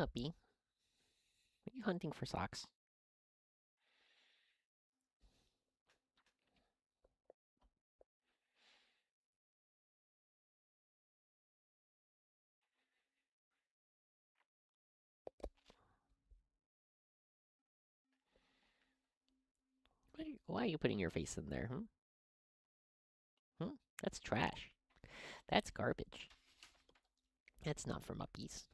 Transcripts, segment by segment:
Muppy. Are you hunting for socks? Why are you putting your face in there, hmm? Hmm? That's trash. That's garbage. That's not for Muppies.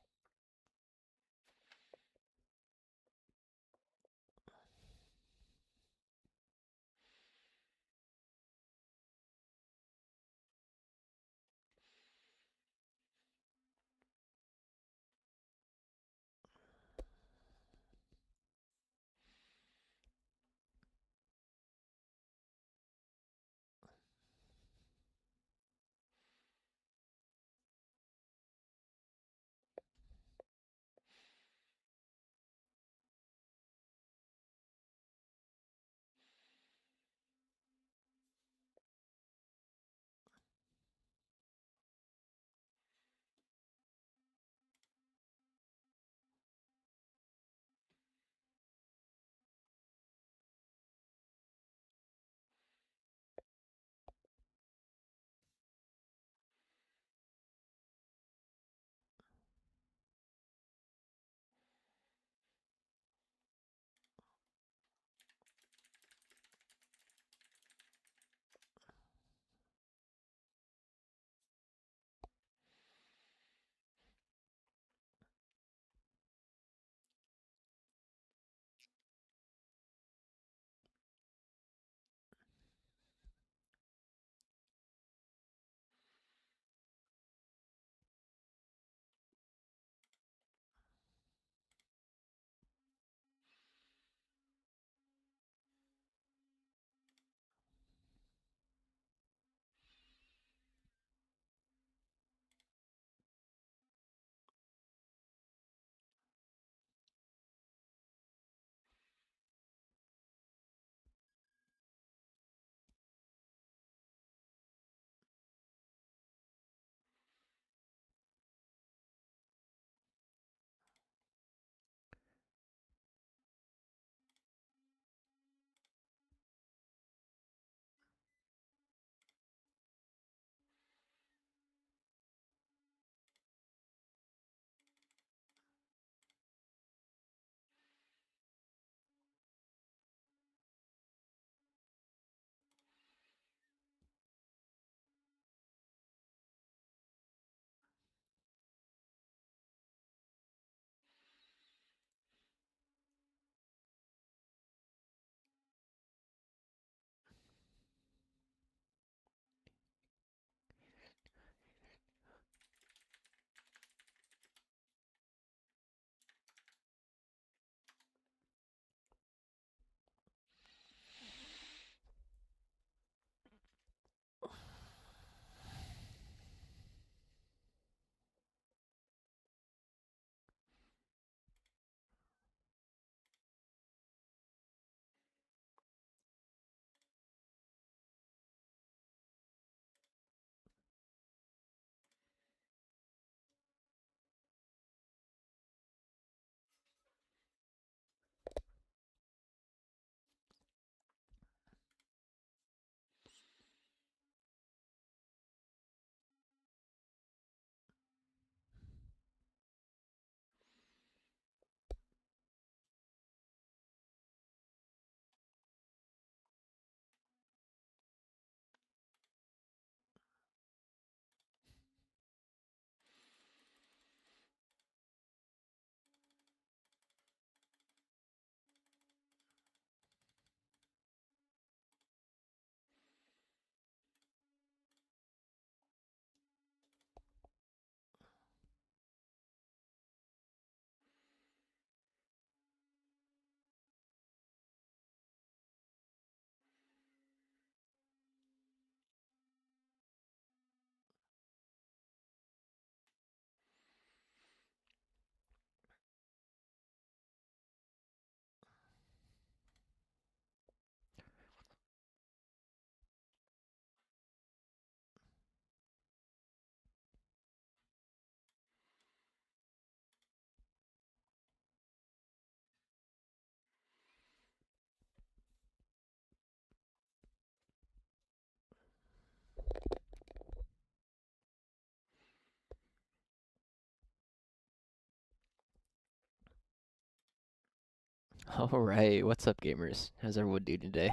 All right, what's up, gamers? How's everyone doing today?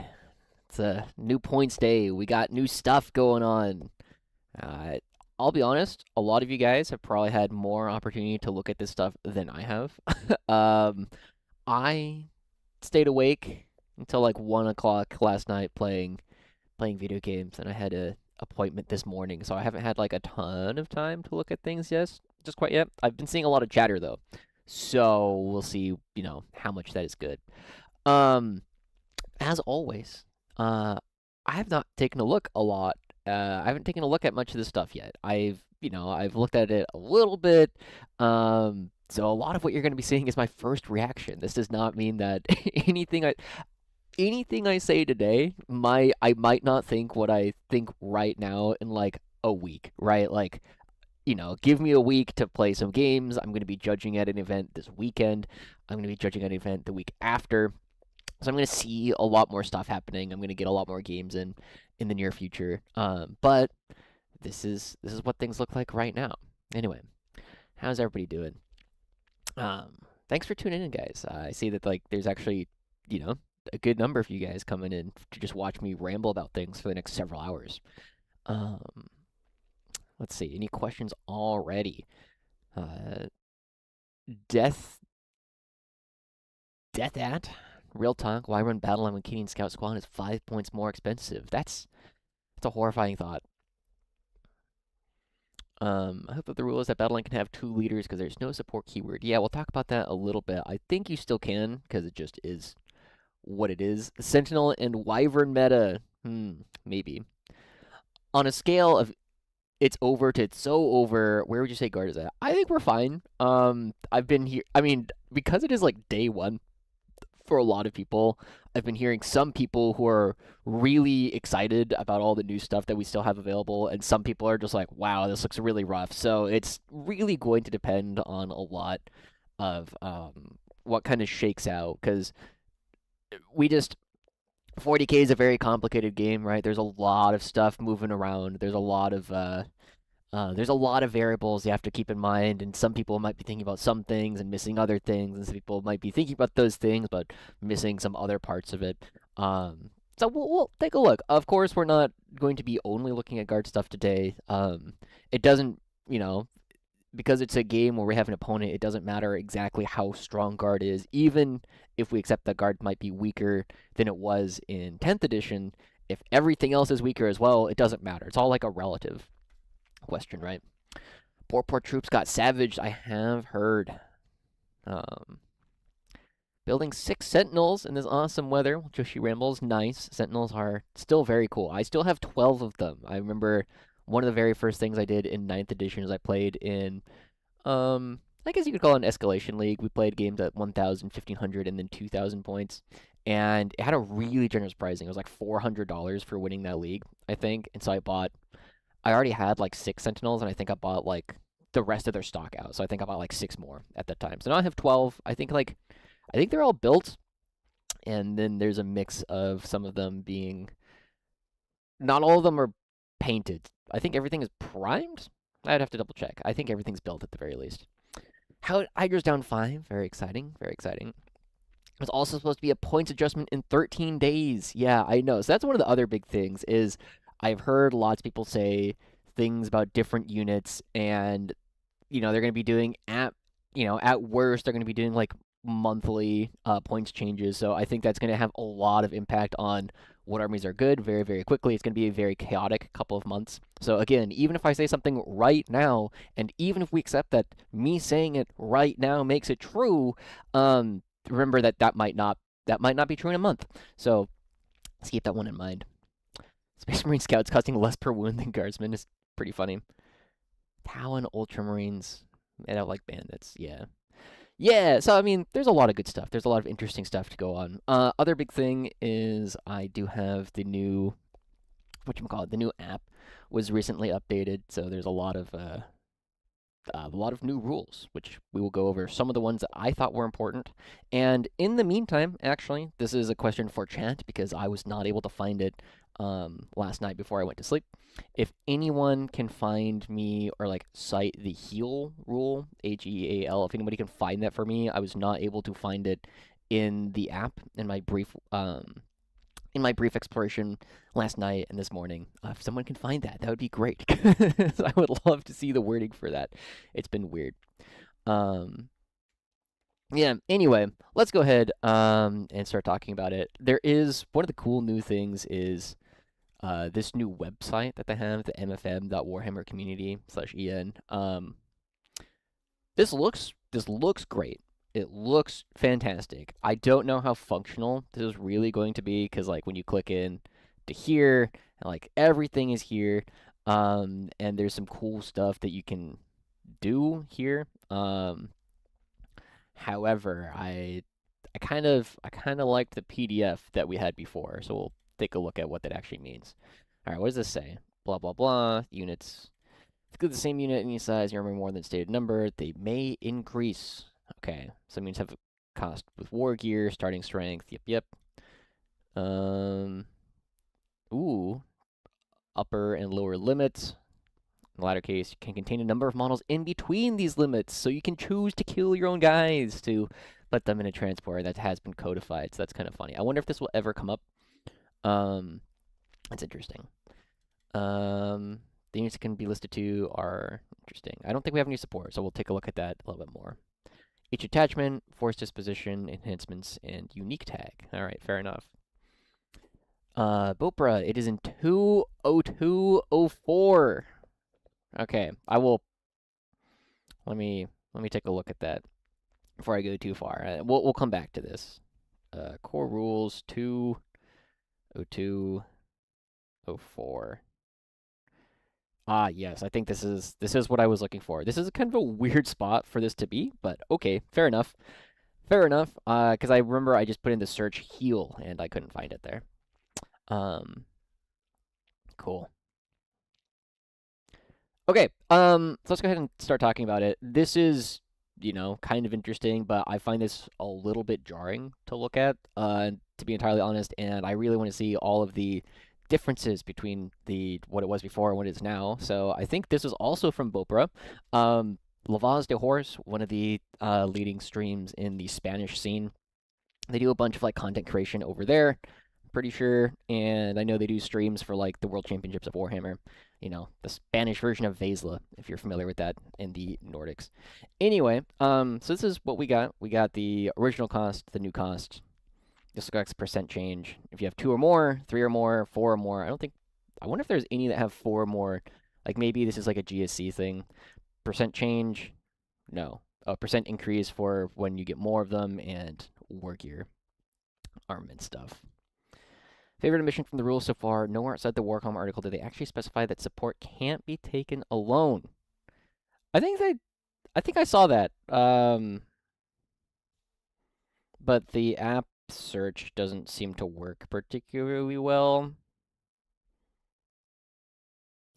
It's a new points day. We got new stuff going on. Uh, I'll be honest, a lot of you guys have probably had more opportunity to look at this stuff than I have. um, I stayed awake until like 1 o'clock last night playing video games, and I had a appointment this morning, so I haven't had like a ton of time to look at things just quite yet. I've been seeing a lot of chatter though, so we'll see, how much that is good. Um, as always, uh, I have not taken a look a lot. I haven't taken a look at much of this stuff yet. I've looked at it a little bit. So a lot of what you're going to be seeing is my first reaction. This does not mean that anything I say today, I might not think what I think right now in like a week, right? Like, give me a week to play some games. I'm going to be judging at an event this weekend. I'm going to be judging at an event the week after. So I'm going to see a lot more stuff happening. I'm going to get a lot more games in the near future. But this is what things look like right now. Anyway, how's everybody doing? Um, Thanks for tuning in, guys. I see that like there's actually, you know, a good number of you guys coming in to just watch me ramble about things for the next several hours. Um, let's see. Any questions already? Uh, death, death at real talk. Why run Battleline when Canadian Scout Squad is 5 points more expensive? That's a horrifying thought. I hope that the rule is that Battleline can have 2 leaders because there's no support keyword. Yeah, we'll talk about that a little bit. I think you still can because it just is what it is. Sentinel and Wyvern meta. Maybe. On a scale of it's over to it's so over, where would you say guard is at? I think we're fine. I've been here. I mean, because it is like day one for a lot of people. I've been hearing some people who are really excited about all the new stuff that we still have available, and some people are just like, wow, this looks really rough. So it's really going to depend on a lot of what kind of shakes out, because we just 40K is a very complicated game, right? There's a lot of stuff moving around. There's a lot of variables you have to keep in mind, and some people might be thinking about some things and missing other things, and some people might be thinking about those things but missing some other parts of it. So we'll take a look. Of course, we're not going to be only looking at guard stuff today. It doesn't, you know, because it's a game where we have an opponent, it doesn't matter exactly how strong guard is, even if we accept that guard might be weaker than it was in 10th edition. If everything else is weaker as well, it doesn't matter. It's all like a relative question, right? Poor troops got savaged. I have heard. Um, Building 6 Sentinels in this awesome weather. Joshi rambles. Nice. Sentinels are still very cool. I still have 12 of them. I remember one of the very first things I did in 9th edition is I played in, I guess you could call it an escalation league. We played games at 1,000, 1,500, and then 2,000 points. And it had a really generous pricing. It was like $400 for winning that league, I think. And so I already had like 6 Sentinels, and I think I bought like the rest of their stock out. So I think I bought like 6 more at that time. So now I have 12. I think they're all built, and then there's a mix of some of them being. Not all of them are painted. I think everything is primed. I'd have to double check. I think everything's built at the very least. Hydra's down 5. Very exciting. Very exciting. There's also supposed to be a points adjustment in 13 days. Yeah, I know. So that's one of the other big things is I've heard lots of people say things about different units, and they're going to be doing at worst they're going to be doing like monthly points changes. So I think that's going to have a lot of impact on what armies are good very, very quickly. It's going to be a very chaotic couple of months. So again, even if I say something right now, and even if we accept that me saying it right now makes it true, remember that might not be true in a month. So let's keep that one in mind. Space Marine Scouts costing less per wound than Guardsmen is pretty funny. Talon Ultramarines made out like bandits. Yeah. Yeah, so I mean, there's a lot of good stuff. There's a lot of interesting stuff to go on. Other big thing is I do have the new, the new app was recently updated, so there's a lot of new rules, which we will go over some of the ones that I thought were important. And in the meantime, actually, this is a question for chat because I was not able to find it last night before I went to sleep. If anyone can find me or like cite the heal rule, HEAL, if anybody can find that for me, I was not able to find it in the app in my brief exploration last night and this morning. If someone can find that, that would be great. I would love to see the wording for that. It's been weird. Um, yeah. Anyway, let's go ahead and start talking about it. There is one of the cool new things is this new website that they have, the mfm.warhammercommunity/en. This looks great. It looks fantastic. I don't know how functional this is really going to be because like when you click in to here, and, like everything is here, and there's some cool stuff that you can do here. However, I kind of liked the PDF that we had before, so we'll take a look at what that actually means. All right, what does this say? Blah blah blah. Units. Include the same unit in any size, you remember more than stated number. They may increase. Okay, some units have a cost with war gear, starting strength. Yep, yep. Um, ooh, upper and lower limits. In the latter case, you can contain a number of models in between these limits, so you can choose to kill your own guys to let them in a transport that has been codified. So that's kind of funny. I wonder if this will ever come up. Um, that's interesting. The units that can be listed to are interesting. I don't think we have any support, so we'll take a look at that a little bit more. Each attachment, force disposition, enhancements, and unique tag. All right, fair enough. Bopra, it is in 20204. Okay, I will. Let me take a look at that before I go too far. We'll come back to this. Core rules 20204. Ah, yes, I think this is what I was looking for. This is kind of a weird spot for this to be, but okay, fair enough. Fair enough. Because I remember I just put in the search heal and I couldn't find it there. Cool. Okay, so let's go ahead and start talking about it. This is, kind of interesting, but I find this a little bit jarring to look at, to be entirely honest, and I really want to see all of the differences between the what it was before and what it is now. So I think this is also from Bopra. La Voz de Horse, one of the leading streams in the Spanish scene. They do a bunch of like content creation over there, pretty sure, and I know they do streams for like the World Championships of Warhammer. The Spanish version of Vesla, if you're familiar with that in the Nordics. Anyway, so this is what we got. We got the original cost, the new cost. This looks percent change. If you have 2 or more, 3 or more, 4 or more, I wonder if there's any that have 4 or more. Like maybe this is like a GSC thing. Percent change, no. A percent increase for when you get more of them, and war gear, armament stuff. Favorite omission from the rules so far, nowhere outside the Warcom article do they actually specify that support can't be taken alone. I think I saw that. But the app search doesn't seem to work particularly well.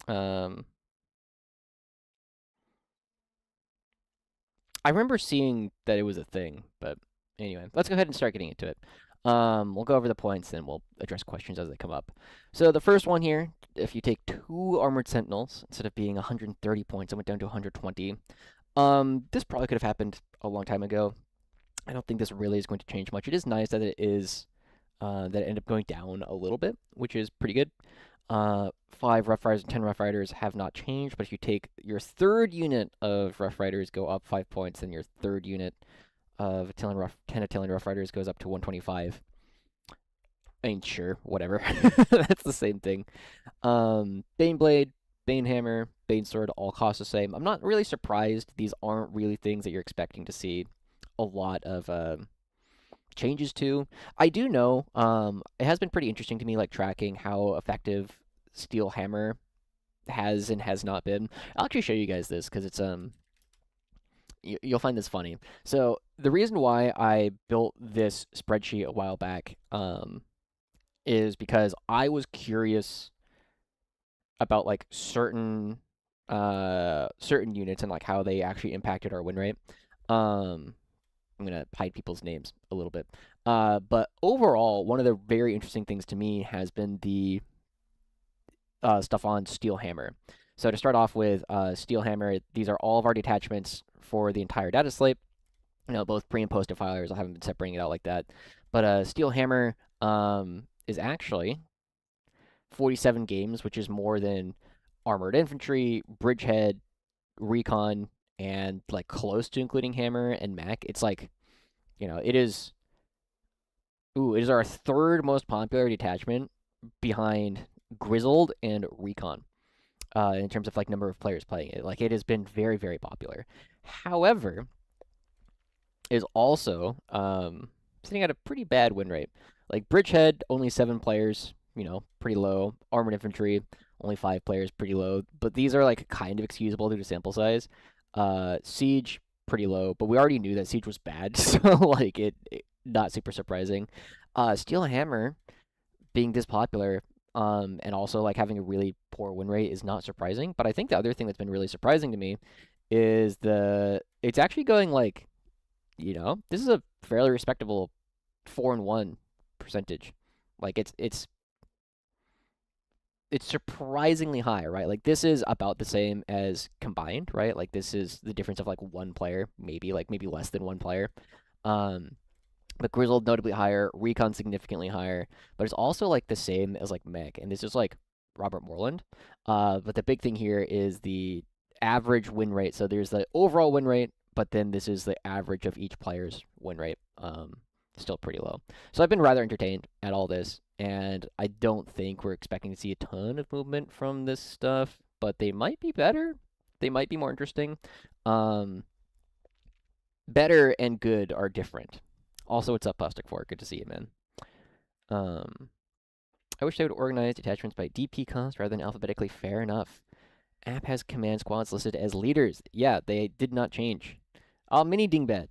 I remember seeing that it was a thing, but anyway, let's go ahead and start getting into it. We'll go over the points, and we'll address questions as they come up. So the first one here, if you take 2 Armored Sentinels, instead of being 130 points, it went down to 120. This probably could have happened a long time ago. I don't think this really is going to change much. It is nice that it ended up going down a little bit, which is pretty good. 5 Rough Riders and 10 Rough Riders have not changed, but if you take your third unit of Rough Riders go up 5 points, then your third unit of 10 Italian Rough Riders goes up to 125. I mean, sure, whatever. That's the same thing. Bane Blade, Bane Hammer, Bane Sword all cost the same. I'm not really surprised. These aren't really things that you're expecting to see a lot of changes to. I do know it has been pretty interesting to me, like tracking how effective Steel Hammer has and has not been. I'll actually show you guys this because it's you'll find this funny. So the reason why I built this spreadsheet a while back is because I was curious about like certain units and like how they actually impacted our win rate. I'm gonna hide people's names a little bit. But overall, one of the very interesting things to me has been the stuff on Steel Hammer. So to start off with, Steel Hammer, these are all of our detachments for the entire data slate. both pre and post defilers. I haven't been separating it out like that. But Steel Hammer is actually 47 games, which is more than Armored Infantry, Bridgehead, Recon, and like close to including Hammer and Mech. It's like, it is. Ooh, it is our third most popular detachment behind Grizzled and Recon. In terms of like number of players playing it, like it has been very, very popular. However, is also sitting at a pretty bad win rate. Like Bridgehead, only 7 players, pretty low. Armored Infantry, only 5 players, pretty low. But these are like kind of excusable due to sample size. Siege, pretty low, but we already knew that Siege was bad, so like it not super surprising. Steel Hammer being this popular, and also like having a really poor win rate is not surprising. But I think the other thing that's been really surprising to me is it's actually going like, this is a fairly respectable 4-1 percentage. Like it's surprisingly high, right? Like this is about the same as combined, right? Like this is the difference of like 1 player, maybe less than 1 player. Um, but Grizzled notably higher, Recon significantly higher, but it's also like the same as like Mech, and this is like Robert Moreland. But the big thing here is the average win rate. So there's the overall win rate, but then this is the average of each player's win rate. Still pretty low. So I've been rather entertained at all this, and I don't think we're expecting to see a ton of movement from this stuff, but they might be better. They might be more interesting. Um, Better and good are different. Also, what's up, Plastic Fork? Good to see you, man. Um, I wish they would organize detachments by DP cost rather than alphabetically. Fair enough. App has command squads listed as leaders. Yeah, they did not change. Mini Dingbat.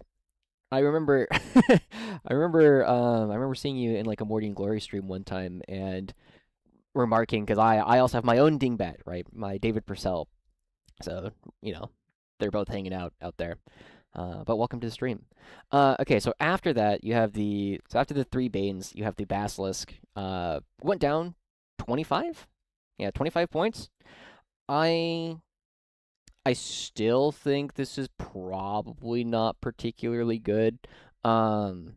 I remember, I remember seeing you in like a Morty and Glory stream one time and remarking because I also have my own Dingbat, right? My David Purcell. So you know, they're both hanging out there. But welcome to the stream. Okay, so after that, after the 3 Banes, you have the Basilisk. Went down 25. Yeah, 25 points. I I still think this is probably not particularly good. Um,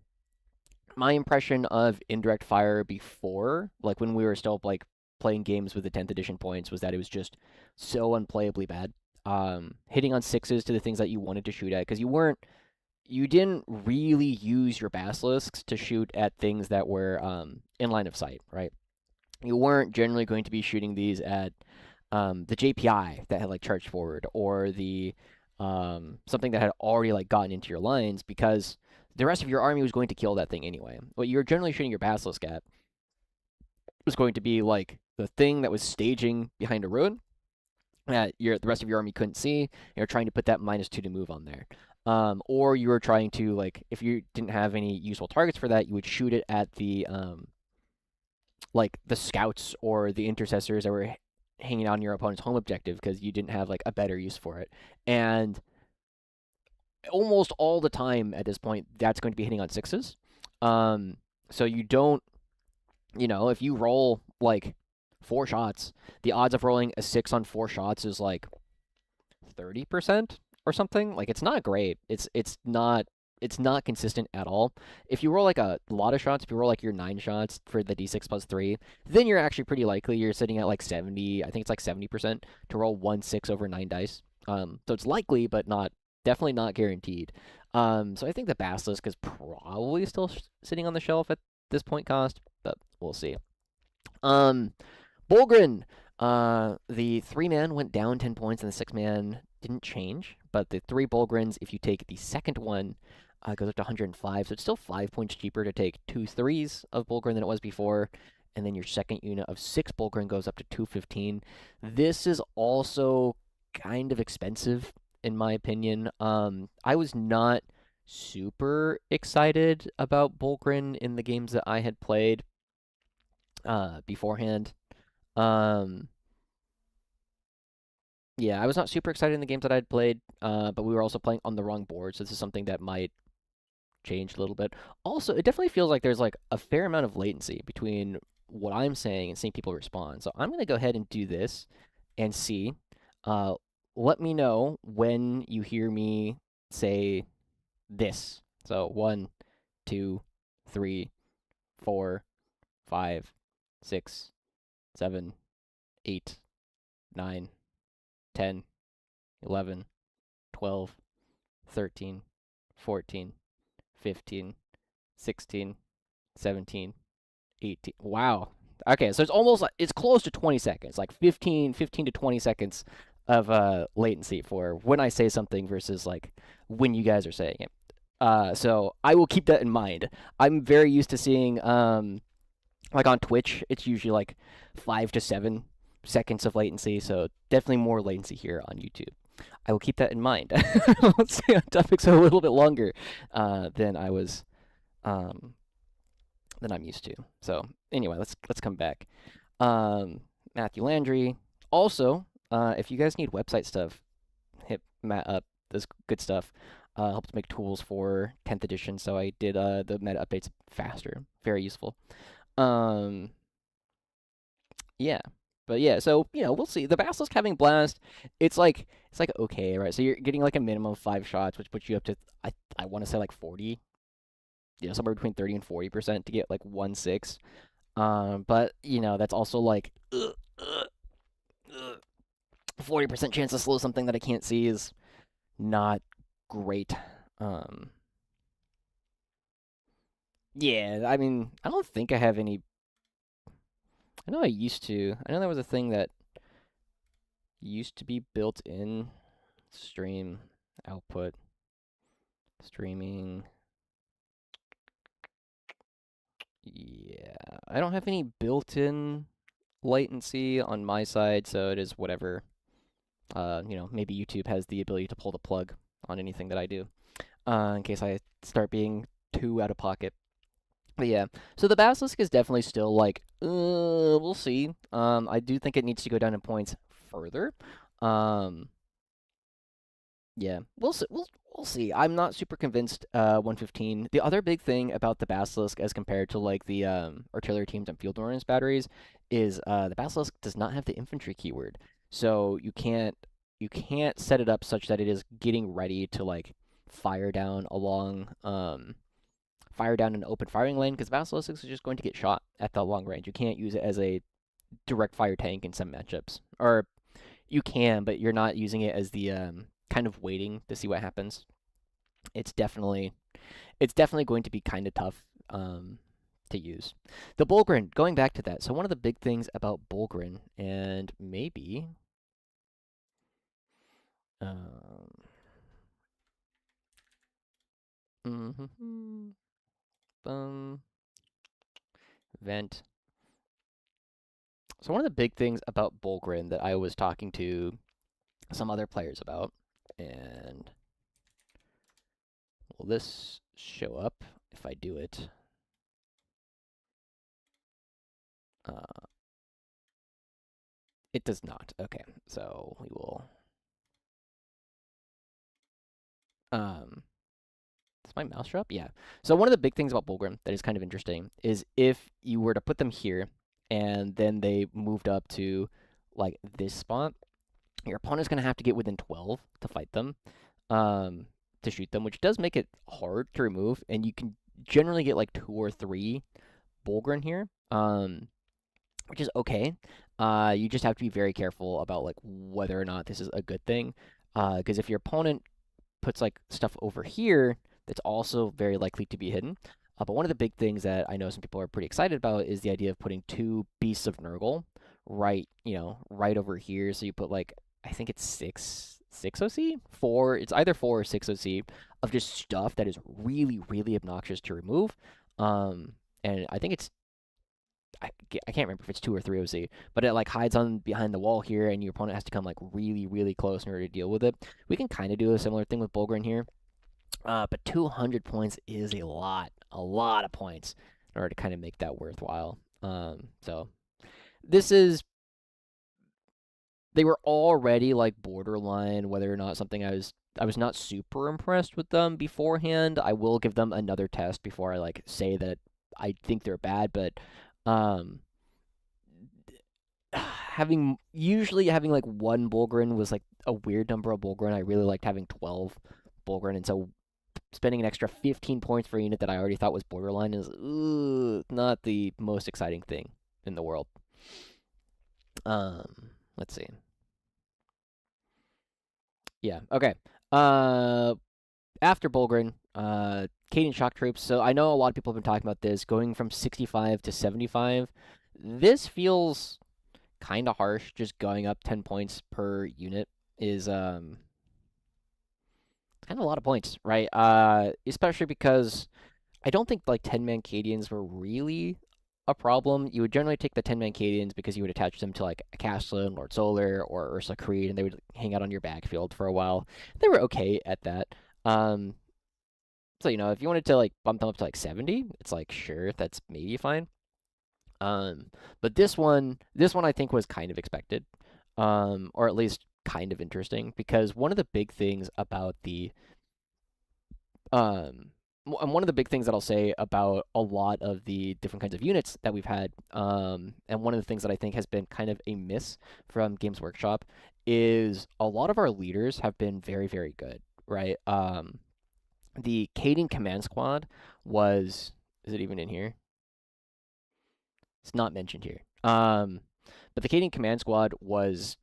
my impression of indirect fire before, like when we were still like playing games with the 10th edition points, was that it was just so unplayably bad. Hitting on sixes to the things that you wanted to shoot at because you didn't really use your basilisks to shoot at things that were in line of sight, right? You weren't generally going to be shooting these at the JPI that had like charged forward or the something that had already like gotten into your lines because the rest of your army was going to kill that thing anyway. What you're generally shooting your basilisk at was going to be like the thing that was staging behind a ruin that the rest of your army couldn't see. You're trying to put that -2 to move on there. Or you were trying to like if you didn't have any useful targets for that, you would shoot it at the like the scouts or the intercessors that were hanging out on your opponent's home objective because you didn't have like a better use for it. And almost all the time at this point, that's going to be hitting on sixes. So you don't, if you roll like 4 shots, the odds of rolling a 6 on 4 shots is like 30% or something. Like it's not great. It's not consistent at all. If you roll like a lot of shots, if you roll like your 9 shots for the d6 plus 3, then you're actually pretty likely you're sitting at like 70. I think it's like 70% to roll 1 6 over 9 dice. So it's likely, but definitely not guaranteed. So I think the Basilisk is probably still sitting on the shelf at this point cost, but we'll see. Bolgren, the 3-man went down 10 points and the 6-man didn't change, but the 3 Bolgrens, if you take the second one, goes up to 105, so it's still 5 points cheaper to take 2 3s of Bolgren than it was before, and then your second unit of 6 Bolgren goes up to 215. This is also kind of expensive, in my opinion. I was not super excited about Bolgren in the games that I had played beforehand. Um, yeah, I was not super excited in the games that I'd played, but we were also playing on the wrong board, so this is something that might change a little bit. Also, it definitely feels like there's like a fair amount of latency between what I'm saying and seeing people respond. So I'm going to go ahead and do this and see. Let me know when you hear me say this. So 1, 2, 3, 4, 5, 6, 7, 8, 9, 10, 11, 12, 13, 14, 15, 16, 17, 18. Wow. Okay, so it's almost like it's close to 20 seconds, like 15 to 20 seconds of latency for when I say something versus like when you guys are saying it. So I will keep that in mind. I'm very used to seeing like on Twitch, it's usually like 5 to 7 seconds of latency, so definitely more latency here on YouTube. I will keep that in mind. Let's stay on topics a little bit longer than I was um, than I'm used to. So anyway, let's come back. Matthew Landry. Also, if you guys need website stuff, hit Matt up. This good stuff. Helps make tools for 10th edition. So I did the meta updates faster. Very useful. Um, yeah. But yeah, so we'll see. The Basilisk having blast, it's like okay, right? So you're getting like a minimum of 5 shots, which puts you up to I want to say like 40, somewhere between 30 and 40% to get like 1/6. But that's also like 40% chance to slow something that I can't see is not great. Um, yeah, I mean, I don't think I have any. I know I used to. I know there was a thing that used to be built in stream output streaming. Yeah, I don't have any built-in latency on my side, so it is whatever. Maybe YouTube has the ability to pull the plug on anything that I do, in case I start being too out of pocket. But yeah, so the Basilisk is definitely still like, we'll see. I do think it needs to go down in points further. Um, yeah, we'll see. We'll see. I'm not super convinced. 115. The other big thing about the Basilisk, as compared to like the artillery teams and field ordnance batteries, is the Basilisk does not have the infantry keyword, so you can't set it up such that it is getting ready to like fire down along fire down an open firing lane, because Basilisk is just going to get shot at the long range. You can't use it as a direct fire tank in some matchups, or you can, but you're not using it as the kind of waiting to see what happens. It's definitely it's definitely going to be kind of tough to use. The Bulgrin, going back to that. So one of the big things about Bulgrin, and maybe um, mm-hmm, vent. So one of the big things about Bulgrin that I was talking to some other players about, and will this show up if I do it? Uh, it does not. Okay, so we will. Um, does my mouse show up? Yeah. So one of the big things about Bulgrim that is kind of interesting is if you were to put them here, and then they moved up to like this spot, your opponent's gonna have to get within 12 to fight them, um, to shoot them, which does make it hard to remove, and you can generally get like 2 or 3 Bulgrin here, which is okay. You just have to be very careful about like whether or not this is a good thing, because if your opponent puts like stuff over here, that's also very likely to be hidden. But one of the big things that I know some people are pretty excited about is the idea of putting 2 Beasts of Nurgle right over here. So you put like, I think it's six OC, four. It's either 4 or 6 OC of just stuff that is really really obnoxious to remove. And I think I can't remember if it's 2 or 3 OC, but it like hides on behind the wall here, and your opponent has to come like really really close in order to deal with it. We can kind of do a similar thing with Bulgrin here, but 200 points is a lot of points in order to kind of make that worthwhile. So this is they were already like borderline whether or not something I was not super impressed with them beforehand. I will give them another test before I like say that I think they're bad, but um having like 1 Bulgrin was like a weird number of Bulgrin. I really liked having 12 Bulgrin, and so spending an extra 15 points for a unit that I already thought was borderline is not the most exciting thing in the world. Let's see. Yeah, okay. Uh, After Bulgrin, Cadian Shock Troops. So I know a lot of people have been talking about this going from 65 to 75. This feels kind of harsh. Just going up 10 points per unit is kind of a lot of points, right? Especially because I don't think like 10-man Cadians were really a problem. You would generally take the 10-man Cadians because you would attach them to like a Castellan, Lord Solar, or Ursula Creed, and they would hang out on your backfield for a while. They were okay at that. Um, so if you wanted to like bump them up to like 70, it's like sure, that's maybe fine. Um, but this one I think was kind of expected, or at least kind of interesting because one of the big things about the um, and one of the big things that I'll say about a lot of the different kinds of units that we've had, and one of the things that I think has been kind of a miss from Games Workshop is a lot of our leaders have been very, very good, right? The Cadian Command Squad was, is it even in here? It's not mentioned here. But the Cadian Command Squad was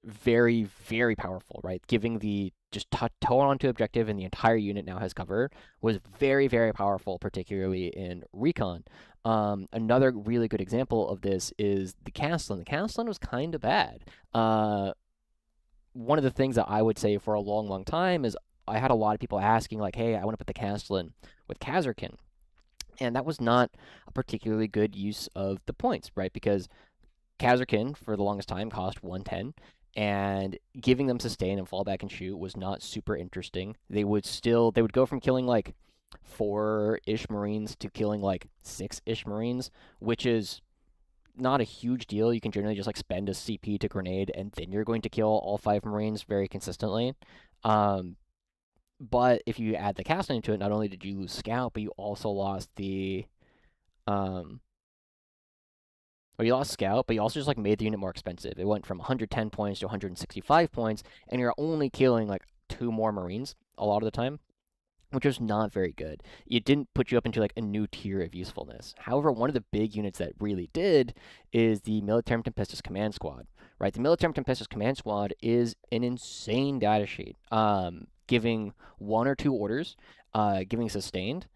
very, very powerful, right? Giving the just toe onto objective and the entire unit now has cover was very, very powerful, particularly in Recon. Another really good example of this is the Castellan. The Castellan was kind of bad. One of the things that I would say for a long, long time is I had a lot of people asking, like, hey, I want to put the Castellan with Kazarkin. And that was not a particularly good use of the points, right? Because Kazarkin, for the longest time, cost 110, and giving them sustain and fall back and shoot was not super interesting. They would go from killing like 4-ish Marines to killing like 6-ish Marines, which is not a huge deal. You can generally just like spend a CP to grenade, and then you're going to kill all 5 Marines very consistently. Um, but if you add the casting into it, not only did you lose Scout, but you also lost the um, or you lost Scout, but you also just like made the unit more expensive. It went from 110 points to 165 points, and you're only killing like 2 more Marines a lot of the time, which was not very good. It didn't put you up into like a new tier of usefulness. However, one of the big units that really did is the Militarum Tempestus Command Squad. Right, the Militarum Tempestus Command Squad is an insane data sheet. Giving 1 or 2 orders, giving sustained,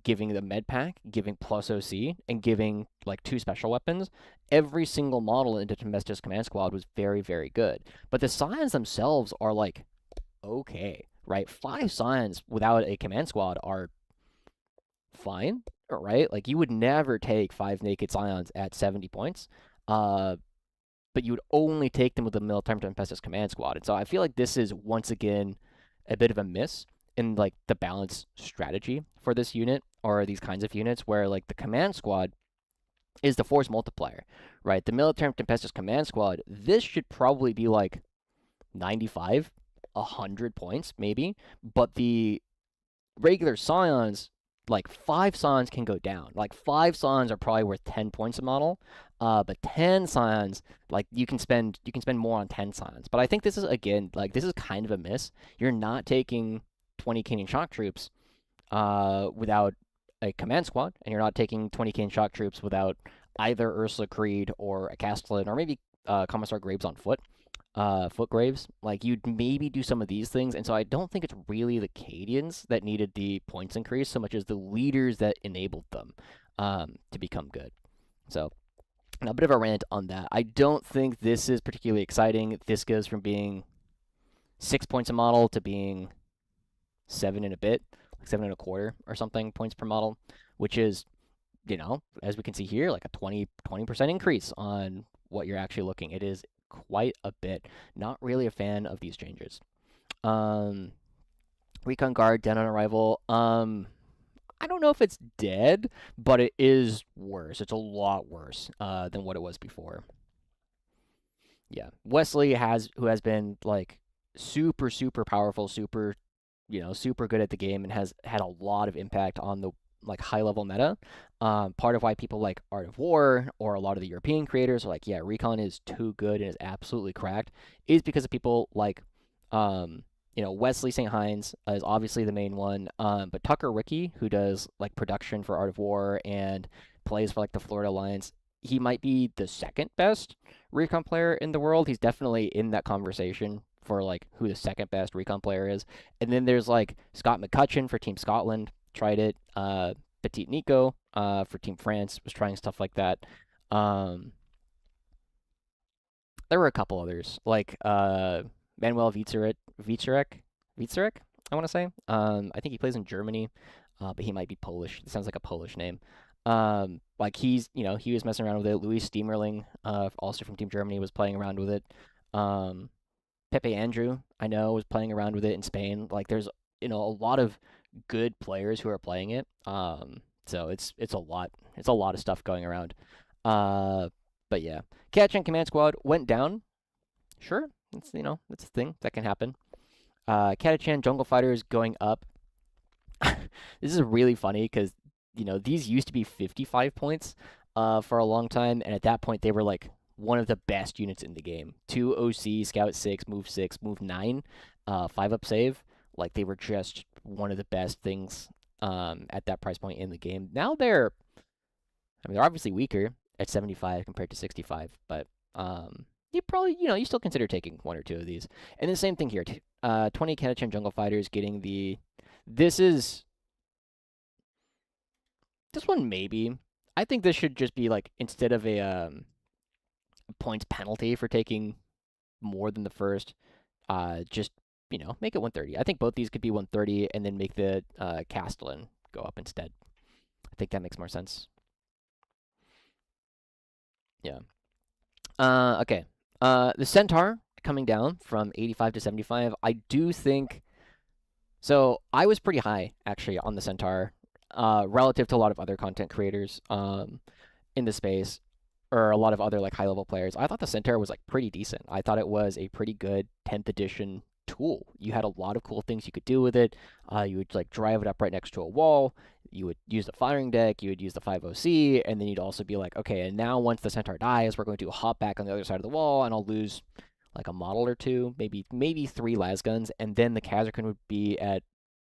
giving the med pack, giving plus OC, and giving like 2 special weapons. Every single model into Tempestus Command Squad was very, very good. But the Scions themselves are like okay, right? 5 Scions without a command squad are fine, right? Like you would never take 5 naked Scions at 70 points. But you would only take them with the Militarum Tempestus command squad. And so I feel like this is once again a bit of a miss in like the balance strategy for this unit or these kinds of units where like the command squad is the force multiplier, right? The Militarum Tempestus command squad, this should probably be like 95, 100 points maybe, but the regular Scions, like 5 Scions can go down. Like 5 Scions are probably worth 10 points a model. But 10 Scions, like you can spend more on 10 Scions. But I think this is again like this is kind of a miss. You're not taking 20 Cadian shock troops without a command squad, and you're not taking 20 Cadian shock troops without either Ursula Creed or a Castellan or maybe Commissar Graves on foot. Foot Graves, like you'd maybe do some of these things, and so I don't think it's really the Cadians that needed the points increase so much as the leaders that enabled them to become good. So a bit of a rant on that. I don't think this is particularly exciting. This goes from being 6 points a model to being 7 and a bit, like 7 and a quarter or something points per model, which is, as we can see here, like a 20% increase on what you're actually looking. It is quite a bit. Not really a fan of these changes. Recon Guard, dead on arrival. I don't know if it's dead, but it is worse. It's a lot worse than what it was before. Yeah, Wesley who has been like super, super powerful, super, super good at the game, and has had a lot of impact on the like high level meta. Part of why people like Art of War or a lot of the European creators are like, yeah, Recon is too good and is absolutely cracked, is because of people like Wesley St. Hines is obviously the main one, but Tucker Ricky, who does like production for Art of War and plays for like the Florida Alliance, he might be the second best recon player in the world. He's definitely in that conversation for like who the second best recon player is. And then there's like Scott McCutcheon for Team Scotland, tried it. Petit Nico for Team France was trying stuff like that. Um, there were a couple others like Manuel Wieczorek, I want to say. I think he plays in Germany, but he might be Polish. It sounds like a Polish name. Like he was messing around with it. Louis Steamerling, also from Team Germany, was playing around with it. Um, Pepe Andrew, I know, was playing around with it in Spain. Like there's a lot of good players who are playing it. So it's a lot. It's a lot of stuff going around. Uh, but yeah, Catch and Command Squad went down. Sure, it's a thing that can happen. Catachan Jungle Fighters going up. This is really funny because these used to be 55 points for a long time, and at that point they were like one of the best units in the game. 2 OC, Scout 6, Move 9, 5 up save. Like they were just one of the best things at that price point in the game. Now they're obviously weaker at 75 compared to 65, but you probably, you still consider taking one or two of these. And the same thing here. 20 Catachan Jungle Fighters getting the. This is. This one maybe. I think this should just be like, instead of a points penalty for taking more than the first, just, make it 130. I think both these could be 130 and then make the Castellan go up instead. I think that makes more sense. Yeah. Okay. The Centaur coming down from 85 to 75. I do think. So I was pretty high actually on the Centaur, relative to a lot of other content creators in the space, or a lot of other like high level players. I thought the Centaur was like pretty decent. I thought it was a pretty good 10th edition tool. You had a lot of cool things you could do with it. You would like drive it up right next to a wall. You would use the firing deck. You would use the 5OC, and then you'd also be like, okay, and now once the Centaur dies, we're going to hop back on the other side of the wall, and I'll lose like a model or two, maybe 3 lasguns, and then the Kazakhin would be at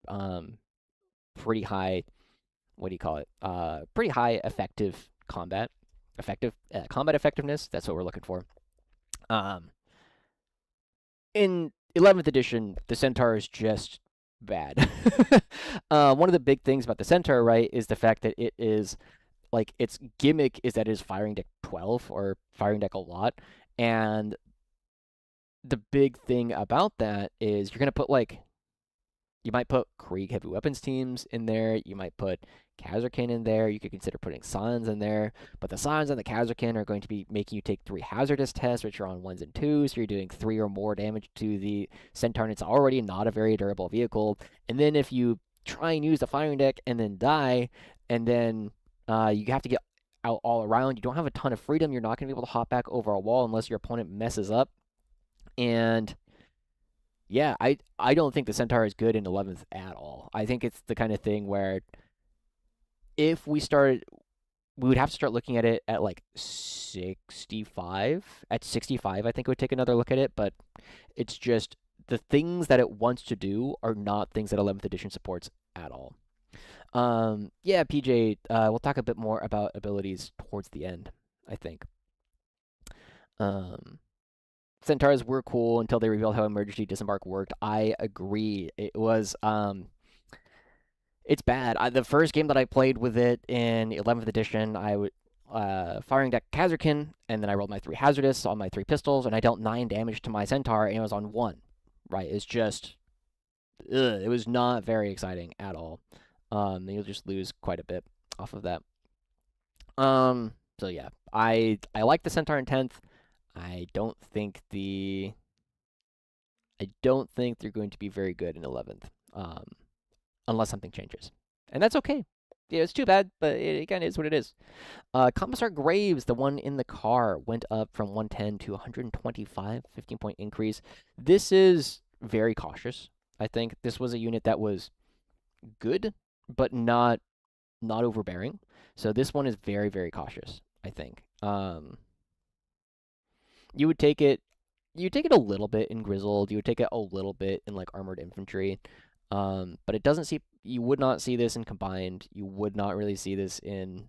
um pretty high. What do you call it? Pretty high combat effectiveness. That's what we're looking for. Um, in 11th edition, the Centaur is just bad. One of the big things about the Centaur, right, is the fact that it is like its gimmick is that it is firing deck 12 or firing deck a lot, and the big thing about that is you're gonna put like you might put Krieg heavy weapons teams in there. You might put Kazarkin in there. You could consider putting Scions in there. But the Scions and the Kazarkin are going to be making you take 3 hazardous tests, which are on 1s and 2s. So you're doing 3 or more damage to the Centaur, and it's already not a very durable vehicle. And then if you try and use the firing deck and then die, and then you have to get out all around, you don't have a ton of freedom. You're not going to be able to hop back over a wall unless your opponent messes up. And yeah, I don't think the Centaur is good in 11th at all. I think it's the kind of thing where if we started, we would have to start looking at it at like 65. At 65, I think it would take another look at it, but it's just the things that it wants to do are not things that 11th edition supports at all. Yeah, PJ, we'll talk a bit more about abilities towards the end, I think. Um, Centaurs were cool until they revealed how emergency disembark worked. I agree. It's bad. The first game that I played with it in 11th edition, I would firing deck Kazarkin, and then I rolled my 3 hazardous on my 3 pistols, and I dealt 9 damage to my Centaur, and it was on 1. Right? It's just, it was not very exciting at all. You'll just lose quite a bit off of that. So yeah, I like the Centaur in 10th. I don't think they're going to be very good in 11th, unless something changes, and that's okay. Yeah, it's too bad, but it again is what it is. Commissar Graves, the one in the car, went up from 110 to 125, 15-point increase. This is very cautious. I think this was a unit that was good, but not overbearing. So this one is very, very cautious, I think. You would take it You take it a little bit in Grizzled. You would take it a little bit in like Armored Infantry. But it doesn't see. You would not see this in Combined. You would not really see this in.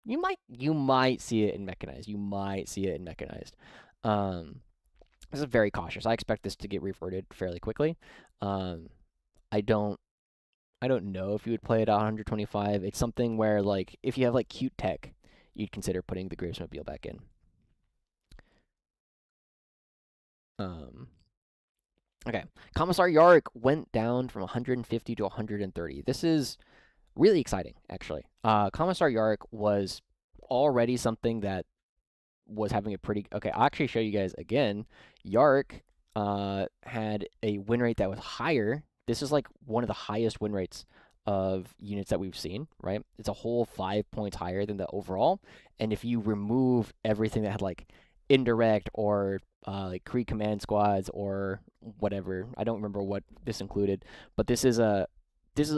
You might see it in Mechanized. You might see it in Mechanized. Um, this is very cautious. I expect this to get reverted fairly quickly. Um, I don't. I don't know if you would play it at 125. It's something where like if you have like cute tech, you'd consider putting the Gravesmobile back in. Um, okay. Commissar Yarrick went down from 150 to 130. This is really exciting, actually. Commissar Yarrick was already something that was having a pretty. Okay, I'll actually show you guys again. Yarrick had a win rate that was higher. This is like one of the highest win rates of units that we've seen, right? It's a whole 5 points higher than the overall. And if you remove everything that had like indirect or like Kree command squads or whatever, I don't remember what this included, but this is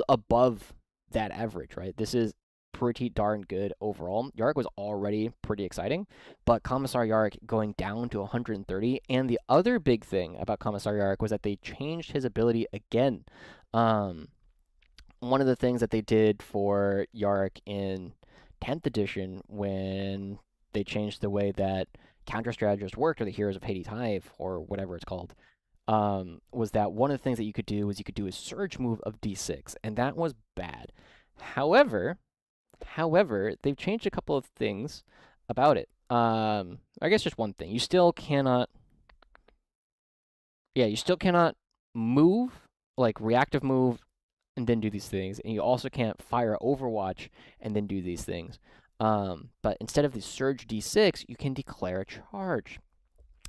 above that average, right? This is pretty darn good overall. Yarrick was already pretty exciting, but Commissar Yarrick going down to 130. And the other big thing about Commissar Yarrick was that they changed his ability again. Um, One of the things that they did for Yarrick in 10th edition when they changed the way that counter strategists worked, or the Heroes of Hades Hive, or whatever it's called, was that one of the things that you could do was you could do a surge move of D6, and that was bad. However, they've changed a couple of things about it. I guess just one thing. You still cannot move, like reactive move, and then do these things, and you also can't fire Overwatch and then do these things. But instead of the Surge D6, you can declare a charge.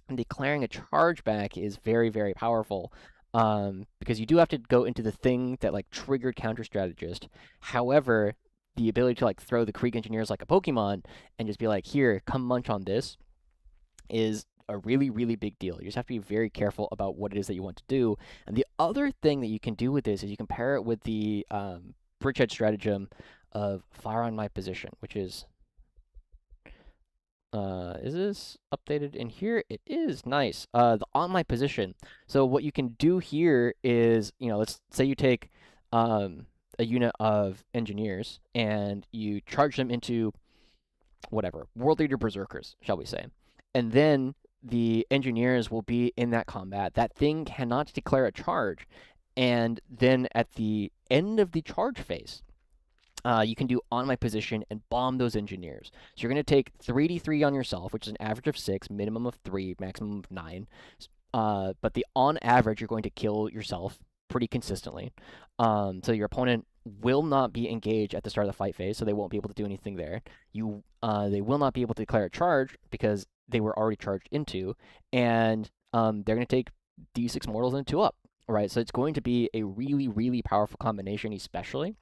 And declaring a charge back is very, very powerful. Because you do have to go into the thing that like triggered counter strategist. However, the ability to like throw the Krieg engineers like a Pokemon and just be like, here, come munch on this, is a really, really big deal. You just have to be very careful about what it is that you want to do. And the other thing that you can do with this is you can pair it with the Bridgehead stratagem of Fire on My Position, which is this updated in here? It is. Nice. The On My Position. So what you can do here is, let's say you take a unit of engineers and you charge them into whatever, World Leader Berserkers, shall we say. And then the engineers will be in that combat. That thing cannot declare a charge. And then at the end of the charge phase, you can do On My Position and bomb those engineers. So you're going to take 3d3 on yourself, which is an average of 6, minimum of 3, maximum of 9. But on average, you're going to kill yourself pretty consistently. So your opponent will not be engaged at the start of the fight phase, so they won't be able to do anything there. They will not be able to declare a charge because they were already charged into, and they're going to take d6 mortals and 2 up, right? So it's going to be a really, really powerful combination, especially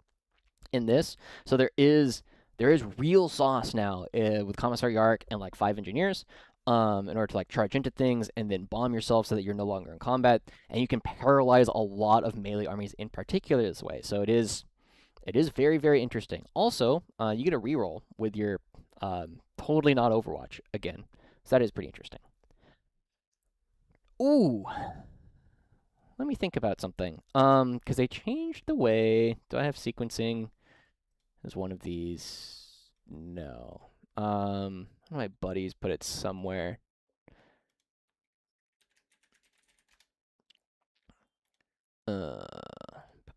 in this. So there is real sauce now with Commissar Yarrick and like 5 engineers in order to like charge into things and then bomb yourself so that you're no longer in combat, and you can paralyze a lot of melee armies in particular this way. So it is very, very interesting. Also, you get a reroll with your totally not Overwatch again. So that is pretty interesting. Ooh, let me think about something. Because they changed the way. Do I have sequencing as one of these? No. One of my buddies put it somewhere. Uh,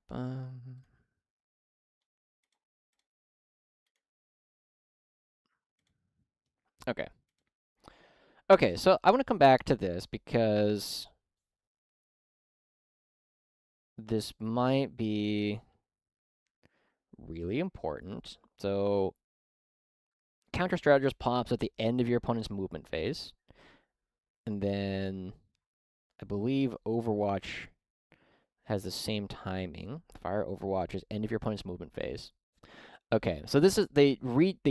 um, okay. Okay, so I want to come back to this because this might be really important. So, counter strategist pops at the end of your opponent's movement phase. And then I believe Overwatch has the same timing. Fire Overwatch is end of your opponent's movement phase. Okay, so this is they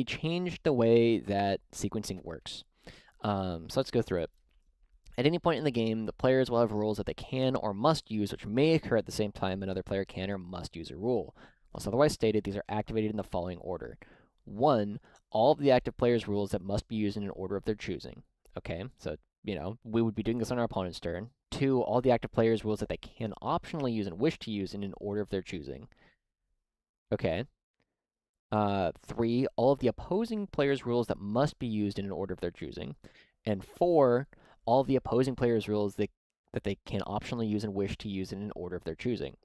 changed the way that sequencing works. So let's go through it. At any point in the game, the players will have rules that they can or must use, which may occur at the same time another player can or must use a rule. Unless otherwise stated, these are activated in the following order. 1. All of the active players' rules that must be used in an order of their choosing. Okay, so we would be doing this on our opponent's turn. 2, all the active players' rules that they can optionally use and wish to use in an order of their choosing. Okay. 3, all of the opposing players' rules that must be used in an order of their choosing. And 4, all of the opposing players' rules that they can optionally use and wish to use in an order of their choosing.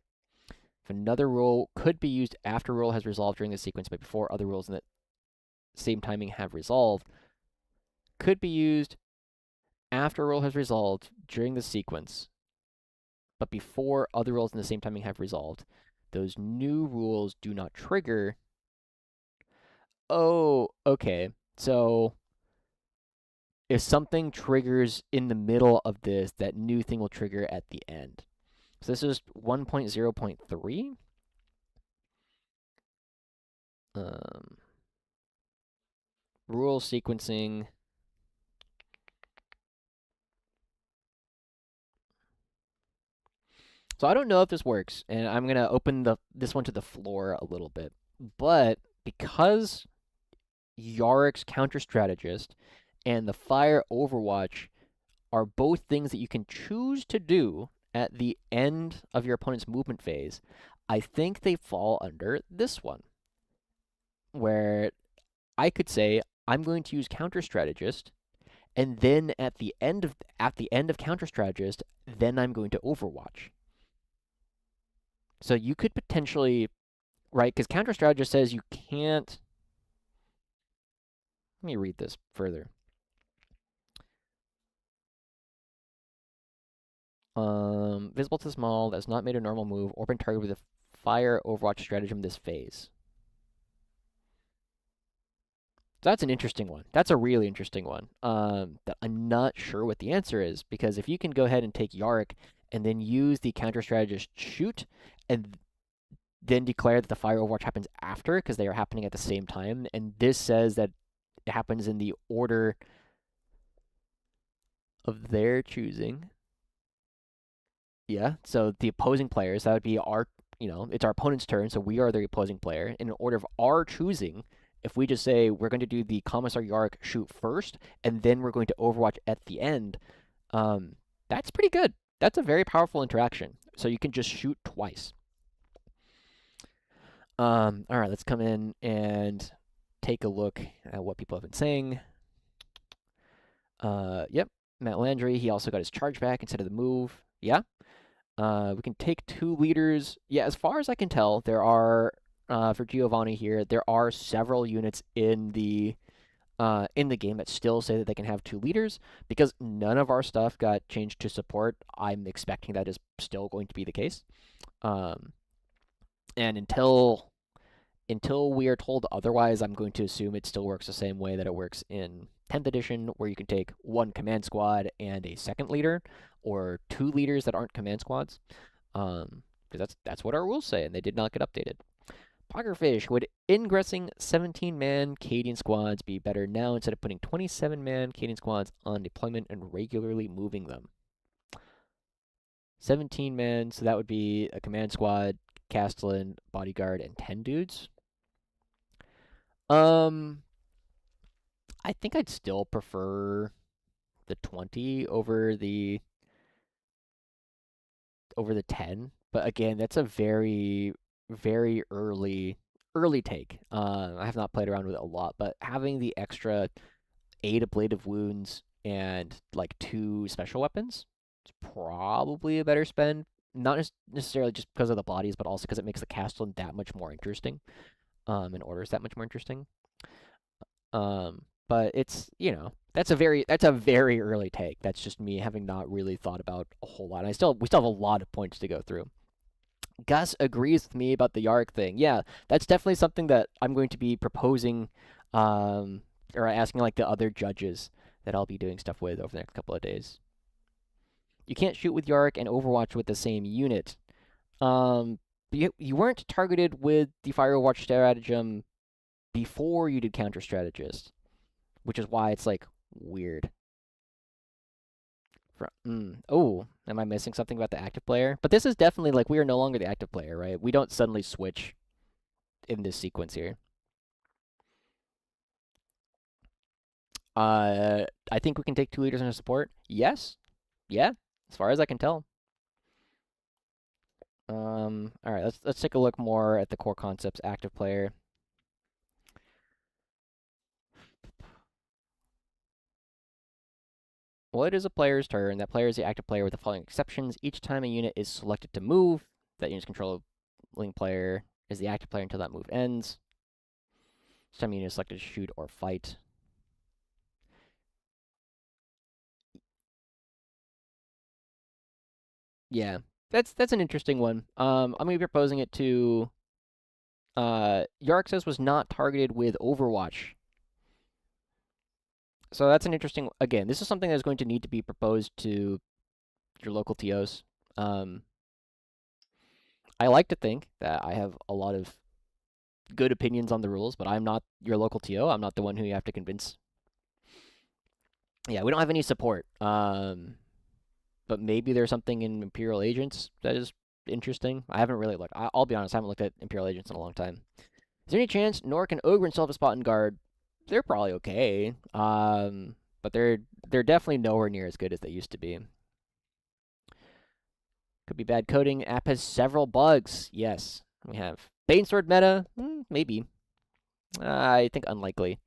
If another rule could be used after a rule has resolved during the sequence, but before other rules in the same timing have resolved, could be used after a rule has resolved during the sequence, but before other rules in the same timing have resolved. Those new rules do not trigger. Oh, okay. So if something triggers in the middle of this, that new thing will trigger at the end. So this is 1.0.3. Rule sequencing. So I don't know if this works, and I'm gonna open this one to the floor a little bit. But because Yarick's Counter Strategist and the Fire Overwatch are both things that you can choose to do at the end of your opponent's movement phase, I think they fall under this one, where I could say I'm going to use Counter Strategist, and then at the end of Counter Strategist, then I'm going to Overwatch. So you could potentially, right? Because Counter Strategist says you can't. Let me read this further. Visible to small, that's not made a normal move, or been targeted with a fire Overwatch stratagem this phase. So that's an interesting one. That's a really interesting one. That I'm not sure what the answer is, because if you can go ahead and take Yarick and then use the counter strategist shoot, and then declare that the fire Overwatch happens after, because they are happening at the same time, and this says that it happens in the order of their choosing. Yeah, so the opposing players, that would be it's our opponent's turn, so we are the opposing player. In order of our choosing, if we just say we're going to do the Commissar Yarick shoot first, and then we're going to Overwatch at the end, that's pretty good. That's a very powerful interaction. So you can just shoot twice. All right, let's come in and take a look at what people have been saying. Yep, Matt Landry, he also got his charge back instead of the move. Yeah. We can take 2 leaders. Yeah, as far as I can tell, there are, for Giovanni here, there are several units in the game that still say that they can have 2 leaders. Because none of our stuff got changed to support, I'm expecting that is still going to be the case. And until we are told otherwise, I'm going to assume it still works the same way that it works in 10th edition, where you can take 1 command squad and a second leader, or 2 leaders that aren't command squads. Because that's what our rules say, and they did not get updated. Poggerfish, would ingressing 17-man Cadian squads be better now instead of putting 27-man Cadian squads on deployment and regularly moving them? 17-man, so that would be a command squad, Castellan, bodyguard, and 10 dudes. I think I'd still prefer the 20 over the 10, but again, that's a very very early take. I have not played around with it a lot, but having the extra 8 ablative wounds and like 2 special weapons is probably a better spend. Not necessarily just because of the bodies, but also because it makes the Castellan that much more interesting. And orders that much more interesting. But it's, that's a very early take. That's just me having not really thought about a whole lot. We still have a lot of points to go through. Gus agrees with me about the Yarick thing. Yeah, that's definitely something that I'm going to be proposing, or asking like the other judges that I'll be doing stuff with over the next couple of days. You can't shoot with Yarick and Overwatch with the same unit. You weren't targeted with the Fire Overwatch stratagem before you did Counter Strategist, which is why it's like weird. Oh, am I missing something about the active player? But this is definitely like we are no longer the active player, right? We don't suddenly switch in this sequence here. I think we can take 2 leaders into support. Yes. Yeah. As far as I can tell. All right. Let's take a look more at the core concepts. Active player. Well, it is a player's turn. That player is the active player with the following exceptions. Each time a unit is selected to move, that unit's controlling player is the active player until that move ends. Each time a unit is selected to shoot or fight. Yeah, that's an interesting one. I'm gonna be proposing it to. Yarxes was not targeted with Overwatch, so that's an interesting. Again, this is something that's going to need to be proposed to your local TOs. Um, I like to think that I have a lot of good opinions on the rules, but I'm not your local TO. I'm not the one who you have to convince. Yeah, we don't have any support. But maybe there's something in Imperial Agents that is interesting. I haven't really looked. I'll be honest, I haven't looked at Imperial Agents in a long time. Is there any chance Nork and Ogryn still have a spot in guard? They're probably okay. But they're definitely nowhere near as good as they used to be. Could be bad coding. App has several bugs. Yes, we have. Banesword meta? Maybe. I think unlikely.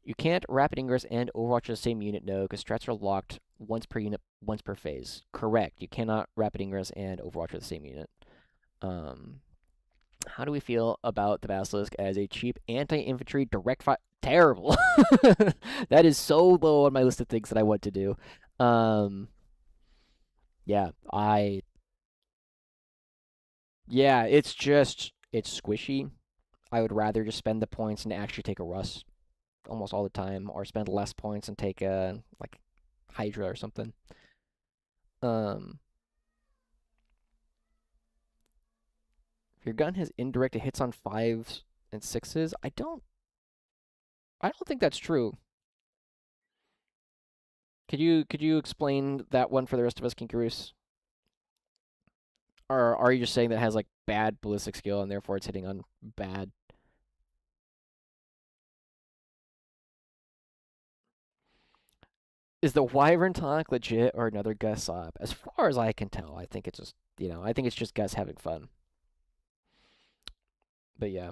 You can't Rapid Ingress and Overwatch the same unit, no, because strats are locked once per unit, once per phase. Correct. You cannot Rapid Ingress and Overwatch the same unit. How do we feel about the Basilisk as a cheap anti-infantry direct fire? Terrible. That is so low on my list of things that I want to do. Yeah, yeah, it's squishy. I would rather just spend the points and actually take a Russ almost all the time, or spend less points and take a like Hydra or something. Um, if your gun has indirect hits on 5s and 6s, I don't think that's true. Could you explain that one for the rest of us, Kinkaroos? Or are you just saying that it has like bad ballistic skill and therefore it's hitting on bad? Is the Wyvern talk legit or another Gus op? As far as I can tell, I think it's just I think it's just Gus having fun. But yeah,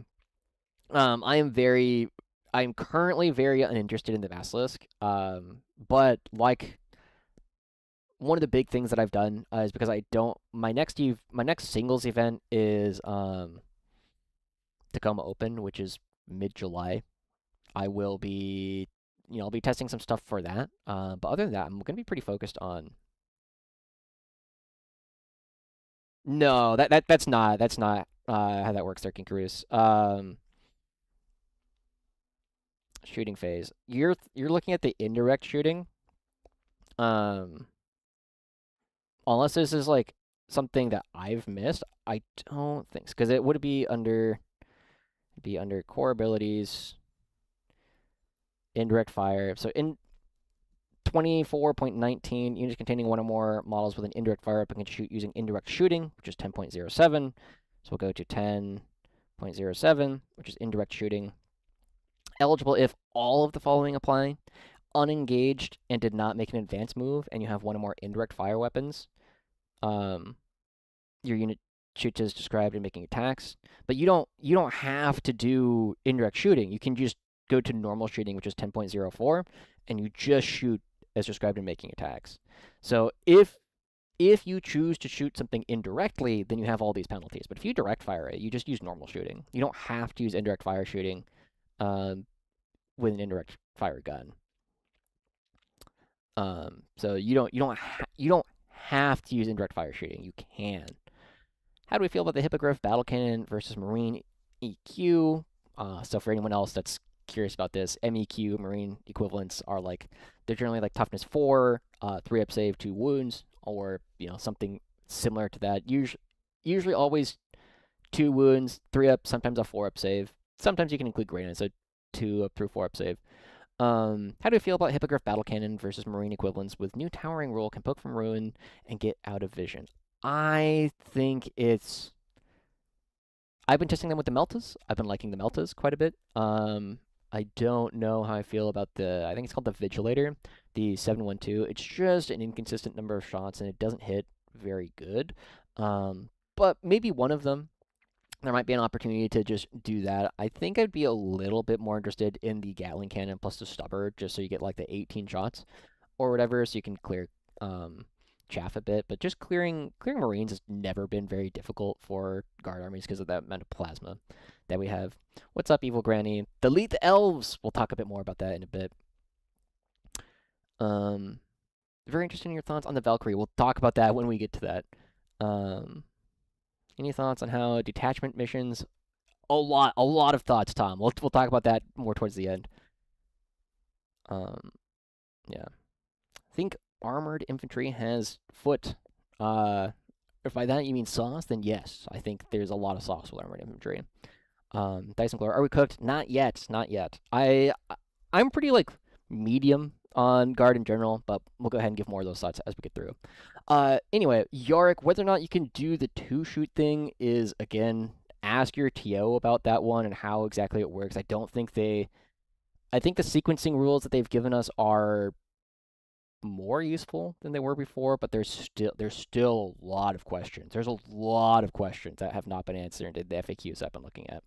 I'm currently very uninterested in the Basilisk. But like one of the big things that I've done is because I don't my next singles event is Tacoma Open, which is mid July. I will be I'll be testing some stuff for that. But other than that, I'm gonna be pretty focused on. No, that's not how that works there, Kinkaroos. Shooting phase. You're looking at the indirect shooting. Um, unless this is like something that I've missed, I don't think so, because it would be under core abilities, indirect fire. So in 24.19, units containing one or more models with an indirect fire weapon can shoot using indirect shooting, which is 10.07. So we'll go to 10.07, which is indirect shooting. Eligible if all of the following apply: unengaged and did not make an advance move, and you have one or more indirect fire weapons. Um, your unit shoots as described in making attacks, but you don't have to do indirect shooting. You can just go to normal shooting, which is 10.04, and you just shoot as described in making attacks. So if you choose to shoot something indirectly, then you have all these penalties. But if you direct fire it, you just use normal shooting. You don't have to use indirect fire shooting um, with an indirect fire gun. So you don't have to use indirect fire shooting. You can. How do we feel about the Hippogriff Battle Cannon versus Marine EQ? So for anyone else that's curious about this, MEQ Marine equivalents are like they're generally like toughness 4, 3 up save, 2 wounds, or something similar to that. Usually always 2 wounds, 3 up, sometimes a 4 up save. Sometimes you can include Granite, so 2 up through 4 up save. How do you feel about Hippogriff Battle Cannon versus Marine equivalents with new towering rule, can poke from ruin and get out of vision? I think I've been testing them with the Meltas. I've been liking the Meltas quite a bit. I don't know how I feel about the, I think it's called the Vigilator, the 712. It's just an inconsistent number of shots and it doesn't hit very good. But maybe one of them, there might be an opportunity to just do that. I think I'd be a little bit more interested in the Gatling cannon plus the stubber, just so you get like the 18 shots or whatever, so you can clear chaff a bit. But just clearing Marines has never been very difficult for guard armies because of that amount of plasma that we have. What's up, Evil Granny? Delete the elves. We'll talk a bit more about that in a bit. Um, Very interested in your thoughts on the Valkyrie. We'll talk about that when we get to that. Um, any thoughts on how detachment missions? A lot of thoughts, Tom. We'll talk about that more towards the end. Um, yeah. I think armored infantry has foot. If by that you mean sauce, then yes, I think there's a lot of sauce with armored infantry. Dyson Glory, are we cooked? Not yet, not yet. I'm pretty like medium on guard in general, but we'll go ahead and give more of those thoughts as we get through. Anyway, Yorick, whether or not you can do the two shoot thing is again ask your TO about that one and how exactly it works. I think the sequencing rules that they've given us are more useful than they were before, but there's still a lot of questions. There's a lot of questions that have not been answered in the FAQs I've been looking at.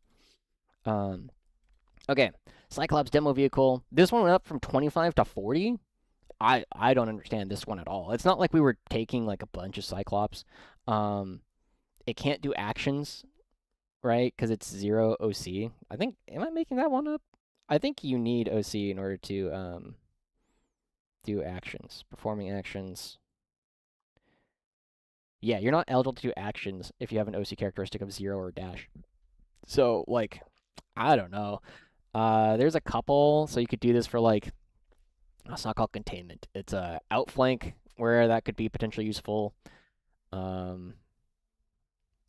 Okay, Cyclops demo vehicle. This one went up from 25 to 40. I don't understand this one at all. It's not like we were taking like a bunch of Cyclops. It can't do actions, right? Because it's 0 OC. I think, am I making that one up? I think you need OC in order to do actions, performing actions. Yeah, you're not eligible to do actions if you have an OC characteristic of 0 or dash. So, like, I don't know. There's a couple, so you could do this for, like, it's not called containment. It's a outflank where that could be potentially useful. You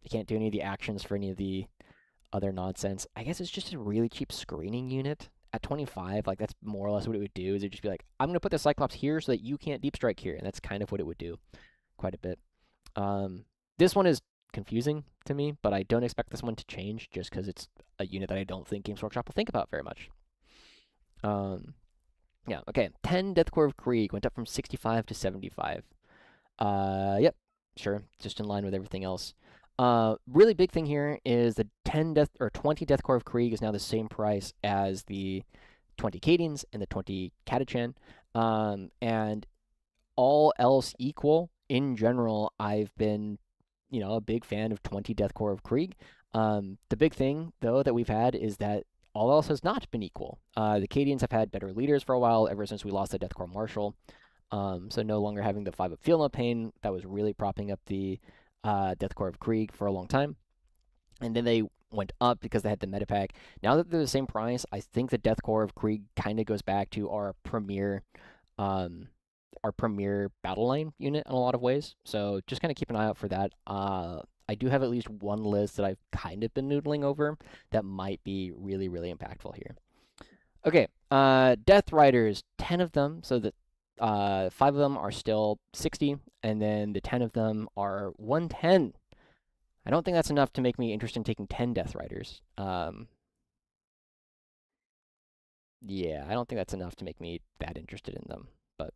can't do any of the actions for any of the other nonsense. I guess it's just a really cheap screening unit. At 25, like, that's more or less what it would do, is it would just be like, I'm going to put the Cyclops here so that you can't deep strike here, and that's kind of what it would do quite a bit. This one is confusing to me, but I don't expect this one to change just because it's a unit that I don't think Games Workshop will think about very much. Yeah, okay. 10 Death Korps of Krieg went up from 65 to 75. Yep, sure, just in line with everything else. Really big thing here is the 20 Death Korps of Krieg is now the same price as the 20 Cadians and the 20 Catachan. And all else equal, in general, I've been, a big fan of 20 Death Korps of Krieg. The big thing, though, that we've had is that all else has not been equal. The Cadians have had better leaders for a while, ever since we lost the Death Korps Marshal. So no longer having the 5-up Field No Pain, that was really propping up the Death Korps of Krieg for a long time. And then they went up because they had the meta pack. Now that they're the same price, I think the Death Korps of Krieg kind of goes back to our premier battle line unit in a lot of ways. So just kind of keep an eye out for that. I do have at least one list that I've kind of been noodling over that might be really, really impactful here. Okay, Death Riders, 10 of them, so that 5 of them are still 60, and then the 10 of them are 110. I don't think that's enough to make me interested in taking 10 Death Riders. Yeah, I don't think that's enough to make me that interested in them. But,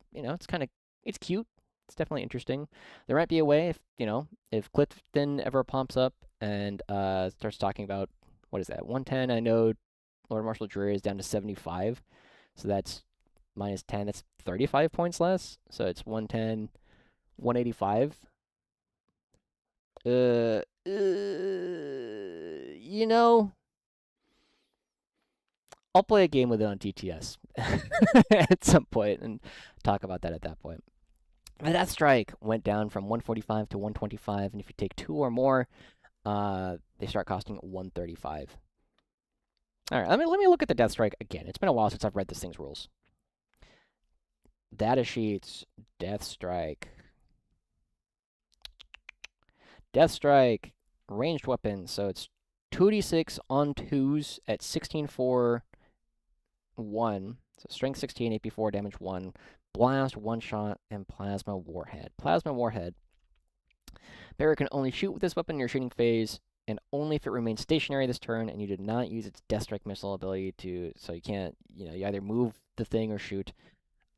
it's cute. It's definitely interesting. There might be a way if Clifton ever pops up and starts talking about, what is that, 110? I know Lord Marshal Drury is down to 75, so that's minus 10. That's 35 points less, so it's 110, 185. I'll play a game with it on TTS at some point and talk about that at that point. But that strike went down from 145 to 125, and if you take 2 or more, they start costing 135. All right, let me look at the Death Strike again. It's been a while since I've read this thing's rules. Data sheets, Death Strike. Death Strike, ranged weapon, so it's 2d6 on 2s at 16-4, 1. So strength 16, AP4, damage 1. Blast, 1 shot, and Plasma Warhead. Plasma Warhead. Bearer can only shoot with this weapon in your shooting phase, and only if it remains stationary this turn and you did not use its Death Strike missile ability to, so you can't, you either move the thing or shoot.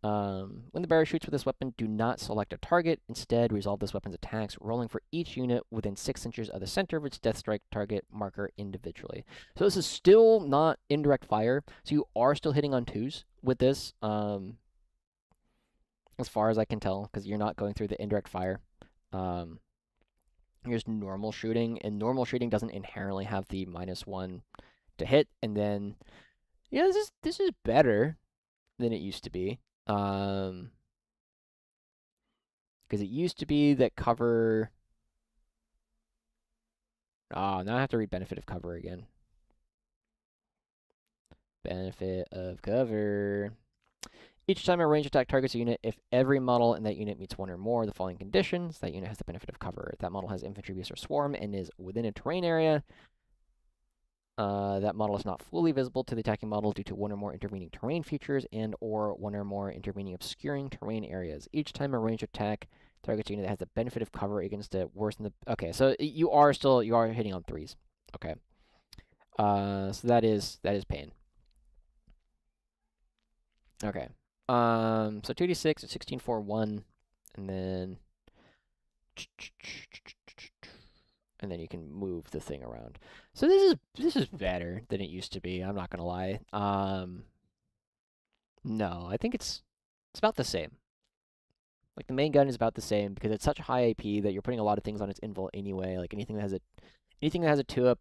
When the bearer shoots with this weapon, do not select a target. Instead, resolve this weapon's attacks, rolling for each unit within 6 inches of the center of its Death Strike target marker individually. So this is still not indirect fire, so you are still hitting on 2s with this, as far as I can tell, because you're not going through the indirect fire. Here's normal shooting, and normal shooting doesn't inherently have the -1 to hit, and then, yeah, this is better than it used to be. Because it used to be that cover. Now I have to read benefit of cover again. Benefit of cover. Each time a range attack targets a unit, if every model in that unit meets one or more of the following conditions, that unit has the benefit of cover. If that model has infantry, beast, or swarm and is within a terrain area, that model is not fully visible to the attacking model due to one or more intervening terrain features and or one or more intervening obscuring terrain areas. Each time a range attack targets a unit that has the benefit of cover against it worse than the... Okay, so you are hitting on 3s. Okay. So that is pain. Okay. So 2d6 is 16, 4, 1, and then you can move the thing around. So this is better than it used to be. I'm not gonna lie. No, I think it's about the same. Like the main gun is about the same because it's such high AP that you're putting a lot of things on its invul anyway. Like anything that has a 2-up,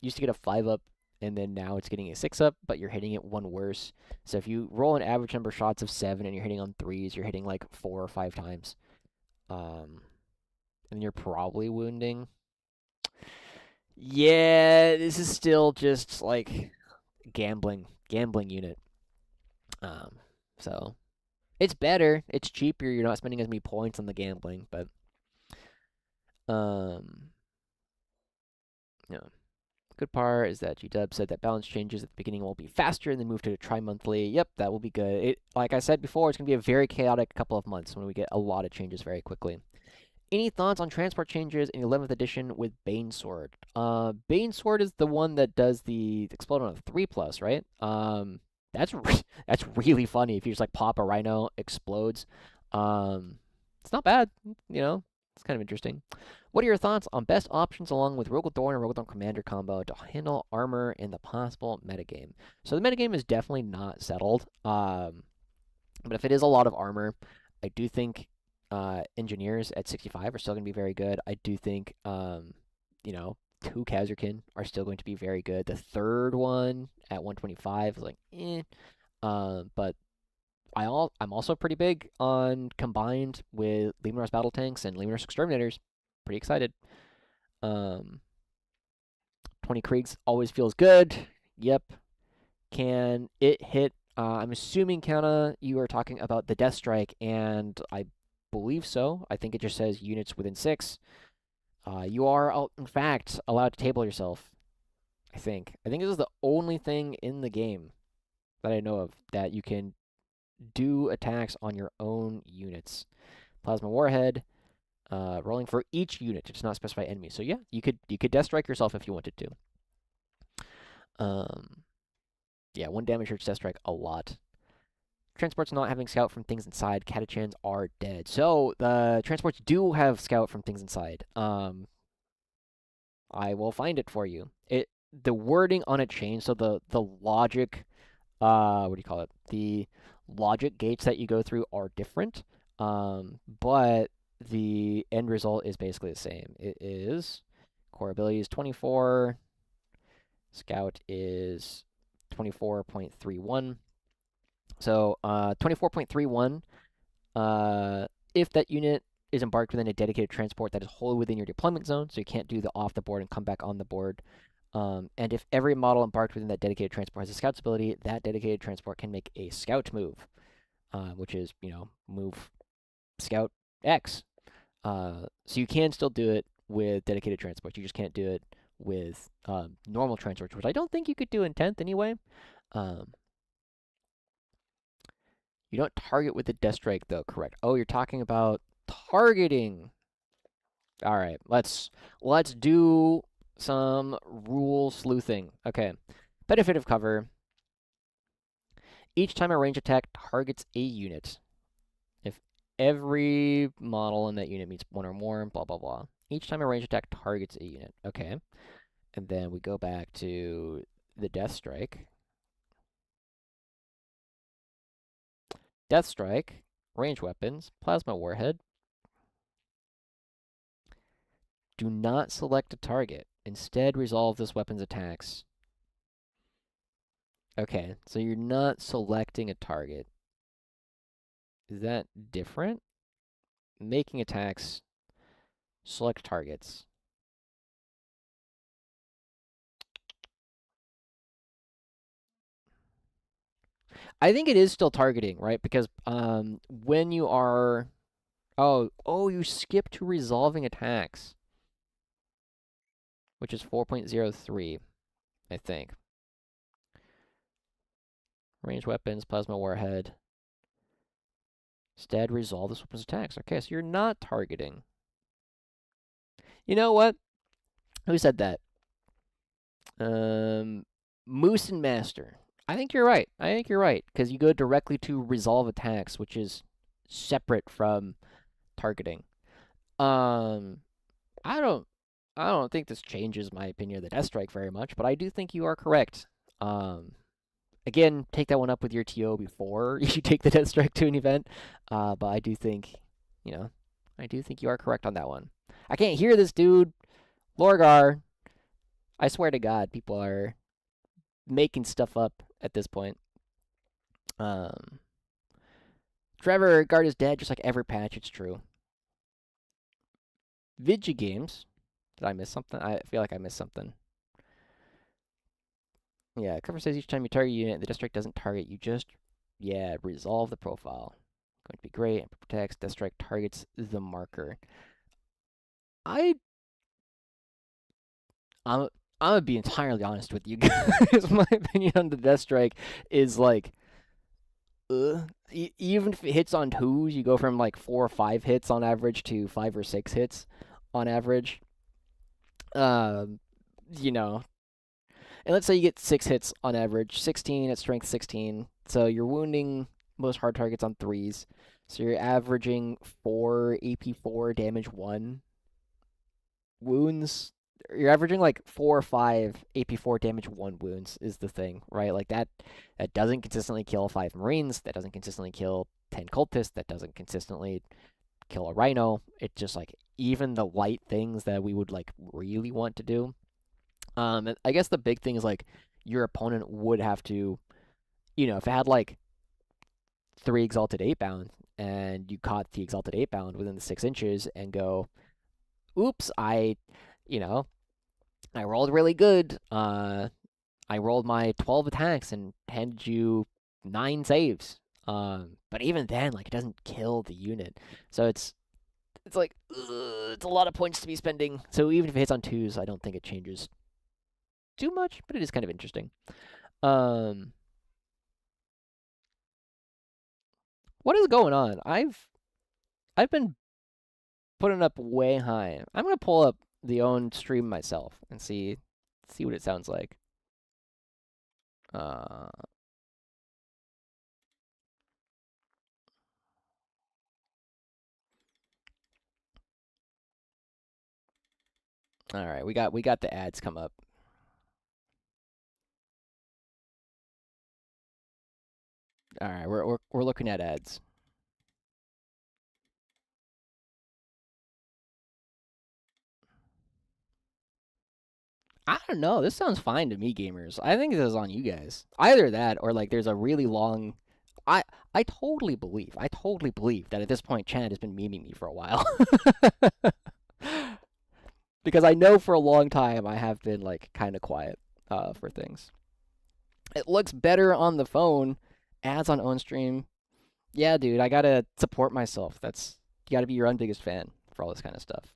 used to get a 5-up, and then now it's getting a 6-up, but you're hitting it 1 worse. So if you roll an average number of shots of 7 and you're hitting on 3s, you're hitting like 4 or 5 times. And you're probably wounding. Yeah, this is still just like gambling unit. So it's better. It's cheaper. You're not spending as many points on the gambling, but yeah. Good part is that GDub said that balance changes at the beginning will be faster and then move to a tri-monthly. Yep, that will be good. Like I said before, it's going to be a very chaotic couple of months when we get a lot of changes very quickly. Any thoughts on transport changes in 11th edition with Banesword? Banesword is the one that does the explode on a 3+, right? That's that's really funny if you just like pop a rhino, explodes. It's not bad, It's kind of interesting. What are your thoughts on best options along with Rogal Dorn and Rogal Dorn Commander combo to handle armor in the possible metagame? So the metagame is definitely not settled. But if it is a lot of armor, I do think engineers at 65 are still going to be very good. I do think, 2 Kazurkin are still going to be very good. The third one at 125 is like, eh. But I'm also pretty big on combined with Lemuros battle tanks and Lemuros exterminators. Pretty excited. 20 Kriegs always feels good. Yep. Can it hit? I'm assuming, Kana, you are talking about the Death Strike, and I believe so. I think it just says units within 6. You are, in fact, allowed to table yourself. I think this is the only thing in the game that I know of that you can do attacks on your own units. Plasma Warhead, rolling for each unit. It does not specify enemy. So yeah, you could Death Strike yourself if you wanted to. Yeah, 1 damage hurts Death Strike a lot. Transports not having scout from things inside. Catachans are dead. So the transports do have scout from things inside. I will find it for you. The wording on it changed, so the logic, what do you call it? The logic gates that you go through are different. But the end result is basically the same. It is core ability is 24. Scout is 24.31. So 24.31, if that unit is embarked within a dedicated transport that is wholly within your deployment zone, so you can't do the off the board and come back on the board. And if every model embarked within that dedicated transport has a scout's ability, that dedicated transport can make a scout move, which is, move scout X. So you can still do it with dedicated transports. You just can't do it with normal transports, which I don't think you could do in 10th anyway. You don't target with the Death Strike, though, correct? Oh, you're talking about targeting. All right, let's do some rule sleuthing. Okay. Benefit of cover. Each time a range attack targets a unit, if every model in that unit meets one or more, blah blah blah. Each time a range attack targets a unit. Okay. And then we go back to the Death Strike. Death Strike, range weapons, plasma warhead. Do not select a target. Instead, resolve this weapon's attacks. Okay, so you're not selecting a target. Is that different? Making attacks, select targets. I think it is still targeting, right? Because when you are you skip to resolving attacks, which is 4.03, I think. Range weapons, plasma warhead. Instead, resolve this weapon's attacks. Okay, so you're not targeting. You know what? Who said that? Moose and Master. I think you're right. I think you're right because you go directly to resolve attacks, which is separate from targeting. Um, I don't, I don't think this changes my opinion of the Death Strike very much, but I do think you are correct. Um, again, take that one up with your TO before you take the Death Strike to an event. But I do think, you know, I do think you are correct on that one. I can't hear this dude, Lorgar. I swear to God, people are making stuff up at this point. Um, Trevor Guard is dead, just like every patch. It's true. Vidya games. Did I miss something? I feel like I missed something. Yeah, cover says each time you target a unit, the district doesn't target you. Just resolve the profile. Going to be great. And protects. Death Strike targets the marker. I I'm I'm gonna be entirely honest with you guys. My opinion on the Death Strike is like even if it hits on twos, you go from like 4 or 5 hits on average to 5 or 6 hits on average. Um, you know, and let's say you get 6 hits on average, 16 at strength 16. So you're wounding most hard targets on threes. So you're averaging 4 AP4 damage 1 wounds. You're averaging like 4 or 5 AP4 damage 1 wounds is the thing, right? Like that doesn't consistently kill 5 Marines. That doesn't consistently kill 10 cultists. That doesn't consistently kill a rhino. It's just like even the light things that we would like really want to do. And I guess the big thing is like your opponent would have to, if it had like 3 Exalted 8 bound and you caught the Exalted 8 bound within the 6 inches and go, oops, you know, I rolled really good. I rolled my 12 attacks and handed you 9 saves. But even then, like it doesn't kill the unit, so it's like it's a lot of points to be spending. So even if it hits on twos, I don't think it changes too much, but it is kind of interesting. Um, what is going on? I've been putting up way high. I'm gonna pull up the own stream myself and see what it sounds like. Uh, all right, we got the ads come up. All right, we're looking at ads. I don't know. This sounds fine to me, gamers. I think this is on you guys. Either that or like there's a really long. I I totally believe that at this point Chad has been memeing me for a while. Because I know for a long time I have been like kind of quiet for things. It looks better on the phone. Ads on own stream. Yeah, dude, I gotta support myself. You gotta be your own biggest fan for all this kind of stuff.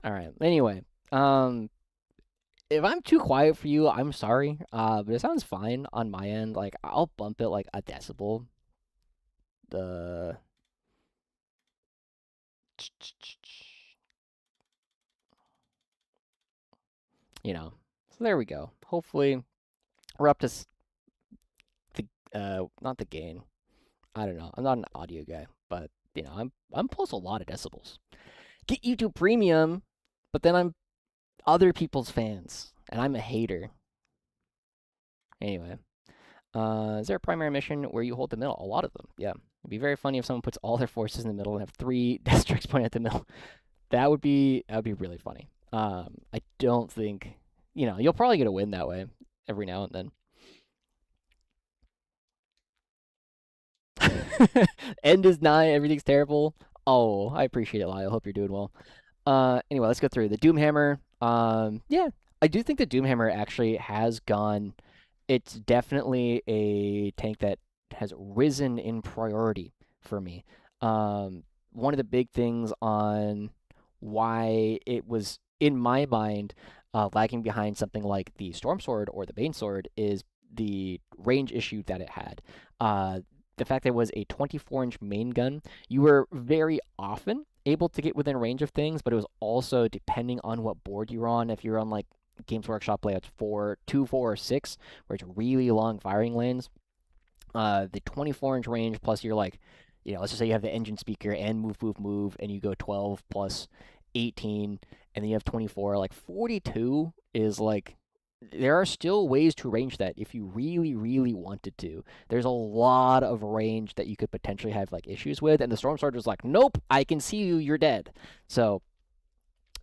All right. Anyway, if I'm too quiet for you, I'm sorry. But it sounds fine on my end. Like I'll bump it like a decibel. The you know. So there we go. Hopefully we're up to the not the gain. I don't know. I'm not an audio guy, but I'm close a lot of decibels. Get YouTube Premium, but then I'm other people's fans, and I'm a hater. Anyway, is there a primary mission where you hold the middle? A lot of them, yeah. It'd be very funny if someone puts all their forces in the middle and have three districts pointing at the middle. That would be really funny. I don't think you'll probably get a win that way every now and then. End is nigh, everything's terrible. Oh, I appreciate it, Lyle. Hope you're doing well. Anyway, let's go through the Doomhammer. Yeah, I do think the Doomhammer actually has gone. It's definitely a tank that has risen in priority for me. One of the big things on why it was in my mind lagging behind something like the Storm Sword or the Bane Sword is the range issue that it had. The fact that it was a 24-inch main gun, you were very often able to get within range of things, but it was also depending on what board you were on. If you're on like Games Workshop layouts 2, 4, or 6, where it's really long firing lanes, the 24-inch range plus you're like, let's just say you have the engine speaker and move, move, move, and you go 12 plus 18, and then you have 24. Like 42 is like there are still ways to range that if you really, really wanted to. There's a lot of range that you could potentially have like issues with, and the Storm Soldier's like, nope, I can see you, you're dead. So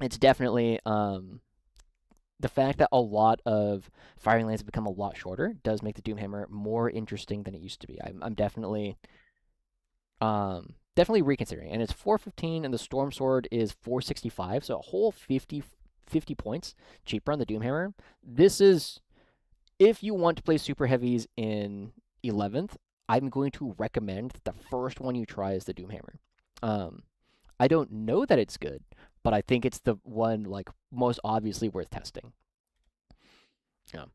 it's definitely the fact that a lot of firing lanes have become a lot shorter does make the Doomhammer more interesting than it used to be. I'm definitely reconsidering, and it's 415, and the Storm Sword is 465, so a whole 50 points cheaper on the Doomhammer. This is if you want to play super heavies in 11th. I'm going to recommend that the first one you try is the Doomhammer. I don't know that it's good, but I think it's the one like most obviously worth testing. Yeah.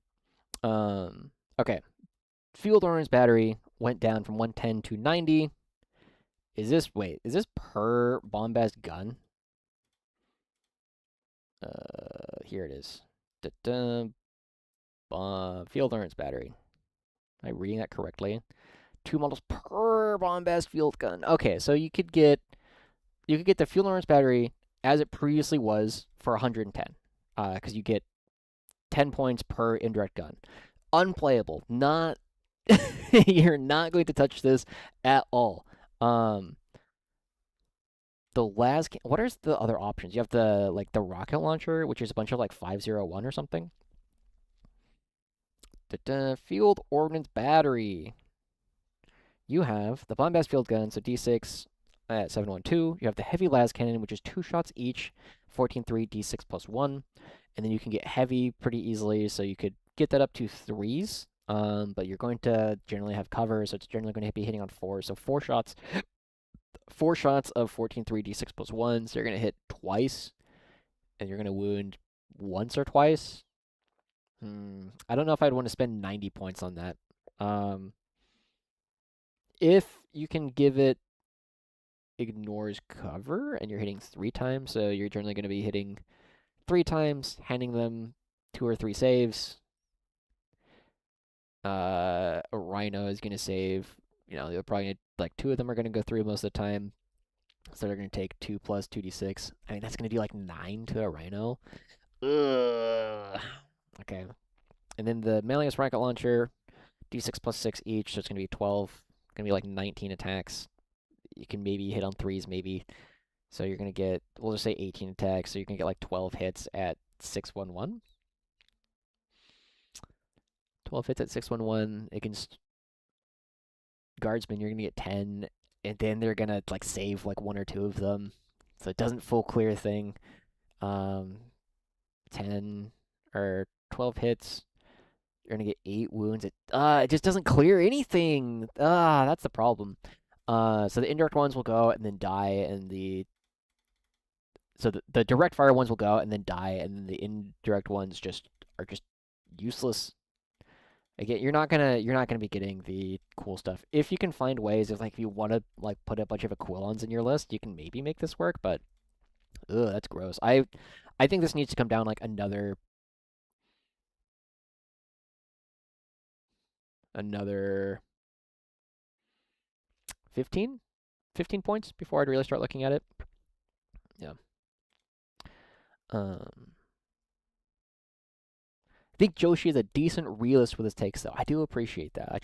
Okay. Field Ordnance Battery went down from 110 to 90. Is this per bombast gun? Here it is. Da-da. Field Ordnance Battery. Am I reading that correctly? 2 models per bombast field gun. Okay, so you could get the Field Ordnance Battery as it previously was for 110, because you get 10 points per indirect gun. Unplayable. Not you're not going to touch this at all. The what are the other options? You have the rocket launcher, which is a bunch of like 501 or something. Field Ordnance Battery. You have the bombast field gun, so D6 at 712. You have the heavy las cannon, which is 2 shots each, 14-3, D6 plus 1. And then you can get heavy pretty easily, so you could get that up to 3s. But you're going to generally have cover, so it's generally going to be hitting on 4. So 4 shots of 14-3, D6 plus 1. So you're going to hit twice, and you're going to wound once or twice. I don't know if I'd want to spend 90 points on that. If you can give it ignores cover and you're hitting 3 times, so you're generally going to be hitting 3 times, handing them 2 or 3 saves. A Rhino is going to save, they're probably like 2 of them are going to go through most of the time. So they're going to take 2 plus 2d6. I mean, that's going to do like 9 to a Rhino. Ugh. Okay. And then the Malleus rocket launcher, d6 plus 6 each, so it's going to be 12. Going to be like 19 attacks. You can maybe hit on 3s, maybe. So you're going to get, we'll just say 18 attacks, so you can get like 12 hits at 611. 12 hits at 611 against guardsmen, you're going to get 10, and then they're going to like save like 1 or 2 of them. So it doesn't full clear thing. 10 or 12 hits, you're going to get 8 wounds. It just doesn't clear anything. That's the problem. So the indirect ones will go and then die, and the direct fire ones will go and then die, and then the indirect ones are just useless. Again, you're not gonna be getting the cool stuff. If you can find ways, if you want to like put a bunch of Aquilons in your list, you can maybe make this work. But that's gross. I think this needs to come down like another another 15, 15 points before I'd really start looking at it. Yeah. Um, I think Joshi is a decent realist with his takes, though. I do appreciate that. I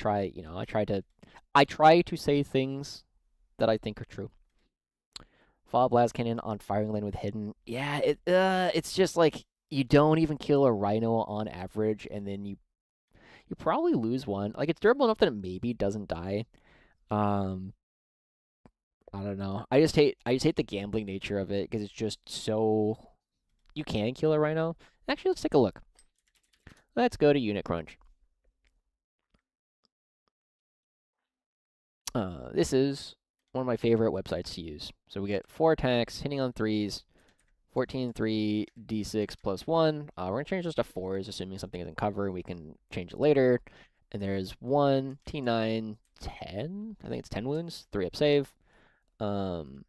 try to say things that I think are true. Follow Blast Cannon on firing lane with hidden. Yeah, it's just like you don't even kill a Rhino on average, and then you probably lose one. Like it's durable enough that it maybe doesn't die. Um, I don't know. I just hate the gambling nature of it because it's just so you can kill a Rhino. Actually, let's take a look. Let's go to Unit Crunch. This is one of my favorite websites to use. So we get 4 attacks, hitting on 3s, 14, 3, d6 plus 1. We're going to change this to 4s, assuming something isn't covered. We can change it later. And there's 1, T9, 10. I think it's 10 wounds, 3 up save. And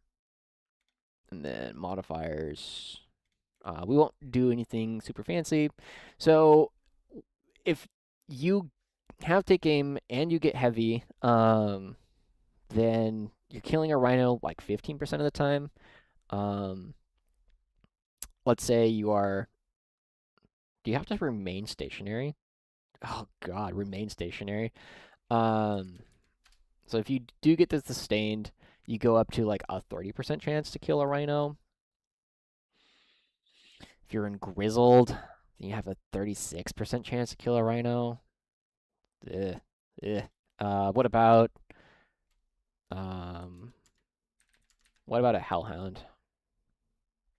then modifiers. We won't do anything super fancy. So if you have take aim and you get heavy, then you're killing a Rhino like 15% of the time. Um, let's say you are. Do you have to remain stationary? Oh God, remain stationary. Um, so if you do get this sustained, you go up to like a 30% chance to kill a Rhino. If you're in Grizzled, then you have a 36% chance to kill a Rhino. Ugh, ugh. What about um, what about a Hellhound?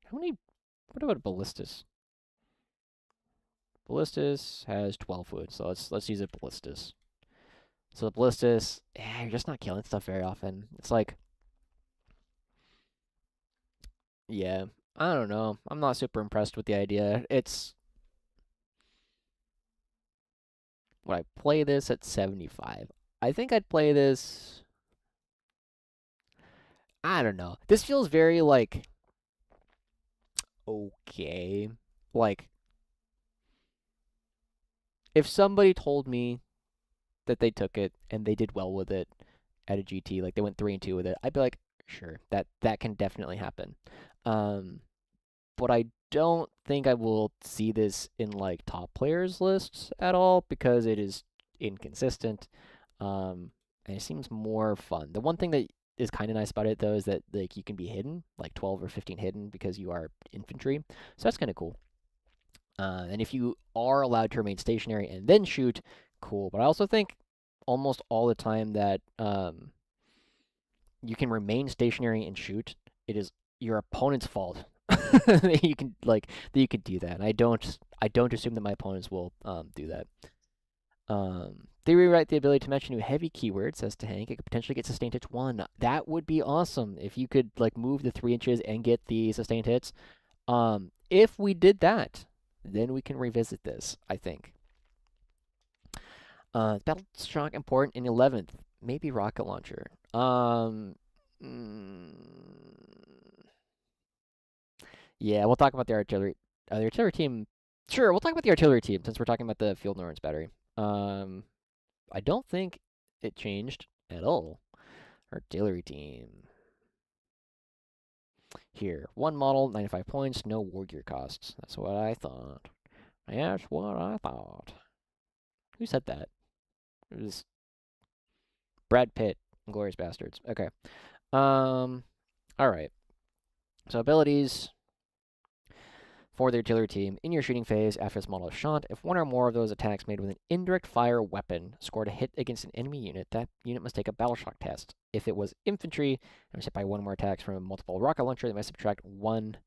How many? What about a Ballistus? Ballistus has 12 wounds, so let's use a Ballistus. So the Ballistus, you're just not killing stuff very often. It's like, yeah, I don't know. I'm not super impressed with the idea. It's would I play this at 75? I think I'd play this. I don't know. This feels very like okay. Like if somebody told me that they took it and they did well with it at a GT, like they went 3-2 with it, I'd be like, sure, that can definitely happen. Um, but I don't think I will see this in like top players lists at all because it is inconsistent. And it seems more fun. The one thing that is kind of nice about it though is that like you can be hidden, like 12 or 15 hidden because you are infantry. So that's kind of cool. And if you are allowed to remain stationary and then shoot, cool. But I also think almost all the time that you can remain stationary and shoot, it is your opponent's fault that you can do that. And I don't assume that my opponents will do that. They rewrite the ability to match new heavy keywords as to Hank. It could potentially get sustained hits 1. That would be awesome if you could like move the 3 inches and get the sustained hits. If we did that, then we can revisit this, I think. Battle Shock important in 11th. Maybe rocket launcher. Mm, yeah, we'll talk about the artillery. The artillery team. Sure, we'll talk about the artillery team since we're talking about the field Norns battery. Um, I don't think it changed at all. Artillery team. Here, one model, 95 points, no war gear costs. That's what I thought. That's what I thought. Who said that? It was Brad Pitt, Glorious Bastards. Okay. All right. So abilities for the artillery team. In your shooting phase, after this model is shot, if one or more of those attacks made with an indirect fire weapon scored a hit against an enemy unit, that unit must take a battle shock test. If it was infantry and was hit by one more attacks from a multiple rocket launcher, they must subtract 1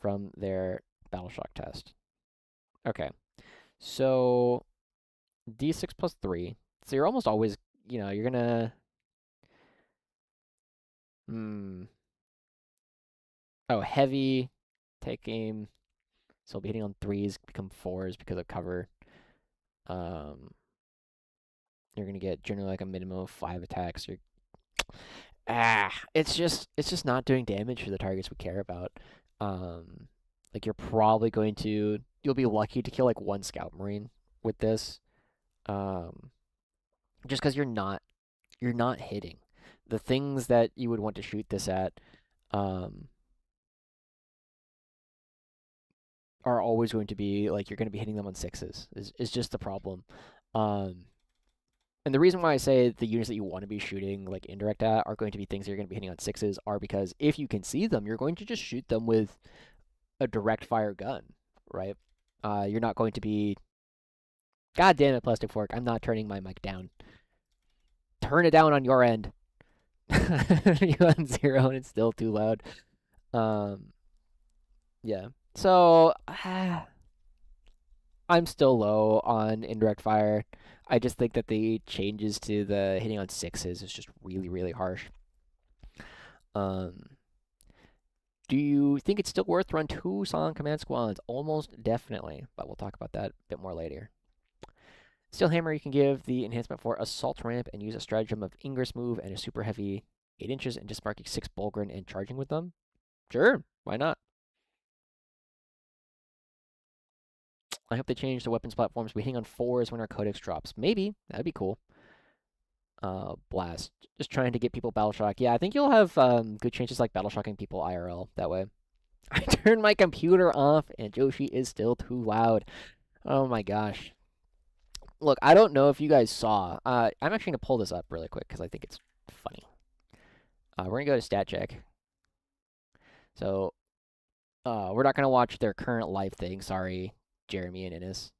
from their battle shock test. Okay. So d6 plus 3. So you're almost always, you're gonna. Hmm. Oh, heavy, take aim. So I'll be hitting on 3s, become 4s because of cover. Um, you're gonna get generally like a minimum of 5 attacks. It's just not doing damage for the targets we care about. Like you're probably you'll be lucky to kill like 1 scout marine with this. Um, just because you're not hitting the things that you would want to shoot this at. Um, are always going to be like you're going to be hitting them on sixes is just the problem. Um, and the reason why I say the units that you want to be shooting like indirect at are going to be things that you're going to be hitting on sixes are because if you can see them, you're going to just shoot them with a direct fire gun, right? You're not going to be. God damn it, plastic fork! I'm not turning my mic down. Turn it down on your end. You on zero and it's still too loud. Um, yeah. So I'm still low on indirect fire. I just think that the changes to the hitting on sixes is just really, really harsh. Um, do you think it's still worth to run two Silent Command squads? Almost definitely, but we'll talk about that a bit more later. Steel Hammer, you can give the enhancement for Assault Ramp and use a stratagem of Ingress move and a super heavy 8 inches and dismarking 6 Bulgrin and charging with them. Sure, why not? I hope they change the weapons platforms. We're hitting on 4s when our Codex drops. Maybe, that'd be cool. Blast. Just trying to get people Battle Shock. Yeah, I think you'll have good chances like Battle Shocking people IRL that way. I turned my computer off and Joshi is still too loud. Oh my gosh. Look, I don't know if you guys saw. I'm actually going to pull this up really quick because I think it's funny. We're going to go to stat check. So, we're not going to watch their current live thing. Sorry, Jeremy and Innes.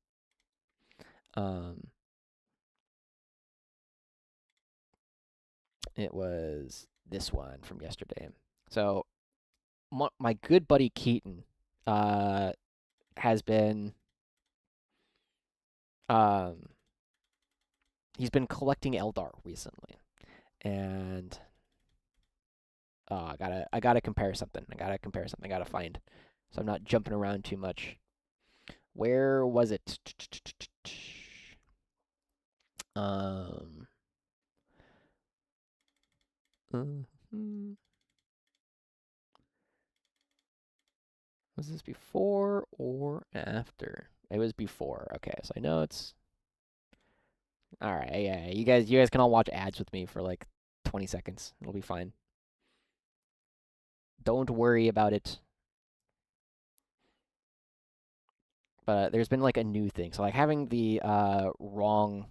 It was this one from yesterday. So, my good buddy Keaton has been he's been collecting Eldar recently, and I gotta compare something. I gotta find, so I'm not jumping around too much. Where was it? Um. mhm. Was this before or after? It was before. Okay, so I know it's. All right, yeah, you guys can all watch ads with me for like 20 seconds. It'll be fine. Don't worry about it. But there's been like a new thing. So like having the wrong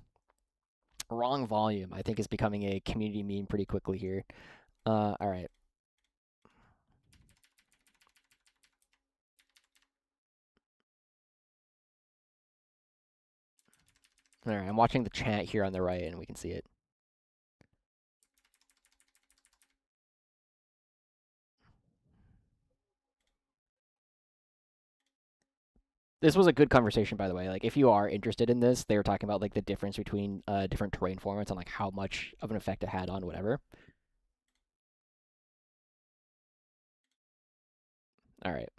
volume, I think is becoming a community meme pretty quickly here. All right. All right, I'm watching the chat here on the right and we can see it. This was a good conversation, by the way. Like, if you are interested in this, they were talking about like the difference between different terrain formats and like how much of an effect it had on whatever. All right.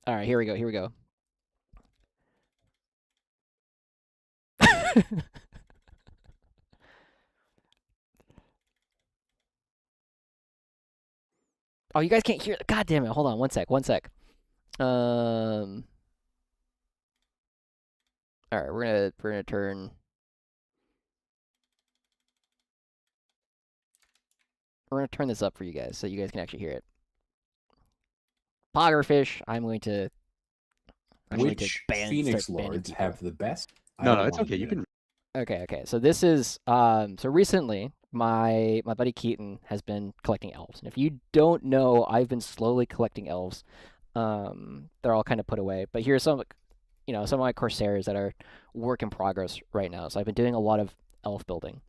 All right, here we go. Here we go. Oh, you guys can't hear. God damn it. Hold on. One sec. One sec. Um. All right, we're gonna turn. We're gonna turn this up for you guys so you guys can actually hear it. Poggerfish. I'm going to Which ban Phoenix start banning Lords people. have the best? No, it's okay. You can. Okay. So this is so recently my buddy Keaton has been collecting elves. And if you don't know, I've been slowly collecting elves. They're all kind of put away. But here's some some of my Corsairs that are work in progress right now. So I've been doing a lot of elf building.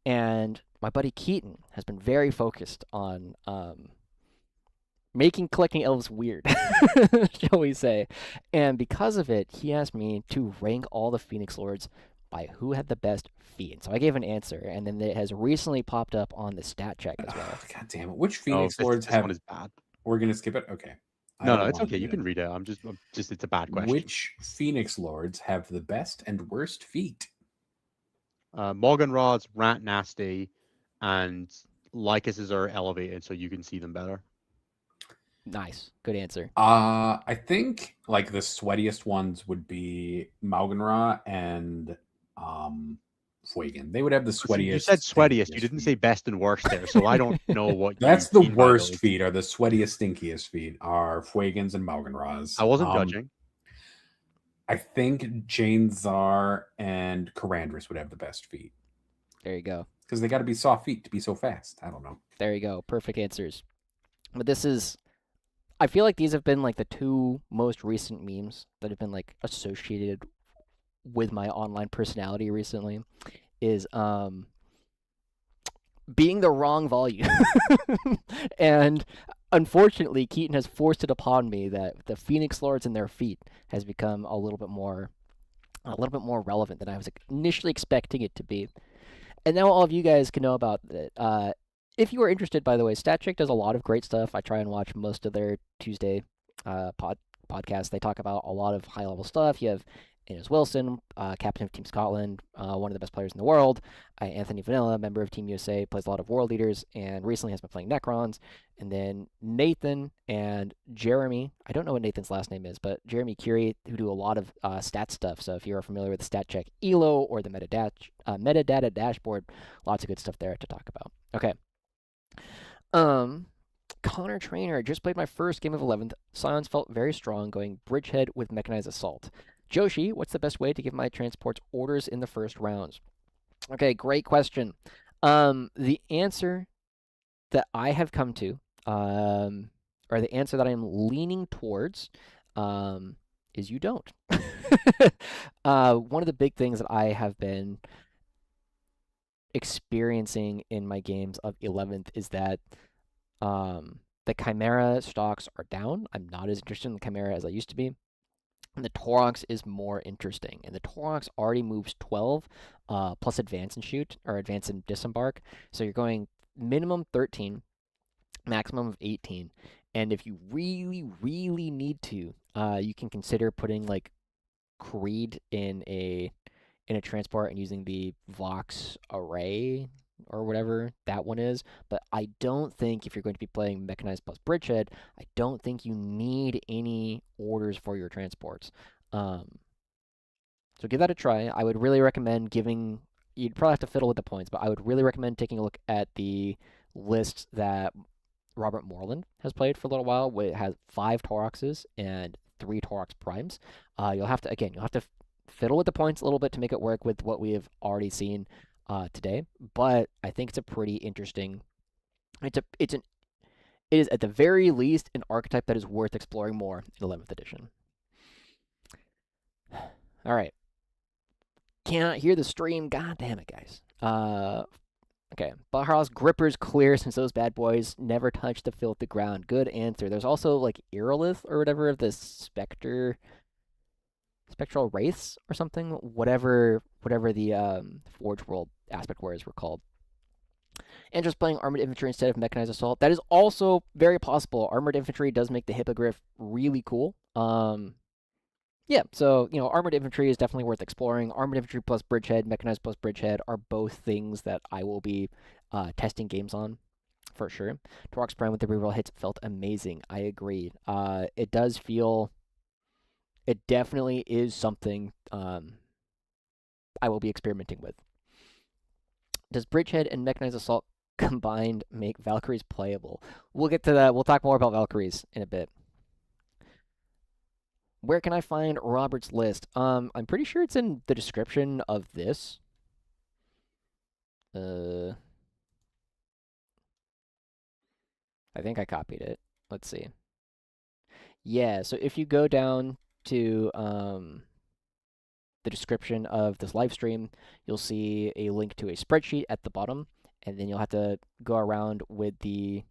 And my buddy Keaton has been very focused on making collecting elves weird, shall we say. And because of it, he asked me to rank all the Phoenix Lords by who had the best feat. And so I gave an answer, and then it has recently popped up on the stat check as well. God damn it! Which Phoenix Lords this have? one is bad. We're gonna skip it. Okay. No, it's okay. You can read it. I'm just it's a bad question. Which Phoenix Lords have the best and worst feat? Morgan Rod's Rat Nasty, and Lycuses are elevated so you can see them better. Nice. Good answer. I think like the sweatiest ones would be Maugenra and Fuegan. They would have the sweatiest. You said sweatiest. You didn't say best and worst there, so I don't know what. That's the worst feet. Are the sweatiest, stinkiest feet are Fuegans and Maugenras. I wasn't judging. I think Janezar and Karandras would have the best feet. There you go. Because they got to be soft feet to be so fast. I don't know. There you go. Perfect answers. But this is, I feel like these have been like the two most recent memes that have been like associated with my online personality recently. Is being the wrong volume. And unfortunately, Keaton has forced it upon me that the Phoenix Lords and their feet has become a little bit more relevant than I was initially expecting it to be. And now all of you guys can know about it. If you are interested, by the way, StatCheck does a lot of great stuff. I try and watch most of their Tuesday podcasts. They talk about a lot of high-level stuff. You have Innes Wilson, captain of Team Scotland, one of the best players in the world. Anthony Vanilla, member of Team USA, plays a lot of World Leaders, and recently has been playing Necrons. And then Nathan and Jeremy, I don't know what Nathan's last name is, but Jeremy Curie, who do a lot of stat stuff. So if you're familiar with the StatCheck ELO or the metadata dashboard, lots of good stuff there to talk about. Okay. Connor Trainer, just played my first game of 11th. Scions felt very strong, going Bridgehead with Mechanized Assault. Joshi, what's the best way to give my transports orders in the first rounds? Okay, great question. The answer that I have come to, or the answer that I'm leaning towards, is you don't. One of the big things that I have been experiencing in my games of 11th is that the Chimera stocks are down. I'm not as interested in the Chimera as I used to be. And the Taurox is more interesting. And the Taurox already moves 12 plus advance and shoot, or advance and disembark. So you're going minimum 13, maximum of 18. And if you really, really need to, you can consider putting like Creed in a transport and using the Vox array or whatever that one is. But I don't think if you're going to be playing Mechanized plus Bridgehead, I don't think you need any orders for your transports. So give that a try. I would really recommend giving, you'd probably have to fiddle with the points, but I would really recommend taking a look at the list that Robert Moreland has played for a little while. It has 5 Tauroxes and 3 Taurox Primes. You'll have to fiddle with the points a little bit to make it work with what we have already seen today, but I think it's a pretty interesting. It is at the very least an archetype that is worth exploring more in 11th edition. All right, cannot hear the stream. God damn it, guys. Okay, Bahar's Gripper's clear since those bad boys never touch the filthy ground. Good answer. There's also like Irilith or whatever of this spectral wraiths or something, whatever the Forge World aspect warriors were called. And just playing Armored Infantry instead of Mechanized Assault. That is also very possible. Armored Infantry does make the Hippogriff really cool. Yeah, so, Armored Infantry is definitely worth exploring. Armored Infantry plus Bridgehead, Mechanized plus Bridgehead are both things that I will be testing games on, for sure. Taurox Prime with the reroll hits felt amazing. I agree. It does feel... It definitely is something I will be experimenting with. Does Bridgehead and Mechanized Assault combined make Valkyries playable? We'll get to that. We'll talk more about Valkyries in a bit. Where can I find Robert's list? I'm pretty sure it's in the description of this. I think I copied it. Let's see. Yeah, so if you go down to the description of this live stream, you'll see a link to a spreadsheet at the bottom, and then you'll have to go around with the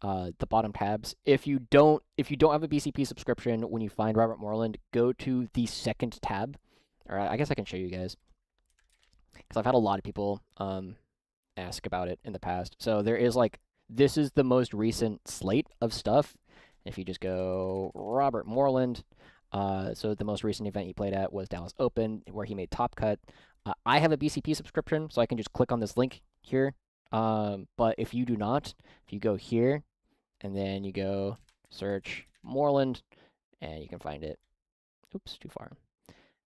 bottom tabs. If you don't have a BCP subscription, when you find Robert Moreland, go to the second tab. Or I guess I can show you guys, because I've had a lot of people ask about it in the past. So there is this is the most recent slate of stuff. If you just go Robert Moreland, so the most recent event he played at was Dallas Open, where he made Top Cut. I have a BCP subscription, so I can just click on this link here, But if you do not, if you go here, and then you go search Moreland, and you can find it. Oops, too far.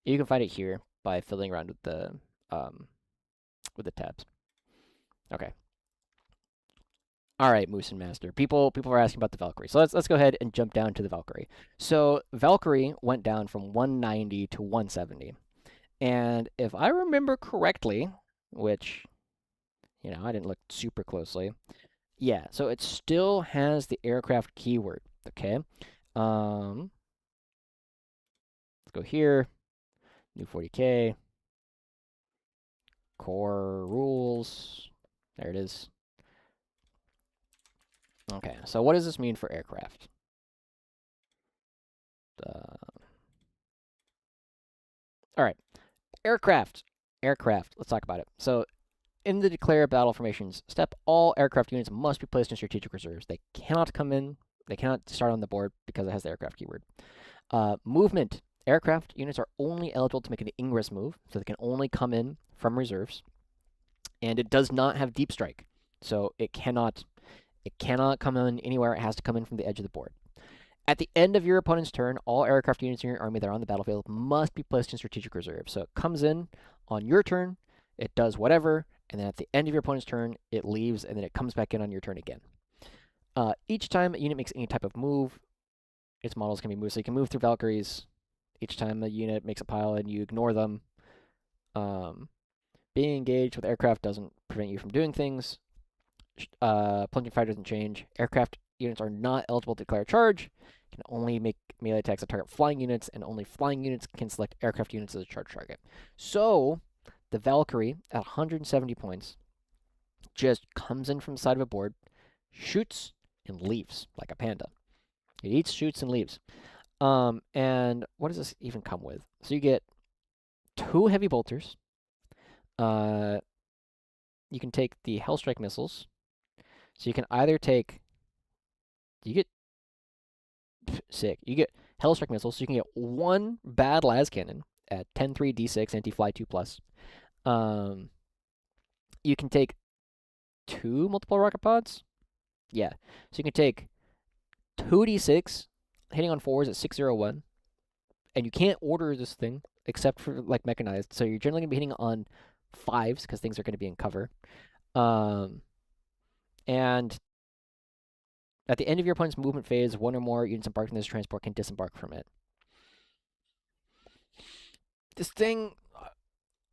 You can find it here by fiddling around with the tabs. Okay. All right, Moose and Master. People are asking about the Valkyrie. So let's go ahead and jump down to the Valkyrie. So Valkyrie went down from 190 to 170. And if I remember correctly, which, you know, I didn't look super closely. Yeah, so it still has the aircraft keyword, okay? Let's go here. New 40K. Core rules. There it is. Okay, so what does this mean for aircraft? All right, aircraft. Aircraft, let's talk about it. So in the declare battle formations step, all aircraft units must be placed in strategic reserves. They cannot come in, they cannot start on the board because it has the aircraft keyword. Movement. Aircraft units are only eligible to make an ingress move, so they can only come in from reserves. And it does not have deep strike, so it cannot come in anywhere. It has to come in from the edge of the board. At the end of your opponent's turn, all aircraft units in your army that are on the battlefield must be placed in strategic reserve. So it comes in on your turn, it does whatever, and then at the end of your opponent's turn, it leaves, and then it comes back in on your turn again. Each time a unit makes any type of move, its models can be moved. So you can move through Valkyries each time a unit makes a pile and you ignore them. Being engaged with aircraft doesn't prevent you from doing things. Plunging fire doesn't change. Aircraft units are not eligible to declare a charge. Can only make melee attacks that target flying units, and only flying units can select aircraft units as a charge target. So, the Valkyrie, at 170 points, just comes in from the side of a board, shoots, and leaves, like a panda. It eats, shoots, and leaves. And what does this even come with? So you get 2 heavy bolters. You can take the Hellstrike missiles. So you can either take... You get... Sick. You get Hellstrike missiles, so you can get 1 bad las cannon at 10-3 D6 anti-fly 2+. You can take 2 multiple rocket pods. Yeah. So you can take 2d6, hitting on 4s at 601. And you can't order this thing, except for, like, mechanized. So you're generally going to be hitting on 5s, because things are going to be in cover. And at the end of your opponent's movement phase, 1 or more units embarked in this transport can disembark from it. This thing,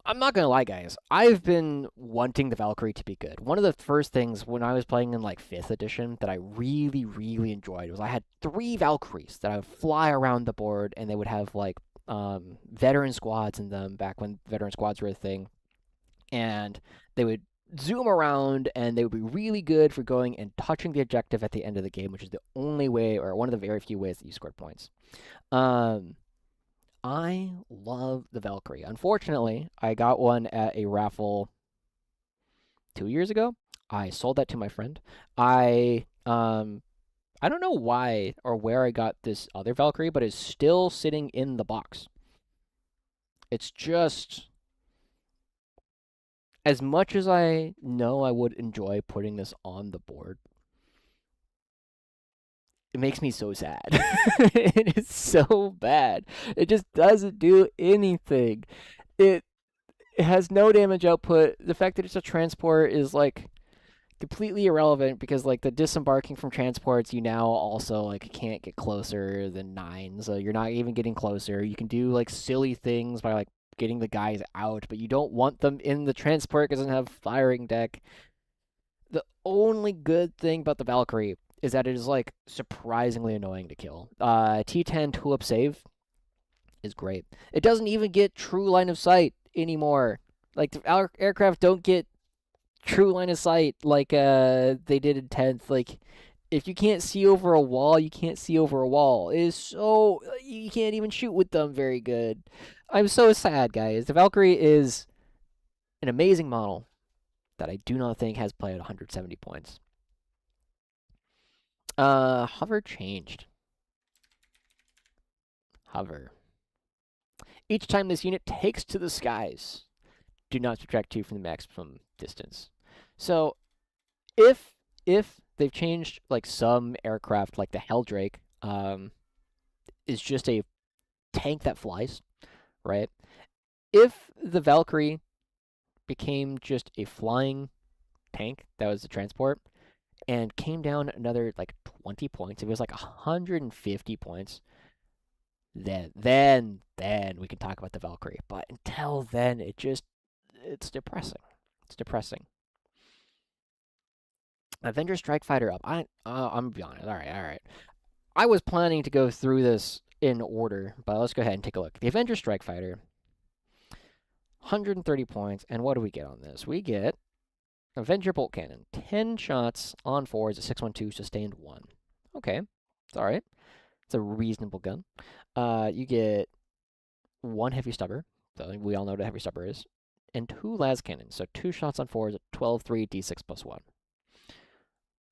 I'm not gonna lie, guys. I've been wanting the Valkyrie to be good. One of the first things when I was playing in like 5th edition that I really, really enjoyed was I had 3 Valkyries that I would fly around the board, and they would have like veteran squads in them back when veteran squads were a thing, and they would zoom around, and they would be really good for going and touching the objective at the end of the game, which is the only way, or one of the very few ways that you scored points. I love the Valkyrie. Unfortunately, I got one at a raffle 2 years ago. I sold that to my friend. I don't know why or where I got this other Valkyrie, but it's still sitting in the box. It's just... As much as I know I would enjoy putting this on the board, it makes me so sad. It is so bad. It just doesn't do anything. It has no damage output. The fact that it's a transport is like completely irrelevant, because like the disembarking from transports, you now also like can't get closer than 9, so you're not even getting closer. You can do like silly things by like getting the guys out, but you don't want them in the transport because it doesn't have firing deck. The only good thing about the Valkyrie is that it is like surprisingly annoying to kill. T10 tulip save is great. It doesn't even get true line of sight anymore. Like the aircraft don't get true line of sight like they did in 10th. Like if you can't see over a wall, you can't see over a wall. It is so... You can't even shoot with them very good. I'm so sad, guys. The Valkyrie is an amazing model that I do not think has played at 170 points. Hover changed. Hover. Each time this unit takes to the skies, do not subtract 2 from the maximum distance. So, if they've changed like some aircraft, like the Helldrake, is just a tank that flies, right? If the Valkyrie became just a flying tank that was a transport and came down another like 20 points, if it was like 150 points, then we can talk about the Valkyrie. But until then, it's depressing. It's depressing. Avenger Strike Fighter up. I'm gonna be honest. All right. I was planning to go through this in order, but let's go ahead and take a look. The Avenger Strike Fighter, 130 points, and what do we get on this? We get Avenger Bolt Cannon, 10 shots on 4 is a 612 sustained 1. Okay, it's all right. It's a reasonable gun. You get 1 heavy stubber. So we all know what a heavy stubber is. And 2 las cannons. So 2 shots on 4 is a 12-3 d6 plus 1.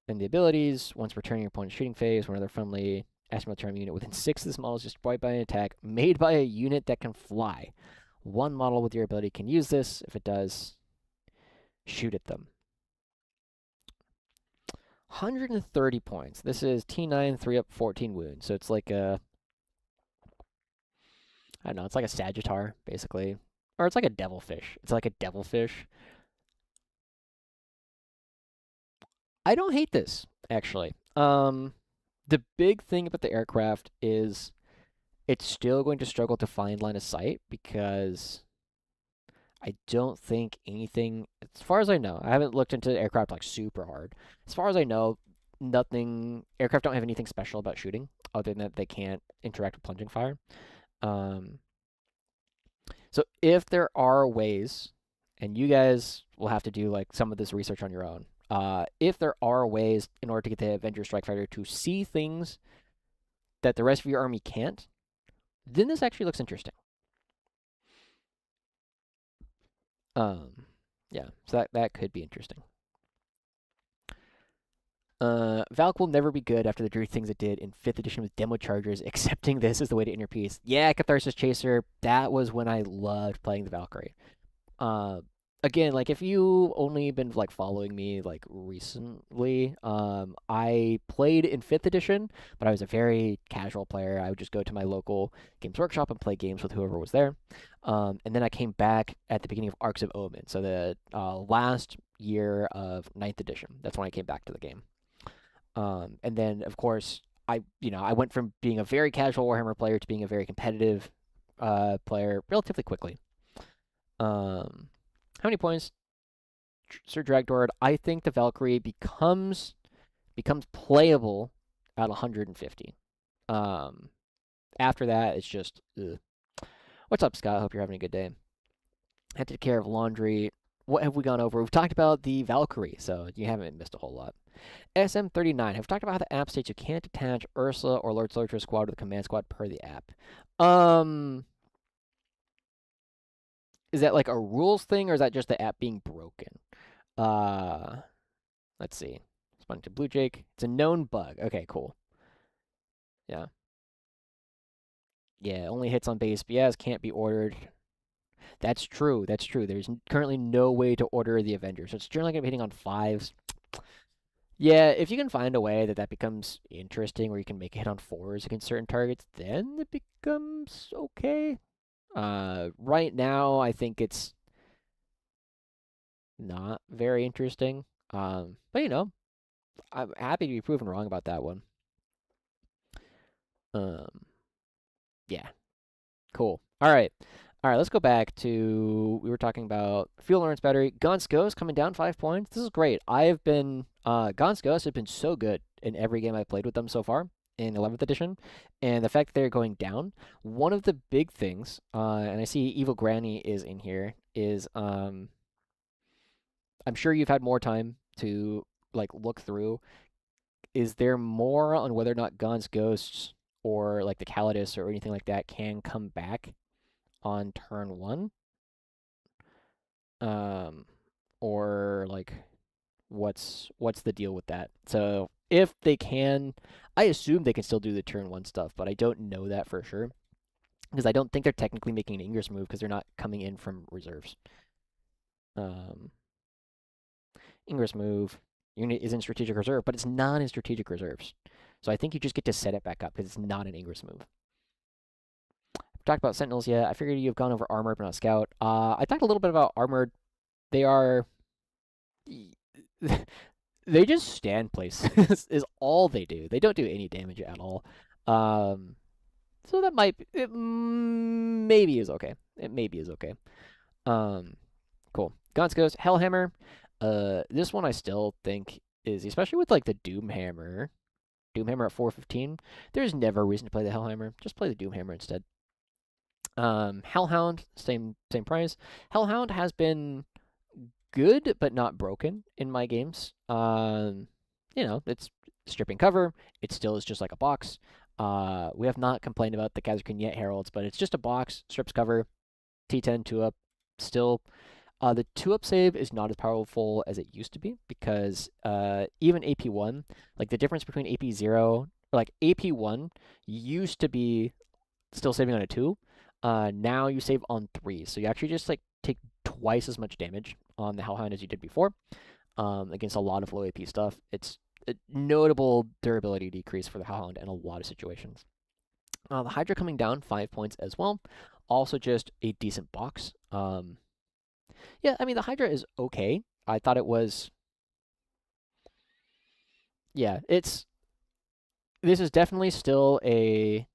And the abilities, once returning your opponent's shooting phase, when another friendly astronaut unit within 6 of this model is destroyed by an attack made by a unit that can fly. One model with your ability can use this. If it does, shoot at them. 130 points. This is T9, 3 up, 14 wounds. So it's like a, I don't know, it's like a Sagittar, basically. Or it's like a Devilfish. It's like a Devilfish. I don't hate this, actually. The big thing about the aircraft is it's still going to struggle to find line of sight because I don't think anything, as far as I know, I haven't looked into aircraft like super hard. As far as I know, aircraft don't have anything special about shooting other than that they can't interact with plunging fire. So if there are ways, and you guys will have to do like some of this research on your own, if there are ways in order to get the Avenger Strike Fighter to see things that the rest of your army can't, then this actually looks interesting. Yeah, so that could be interesting. Valk will never be good after the dirty things it did in 5th edition with demo chargers. Accepting this is the way to enter peace. Yeah, Catharsis Chaser, that was when I loved playing the Valkyrie. Again, like if you only been like following me like recently, I played in 5th edition, but I was a very casual player. I would just go to my local Games Workshop and play games with whoever was there. And then I came back at the beginning of Arcs of Omen, so the last year of 9th edition. That's when I came back to the game. And then of course I went from being a very casual Warhammer player to being a very competitive player relatively quickly. How many points, Sir Dragdord? I think the Valkyrie becomes playable at 150. After that, it's just, ugh. What's up, Scott? Hope you're having a good day. I had to take care of laundry. What have we gone over? We've talked about the Valkyrie, so you haven't missed a whole lot. SM39. Have talked about how the app states you can't attach Ursula or Lord Slur to a squad with a command squad per the app. Is that like a rules thing, or is that just the app being broken? Let's see. Responding to Blue Jake. It's a known bug. Okay, cool. Yeah. Yeah, only hits on base BS, can't be ordered. That's true. That's true. There's currently no way to order the Avengers. So it's generally going to be hitting on 5s. Yeah, if you can find a way that becomes interesting, where you can make it hit on 4s against certain targets, then it becomes okay. Right now, I think it's not very interesting. But you know, I'm happy to be proven wrong about that one. Yeah, cool. All right, let's go back to, we were talking about Fuel Lawrence Battery. Gaunt's Ghost coming down 5 points. This is great. I've been, Gaunt's Ghost have been so good in every game I've played with them so far in 11th edition, and the fact that they're going down, one of the big things, and I see Evil Granny is in here, is, I'm sure you've had more time to, like, look through. Is there more on whether or not Gaunt's Ghosts or, like, the Calidus or anything like that can come back on turn 1? Or, like, what's the deal with that? So if they can, I assume they can still do the turn 1 stuff, but I don't know that for sure, because I don't think they're technically making an Ingress move because they're not coming in from reserves. Ingress move. unit is in strategic reserve, but it's not in strategic reserves. So I think you just get to set it back up because it's not an Ingress move. Talked about Sentinels yet. I figured you've gone over Armored, but not Scout. I talked a little bit about Armored. They are... they just stand places is all they do. They don't do any damage at all. So that might... It maybe is okay. It maybe is okay. Cool. Gaunt's Ghost. Hellhammer. This one I still think is... Especially with, like, the Doomhammer. Doomhammer at 415. There's never a reason to play the Hellhammer. Just play the Doomhammer instead. Hellhound, same price. Hellhound has been good but not broken in my games. It's stripping cover. It still is just like a box. We have not complained about the Kazakhin yet Heralds, but it's just a box, strips cover, T10 2-up. Still, the 2-up save is not as powerful as it used to be because even AP1, like the difference between AP0, like AP1 used to be still saving on a 2. Now you save on 3, so you actually just like take twice as much damage on the Hellhound as you did before. Against a lot of low AP stuff, it's a notable durability decrease for the Hellhound in a lot of situations. The Hydra coming down 5 points as well, also just a decent box. Yeah, I mean the Hydra is okay. I thought it was. Yeah, this is definitely still a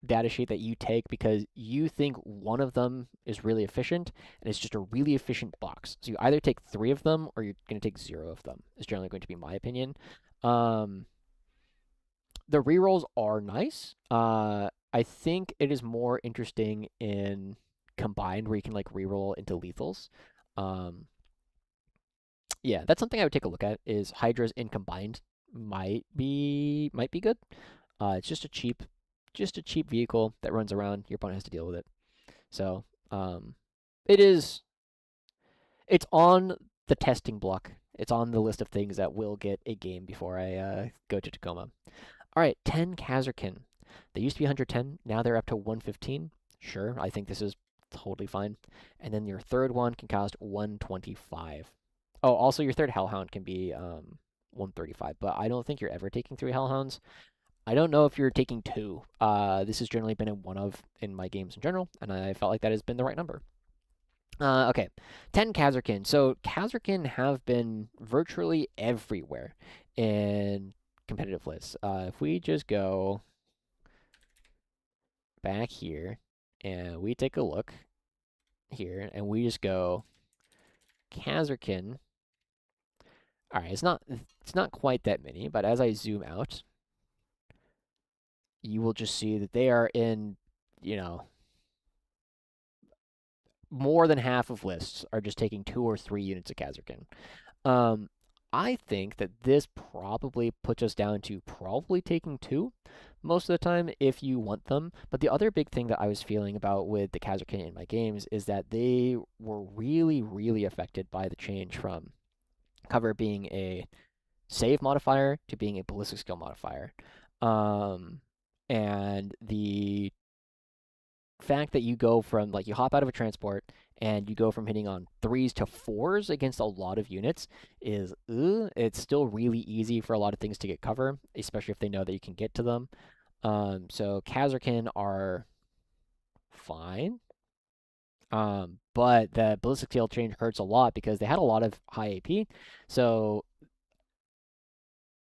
data sheet that you take because you think one of them is really efficient and it's just a really efficient box. So you either take 3 of them or you're going to take 0 of them, is generally going to be my opinion. The rerolls are nice. I think it is more interesting in combined where you can like reroll into lethals. Yeah, that's something I would take a look at is Hydras in combined might be good. It's just a cheap vehicle that runs around. Your opponent has to deal with it. So, it's on the testing block. It's on the list of things that will get a game before I go to Tacoma. All right, 10 Kazarkin. They used to be 110. Now they're up to 115. Sure, I think this is totally fine. And then your third one can cost 125. Oh, also your third Hellhound can be 135. But I don't think you're ever taking 3 Hellhounds. I don't know if you're taking 2. This has generally been a one of in my games in general, and I felt like that has been the right number. Okay, 10 Kazarkin. So Kazarkin have been virtually everywhere in competitive lists. If we just go back here and we take a look here and we just go Kazarkin. All right, it's not quite that many, but as I zoom out, you will just see that they are in, more than half of lists are just taking 2 or 3 units of Kazarkin. I think that this probably puts us down to probably taking 2 most of the time if you want them. But the other big thing that I was feeling about with the Kazarkin in my games is that they were really, really affected by the change from cover being a save modifier to being a ballistic skill modifier. And the fact that you go from, like, you hop out of a transport and you go from hitting on 3s to 4s against a lot of units is, it's still really easy for a lot of things to get cover, especially if they know that you can get to them. So Kazarkin are fine. But the ballistic skill change hurts a lot because they had a lot of high AP. So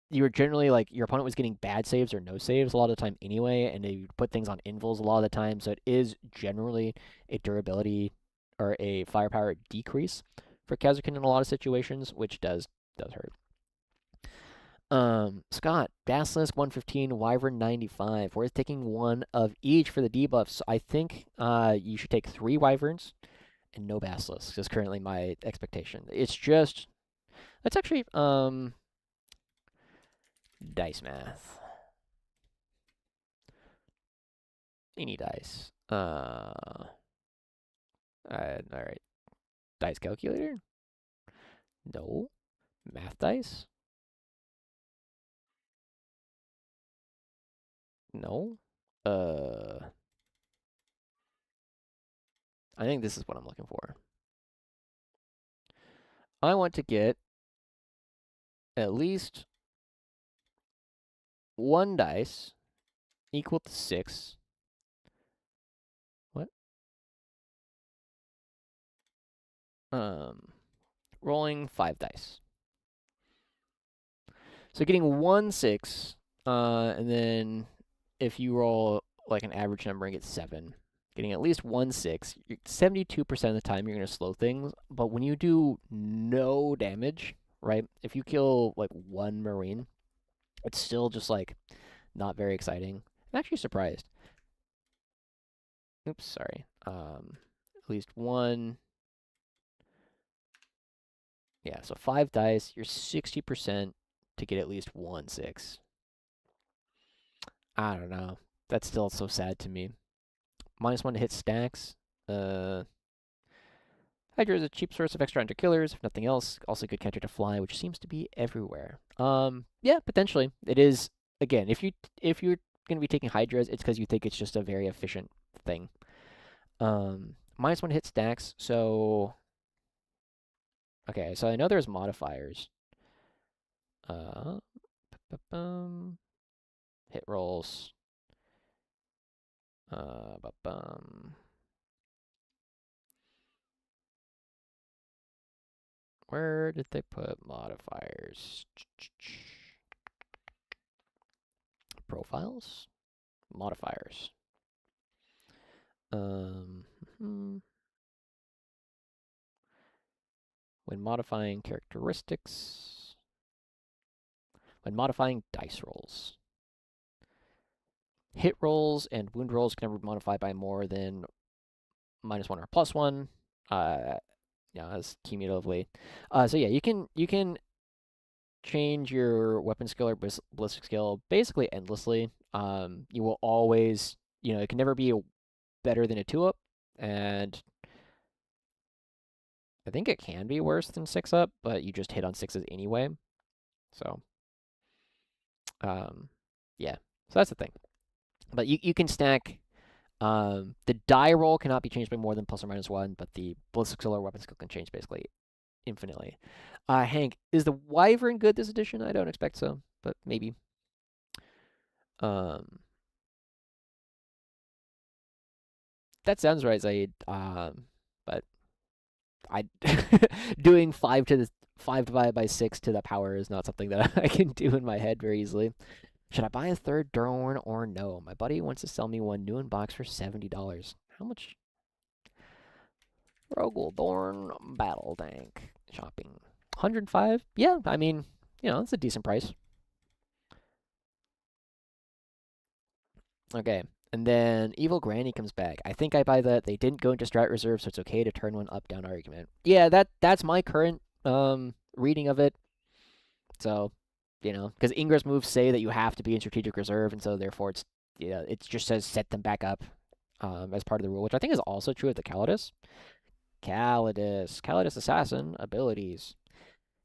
you were generally like your opponent was getting bad saves or no saves a lot of the time anyway, and they put things on invulns a lot of the time. So it is generally a durability or a firepower decrease for Kazarkin in a lot of situations, which does hurt. Scott, Basilisk 115, Wyvern 95. We're taking 1 of each for the debuffs. I think you should take 3 Wyverns and no Basilisks is currently my expectation. It's actually dice math. Any dice. All right. Dice calculator? No. Math dice? No. I think this is what I'm looking for. I want to get at least one dice equal to 6. What? Rolling 5 dice. So getting 1 6, and then if you roll like an average number and get 7, getting at least 1 6, 72% of the time you're going to slow things. But when you do no damage, right? If you kill like 1 Marine, it's still just like not very exciting. I'm actually surprised. Oops, sorry. At least 1. Yeah, so 5 dice, you're 60% to get at least 1 6. I don't know. That's still so sad to me. -1 to hit stacks. Hydra is a cheap source of extra hunter killers, if nothing else. Also good counter to fly, which seems to be everywhere. Yeah, potentially. It is, again, if you're gonna be taking Hydras, it's because you think it's just a very efficient thing. -1 to hit stacks, so okay, so I know there's modifiers. Hit rolls. Where did they put modifiers? Profiles? Modifiers. When modifying characteristics. When modifying dice rolls. Hit rolls and wound rolls can never be modified by more than -1 or +1. Yeah, as cumulatively. So yeah, you can change your weapon skill or ballistic skill basically endlessly. You will always, it can never be better than a 2-up, and I think it can be worse than 6-up, but you just hit on 6s anyway. So, yeah, so that's the thing. But you can stack. The die roll cannot be changed by more than ±1, but the ballistic skill or weapon skill can change basically infinitely. Hank, is the Wyvern good this edition? I don't expect so, but maybe. That sounds right, Zaid. But I doing 5 divided by 6 to the power is not something that I can do in my head very easily. Should I buy a third Dorn or no? My buddy wants to sell me one new in box for $70. How much? Rogel Dorn Battle Tank shopping. 105? Yeah, I mean, it's a decent price. Okay, and then Evil Granny comes back. I think I buy that. They didn't go into strat reserve, so it's okay to turn one up down argument. Yeah, that's my current reading of it. So, because Ingress moves say that you have to be in strategic reserve, and so therefore it just says set them back up as part of the rule, which I think is also true of the Calidus. Calidus Assassin abilities.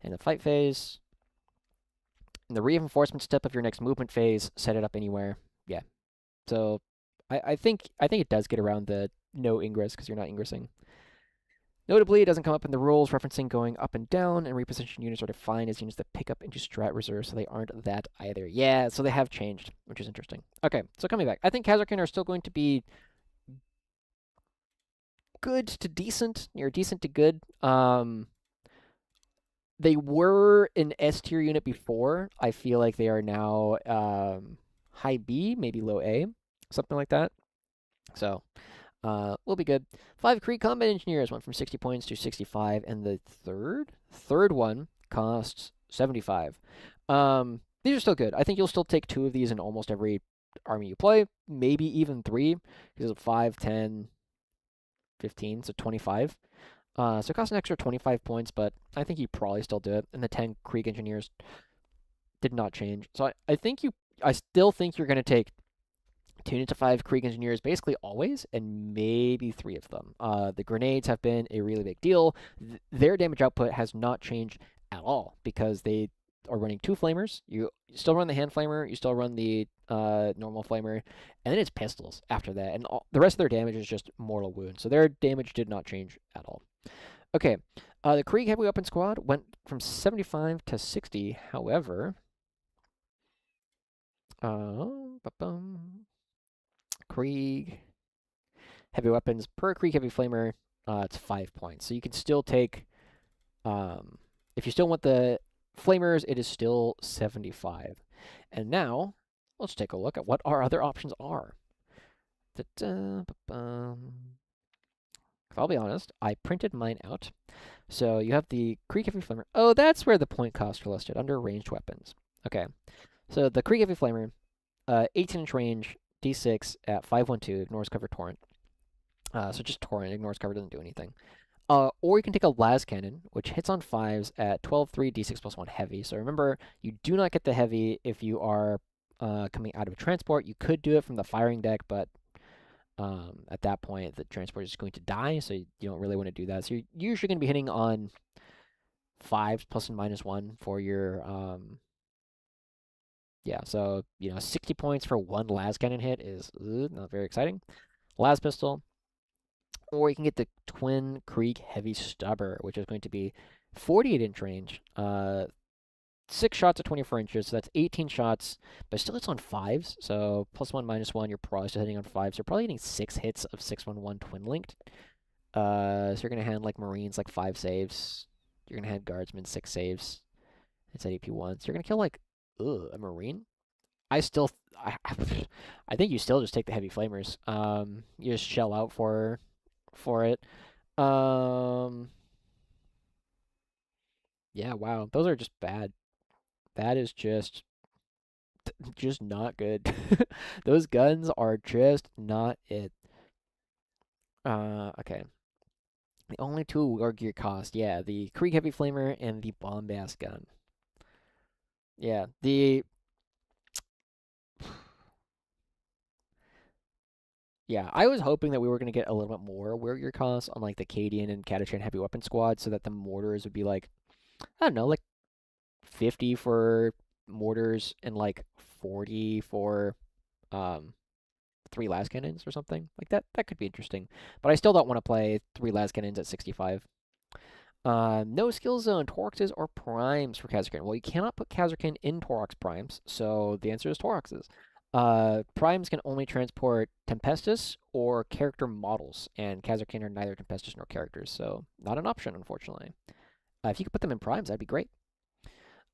In the fight phase, in the reinforcement step of your next movement phase, set it up anywhere. Yeah. So I think it does get around the no ingress because you're not ingressing. Notably, it doesn't come up in the rules referencing going up and down, and reposition units are defined as units that pick up into strat reserve, so they aren't that either. Yeah, so they have changed, which is interesting. Okay, so coming back. I think Khazarkin are still going to be good to decent, near decent to good. They were an S tier unit before. I feel like they are now high B, maybe low A, something like that. So, we'll be good. 5 Kree Combat Engineers went from 60 points to 65, and the third one costs 75. These are still good. I think you'll still take 2 of these in almost every army you play, maybe even 3, because of 5, 10, 15, so 25. So it costs an extra 25 points, but I think you probably still do it. And the 10 Krieg Engineers did not change. So I still think you're going to take 2 to 5 Krieg Engineers basically always, and maybe 3 of them. The grenades have been a really big deal. Their damage output has not changed at all because they are running 2 flamers. You still run the hand flamer, you still run the normal flamer, and then it's pistols after that. And the rest of their damage is just mortal wound. So their damage did not change at all. Okay, The Krieg Heavy Weapon Squad went from 75 to 60. However, Krieg Heavy Weapons per Krieg Heavy Flamer, it's 5 points. So you can still take, if you still want the Flamers, it is still 75. And now, let's take a look at what our other options are. I'll be honest, I printed mine out. So you have the Krieg Heavy Flamer. Oh, that's where the point costs are listed, under ranged weapons. Okay. So the Krieg Heavy Flamer, 18-inch range, D6 at 512, ignores cover torrent. So just torrent, ignores cover, doesn't do anything. Or you can take a las cannon, which hits on 5s at 12-3, D6 plus 1 heavy. So remember, you do not get the heavy if you are coming out of a transport. You could do it from the firing deck, but at that point, the transport is going to die, so you don't really want to do that. So you're usually going to be hitting on 5s plus and minus 1 for your, yeah, so, 60 points for one las cannon hit is not very exciting. Las pistol. Or you can get the Twin Krieg Heavy Stubber, which is going to be 48-inch range. 6 shots at 24 inches, so that's 18 shots, but still it's on 5s, so plus 1, minus 1, you're probably still hitting on 5s. You're probably getting 6 hits of 611 Twin Linked. So you're going to hand, like, Marines, like, 5 saves. You're going to hand Guardsmen 6 saves. It's at AP1. So you're going to kill, like, a Marine? I think you still just take the Heavy Flamers. You just shell out for it. Yeah, wow. Those are just bad. That is just not good. Those guns are just not it. Okay. The only two war gear cost, yeah, the Krieg Heavy Flamer and the Bombast gun. Yeah, yeah, I was hoping that we were going to get a little bit more war gear costs on, like, the Cadian and Catachan Heavy Weapon Squad, so that the mortars would be, like, I don't know, like 50 for mortars and, like, 40 for 3 las cannons or something like that. That could be interesting, but I still don't want to play 3 las cannons at 65. No skill zone, Toroxes or Primes for Kazakhin. Well, you cannot put Kazakhin in Torox Primes, so the answer is Toroxes. Primes can only transport Tempestus or character models, and Kazakhin are neither Tempestus nor characters, so not an option, unfortunately. If you could put them in Primes, that'd be great.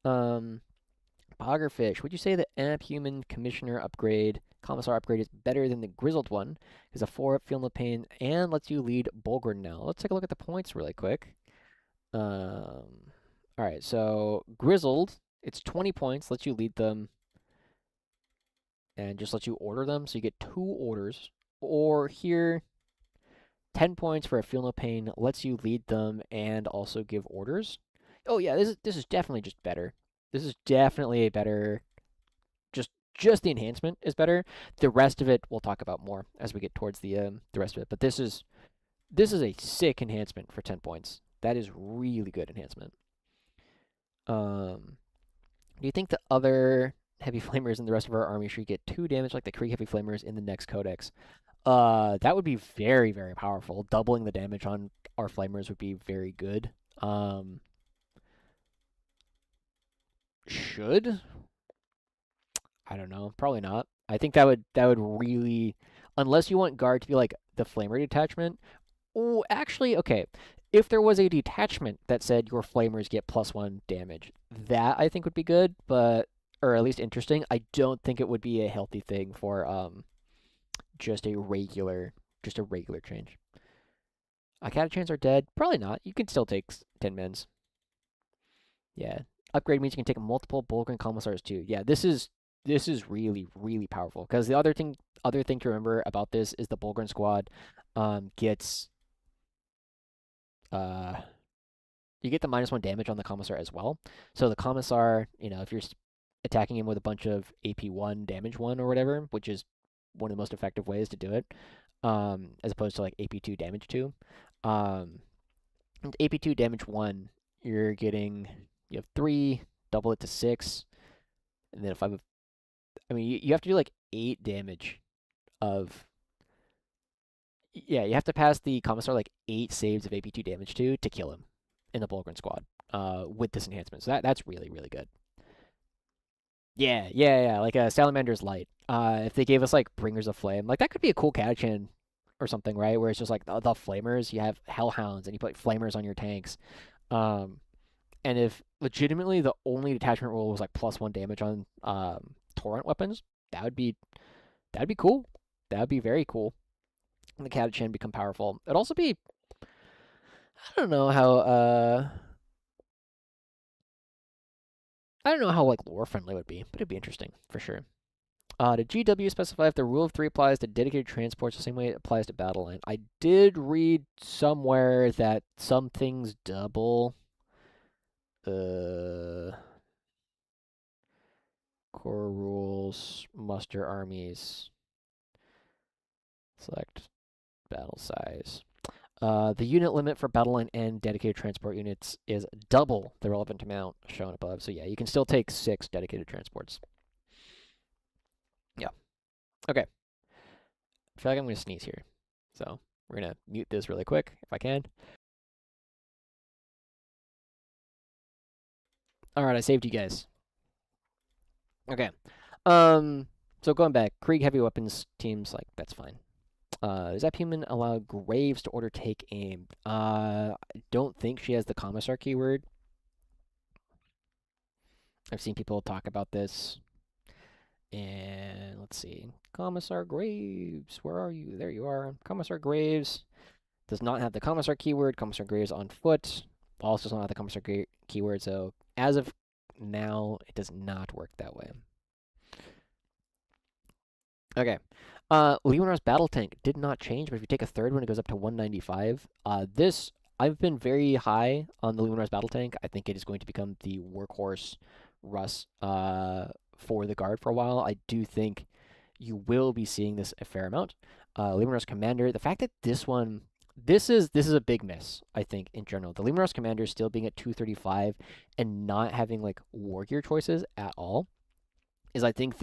Boggerfish, would you say the Amp Human Commissioner upgrade, Commissar upgrade, is better than the Grizzled one? Is a 4-up Feel No Pain and lets you lead Bulgren now. Let's take a look at the points really quick. Alright, so Grizzled, it's 20 points, lets you lead them, and just lets you order them, so you get 2 orders. Or here, 10 points for a Feel No Pain, lets you lead them and also give orders. Oh yeah, this is definitely just better. This is definitely a better, just the enhancement is better. The rest of it we'll talk about more as we get towards the rest of it. But this is a sick enhancement for 10 points. That is really good enhancement. Do you think the other Heavy Flamers in the rest of our army should get 2 damage like the Krieg Heavy Flamers in the next codex? That would be very, very powerful. Doubling the damage on our Flamers would be very good. Should? I don't know. Probably not. I think that would really, unless you want guard to be like the flamer detachment. Oh, actually, okay. If there was a detachment that said your flamers get +1 damage, that I think would be good, but or at least interesting. I don't think it would be a healthy thing for just a regular change. Catachans are dead. Probably not. You can still take 10 mins. Yeah. Upgrade means you can take multiple Bulgren Commissars too. Yeah, this is really, really powerful. Because the other thing to remember about this is the Bulgren squad gets you get the -1 damage on the Commissar as well. So the Commissar, if you're attacking him with a bunch of AP1 damage 1 or whatever, which is one of the most effective ways to do it, as opposed to like AP2 damage 2. AP2 damage 1, you have 3, double it to 6, and then if you have to do like 8 damage of. Yeah, you have to pass the Commissar like 8 saves of AP2 damage to kill him. in the Bulgrin squad with this enhancement. So that's really, really good. Yeah, like a Salamander's Light. If they gave us like Bringers of Flame, like that could be a cool Catachan or something, right? Where it's just like the flamers, you have Hellhounds and you put flamers on your tanks. Um, and if legitimately the only detachment rule was like +1 damage on torrent weapons, that'd be cool. That'd be very cool. And the Catachan become powerful. It'd also be, I don't know how like lore friendly it would be, but it'd be interesting for sure. Did GW specify if the rule of 3 applies to dedicated transports the same way it applies to battle line? I did read somewhere that some things double. Core rules, muster armies, select battle size. The unit limit for battle line and dedicated transport units is double the relevant amount shown above. So yeah, you can still take 6 dedicated transports. Yeah. Okay. I feel like I'm going to sneeze here. So we're going to mute this really quick if I can. All right, I saved you guys. Okay. So going back, Krieg heavy weapons teams, like, that's fine. Does that human allow Graves to order take aim? I don't think she has the Commissar keyword. I've seen people talk about this. And let's see. Commissar Graves, where are you? There you are. Commissar Graves does not have the Commissar keyword. Commissar Graves on foot also does not have the Commissar keyword. So as of now, it does not work that way. Okay. Leonar's battle tank did not change, but if you take a third one, it goes up to 195. I've been very high on the Leonar's battle tank. I think it is going to become the workhorse Russ for the guard for a while. I do think you will be seeing this a fair amount. Leonar's commander, the fact that this is a big miss, I think, in general. The Leonar's commander still being at 235 and not having like war gear choices at all is, I think,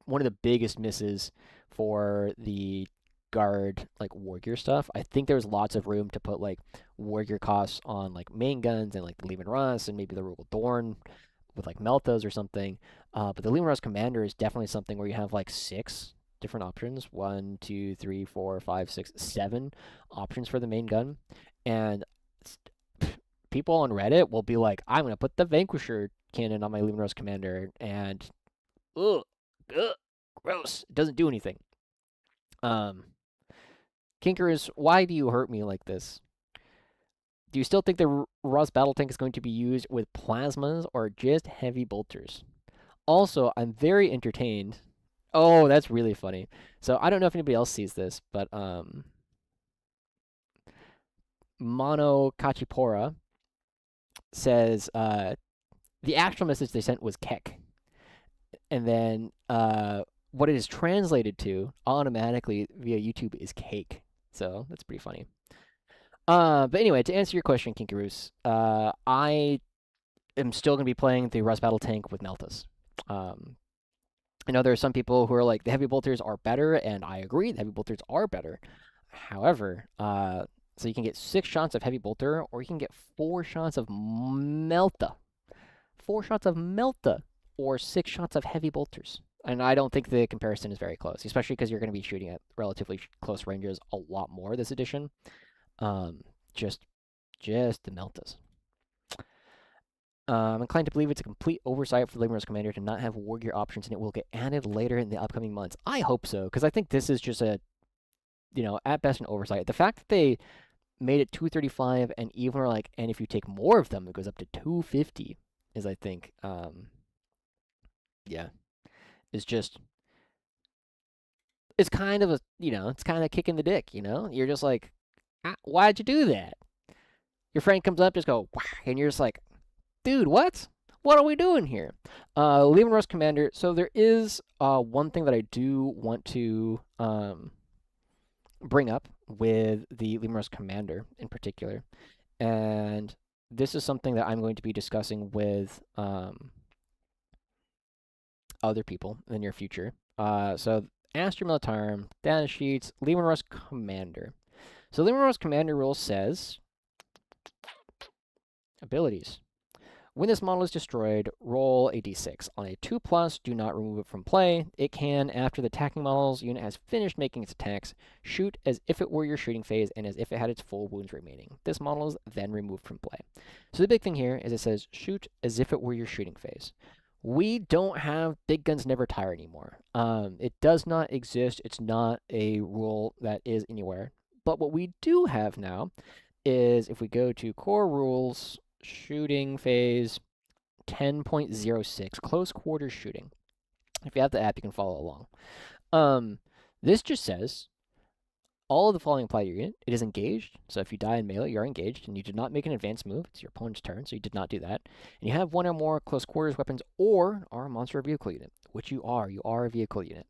one of the biggest misses for the guard like war gear stuff. I think there's lots of room to put like war gear costs on like main guns and like the Leman Russ and maybe the Rugal Dorn with like Meltas or something. But the Leman Russ Commander is definitely something where you have like 6 different options. 1, 2, 3, 4, 5, 6, 7 options for the main gun. And people on Reddit will be like, I'm going to put the Vanquisher cannon on my Leman Russ Commander, and ugh, gross. It doesn't do anything. Kinkerus, why do you hurt me like this? Do you still think the Russ battle tank is going to be used with plasmas or just heavy bolters? Also, I'm very entertained. Oh, that's really funny. So I don't know if anybody else sees this, but Mono Kachipora says the actual message they sent was Kek. And then what it is translated to automatically via YouTube is cake. So that's pretty funny. But anyway, to answer your question, Kinkarus, I am still going to be playing the Russ Battle Tank with Meltas. I know there are some people who are like, the heavy bolters are better, and I agree, the heavy bolters are better. However, so you can get 6 shots of heavy bolter, or you can get 4 shots of Melta. 4 shots of Melta, or 6 shots of heavy bolters. And I don't think the comparison is very close, especially because you're going to be shooting at relatively close ranges a lot more this edition. Just the Meltas. I'm inclined to believe it's a complete oversight for Leman Russ Commander to not have war gear options, and it will get added later in the upcoming months. I hope so, because I think this is just a, at best an oversight. The fact that they made it 235 and even are like, and if you take more of them, it goes up to 250 is, I think, yeah, is just, it's kind of a, it's kind of kicking the dick, You're just like, why'd you do that? Your friend comes up, just go, and you're just like, dude, what? What are we doing here? Leman Russ Commander. So there is one thing that I do want to bring up with the Leman Russ Commander in particular. And this is something that I'm going to be discussing with other people in the near future. So Astra Militarum, data sheets, Leman Russ Commander. So Leman Russ Commander rule says Abilities. When this model is destroyed, roll a d6. On a 2+, do not remove it from play. It can, after the attacking model's unit has finished making its attacks, shoot as if it were your shooting phase and as if it had its full wounds remaining. This model is then removed from play. So the big thing here is it says shoot as if it were your shooting phase. We don't have Big Guns Never Tire anymore. It does not exist. It's not a rule that is anywhere. But what we do have now is if we go to core rules, shooting phase 10.06, close quarters shooting. If you have the app, you can follow along. This just says all of the following apply to your unit. It is engaged, so if you die in melee, you're engaged, and you did not make an advanced move. It's your opponent's turn, so you did not do that. And you have one or more close quarters weapons or are a monster or vehicle unit, which you are. You are a vehicle unit.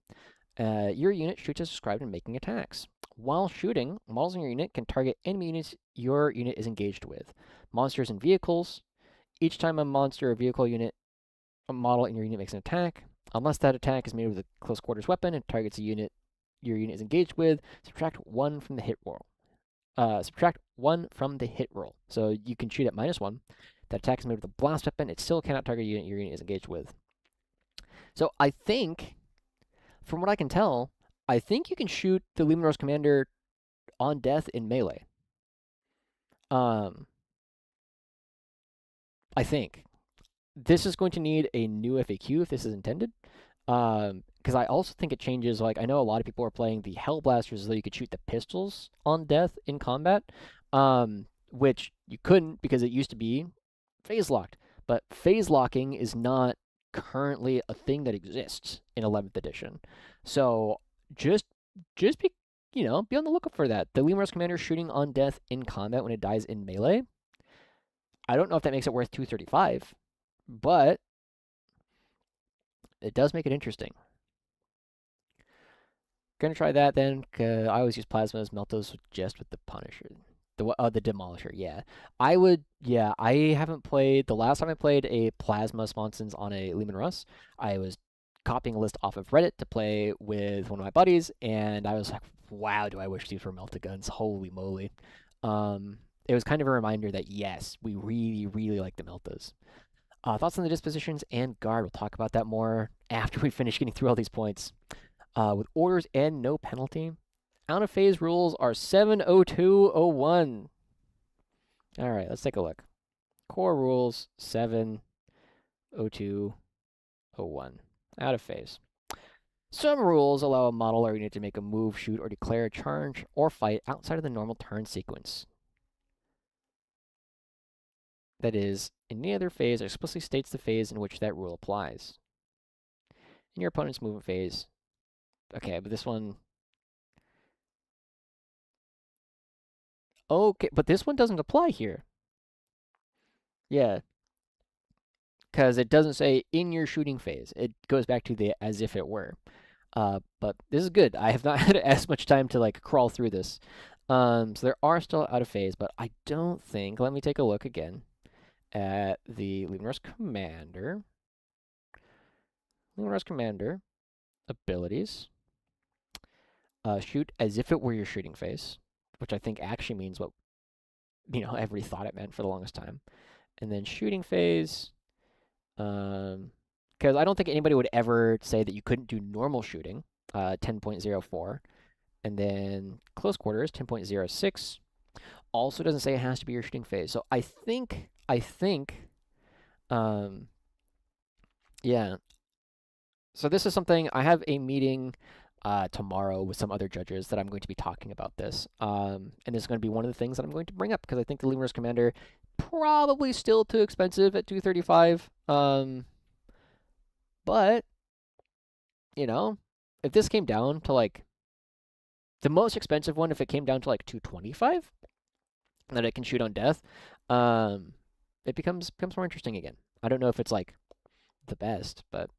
Your unit shoots as described in making attacks. While shooting, models in your unit can target enemy units your unit is engaged with. Monsters and vehicles. Each time a monster or vehicle unit, a model in your unit makes an attack, unless that attack is made with a close quarters weapon and targets a unit your unit is engaged with, subtract 1 from the hit roll. Subtract 1 from the hit roll. So you can shoot at -1. That attack is made with a blast weapon. It still cannot target a unit your unit is engaged with. So I think, from what I can tell, I think you can shoot the Luminous Commander on death in melee. I think. This is going to need a new FAQ if this is intended. Because I also think it changes, like, I know a lot of people are playing the Hellblasters as though you could shoot the pistols on death in combat, which you couldn't because it used to be phase locked. But phase locking is not currently a thing that exists in 11th edition. So just be, be on the lookout for that. The Luminous Commander shooting on death in combat when it dies in melee. I don't know if that makes it worth 235, but it does make it interesting. Gonna try that then. I always use Plasmas, Meltos just with the Punisher. The Demolisher, yeah. I haven't played, the last time I played a Plasma Sponsons on a Leman Russ, I was copying a list off of Reddit to play with one of my buddies, and I was like, wow, do I wish these were melted guns. Holy moly. It was kind of a reminder that, yes, we really, really like the Meltas. Thoughts on the dispositions and guard. We'll talk about that more after we finish getting through all these points. With orders and no penalty. Out of phase rules are 70201. All right, let's take a look. Core rules 70201. Out of phase. Some rules allow a model or unit to make a move, shoot, or declare a charge or fight outside of the normal turn sequence. That is, in any other phase, explicitly states the phase in which that rule applies. In your opponent's movement phase. Okay, but this one... Okay, but this one doesn't apply here. Yeah. Because it doesn't say in your shooting phase. It goes back to the as if it were. But this is good. I have not had as much time to like crawl through this. So there are still out of phase, but I don't think... Let me take a look again at the Luminous Commander. Luminous Commander abilities. Shoot as if it were your shooting phase, which I think actually means what everybody thought it meant for the longest time. And then shooting phase, because I don't think anybody would ever say that you couldn't do normal shooting, 10.04, and then close quarters, 10.06. Also doesn't say it has to be your shooting phase. So I think, yeah. So this is something, I have a meeting tomorrow with some other judges that I'm going to be talking about this. And this is going to be one of the things that I'm going to bring up because I think the Luminous Commander probably still too expensive at 235. But if this came down to like the most expensive one, if it came down to like 225, that it can shoot on death, it becomes more interesting again. I don't know if it's like the best, but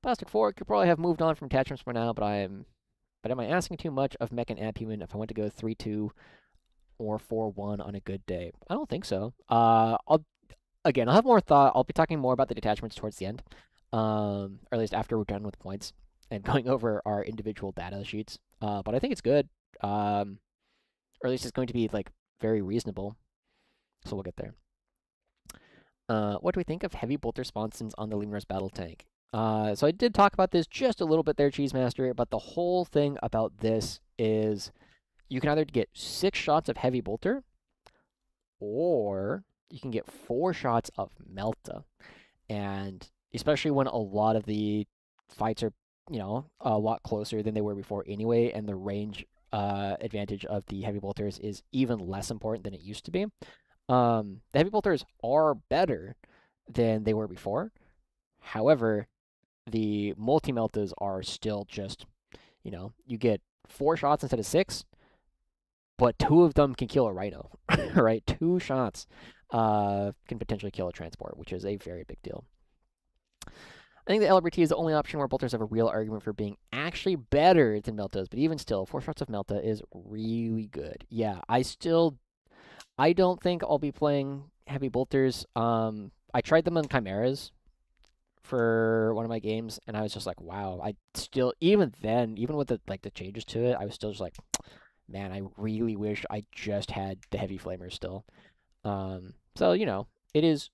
Plastic Fork could probably have moved on from attachments for now, but am I asking too much of Mech and Abhuman if I want to go 3-2 or 4-1 on a good day? I don't think so. I'll have more thought. I'll be talking more about the detachments towards the end, or at least after we're done with points and going over our individual data sheets. But I think it's good. Or at least it's going to be like very reasonable. So we'll get there. What do we think of heavy bolter sponsons on the Lemur's battle tank? So I did talk about this just a little bit there, Cheese Master, but the whole thing about this is you can either get 6 shots of heavy bolter, or you can get 4 shots of Melta. And especially when a lot of the fights are, a lot closer than they were before anyway, and the range advantage of the heavy bolters is even less important than it used to be. The heavy bolters are better than they were before. However, the multi-meltas are still just, you get 4 shots instead of 6, but 2 of them can kill a rhino, right? 2 shots can potentially kill a transport, which is a very big deal. I think the LBT is the only option where bolters have a real argument for being actually better than Meltas, but even still, 4 shots of Melta is really good. Yeah, I don't think I'll be playing heavy bolters. I tried them on Chimeras for one of my games, and I was just like, wow. I still, even then, even with the changes to it, I was still just like, man, I really wish I just had the heavy flamers still. So it is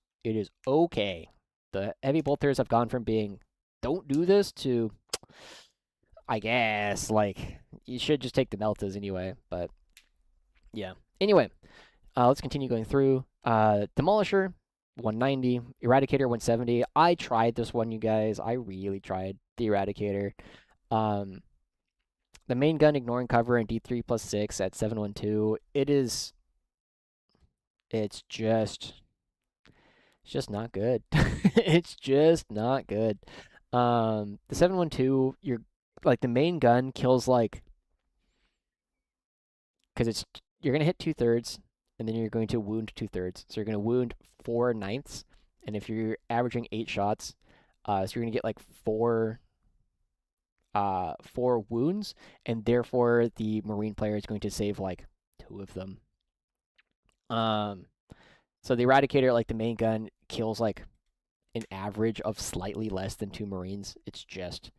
okay. The heavy bolters have gone from being don't do this to, I guess, you should just take the Meltas anyway. But yeah. Anyway, let's continue going through. Demolisher, 190. Eradicator, 170. I tried this one, you guys. I really tried the Eradicator. The main gun ignoring cover and D3 plus 6 at 712. It's just not good. It's just not good. The 712, the main gun kills because you're gonna hit 2/3, and then you're going to wound 2/3. So you're gonna wound 4/9, and if you're averaging 8 shots, so you're gonna get 4 wounds, and therefore the Marine player is going to save 2 of them. So the Eradicator, the main gun, kills an average of slightly less than 2 Marines. It's just,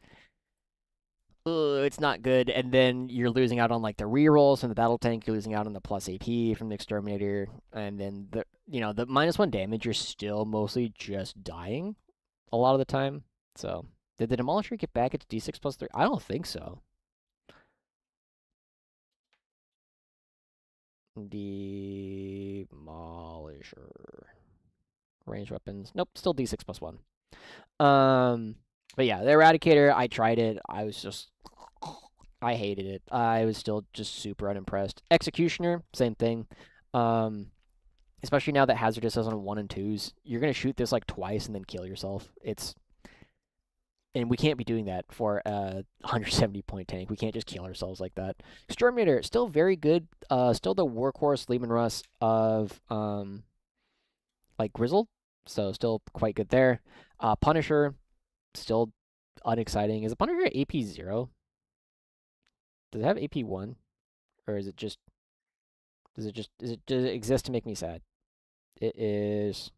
it's not good. And then you're losing out on the rerolls from the battle tank. You're losing out on the plus AP from the Exterminator, and then the -1 damage. You're still mostly just dying a lot of the time. So did the Demolisher get back its D6 plus 3? I don't think so. Demolisher. Range weapons. Nope, still D6 plus 1. But yeah, the Eradicator, I tried it. I hated it. I was still just super unimpressed. Executioner, same thing. Especially now that Hazardous is on 1 and 2s. You're going to shoot this twice and then kill yourself. And we can't be doing that for a 170 point tank. We can't just kill ourselves like that. Exterminator, still very good. Still the workhorse Leman Russ of Grizzled. So still quite good there. Punisher, still unexciting. Is the Punisher AP 0? Does it have AP 1? Or is it just... does it exist to make me sad? It is...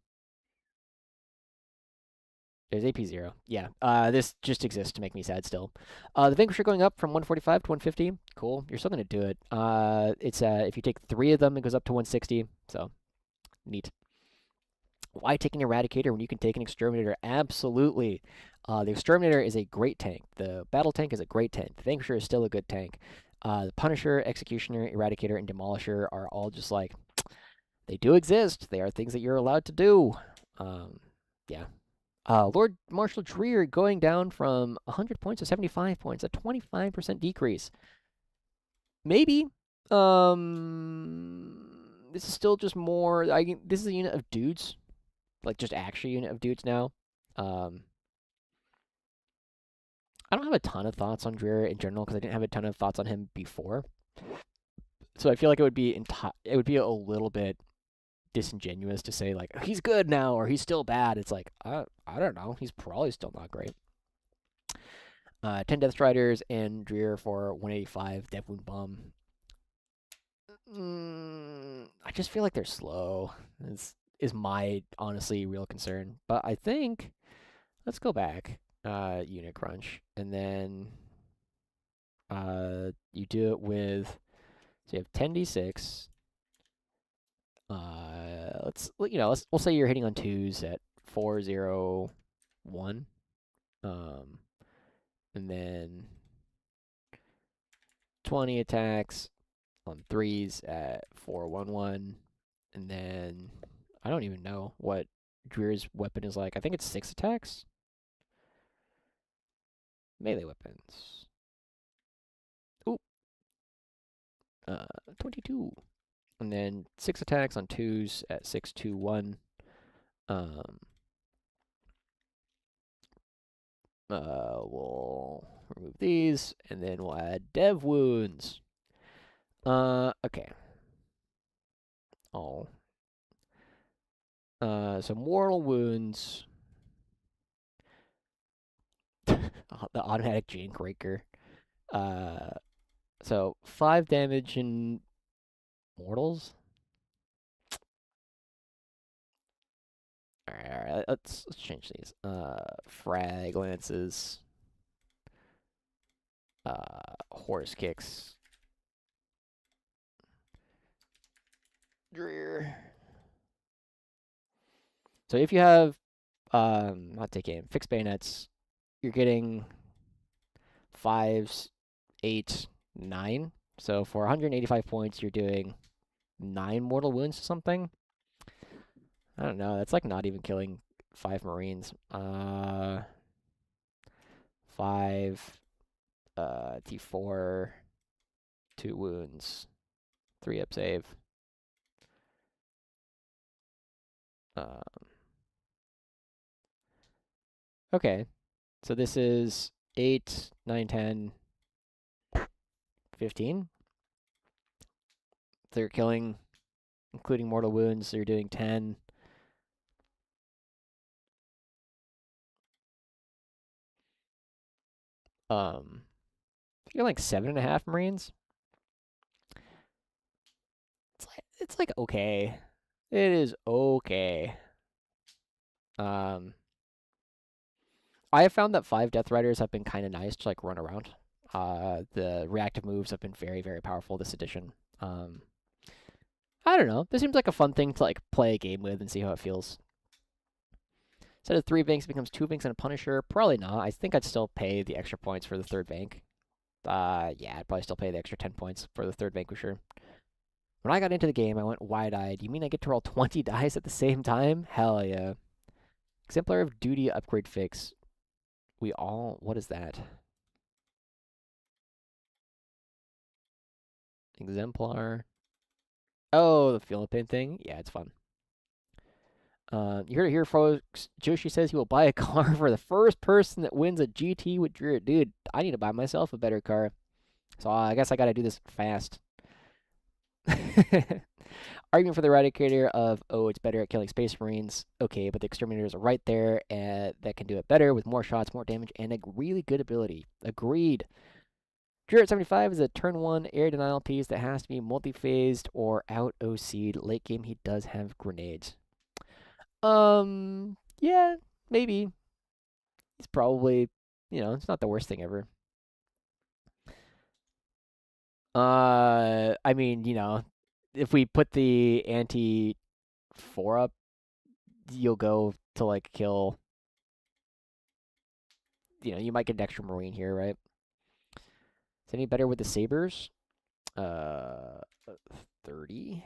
There's AP 0. Yeah, this just exists to make me sad still. The Vanquisher going up from 145 to 150. Cool. You're still going to do it. It's if you take 3 of them, it goes up to 160. So, neat. Why take an Eradicator when you can take an Exterminator? Absolutely. The Exterminator is a great tank. The Battle Tank is a great tank. The Vanquisher is still a good tank. The Punisher, Executioner, Eradicator, and Demolisher are all just they do exist. They are things that you're allowed to do. Yeah. Lord Marshal Dreer going down from 100 points to 75 points, a 25% decrease. Maybe. This is still just more... this is a unit of dudes. Just actual unit of dudes now. I don't have a ton of thoughts on Dreer in general, because I didn't have a ton of thoughts on him before. So I feel like it would be a little bit disingenuous to say he's good now or he's still bad. It's I don't know. He's probably still not great. 10 Death Striders and Dreer for 185 Death Wound Bomb. I just feel like they're slow. Is my honestly real concern. But I think let's go back. Unit crunch, and then you do it with, so you have 10d6. We'll say you're hitting on 2s at 4, 0, 1. And then 20 attacks on 3s at 4, 1, 1. And then I don't even know what Dreer's weapon is like. I think it's 6 attacks. Melee weapons. Ooh. 22. And then 6 attacks on 2s at 6, 2, 1. We'll remove these, and then we'll add dev wounds. Okay. Oh. So mortal wounds. The automatic Jank Raker. So 5 damage in mortals. Alright, let's change these. Frag lances. Horse kicks. Dreer. So if you have not take aim, fixed bayonets, you're getting 5s, 8, 9. So for 185 points, you're doing 9 mortal wounds to something. I don't know. That's like not even killing 5 Marines. 5, T4, 2 wounds, 3 up save. Okay, so this is 8, 9, 10, 15. They're killing, including mortal wounds, so you're doing 10. You're like 7.5 Marines. It's like okay. It is okay. I have found that 5 Death Riders have been kind of nice to like run around. The reactive moves have been very, very powerful this edition. I don't know. This seems like a fun thing to like play a game with and see how it feels. Instead of 3 banks, it becomes 2 banks and a Punisher. Probably not. I think I'd still pay the extra points for the 3rd bank. Yeah, I'd probably still pay the extra 10 points for the 3rd Vanquisher. When I got into the game, I went wide-eyed. You mean I get to roll 20 dice at the same time? Hell yeah. Exemplar of Duty upgrade fix. What is that? Exemplar. Oh, the Philippine thing? Yeah, it's fun. You heard it here, folks. Joshi says he will buy a car for the first person that wins a GT with Dreer. Dude, I need to buy myself a better car. So I guess I gotta do this fast. Argument for the Eradicator of, oh, it's better at killing Space Marines. Okay, but the Exterminators are right there and that can do it better with more shots, more damage, and a really good ability. Agreed. Dreer at 75 is a turn 1 air denial piece that has to be multi-phased or out OC'd. Late game, he does have grenades. Yeah, maybe. It's probably, it's not the worst thing ever. I mean, if we put the anti-4 up, you'll go to, like, kill... you might get an extra Marine here, right? Is it any better with the Sabers? 30.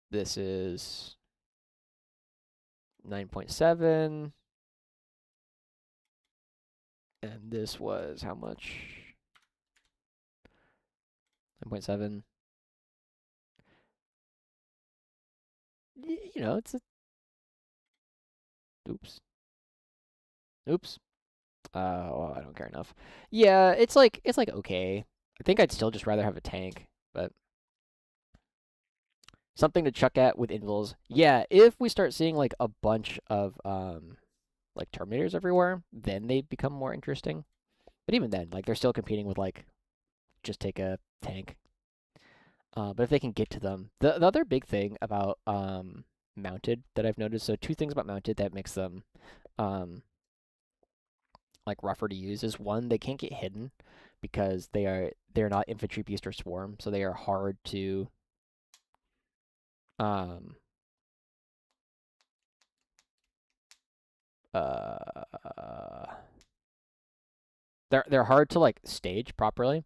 This is 9.7. And this was how much? 9.7. It's a... Oops. Well, I don't care enough. Yeah, it's like okay. I think I'd still just rather have a tank, but something to chuck at with invulns. Yeah, if we start seeing like a bunch of like Terminators everywhere, then they become more interesting. But even then, like they're still competing with like just take a tank. But if they can get to them, the other big thing about mounted that I've noticed. So two things about mounted that makes them like rougher to use is one, they can't get hidden because they're not infantry, beast, or swarm, so they are hard to um they're hard to like stage properly.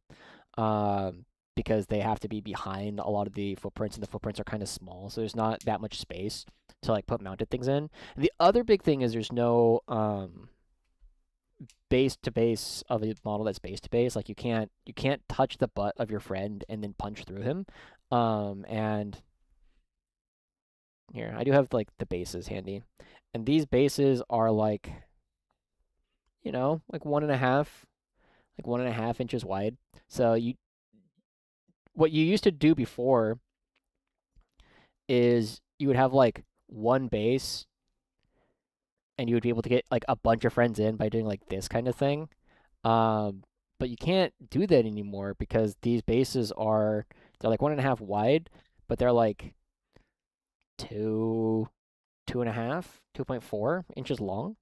Because they have to be behind a lot of the footprints, and the footprints are kind of small, so there's not that much space to like put mounted things in. And the other big thing is there's no base to base of a model that's base to base. Like you can't touch the butt of your friend and then punch through him. And here I do have like the bases handy, and these bases are like, you know, like 1.5 inches wide. So what you used to do before is you would have like one base and you would be able to get like a bunch of friends in by doing like this kind of thing. But you can't do that anymore because these bases they're like 1.5 wide, but they're like 2.4 inches long.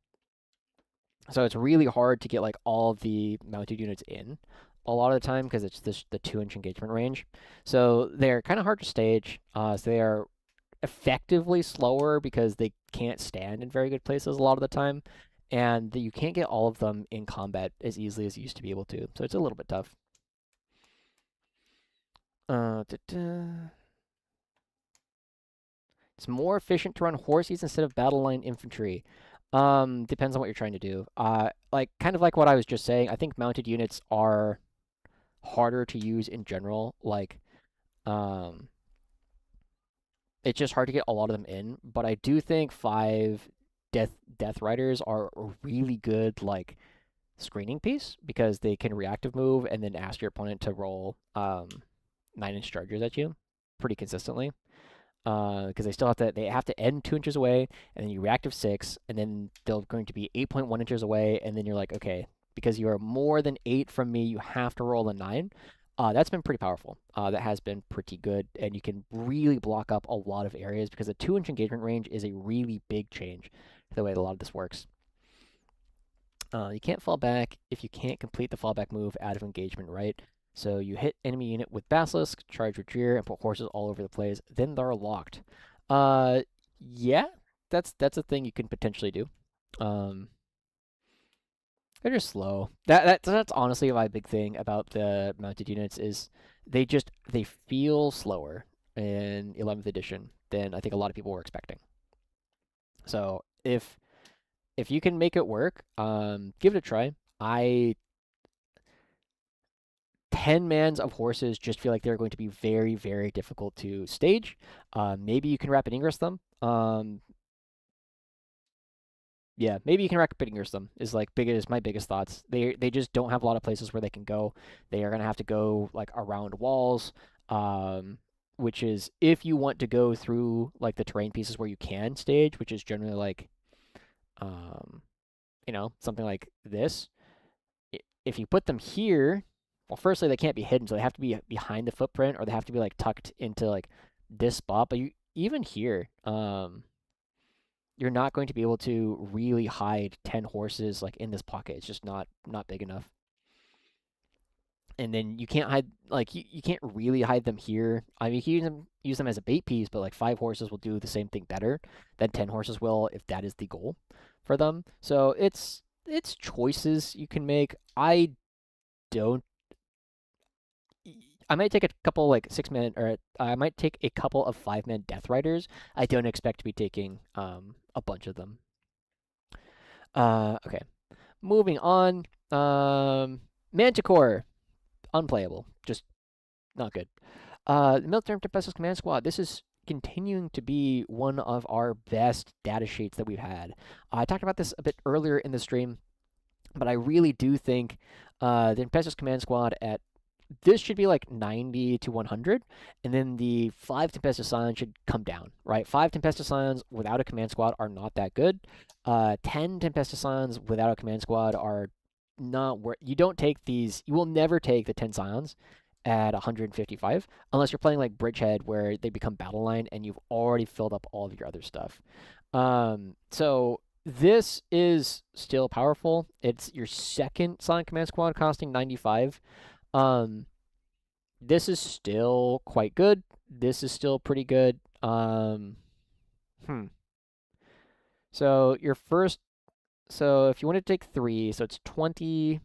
So it's really hard to get like all the mounted units in a lot of the time because it's the 2-inch engagement range. So they're kind of hard to stage. So they are effectively slower because they can't stand in very good places a lot of the time. And you can't get all of them in combat as easily as you used to be able to. So it's a little bit tough. It's more efficient to run horses instead of battle line infantry. Depends on what you're trying to do. Like kind of like what I was just saying, I think mounted units are harder to use in general. Like, it's just hard to get a lot of them in. But I do think 5 Death Riders are a really good like screening piece because they can reactive move and then ask your opponent to roll 9-inch charges at you pretty consistently. Because they have to end 2 inches away, and then you reactive 6, and then they're going to be 8.1 inches away, and then you're like, okay, because you are more than 8 from me, you have to roll a 9. That's been pretty powerful. That has been pretty good, and you can really block up a lot of areas because a 2-inch engagement range is a really big change to the way a lot of this works. You can't fall back if you can't complete the fallback move out of engagement, right? So you hit enemy unit with Basilisk, charge with Dreer, and put horses all over the place. Then they're locked. Yeah, that's a thing you can potentially do. They're just slow. That's honestly my big thing about the mounted units is they feel slower in 11th edition than I think a lot of people were expecting. So if you can make it work, give it a try. 10 mans of horses just feel like they're going to be very, very difficult to stage. Maybe you can rapid ingress them. Yeah, maybe you can rapid ingress them is like my biggest thoughts. They just don't have a lot of places where they can go. They are gonna have to go like around walls, which is if you want to go through like the terrain pieces where you can stage, which is generally like, you know, something like this. If you put them here, well, firstly, they can't be hidden, so they have to be behind the footprint, or they have to be like tucked into like this spot. But even here, you're not going to be able to really hide 10 horses like in this pocket. It's just not big enough. And then you can't hide like you can't really hide them here. I mean, you can use them as a bait piece, but like 5 horses will do the same thing better than 10 horses will if that is the goal for them. So it's choices you can make. I might take a couple like 6-man, or I might take a couple of 5-man Death Riders. I don't expect to be taking a bunch of them. Okay, moving on. Manticore, unplayable, just not good. The Military Tempestuous Command Squad. This is continuing to be one of our best data sheets that we've had. I talked about this a bit earlier in the stream, but I really do think the Tempestuous Command Squad this should be like 90 to 100, and then the 5 Tempestuous Scions should come down, right? 5 Tempestuous Scions without a command squad are not that good. 10 Tempestuous Scions without a command squad are not worth. You don't take these. You will never take the 10 Scions at 155, unless you're playing like Bridgehead where they become Battle Line and you've already filled up all of your other stuff. So this is still powerful. It's your second Sonic Command Squad costing 95. This is still quite good. This is still pretty good. So your first, so if you want to take 3, so it's 20,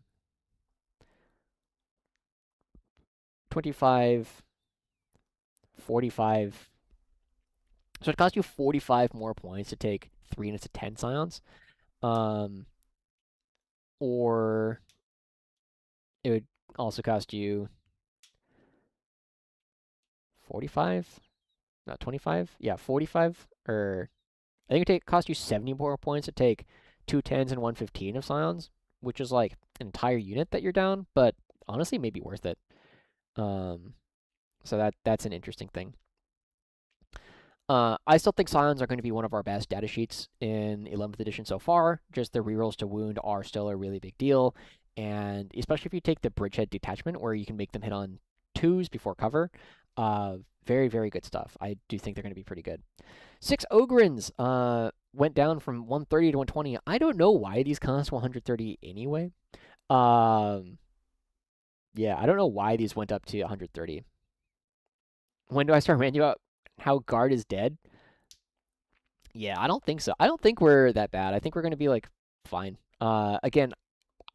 25, 45. So it costs you 45 more points to take 3 and it's a 10 Scions. Or it would also cost you 45? Not 25? Yeah, 45. Or I think it cost you 70 more points to take 2 10s and 1 15 of Scions, which is like an entire unit that you're down, but honestly, maybe worth it. So that's an interesting thing. I still think Scions are going to be one of our best data sheets in 11th edition so far. Just the rerolls to wound are still a really big deal. And especially if you take the Bridgehead detachment where you can make them hit on 2s before cover. Very, very good stuff. I do think they're going to be pretty good. 6 Ogryns went down from 130 to 120. I don't know why these cost 130 anyway. Yeah, I don't know why these went up to 130. When do I start ranting about how guard is dead? Yeah, I don't think so. I don't think we're that bad. I think we're going to be like fine. Again,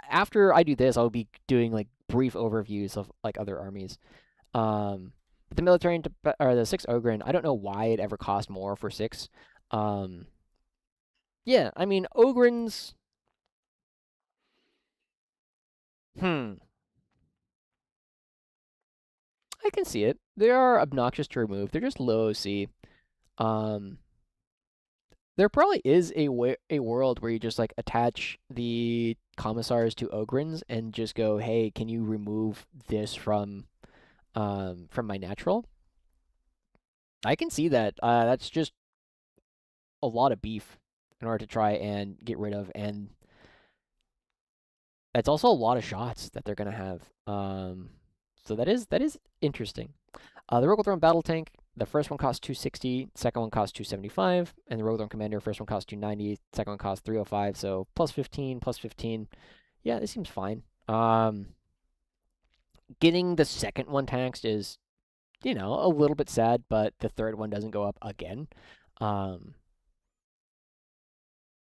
after I do this, I'll be doing like brief overviews of like other armies. The military or the 6 Ogryn, I don't know why it ever cost more for 6. Yeah, I mean Ogryns. I can see it. They are obnoxious to remove. They're just low OC. There probably is a world where you just like attach the commissars to Ogryns and just go, hey, can you remove this from my natural? I can see that. That's just a lot of beef in order to try and get rid of, and that's also a lot of shots that they're gonna have. So that is interesting. The Roguethrone Battle Tank, the first one costs 260, second one costs 275, and the Roguethrone Commander, first one costs 290, second one costs 305, so plus 15, plus 15. Yeah, this seems fine. Getting the second one taxed is, you know, a little bit sad, but the third one doesn't go up again.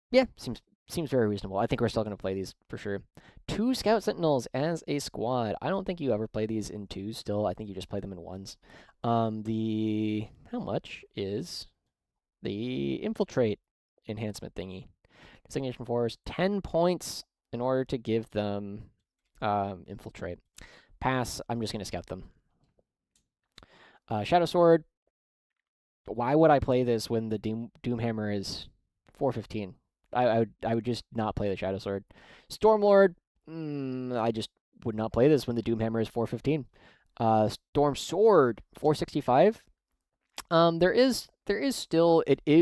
Yeah, seems very reasonable. I think we're still going to play these for sure. 2 Scout Sentinels as a squad. I don't think you ever play these in 2s still. I think you just play them in 1s. How much is the Infiltrate enhancement thingy? Designation Force, 10 points in order to give them Infiltrate. Pass, I'm just going to scout them. Shadow Sword. Why would I play this when the Doomhammer is 415? I would just not play the Shadow Sword. Stormlord, I just would not play this when the Doomhammer is 415. Storm Sword, 465. It is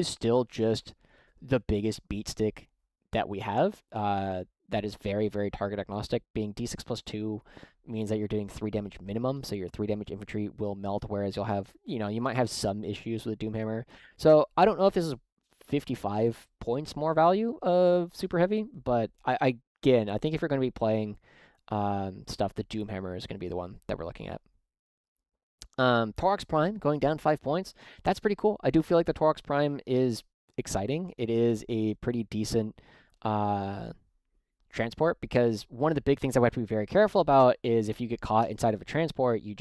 still just the biggest beat stick that we have. That is very, very target agnostic. Being D6 plus 2 means that you're doing 3 damage minimum, so your 3 damage infantry will melt, whereas you'll have, you might have some issues with the Doomhammer. So I don't know if this is 55 points more value of Super Heavy, but again, I think if you're going to be playing stuff, the Doomhammer is going to be the one that we're looking at. Taurox Prime going down 5 points. That's pretty cool. I do feel like the Taurox Prime is exciting. It is a pretty decent transport, because one of the big things that we have to be very careful about is if you get caught inside of a transport, you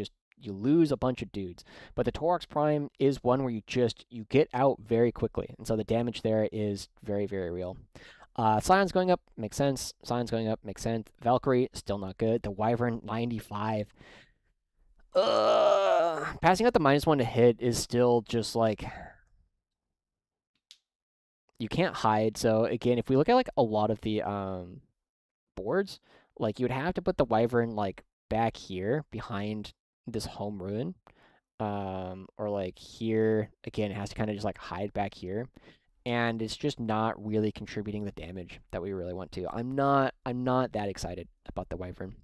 lose a bunch of dudes. But the Taurox Prime is one where you get out very quickly, and so the damage there is very, very real. Scion's going up, makes sense. Scion's going up, makes sense. Valkyrie, still not good. The Wyvern, 95. Passing out the -1 to hit is still just like, you can't hide. So again, if we look at like a lot of the boards, like you would have to put the Wyvern like back here behind this home ruin, or like here. Again, it has to kind of just like hide back here, and it's just not really contributing the damage that we really want to. I'm not that excited about the Wyvern.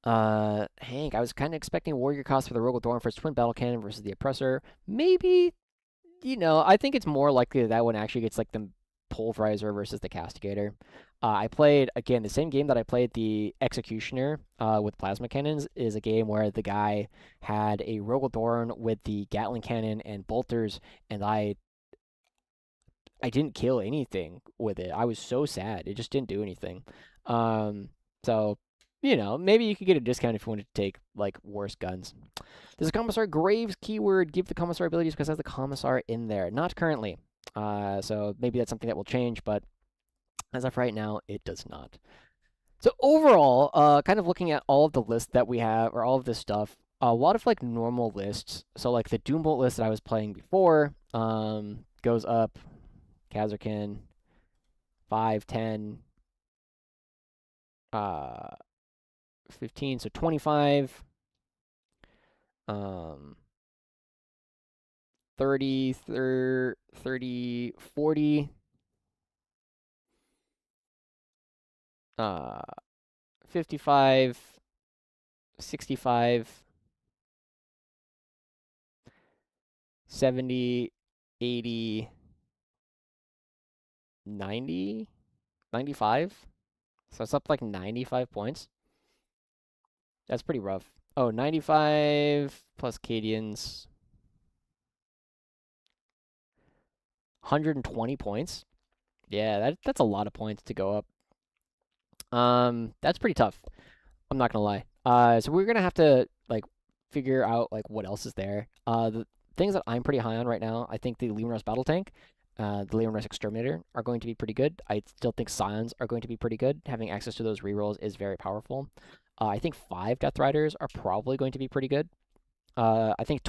Hank, I was kind of expecting warrior cost for the Rogel Dornford's twin battle cannon versus the oppressor. Maybe, I think it's more likely that that one actually gets like the pulverizer versus the castigator. I played again the same game that I played the executioner with plasma cannons is a game where the guy had a Rogel Dorn with the Gatling cannon and bolters, and I didn't kill anything with it. I was so sad. It just didn't do anything. So, maybe you could get a discount if you wanted to take like worse guns. Does the Commissar Graves keyword give the Commissar abilities because it has the Commissar in there? Not currently. So maybe that's something that will change, but as of right now, it does not. So overall, kind of looking at all of the lists that we have, or all of this stuff, a lot of like normal lists. So like the Doombolt list that I was playing before, goes up Kazarkin, 5, 10, 15, so 25, 30, 30, 40, 55, 65, 70, 80, 90, 95. So it's up like 95 points. That's pretty rough. Oh, 95 plus Cadians. 120 points. Yeah, that's a lot of points to go up. That's pretty tough. I'm not gonna lie. So we're gonna have to like figure out like what else is there. The things that I'm pretty high on right now, I think the Leonarus battle tank, the Leonarus exterminator are going to be pretty good. I still think Scions are going to be pretty good. Having access to those rerolls is very powerful. I think 5 Death Riders are probably going to be pretty good. I think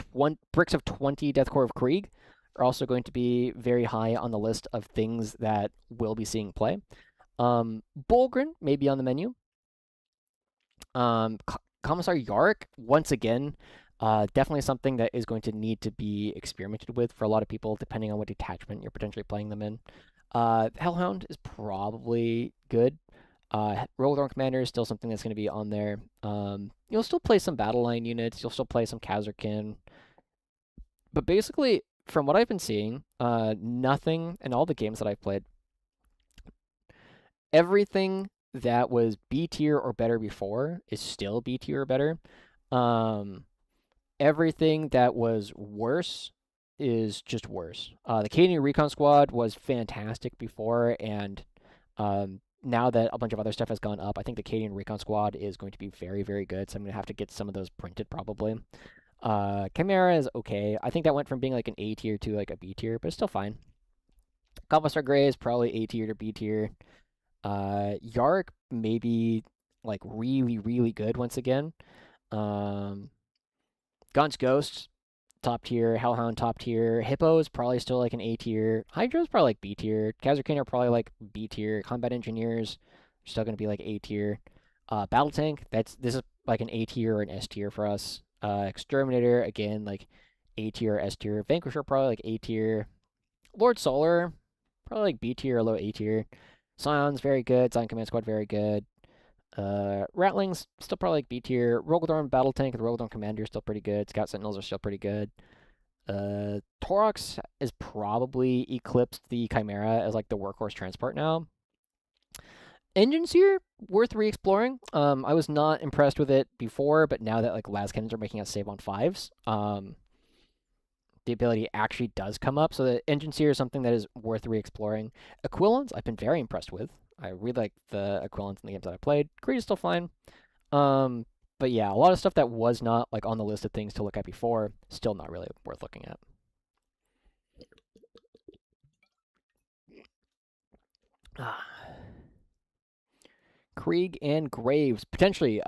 bricks of 20 Death Core of Krieg are also going to be very high on the list of things that we'll be seeing play. Bulgren may be on the menu. Commissar Yarrick, once again, definitely something that is going to need to be experimented with for a lot of people, depending on what detachment you're potentially playing them in. Hellhound is probably good. Rogel Dorn Commander is still something that's going to be on there. You'll still play some Battle Line units. You'll still play some Kazarkin. But basically, from what I've been seeing, nothing in all the games that I've played, everything that was B tier or better before is still B tier or better. Everything that was worse is just worse. The Canadian Recon Squad was fantastic before, and now that a bunch of other stuff has gone up, I think the Canadian Recon Squad is going to be very, very good. So I'm going to have to get some of those printed probably. Chimera is okay. I think that went from being like an A tier to like a B tier, but it's still fine. Commissar Gray is probably A tier to B tier. Yarrick maybe like really, really good once again. Gaunt's Ghost, top tier. Hellhound, top tier. Hippo is probably still like an A tier. Hydra is probably like B tier. Kazarkin are probably like B tier. Combat Engineers are still going to be like A tier. Battle Tank, this is like an A tier or an S tier for us. Exterminator, again, like A tier or S tier. Vanquisher, probably like A tier. Lord Solar, probably like B tier or low A tier. Scions, very good. Scion Command Squad, very good. Ratlings, still probably like B tier. Rogel Dorn Battle Tank and the Rogel Dorn Commander is still pretty good. Scout Sentinels are still pretty good. Torox is probably eclipsed the Chimera as like the workhorse transport now. Engines here, worth re-exploring. I was not impressed with it before, but now that like las cannons are making us save on 5s, the ability actually does come up. So the engines here is something that is worth re-exploring. Aquilons, I've been very impressed with. I really like the Aquilons in the games that I played. Creed is still fine. But yeah, a lot of stuff that was not like on the list of things to look at before, still not really worth looking at. Krieg and Graves, potentially.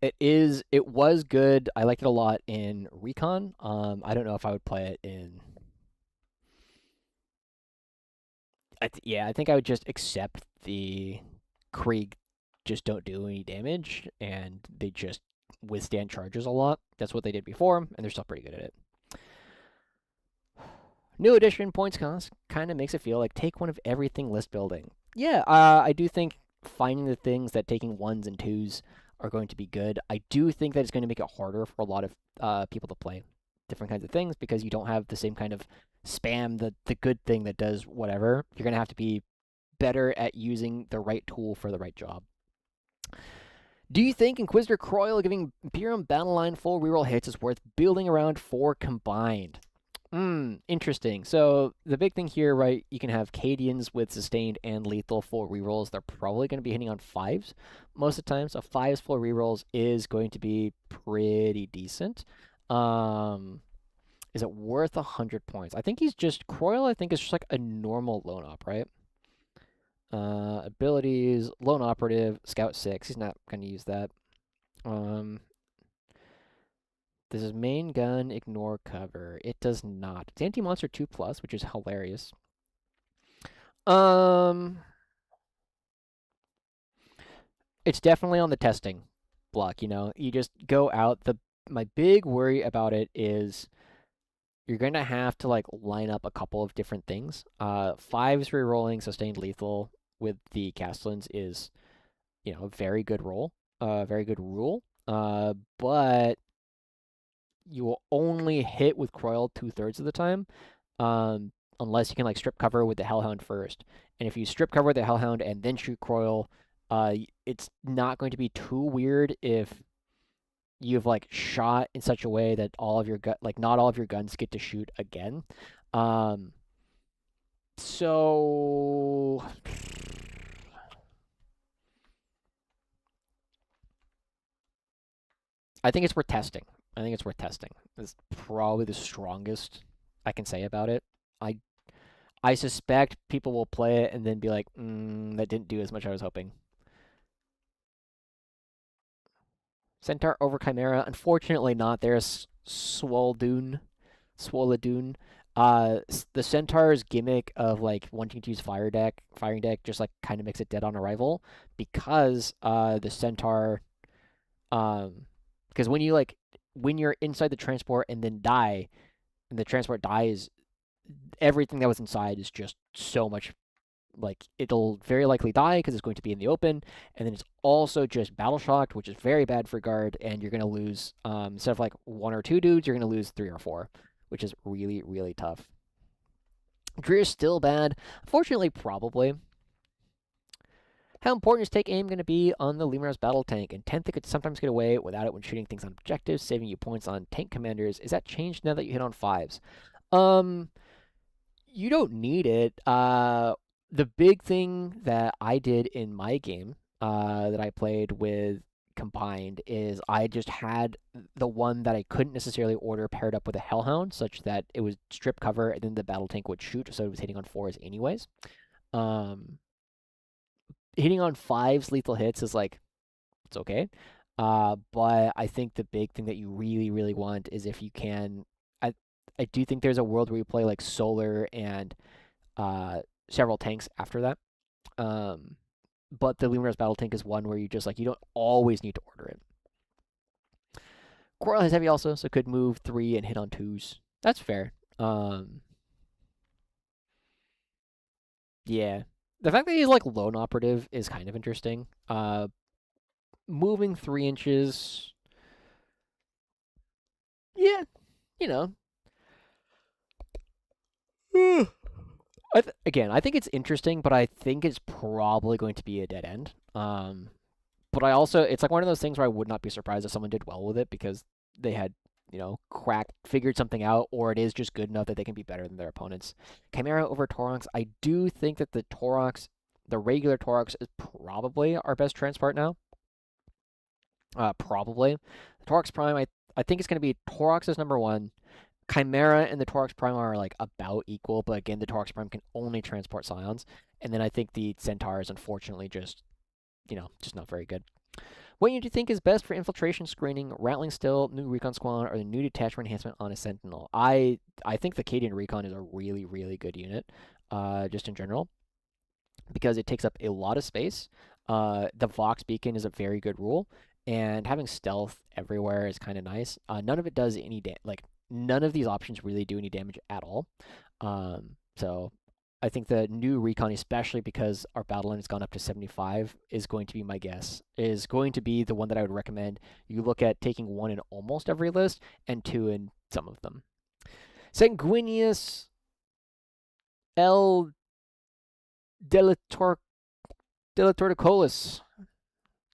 It was good. I liked it a lot in Recon. I don't know if I would play it in. I think I would just accept the Krieg just don't do any damage, and they just withstand charges a lot. That's what they did before, and they're still pretty good at it. New edition points cost kind of makes it feel like take one of everything list building. Yeah, I do think finding the things that taking 1s and 2s are going to be good. I do think that it's going to make it harder for a lot of people to play different kinds of things because you don't have the same kind of spam, the good thing that does whatever. You're going to have to be better at using the right tool for the right job. Do you think Inquisitor Croyle giving Imperium Battleline full reroll hits is worth building around for combined? Interesting. So the big thing here, right, you can have Cadians with sustained and lethal full rerolls. They're probably going to be hitting on 5s most of the time. So 5s full rerolls is going to be pretty decent. Is it worth 100 points? I think he's just, Croyle I think is just like a normal lone op, right? Abilities, lone operative, scout 6. He's not going to use that. This is main gun, ignore cover. It does not. It's anti-monster 2+, which is hilarious. It's definitely on the testing block, you know. You just go out. My big worry about it is you're going to have to like line up a couple of different things. 5s rerolling sustained lethal with the Castellans is, you know, a very good roll, very good rule. But you will only hit with Croyle 2/3 of the time, unless you can like strip cover with the Hellhound first. And if you strip cover with the Hellhound and then shoot Croyle, it's not going to be too weird if you've like shot in such a way that all of your not all of your guns get to shoot again. So I think it's worth testing. It's probably the strongest I can say about it. I suspect people will play it and then be like, that didn't do as much as I was hoping. Centaur over Chimera. Unfortunately not. There's Swoldoon. The Centaur's gimmick of like wanting to use firing deck just like kind of makes it dead on arrival because the Centaur because when you're inside the transport and then die and the transport dies, everything that was inside is just so much, like, it'll very likely die because it's going to be in the open, and then it's also just battle shocked, which is very bad for guard, and you're going to lose, instead of like 1 or 2 dudes, you're going to lose 3 or 4, which is really, really tough. Dreer's still bad. Unfortunately, probably. How important is take aim going to be on the Lemur's battle tank? And 10th, it could sometimes get away without it when shooting things on objectives, saving you points on tank commanders. Is that changed now that you hit on 5s? You don't need it. The big thing that I did in my game that I played with combined is I just had the one that I couldn't necessarily order paired up with a Hellhound, such that it was strip cover and then the battle tank would shoot, so it was hitting on 4s anyways. Hitting on 5s lethal hits is like, it's okay. But I think the big thing that you really, really want is if you can, I do think there's a world where you play like Solar and several tanks after that. But the Luminous Battle Tank is one where you just like, you don't always need to order it. Croyle has heavy also, so could move 3 and hit on 2s. That's fair. Yeah. The fact that he's like lone operative is kind of interesting. Moving 3 inches. Yeah, you know. Again, I think it's interesting, but I think it's probably going to be a dead end. But I also, it's like one of those things where I would not be surprised if someone did well with it because they had, you know, figured something out, or it is just good enough that they can be better than their opponents. Chimera over Taurox. I do think that the regular Taurox is probably our best transport now. Probably. The Taurox Prime, I think it's going to be Taurox is number 1. Chimera and the Taurox Prime are like about equal, but again, the Taurox Prime can only transport Scions. And then I think the Centaur is unfortunately just, you know, just not very good. What do you think is best for infiltration screening, Rattling Still, new Recon Squad, or the new detachment enhancement on a Sentinel? I think the Cadian Recon is a really, really good unit, just in general, because it takes up a lot of space. The Vox Beacon is a very good rule, and having stealth everywhere is kind of nice. None of it does any none of these options really do any damage at all. So I think the new recon, especially because our battle line has gone up to 75, is going to be my guess. Is going to be the one that I would recommend. You look at taking 1 in almost every list and 2 in some of them. Sanguinius L. Delatorticolus.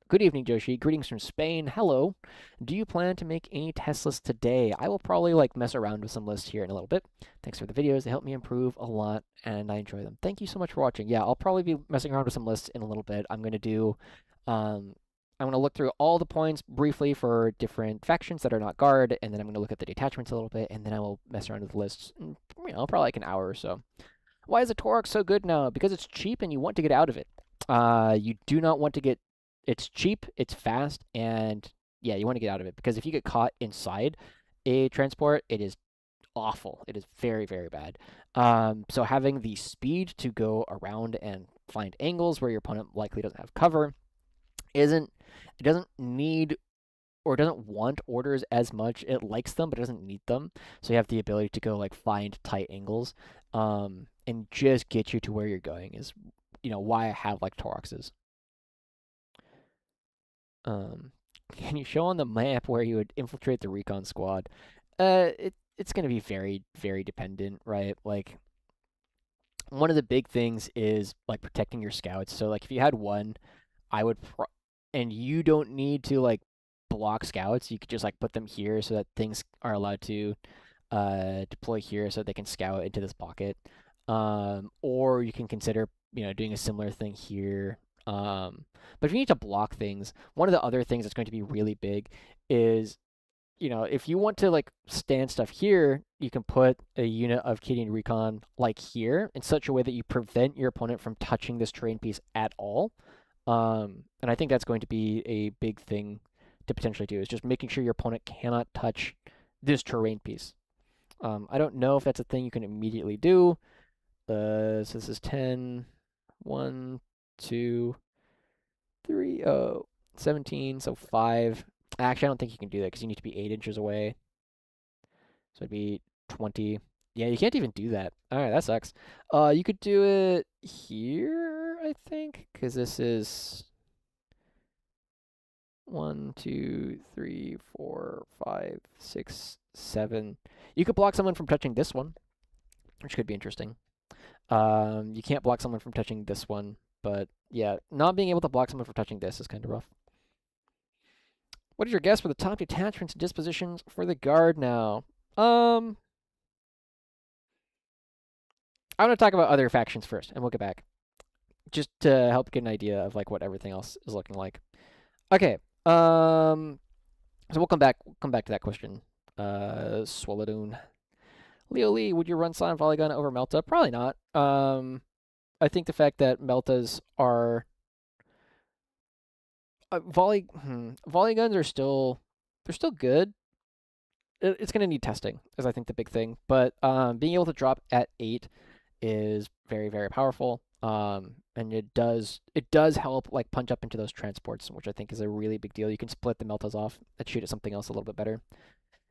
Good evening, Joshi. Greetings from Spain. Hello. Do you plan to make any test lists today? I will probably mess around with some lists here in a little bit. Thanks for the videos. They help me improve a lot, and I enjoy them. Thank you so much for watching. Yeah, I'll probably be messing around with some lists in a little bit. I'm going to look through all the points briefly for different factions that are not guard, and then I'm going to look at the detachments a little bit, and then I will mess around with the lists in, probably an hour or so. Why is the Taurox so good now? Because it's cheap and you want to get out of it. You do not want to get... It's cheap, it's fast, and yeah, you want to get out of it. Because if you get caught inside a transport, it is awful. It is very, very bad. So having the speed to go around and find angles where your opponent likely doesn't have cover it doesn't need or doesn't want orders as much. It likes them, but it doesn't need them. So you have the ability to go find tight angles and just get you to where you're going is, why I have Tauroxes. Can you show on the map where you would infiltrate the recon squad? It's going to be very, very dependent, right? One of the big things is protecting your scouts. So if you had one, I would and you don't need to block scouts. You could just put them here so that things are allowed to deploy here so that they can scout into this pocket. Or you can consider doing a similar thing here. But if you need to block things, one of the other things that's going to be really big is, if you want to stand stuff here, you can put a unit of Cadian Recon here in such a way that you prevent your opponent from touching this terrain piece at all. And I think that's going to be a big thing to potentially do, is just making sure your opponent cannot touch this terrain piece. I don't know if that's a thing you can immediately do. So this is 10, 1, 2, 3, 17, so 5. Actually, I don't think you can do that because you need to be 8 inches away. So it'd be 20. Yeah, you can't even do that. All right, that sucks. You could do it here, I think, because this is 1, 2, 3, 4, 5, 6, 7. You could block someone from touching this one, which could be interesting. You can't block someone from touching this one, but yeah, not being able to block someone from touching this is kind of rough. What is your guess for the top detachments and dispositions for the guard now? I'm going to talk about other factions first, and we'll get back. Just to help get an idea of what everything else is looking like. Okay. So we'll come back to that question. Swallodoon. Leo Lee, would you run Silent Volley Gun over Melta? Probably not. I think the fact that Meltas are volley guns are still good. It's going to need testing, is I think the big thing. But being able to drop at 8 is very, very powerful. And it does help punch up into those transports, which I think is a really big deal. You can split the Meltas off and shoot at something else a little bit better.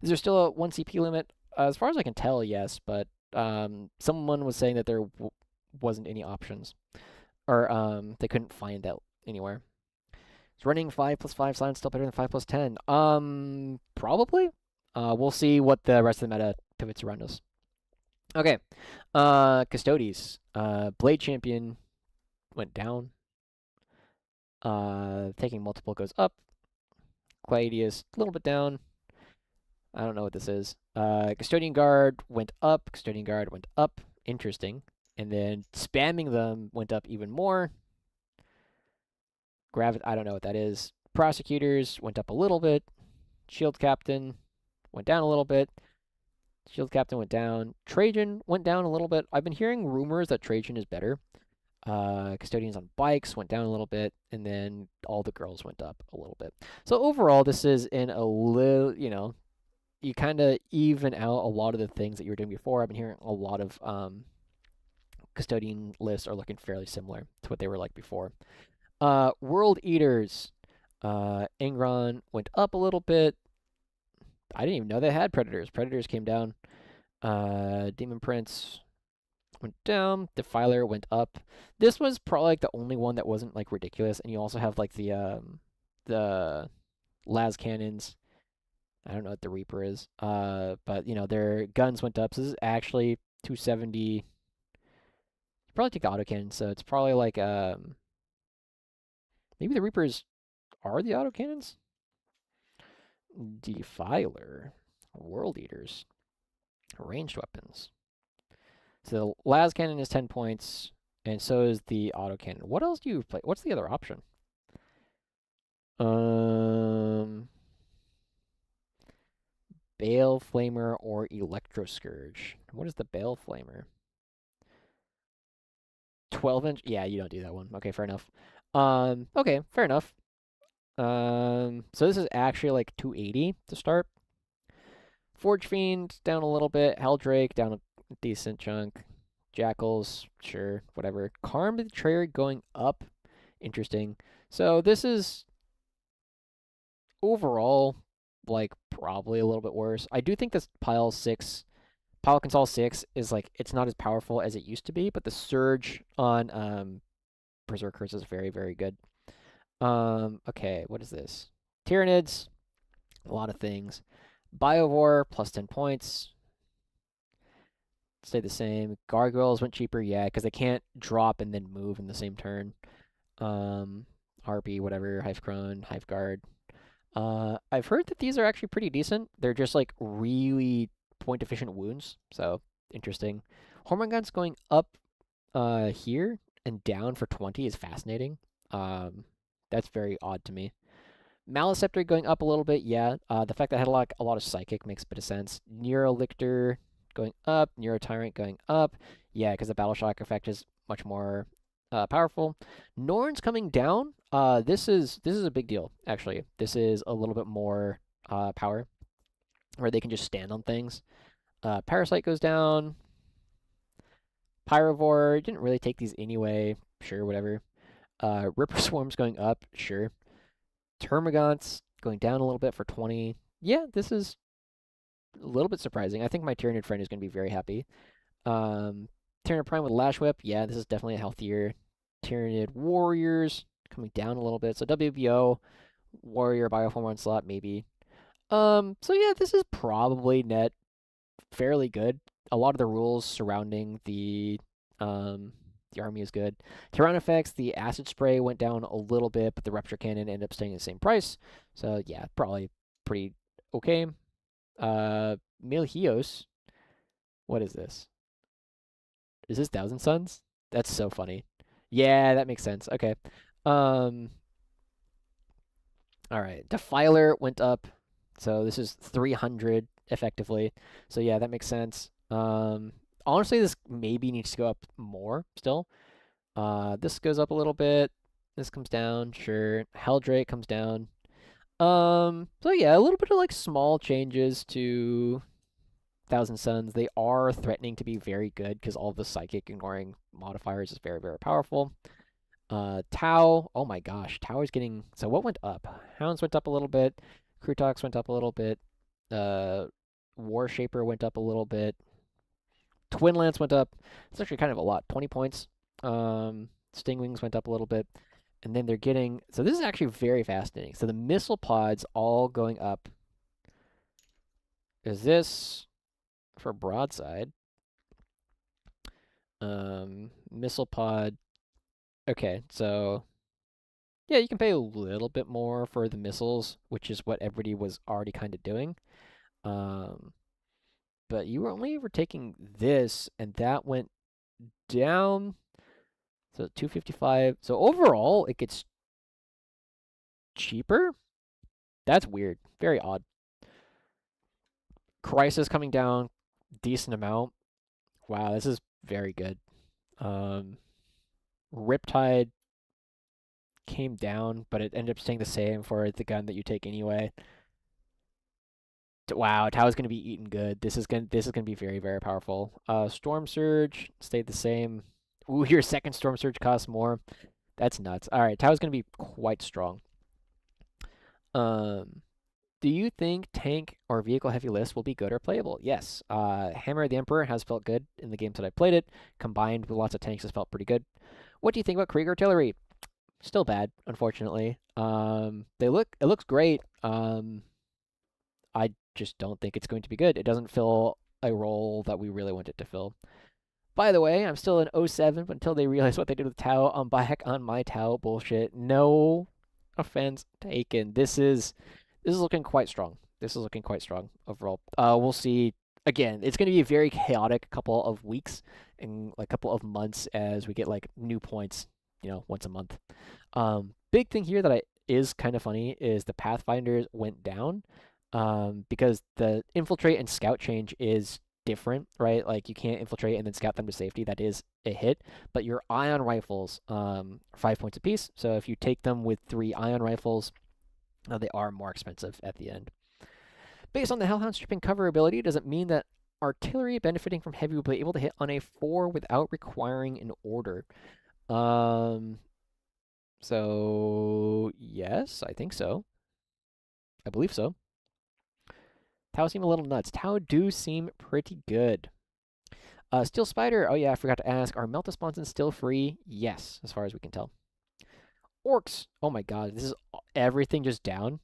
Is there still a 1 CP limit? As far as I can tell, yes, but someone was saying that there wasn't any options, or they couldn't find that anywhere. Is running 5+5 silence still better than 5+10? Probably. We'll see what the rest of the meta pivots around us. Okay. Custodes. Blade Champion went down. Taking multiple goes up. Gladius a little bit down. I don't know what this is. Custodian Guard went up. Custodian Guard went up. Interesting. And then spamming them went up even more. I don't know what that is. Prosecutors went up a little bit. Shield Captain went down a little bit. Shield Captain went down. Trajan went down a little bit. I've been hearing rumors that Trajan is better. Custodians on bikes went down a little bit, and then all the girls went up a little bit. So overall, this is in a little, you kind of even out a lot of the things that you were doing before. I've been hearing a lot of custodian lists are looking fairly similar to what they were like before. World Eaters. Angron went up a little bit. I didn't even know they had Predators. Predators came down. Demon Prince went down. Defiler went up. This was probably like the only one that wasn't like ridiculous. And you also have like the las cannons. I don't know what the Reaper is. But you know their guns went up. So this is actually 270. You probably take the autocannon, so it's probably like maybe the Reapers are the autocannons. Defiler, World Eaters, ranged weapons. So the las cannon is 10 points, and so is the autocannon. What else do you play? What's the other option? Bale Flamer or Electro Scourge. What is the Bale Flamer? 12-inch? Yeah, you don't do that one. Okay, fair enough. Okay, fair enough. So this is actually like 280 to start. Forge Fiend down a little bit. Helldrake down a decent chunk. Jackals, sure, whatever. Karn Betrayer going up. Interesting. So this is overall like probably a little bit worse. I do think this Pile Console 6 is like it's not as powerful as it used to be, but the surge on Berserkers is very, very good. Okay, what is this? Tyranids, a lot of things. Biovore plus 10 points. Stay the same. Gargoyles went cheaper, yeah, because they can't drop and then move in the same turn. Harpy, whatever, Hive Crone, Hive Guard. I've heard that these are actually pretty decent. They're just like really point efficient wounds, so interesting. Hormone Guns going up here and down for 20 is fascinating. That's very odd to me. Maliceptor going up a little bit, yeah. The fact that it had a lot of Psychic makes a bit of sense. Neurolictor going up, Neurotyrant going up, yeah, because the Battle Shock effect is much more powerful. Norn's coming down. This is a big deal, actually. This is a little bit more power, where they can just stand on things. Parasite goes down. Pyrovore, didn't really take these anyway. Sure, whatever. Ripper Swarm's going up, sure. Termagants going down a little bit for 20. Yeah, this is a little bit surprising. I think my Tyranid friend is going to be very happy. Tyranid Prime with Lash Whip, yeah, this is definitely a healthier. Tyranid Warriors coming down a little bit. So WBO, Warrior, Bioform Onslaught, maybe. So yeah, this is probably net fairly good. A lot of the rules surrounding the army is good. Terran effects, the acid spray went down a little bit, but the rupture cannon ended up staying the same price. So yeah, probably pretty okay. Milhios, what is this? Is this Thousand Suns? That's so funny. Yeah, that makes sense. Okay. All right. Defiler went up. So this is 300 effectively. So yeah, that makes sense. Honestly, this maybe needs to go up more still. This goes up a little bit. This comes down, sure. Helldrake comes down. So yeah, a little bit of like small changes to Thousand Suns. They are threatening to be very good because all of the psychic ignoring modifiers is very, very powerful. Tau, oh my gosh, Tau is getting, so what went up? Hounds went up a little bit. Krutox went up a little bit. Warshaper went up a little bit. Twin Lance went up. It's actually kind of a lot, 20 points. Stingwings went up a little bit. And then they're getting, so this is actually very fascinating. So the missile pods all going up. Is this for broadside? Missile pod. Okay, so yeah, you can pay a little bit more for the missiles, which is what everybody was already kind of doing. But you were only ever taking this, and that went down. So 255. So overall, it gets cheaper. That's weird. Very odd. Crisis coming down, decent amount. Wow, this is very good. Riptide came down, but it ended up staying the same for the gun that you take anyway. Wow, Tau is going to be eaten good. This is going to be very, very powerful. Storm Surge stayed the same. Ooh, your second Storm Surge costs more. That's nuts. All right, Tau is going to be quite strong. Do you think tank or vehicle heavy lists will be good or playable? Yes. Hammer of the Emperor has felt good in the games that I played it. Combined with lots of tanks has felt pretty good. What do you think about Krieg artillery? Still bad, unfortunately. It looks great. I just don't think it's going to be good. It doesn't fill a role that we really want it to fill. By the way, I'm still in 07, but until they realize what they did with Tau, I'm back on my Tau bullshit. No offense taken. This is looking quite strong. This is looking quite strong overall. We'll see. Again, it's going to be a very chaotic couple of weeks and like couple of months as we get like new points, once a month. Big thing here that is kind of funny is the Pathfinders went down, because the infiltrate and scout change is different, right? Like you can't infiltrate and then scout them to safety. That is a hit. But your ion rifles, 5 points apiece. So if you take them with 3 ion rifles, they are more expensive at the end. Based on the Hellhound stripping cover ability, does it mean that artillery benefiting from heavy will be able to hit on a 4 without requiring an order? So yes, I think so. I believe so. Tau seem a little nuts. Tau do seem pretty good. Steel Spider. Oh yeah, I forgot to ask. Are Melt-A-Sponsons still free? Yes, as far as we can tell. Orcs. Oh my god, this is everything just down.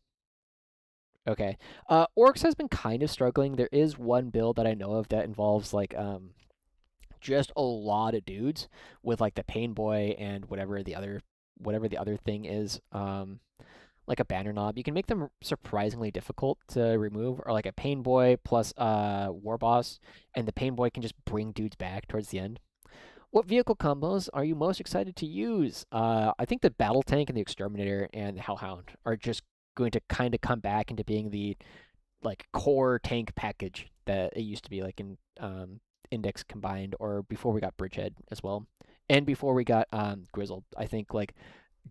Okay. Orcs has been kind of struggling. There is one build that I know of that involves like just a lot of dudes with like the Pain Boy and whatever the other thing is. Like a banner knob. You can make them surprisingly difficult to remove, or like a Pain Boy plus War Boss, and the Pain Boy can just bring dudes back towards the end. What vehicle combos are you most excited to use? I think the Battle Tank and the Exterminator and the Hellhound are just going to kind of come back into being the like core tank package that it used to be, like in Index combined, or before we got Bridgehead as well, and before we got Grizzled. I think like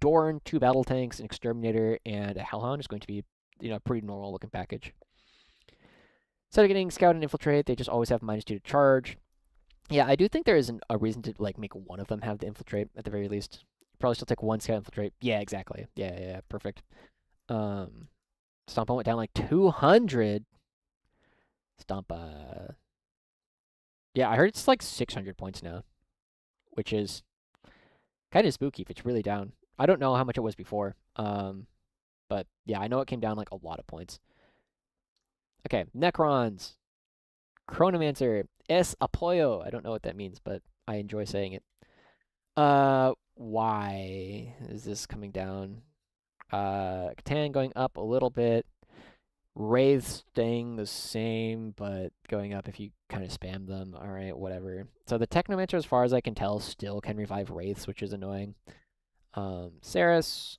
Dorn, 2 battle tanks, an Exterminator, and a Hellhound is going to be, a pretty normal looking package. Instead of getting Scout and Infiltrate, they just always have -2 to charge. Yeah, I do think there is a reason to like make one of them have the Infiltrate at the very least. Probably still take 1 Scout Infiltrate. Yeah, exactly. Yeah, perfect. Stompa went down like 200. Stompa. Yeah, I heard it's like 600 points now, which is kind of spooky if it's really down. I don't know how much it was before. But yeah, I know it came down like a lot of points. Okay, Necrons. Chronomancer. Es Apoyo. I don't know what that means, but I enjoy saying it. Why is this coming down? Catan going up a little bit. Wraiths staying the same, but going up if you kind of spam them. Alright, whatever. So the Technomancer, as far as I can tell, still can revive Wraiths, which is annoying. Saris.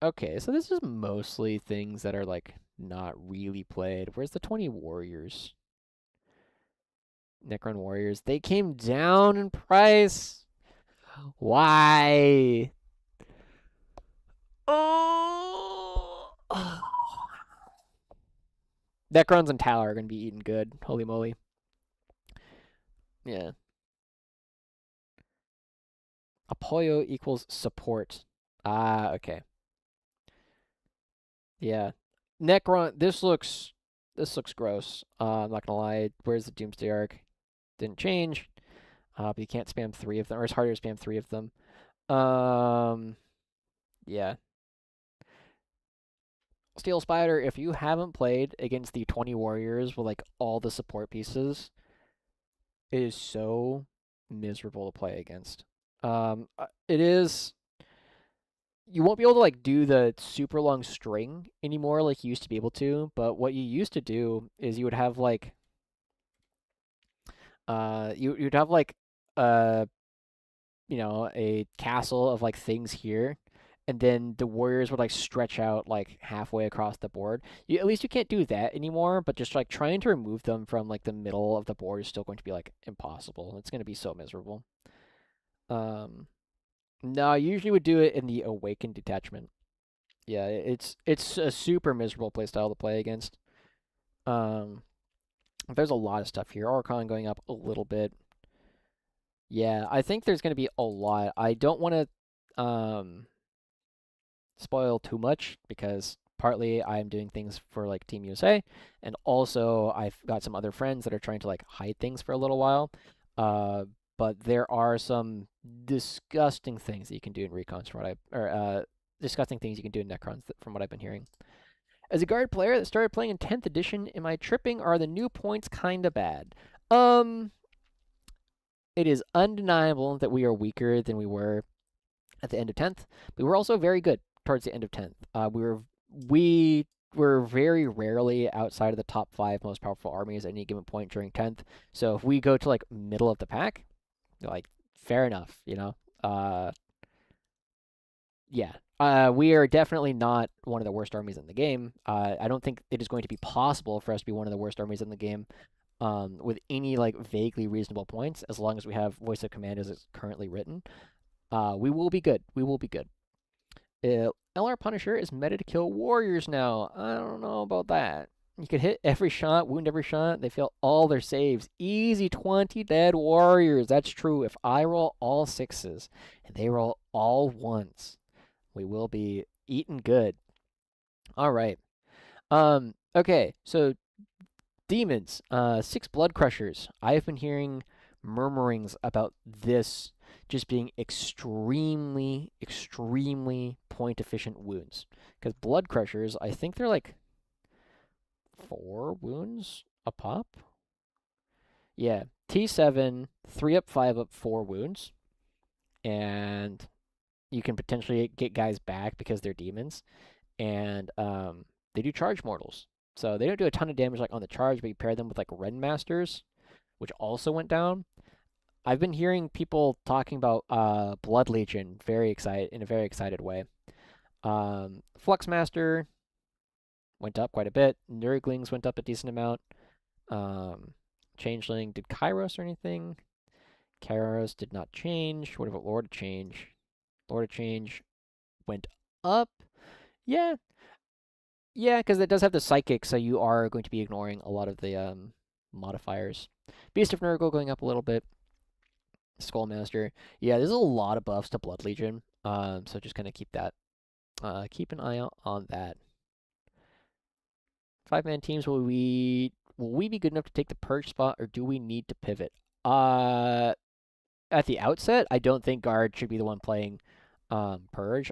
Okay, so this is mostly things that are, like, not really played. Where's the 20 Warriors? Necron Warriors. They came down in price. Why? Oh! Necrons and Tau are going to be eaten good. Holy moly. Yeah. Apoyo equals support. Ah, okay. Yeah. Necron, this looks gross. I'm not gonna lie. Where's the Doomsday Arc? Didn't change. But you can't spam 3 of them, or it's harder to spam 3 of them. Yeah. Steel Spider, if you haven't played against the 20 Warriors with like all the support pieces, it is so miserable to play against. It is. You won't be able to like do the super long string anymore like you used to be able to, but what you used to do is you would have like you'd have like a castle of like things here, and then the warriors would like stretch out like halfway across the board. At least you can't do that anymore, but just like trying to remove them from like the middle of the board is still going to be like impossible. It's going to be so miserable. No, I usually would do it in the Awakened Detachment. Yeah, it's a super miserable playstyle to play against. There's a lot of stuff here. Orcon going up a little bit. Yeah, I think there's going to be a lot. I don't want to spoil too much because partly I'm doing things for like Team USA, and also I've got some other friends that are trying to like hide things for a little while. Uh, but there are some disgusting things that you can do in recons from what disgusting things you can do in Necrons from what I've been hearing. As a guard player that started playing in 10th edition, am I tripping? Are the new points kinda bad? It is undeniable that we are weaker than we were at the end of 10th, but we're also very good towards the end of 10th. We were very rarely outside of the top 5 most powerful armies at any given point during 10th. So if we go to like middle of the pack, like fair enough, you know. Yeah. We are definitely not one of the worst armies in the game. I don't think it is going to be possible for us to be one of the worst armies in the game with any like vaguely reasonable points, as long as we have Voice of Command as it's currently written. We will be good. We will be good. LR Punisher is meta to kill warriors now. I don't know about that. You can hit every shot, wound every shot. They fail all their saves. Easy 20 dead warriors. That's true. If I roll all 6s and they roll all 1s, we will be eating good. All right. Okay, so demons, 6 blood crushers. I've been hearing murmurings about this just being extremely, extremely point efficient wounds. Because blood crushers, I think they're like 4 wounds a pop. Yeah, T7, 3 up, 5 up, 4 wounds. And you can potentially get guys back because they're demons. And they do charge mortals. So they don't do a ton of damage like on the charge, but you pair them with like Ren Masters, which also went down. I've been hearing people talking about Blood Legion in a very excited way. Flux Master went up quite a bit. Nurglings went up a decent amount. Changeling, did Kairos or anything? Kairos did not change. What about Lord of Change? Lord of Change went up. Yeah. Yeah, because it does have the Psychic, so you are going to be ignoring a lot of the modifiers. Beast of Nurgle going up a little bit. Skullmaster. Yeah, there's a lot of buffs to Blood Legion. So just kind of keep that. Keep an eye out on that. 5-man teams, will we be good enough to take the Purge spot, or do we need to pivot? At the outset, I don't think Guard should be the one playing Purge.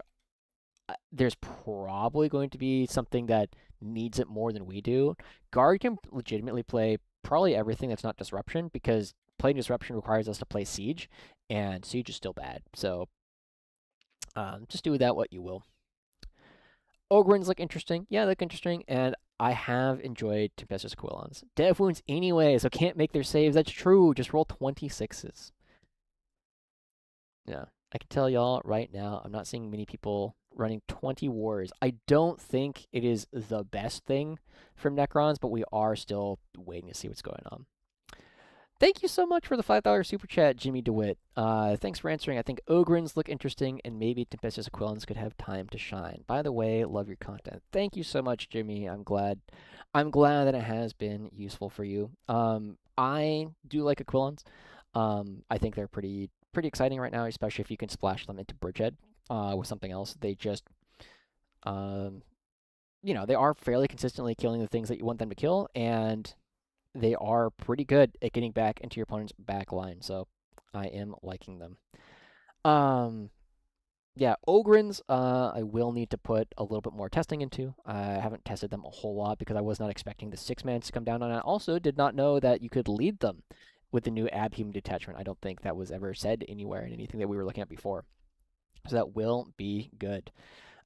There's probably going to be something that needs it more than we do. Guard can legitimately play probably everything that's not Disruption, because playing Disruption requires us to play Siege, and Siege is still bad. So just do with that what you will. Ogryns look interesting. Yeah, they look interesting, and I have enjoyed Tempestuous Aquilons. Dev wounds anyway, so can't make their saves. That's true. Just roll 26s. Yeah, I can tell y'all right now, I'm not seeing many people running 20 wars. I don't think it is the best thing from Necrons, but we are still waiting to see what's going on. Thank you so much for the $5 super chat, Jimmy DeWitt. Thanks for answering. I think Ogryns look interesting, and maybe Tempestuous Aquilons could have time to shine. By the way, love your content. Thank you so much, Jimmy. I'm glad that it has been useful for you. I do like Aquilons. I think they're pretty exciting right now, especially if you can splash them into Bridgehead with something else. They just, you know, they are fairly consistently killing the things that you want them to kill, and they are pretty good at getting back into your opponent's back line, so I am liking them. Yeah, Ogryns, I will need to put a little bit more testing into. I haven't tested them a whole lot because I was not expecting the 6-man to come down, and I also did not know that you could lead them with the new Abhuman detachment. I don't think that was ever said anywhere in anything that we were looking at before. So that will be good.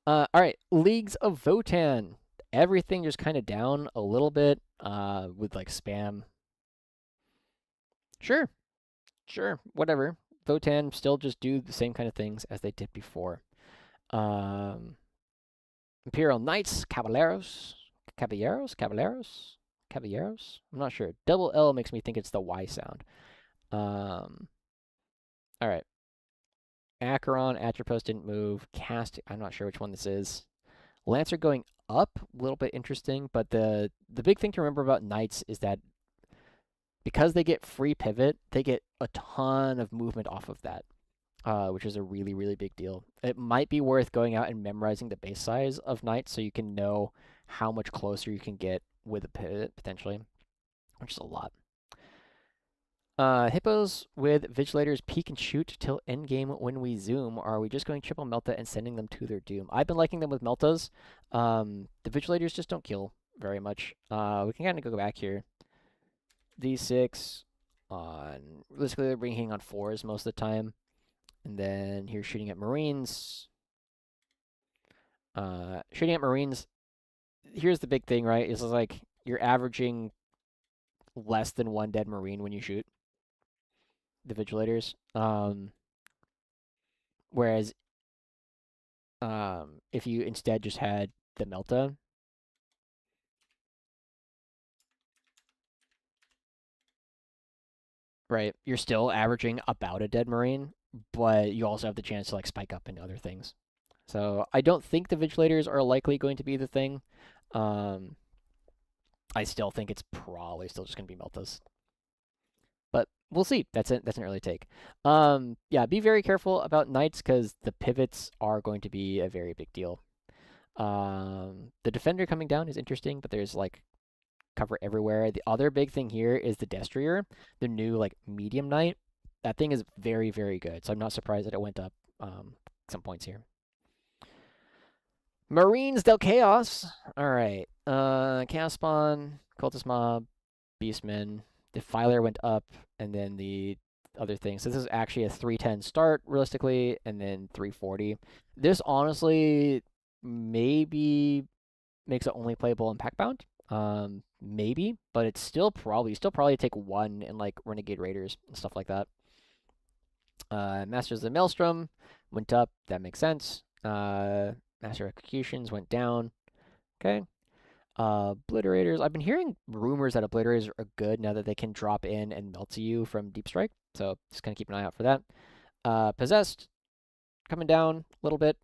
All right, Leagues of Votann. Everything just kind of down a little bit with like spam. Sure, whatever. Votann still just do the same kind of things as they did before. Imperial Knights, Caballeros. I'm not sure. Double L makes me think it's the Y sound. All right. Acheron, Atropos didn't move. Cast, I'm not sure which one this is. Lancer going up, a little bit interesting, but the big thing to remember about Knights is that because they get free pivot, they get a ton of movement off of that. which is a really, really big deal. It might be worth going out and memorizing the base size of knights so you can know how much closer you can get with a pivot, potentially, which is a lot. Hippos with Vigilators peek and shoot till endgame when we zoom. Are we just going triple Melta and sending them to their doom? I've been liking them with Meltas. The Vigilators just don't kill very much. We can kind of go back here. D6 on, basically they're bringing on 4s most of the time. And then here's shooting at Marines. Shooting at Marines, here's the big thing, right? Is like you're averaging less than 1 dead Marine when you shoot the Vigilators. Whereas if you instead just had the Melta, right, you're still averaging about a dead Marine, but you also have the chance to like spike up into other things. So I don't think the Vigilators are likely going to be the thing. I still think it's probably still just going to be Meltas. But we'll see. That's an early take. Yeah, be very careful about Knights because the pivots are going to be a very big deal. The Defender coming down is interesting, but there's like cover everywhere. The other big thing here is the Destrier, the new like medium knight. That thing is very, very good. So I'm not surprised that it went up some points here. Marines del Chaos. All right. Chaos Spawn, Cultist Mob, Beastmen. Defiler went up, and then the other thing. So this is actually a 310 start, realistically, and then 340. This honestly maybe makes it only playable in Packbound. Maybe, but it's still probably take 1 in like Renegade Raiders and stuff like that. Masters of the Maelstrom went up. That makes sense. Master Executions went down. Okay. Obliterators. I've been hearing rumors that Obliterators are good now that they can drop in and melt to you from Deep Strike. So just kind of keep an eye out for that. Possessed coming down a little bit.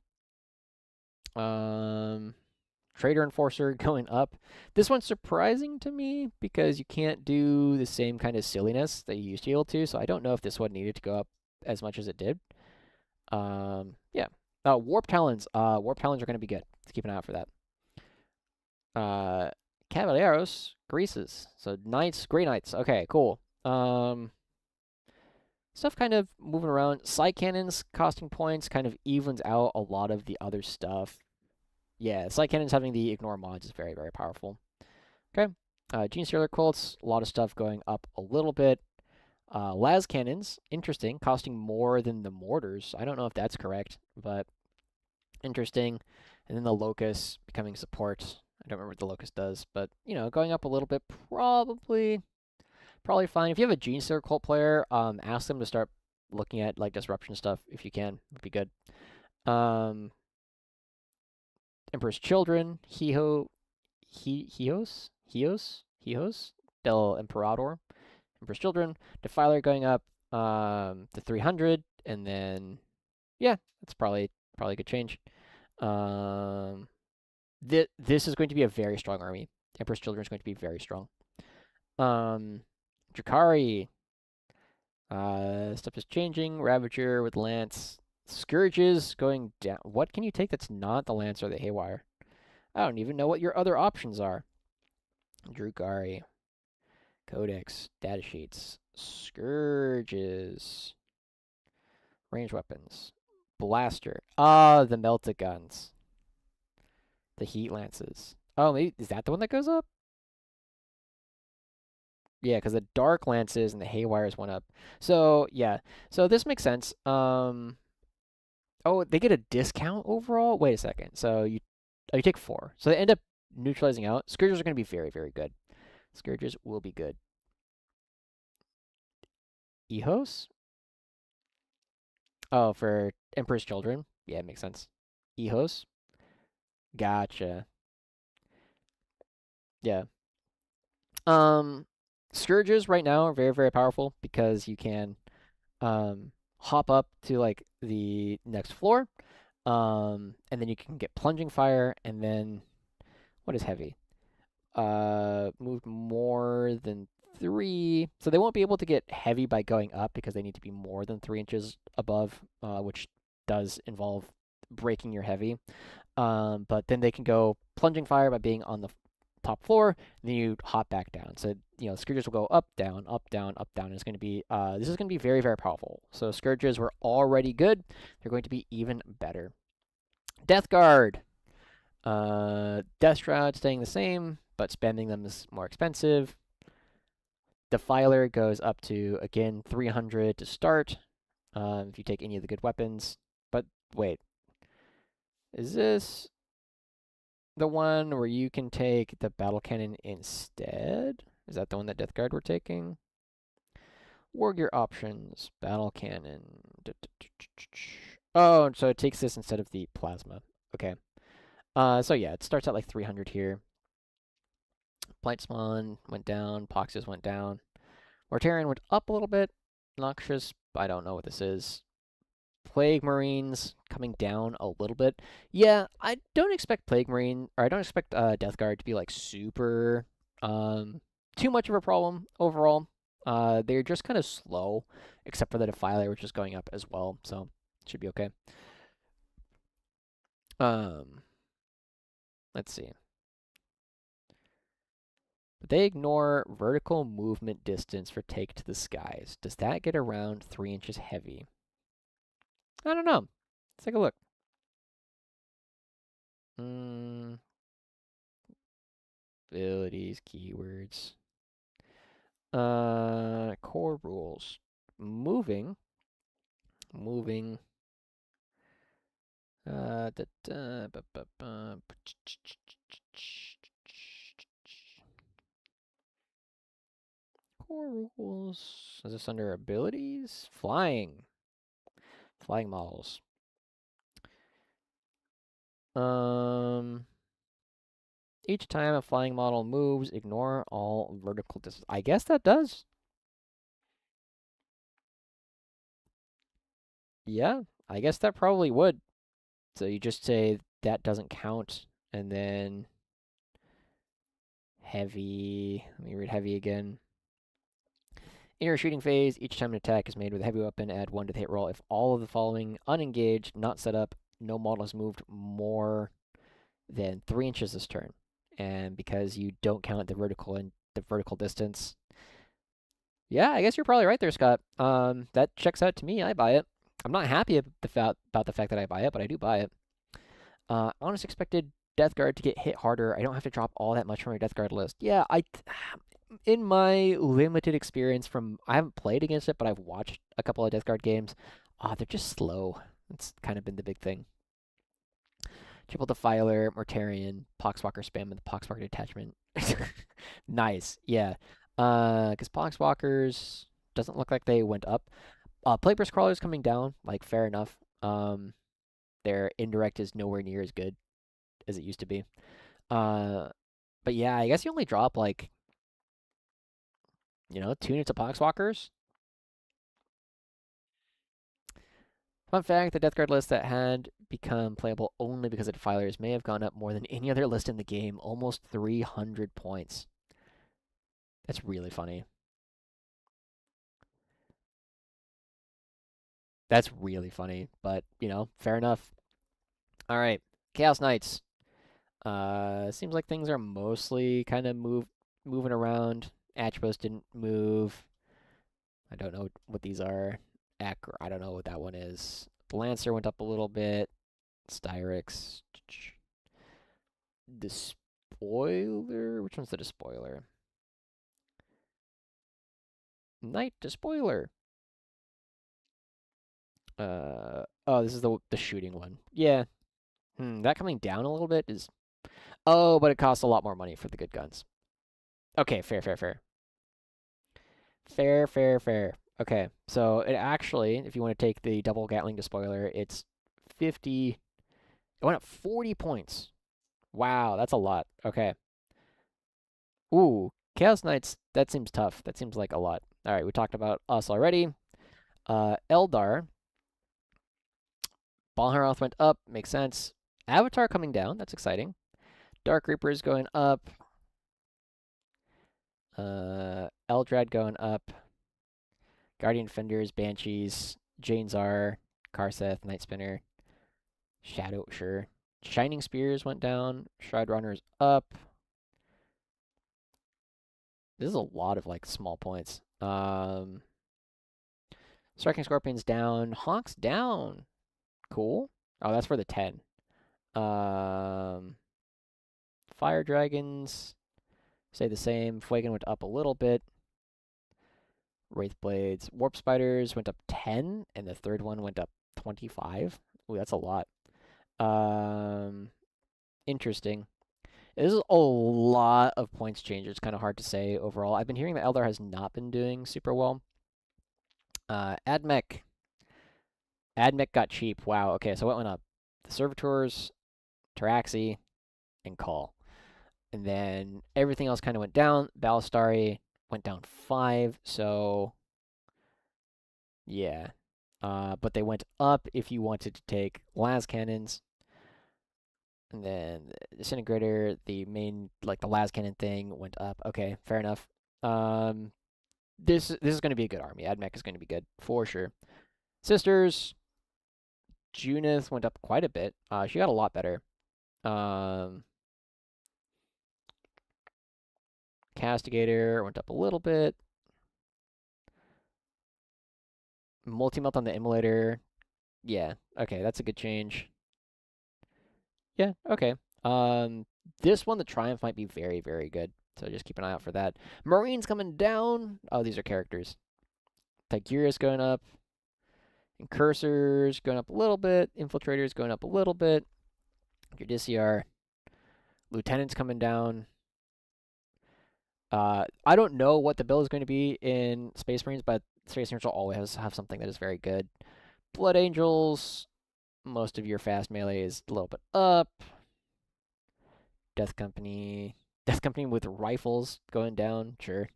Trader Enforcer going up. This one's surprising to me because you can't do the same kind of silliness that you used to be able to. So I don't know if this one needed to go up as much as it did. Yeah. Warp Talons. Warp Talons are going to be good. Let's keep an eye out for that. Caballeros, Greases. So Knights, Grey Knights. Okay, cool. Stuff kind of moving around. Side Cannons costing points kind of evens out a lot of the other stuff. Yeah, Side Cannons having the ignore mods is very, very powerful. Okay. Genestealer Cults, a lot of stuff going up a little bit. Las Cannons, interesting, costing more than the Mortars. I don't know if that's correct, but interesting. And then the Locust becoming support. I don't remember what the Locust does, but, you know, going up a little bit, probably fine. If you have a Genestealer Cult player, ask them to start looking at, like, Disruption stuff, if you can. Would be good. Emperor's Children, Hijos, Del Emperador. Emperor's Children, Defiler going up to 300, and then, yeah, that's probably a good change. This is going to be a very strong army. Emperor's Children is going to be very strong. Drakari. Stuff is changing. Ravager with Lance. Scourges going down. What can you take that's not the Lance or the Haywire? I don't even know what your other options are. Drukari. Codex. Datasheets. Scourges. Range weapons. Blaster. The melted guns. The heat lances. Oh, maybe is that the one that goes up? Yeah, because the dark lances and the haywires went up. So yeah, so this makes sense. Oh, they get a discount overall. Wait a second. So you take 4. So they end up neutralizing out. Scourges are going to be very, very good. Scourges will be good. Ehos. Oh, for Emperor's Children. Yeah, it makes sense. Ehos. Gotcha. Yeah. Scourges right now are very, very powerful because you can hop up to like the next floor. And then you can get plunging fire, and then what is heavy? Move more than 3. So they won't be able to get heavy by going up because they need to be more than 3 inches above, which does involve breaking your heavy. But then they can go plunging fire by being on the top floor, and then you hop back down. So, Scourges will go up, down, up, down, up, down. And it's going to be, this is going to be very, very powerful. So Scourges were already good. They're going to be even better. Death Guard. Death Shroud staying the same, but spamming them is more expensive. Defiler goes up to, again, 300 to start, if you take any of the good weapons. But wait, is this the one where you can take the Battle Cannon instead? Is that the one that Death Guard were taking? War Gear options, Battle Cannon. Oh, so it takes this instead of the Plasma. Okay. So yeah, it starts at like 300 here. Blightspawn went down, Poxes went down. Mortarion went up a little bit. Noxious, I don't know what this is. Plague Marines coming down a little bit. Yeah, I don't expect Plague Marine, or I don't expect Death Guard to be like super too much of a problem overall. They're just kind of slow, except for the Defiler, which is going up as well, so it should be okay. Let's see. But they ignore vertical movement distance for take to the skies. Does that get around 3 inches heavy? I don't know. Let's take a look. Abilities, keywords. Core rules. Moving. Core rules. Is this under abilities? Flying. Flying models. Each time a flying model moves, ignore all vertical distance. I guess that does. Yeah, I guess that probably would. So you just say that doesn't count, and then heavy. Let me read heavy again. In your shooting phase, each time an attack is made with a heavy weapon, add 1 to the hit roll. If all of the following unengaged, not set up, no model has moved more than 3 inches this turn. And because you don't count the vertical distance. Yeah, I guess you're probably right there, Scott. That checks out to me. I buy it. I'm not happy about the fact that I buy it, but I do buy it. Honest expected Death Guard to get hit harder. I don't have to drop all that much from my Death Guard list. Yeah, in my limited experience I haven't played against it, but I've watched a couple of Death Guard games. They're just slow. That's kind of been the big thing. Triple Defiler, Mortarion, Poxwalker spam, and the Poxwalker detachment. Nice, yeah. Because Poxwalkers doesn't look like they went up. Plagueburst Crawlers coming down, like, fair enough. Their indirect is nowhere near as good as it used to be. But yeah, I guess you only drop, like, 2 units of Poxwalkers. Fun fact, the Death Guard list that had become playable only because of Defilers may have gone up more than any other list in the game, almost 300 points. That's really funny. That's really funny, but, fair enough. All right, Chaos Knights. Seems like things are mostly kind of moving around. Atropos didn't move. I don't know what these are. I don't know what that one is. The Lancer went up a little bit. Styrex. Despoiler? Which one's the Despoiler? Knight Despoiler. Oh, this is the shooting one. Yeah. That coming down a little bit is... Oh, but it costs a lot more money for the good guns. Okay, fair. Fair. Okay, so it actually, if you want to take the double Gatling Despoiler, it's 50... It went up 40 points. Wow, that's a lot. Okay. Ooh, Chaos Knights, that seems tough. That seems like a lot. All right, we talked about us already. Eldar. Balharoth went up, makes sense. Avatar coming down, that's exciting. Dark Reaper is going up. Eldrad going up. Guardian Defenders, Banshees, Janezar, Karseth, Night Spinner, Shadow, sure. Shining Spears went down. Shroud Runner's up. This is a lot of like small points. Striking Scorpions down. Hawks down. Cool. Oh, that's for the 10. Fire Dragons stay the same. Fuegan went up a little bit. Wraith Blades. Warp Spiders went up 10, and the third one went up 25. Ooh, that's a lot. Interesting. This is a lot of points change. It's kind of hard to say overall. I've been hearing that Eldar has not been doing super well. Admech. Admech got cheap. Wow. Okay, so what went up? The Servitors, Taraxi, and Call. And then everything else kind of went down. Ballistari went down 5, so yeah. But they went up if you wanted to take las cannons. And then the Disintegrator, the main, like the las cannon thing, went up. Okay, fair enough. This is going to be a good army. Admech is going to be good for sure. Sisters, Junith went up quite a bit. She got a lot better. Castigator went up a little bit. Multi-melt on the Immolator. Yeah, okay, that's a good change. Yeah, okay. This one, the Triumph, might be very, very good. So just keep an eye out for that. Marines coming down. Oh, these are characters. Tigurius going up. Incursors going up a little bit. Infiltrators going up a little bit. Judiciar. Lieutenants coming down. I don't know what the build is going to be in Space Marines, but Space Marines will always have something that is very good. Blood Angels. Most of your fast melee is a little bit up. Death Company. Death Company with rifles going down. Sure.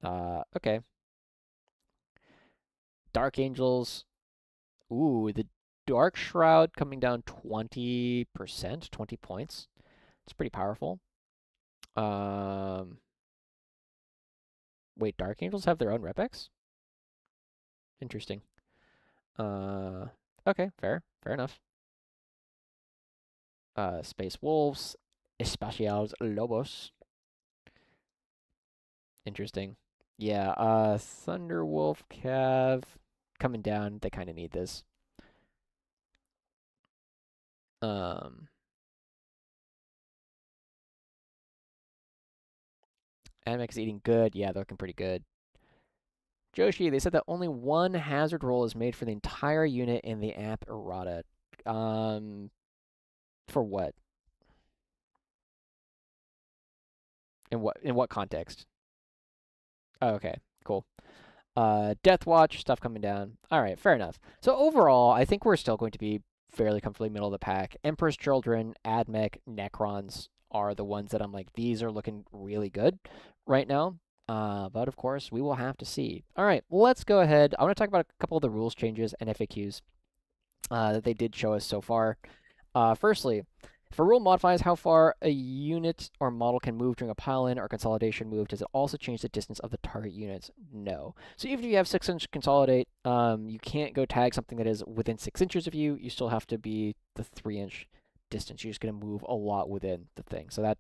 Okay. Dark Angels. Ooh, the Dark Shroud coming down 20%, 20 points. It's pretty powerful. Wait, Dark Angels have their own repex? Interesting. Okay, fair enough. Space Wolves, Espacials Lobos. Interesting. Yeah, Thunderwolf Cav coming down. They kind of need this. Admech is eating good. Yeah, they're looking pretty good. Joshi, they said that only one hazard roll is made for the entire unit in the app errata. For what? In what context? Oh, okay, cool. Death Watch, stuff coming down. All right, fair enough. So overall, I think we're still going to be fairly comfortably middle of the pack. Emperor's Children, Admech, Necrons are the ones that I'm like, these are looking really good right now. But of course, we will have to see. All right, let's go ahead. I want to talk about a couple of the rules changes and FAQs that they did show us so far. Firstly, if a rule modifies how far a unit or model can move during a pile-in or consolidation move, does it also change the distance of the target units? No. So even if you have 6-inch consolidate, you can't go tag something that is within 6 inches of you. You still have to be the 3-inch distance. You're just going to move a lot within the thing. So that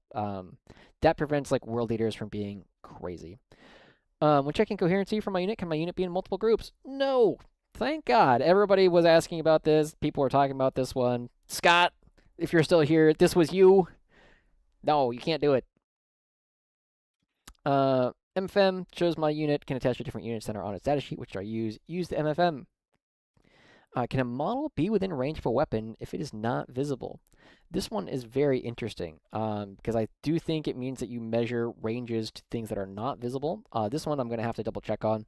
that prevents like world leaders from being crazy. When checking coherency for my unit, can my unit be in multiple groups? No. Thank God. Everybody was asking about this. People were talking about this one. Scott, if you're still here, this was you. No, you can't do it. MFM shows my unit can attach to different units that are on its data sheet. Which do I use? Use the MFM. Can a model be within range of a weapon if it is not visible? This one is very interesting because I do think it means that you measure ranges to things that are not visible. This one I'm going to have to double check on,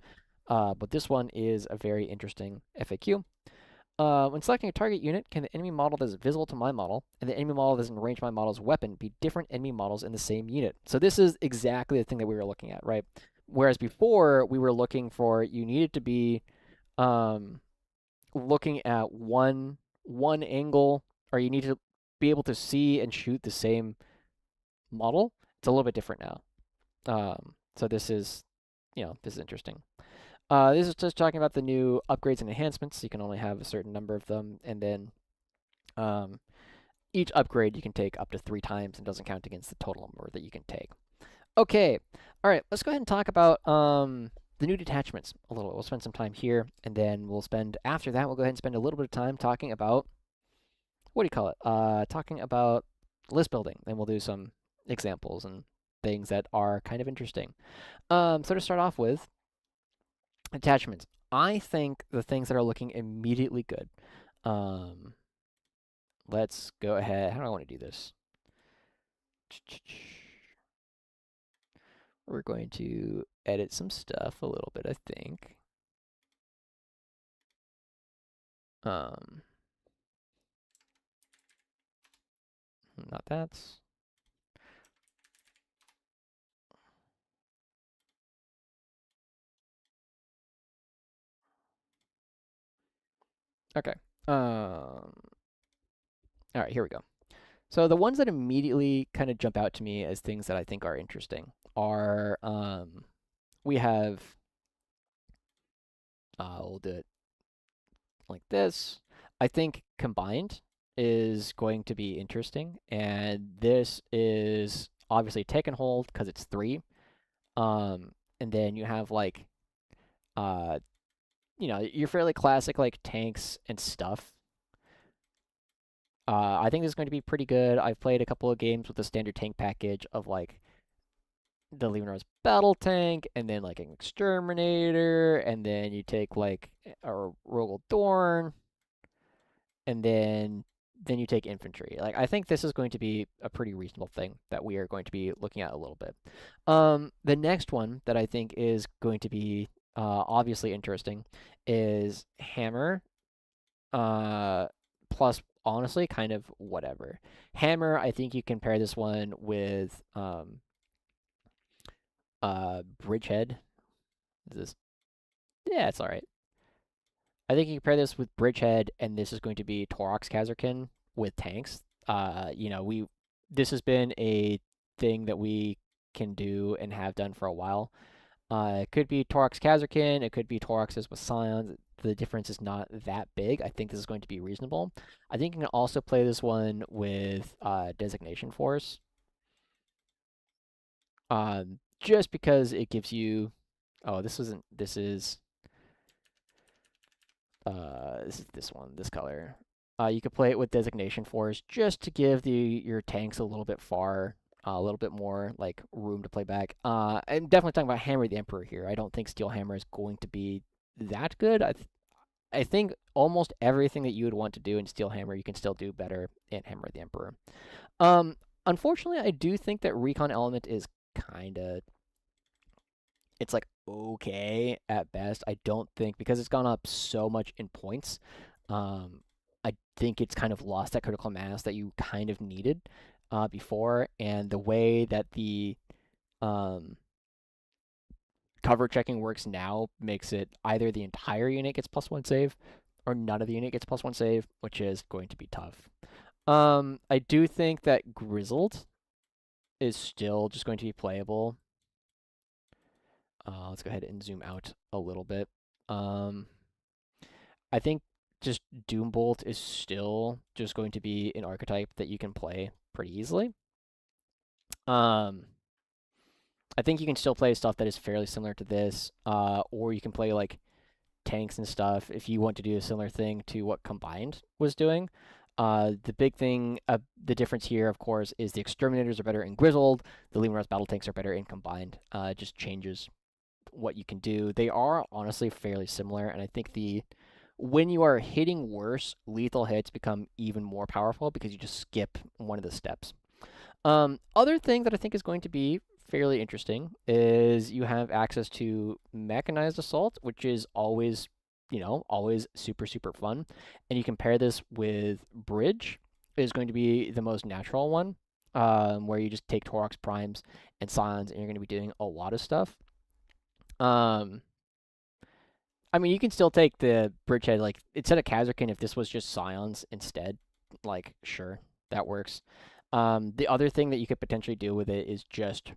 but this one is a very interesting FAQ. When selecting a target unit, can the enemy model that is visible to my model and the enemy model that is in range of my model's weapon be different enemy models in the same unit? So this is exactly the thing that we were looking at, right? Whereas before, we were looking for, you needed to be looking at one angle, or you need to be able to see and shoot the same model. It's a little bit different now. So this is this is interesting. This is just talking about the new upgrades and enhancements. You can only have a certain number of them, and then each upgrade you can take up to 3 times and doesn't count against the total number that you can take. Okay, all right, let's go ahead and talk about the new detachments a little. We'll spend some time here, and then after that, we'll go ahead and spend a little bit of time talking about, what do you call it? Talking about list building, and we'll do some examples and things that are kind of interesting. So to start off with, attachments. I think the things that are looking immediately good. Let's go ahead. How do I want to do this? We're going to edit some stuff a little bit, I think. Not that. Okay. All right, here we go. So the ones that immediately kind of jump out to me as things that I think are interesting are, we have, we'll do it like this. I think combined is going to be interesting, and this is obviously take and hold because it's 3. And then you have like, your fairly classic like tanks and stuff. I think this is going to be pretty good. I've played a couple of games with the standard tank package of like the Levinar battle tank, and then like an exterminator, and then you take like a Rogel Dorn, and then you take infantry. Like I think this is going to be a pretty reasonable thing that we are going to be looking at a little bit. The next one that I think is going to be obviously interesting is Hammer. Plus, honestly, kind of whatever. Hammer, I think you can pair this one with Bridgehead. Is this? Yeah, it's all right. I think you can pair this with Bridgehead, and this is going to be Torox Kazarkin with tanks. This has been a thing that we can do and have done for a while. It could be Torox Kazarkin, it could be Toroxes with Scions. The difference is not that big. I think this is going to be reasonable. I think you can also play this one with Designation Force. Just because it gives you... Oh, this is this one, this color. You could play it with Designation Force just to give your tanks a little bit more like room to play back. I'm definitely talking about Hammer the Emperor here. I don't think Steel Hammer is going to be that good. I think almost everything that you would want to do in Steel Hammer, you can still do better in Hammer the Emperor. Unfortunately, I do think that Recon Element is it's like okay at best. I don't think, because it's gone up so much in points, I think it's kind of lost that critical mass that you kind of needed before, and the way that the cover checking works now makes it either the entire unit gets +1 save or none of the unit gets +1 save, which is going to be tough. I do think that Grizzled is still just going to be playable. Let's go ahead and zoom out a little bit. I think just Doombolt is still just going to be an archetype that you can play pretty easily. I think you can still play stuff that is fairly similar to this, or you can play like tanks and stuff if you want to do a similar thing to what Combined was doing. The big thing, the difference here, of course, is the Exterminators are better in Grizzled, the Levinar battle tanks are better in Combined. It just changes what you can do. They are honestly fairly similar, and I think when you are hitting worse, lethal hits become even more powerful because you just skip one of the steps. Other thing that I think is going to be fairly interesting is you have access to Mechanized Assault, which is always, always super, super fun. And you can pair this with Bridge, is going to be the most natural one, where you just take Torox Primes and Scions, and you're going to be doing a lot of stuff. I mean, you can still take the Bridgehead, like, instead of Kazarkin, if this was just Scions instead, like, sure, that works. The other thing that you could potentially do with it is just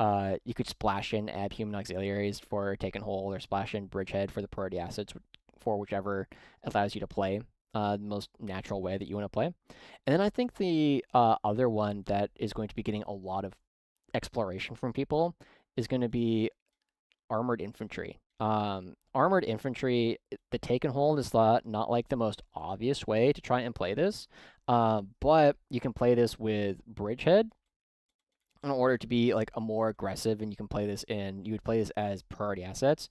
You could splash in add human auxiliaries for Taken Hold, or splash in Bridgehead for the priority assets, for whichever allows you to play the most natural way that you want to play. And then I think the other one that is going to be getting a lot of exploration from people is going to be armored infantry. Armored infantry, the Taken Hold is not like the most obvious way to try and play this, but you can play this with Bridgehead in order to be like a more aggressive, and you would play this as priority assets,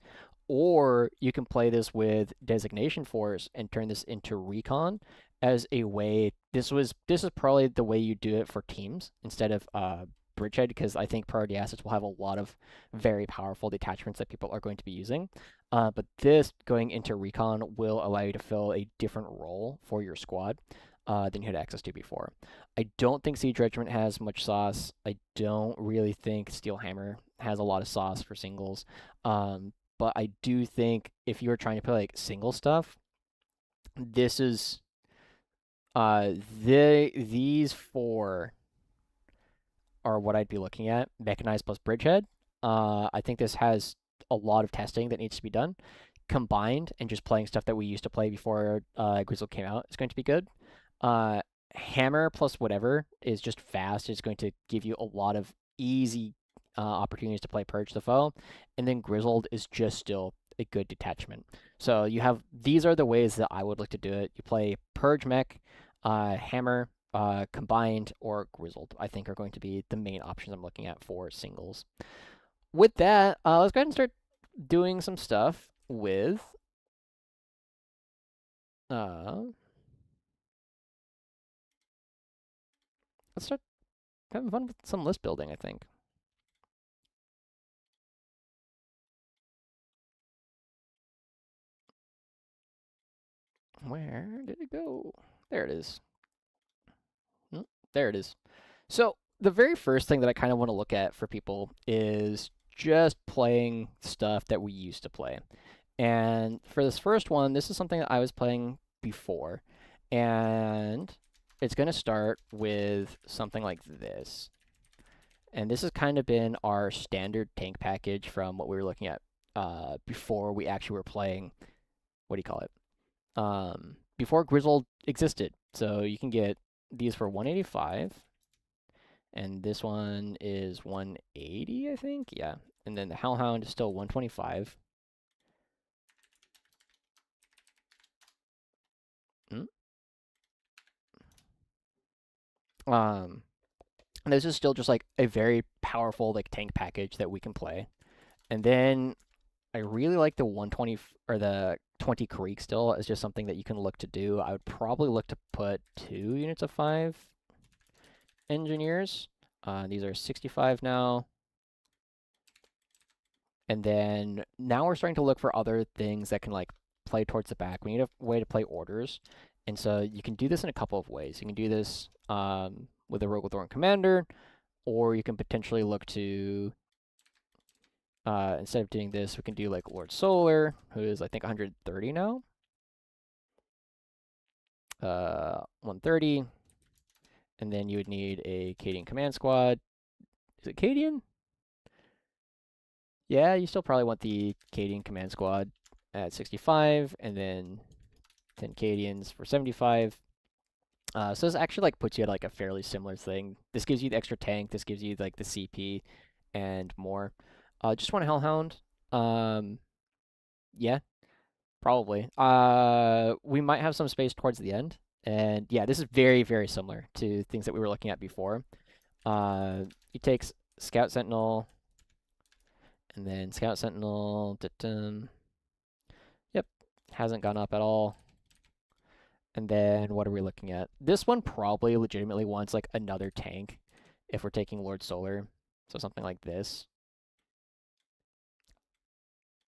or you can play this with Designation Force and turn this into recon as a way. This is probably the way you do it for teams instead of Bridgehead, because I think priority assets will have a lot of very powerful detachments that people are going to be using. But this going into recon will allow you to fill a different role for your squad than you had access to before. I don't think Siege Regiment has much sauce. I don't really think Steel Hammer has a lot of sauce for singles. But I do think if you were trying to play like single stuff, this is these four are what I'd be looking at. Mechanized plus Bridgehead. I think this has a lot of testing that needs to be done. Combined and just playing stuff that we used to play before Grizzled came out is going to be good. Hammer plus whatever is just fast. It's going to give you a lot of easy opportunities to play Purge the Foe. And then Grizzled is just still a good detachment. So these are the ways that I would like to do it. You play Purge Mech, Hammer, Combined, or Grizzled, I think are going to be the main options I'm looking at for singles. With that, let's go ahead and start doing some stuff with let's start having fun with some list building, I think. Where did it go? There it is. There it is. So the very first thing that I kind of want to look at for people is just playing stuff that we used to play. And for this first one, this is something that I was playing before. And it's going to start with something like this. And this has kind of been our standard tank package from what we were looking at before we actually were playing, what do you call it? Before Grizzled existed. So you can get these for 185. And this one is 180, I think. Yeah. And then the Hellhound is still 125. This is still just like a very powerful like tank package that we can play. And then I really like the 120 or the 20 Krieg still as just something that you can look to do. I would probably look to put 2 units of 5 engineers. These are 65 now. And then now we're starting to look for other things that can like play towards the back. We need a way to play orders. And so you can do this in a couple of ways. You can do this with a Rogal Commander, or you can potentially look to, instead of doing this, we can do like Lord Solar, who is I think 130 now. 130. And then you would need a Cadian Command Squad. Is it Cadian? Yeah, you still probably want the Cadian Command Squad at 65, and then 10 Cadians for 75. So this actually like puts you at like a fairly similar thing. This gives you the extra tank. This gives you like the CP and more. Just want a Hellhound. Yeah, probably. We might have some space towards the end. And yeah, this is very, very similar to things that we were looking at before. He takes Scout Sentinel, and then Scout Sentinel. Yep, hasn't gone up at all. And then what are we looking at? This one probably legitimately wants like another tank if we're taking Lord Solar. So something like this.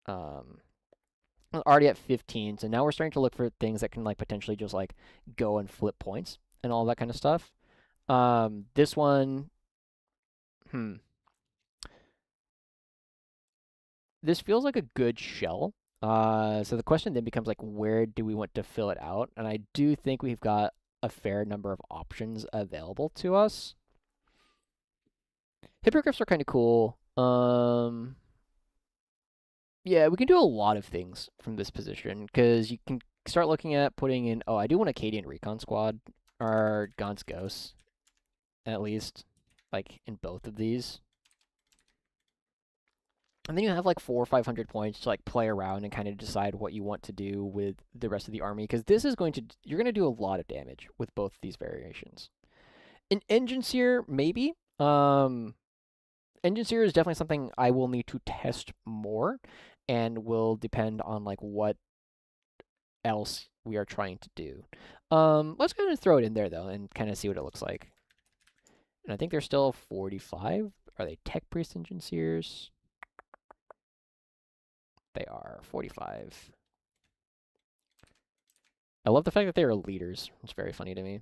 Already at 15, so now we're starting to look for things that can like potentially just like go and flip points and all that kind of stuff. This one, this feels like a good shell. So the question then becomes like, where do we want to fill it out? And I do think we've got a fair number of options available to us. Hippogriffs are kind of cool. Yeah, we can do a lot of things from this position because you can start looking at putting in. Oh, I do want Acadian Recon Squad or Gaunt's Ghosts, at least, like in both of these. And then you have like 400 or 500 points to like play around and kind of decide what you want to do with the rest of the army because this is you're going to do a lot of damage with both of these variations. An Engine Seer, maybe. Engine Seer is definitely something I will need to test more and will depend on like what else we are trying to do. Let's kind of throw it in there though and kind of see what it looks like. And I think they're still 45. Are they Tech Priest Engine Seers? They are 45. I love the fact that they are leaders. It's very funny to me.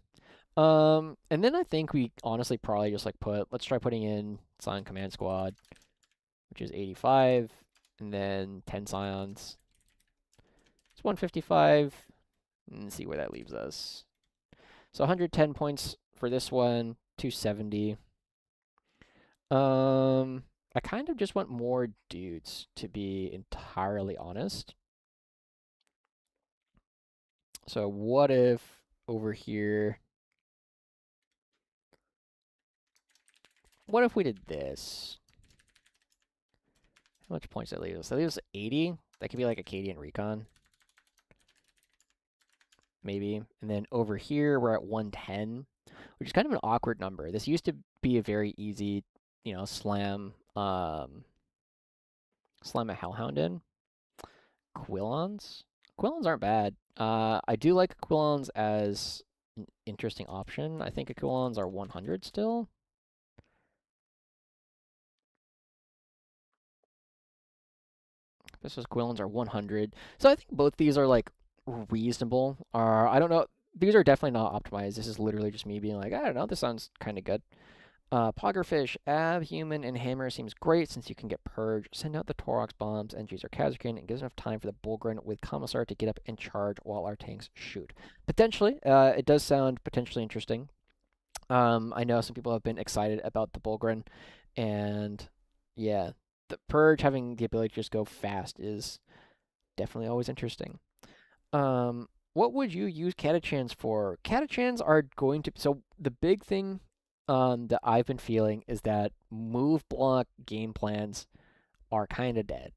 And then I think we honestly probably just like let's try putting in Scion Command Squad, which is 85, and then 10 Scions. It's 155, and see where that leaves us. So 110 points for this one, 270. I kind of just want more dudes, to be entirely honest. So what if over here... What if we did this? How much points that leaves us? That leaves us 80. That could be like Acadian Recon. Maybe. And then over here, we're at 110, which is kind of an awkward number. This used to be a very easy, slam a Hellhound in. Quillons? Quillons aren't bad. I do like Quillons as an interesting option. I think Quillons are 100 still. This is Quillons are 100. So I think both these are like reasonable. I don't know. These are definitely not optimized. This is literally just me being like, I don't know, this sounds kind of good. Poggerfish, Ab, Human, and Hammer seems great since you can get Purge. Send out the Torox bombs and Jazer Kazakhin and gives enough time for the Bullgren with Commissar to get up and charge while our tanks shoot. Potentially, it does sound potentially interesting. I know some people have been excited about the Bullgren, and yeah, the Purge having the ability to just go fast is definitely always interesting. What would you use Catachans for? Catachans are going to... So the big thing that I've been feeling is that move block game plans are kind of dead.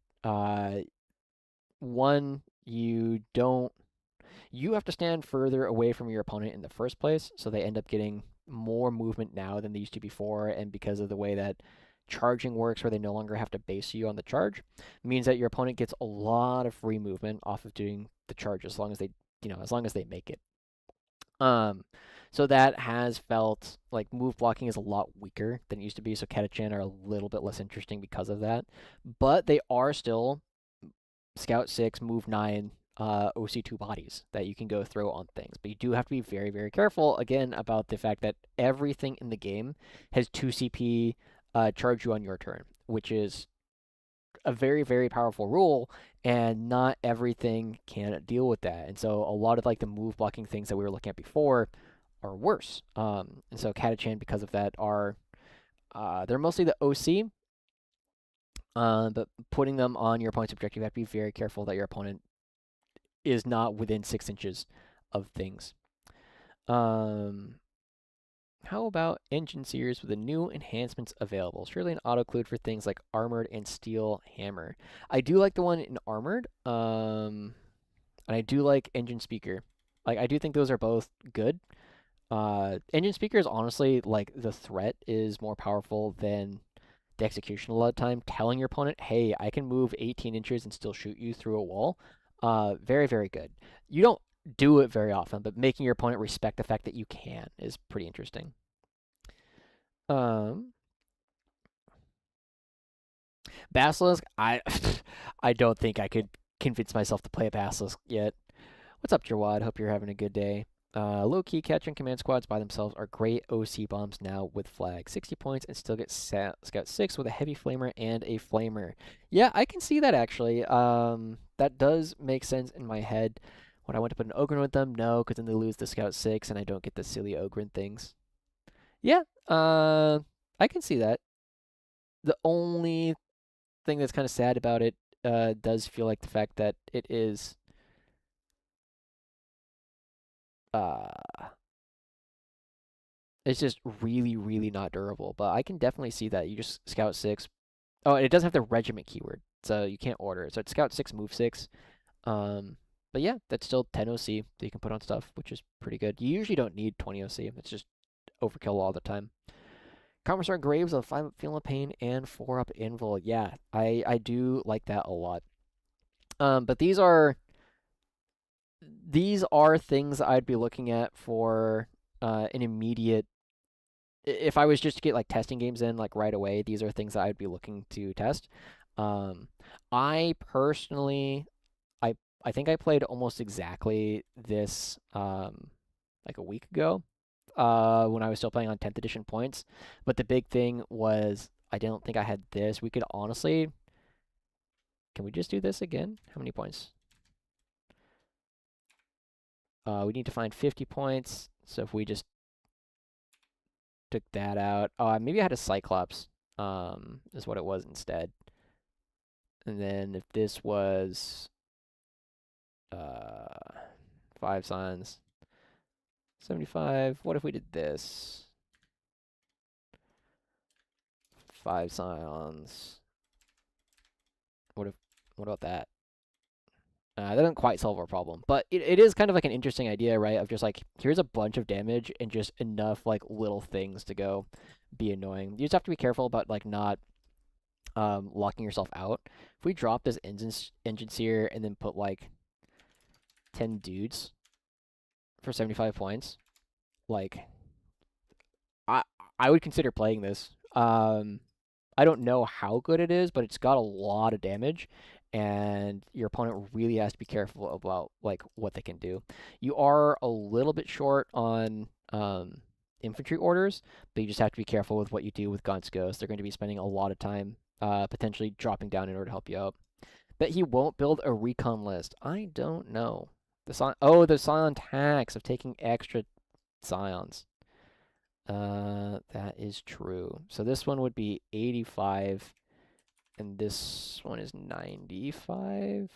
One, you have to stand further away from your opponent in the first place, so they end up getting more movement now than they used to before, and because of the way that charging works where they no longer have to base you on the charge, means that your opponent gets a lot of free movement off of doing the charge as long as they make it. So that has felt like move blocking is a lot weaker than it used to be, so Catachan are a little bit less interesting because of that. But they are still Scout 6, Move 9, OC2 bodies that you can go throw on things. But you do have to be very, very careful, again, about the fact that everything in the game has 2 CP charge you on your turn, which is a very, very powerful rule, and not everything can deal with that. And so a lot of like the move blocking things that we were looking at before are worse. And so Catachan, because of that, are they're mostly the OC. But putting them on your opponent's objective, you have to be very careful that your opponent is not within 6 inches of things. How about Engine Seers with the new enhancements available? Surely an auto-include for things like Armored and Steel Hammer. I do like the one in Armored, and I do like Engine Speaker. Like, I do think those are both good. Engine Speaker is honestly, like, the threat is more powerful than the execution a lot of time. Telling your opponent, hey, I can move 18 inches and still shoot you through a wall. Very, very good. You don't do it very often, but making your opponent respect the fact that you can is pretty interesting. Basilisk, I don't think I could convince myself to play a Basilisk yet. What's up, Jawad? Hope you're having a good day. Low-key catch and command squads by themselves are great OC bombs now with flag. 60 points and still get Scout 6 with a heavy flamer and a flamer. Yeah, I can see that actually. That does make sense in my head. When I want to put an Ogren with them, no, because then they lose the Scout 6 and I don't get the silly Ogren things. Yeah, I can see that. The only thing that's kind of sad about it does feel like the fact that it is it's just really, really not durable. But I can definitely see that. You just Scout 6. Oh, and it doesn't have the regiment keyword, so you can't order it. So it's Scout 6, Move 6. But yeah, that's still 10 OC that you can put on stuff, which is pretty good. You usually don't need 20 OC. It's just overkill all the time. Commissar Graves with 5-up Feel of Pain and 4-up Invul. Yeah, I do like that a lot. But these are things I'd be looking at for an immediate. If I was just to get like testing games in like right away, these are things that I'd be looking to test. I personally, I think I played almost exactly this like a week ago when I was still playing on 10th edition points. But the big thing was I don't think I had this. We could honestly, can we just do this again? How many points? We need to find 50 points. So if we just took that out, maybe I had a Cyclops. Is what it was instead. And then if this was 5 Scions, 75. What if we did this? 5 Scions. What about that? That doesn't quite solve our problem, but it is kind of like an interesting idea, right? Of just like, here's a bunch of damage and just enough like little things to go be annoying. You just have to be careful about like not locking yourself out. If we drop this engine seer and then put like 10 dudes for 75 points, like I would consider playing this. I don't know how good it is, but it's got a lot of damage, and your opponent really has to be careful about like what they can do. You are a little bit short on infantry orders, but you just have to be careful with what you do with Gaunt's Ghost. They're going to be spending a lot of time potentially dropping down in order to help you out. Bet he won't build a recon list. I don't know. The Scion tax of taking extra Scions. That is true. So this one would be 85, and this one is 95.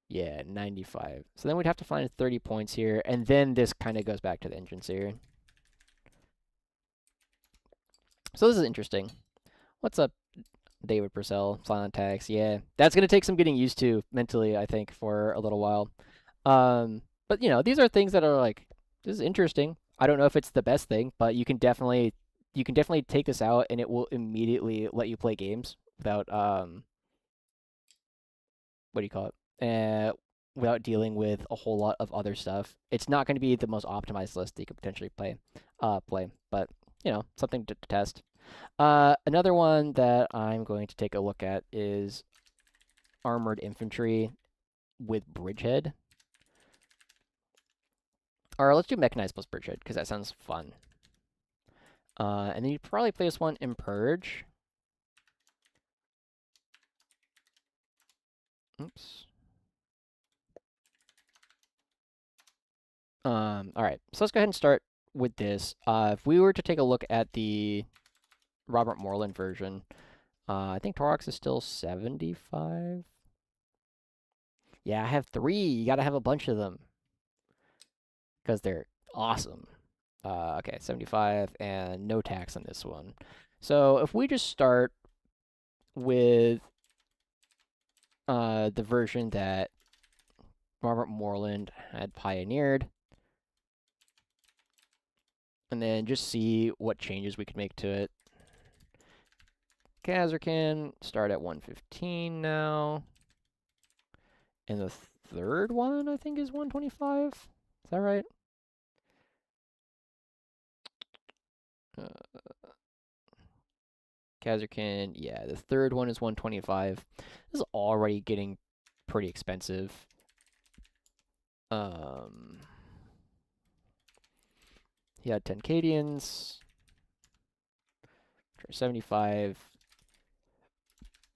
Yeah, 95. So then we'd have to find 30 points here, and then this kind of goes back to the entrance here. So this is interesting. What's up, David Purcell? Silent Tax. Yeah, that's going to take some getting used to mentally, I think, for a little while. But you know, these are things that are like, this is interesting. I don't know if it's the best thing, but you can definitely take this out and it will immediately let you play games without what do you call it? Without dealing with a whole lot of other stuff. It's not going to be the most optimized list that you could potentially play, but you know, something to test. Another one that I'm going to take a look at is armored infantry with Bridgehead. Or let's do Mechanized plus Bridgehead, because that sounds fun. And then you'd probably play this one in Purge. Oops. Alright, so let's go ahead and start with this. If we were to take a look at the Robert Moreland version, I think Taurox is still 75. Yeah, I have 3. You gotta have a bunch of them. Because they're awesome. Okay, 75 and no tax on this one. So if we just start with the version that Robert Moreland had pioneered, and then just see what changes we could make to it. Kazarkan, start at 115 now. And the third one, I think, is 125. Is that right? Kazarkan, yeah, the third one is 125. This is already getting pretty expensive. He had 10 Cadians. 75.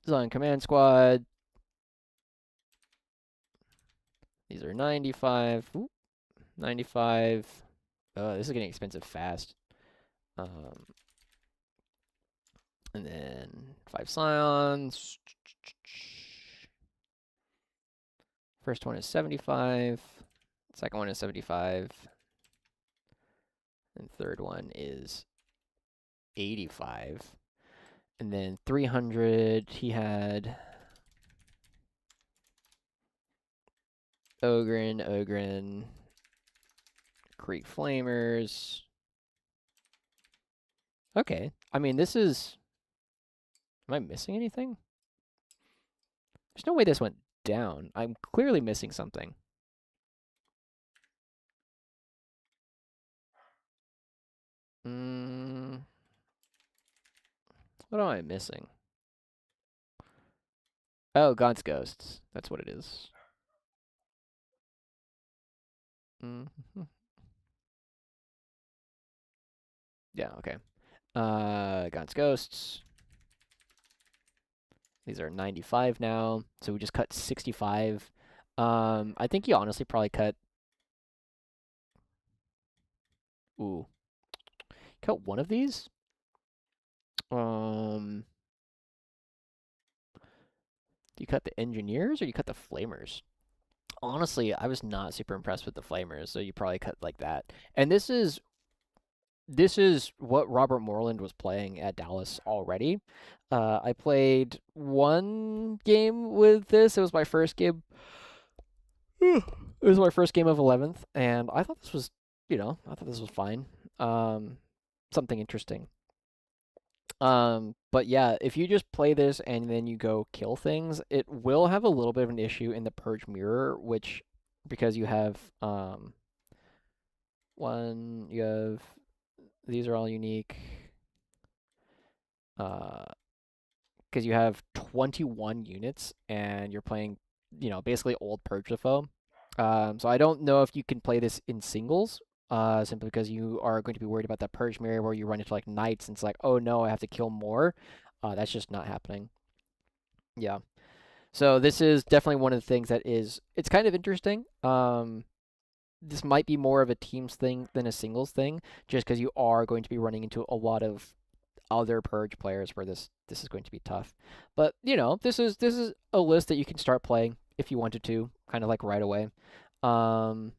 Zion Command Squad. These are 95. Ooh, 95. This is getting expensive fast. And then 5 Scions. First one is 75. Second one is 75. And third one is 85. And then 300, he had Oghren, Creek Flamers. Okay. I mean, this is... Am I missing anything? There's no way this went down. I'm clearly missing something. What am I missing? Oh, Gaunt's Ghosts. That's what it is. Yeah, okay. Gaunt's Ghosts. These are 95 now, so we just cut 65. I think you honestly probably cut... Ooh. Cut one of these? Do you cut the Engineers or you cut the Flamers? Honestly, I was not super impressed with the Flamers, so you probably cut like that. And this is what Robert Moreland was playing at Dallas already. I played one game with this. It was my first game. It was my first game of 11th, and I thought this was, I thought this was fine. Something interesting. But yeah, if you just play this and then you go kill things, it will have a little bit of an issue in the Purge Mirror, which, because you have, these are all unique. Because you have 21 units and you're playing, basically old Purge the Foe. So I don't know if you can play this in singles, simply because you are going to be worried about that Purge Mirror where you run into like knights and it's like, oh no, I have to kill more. That's just not happening. Yeah. So this is definitely one of the things that it's kind of interesting. This might be more of a teams thing than a singles thing, just because you are going to be running into a lot of other Purge players where this is going to be tough. But this is a list that you can start playing if you wanted to, kind of like right away. I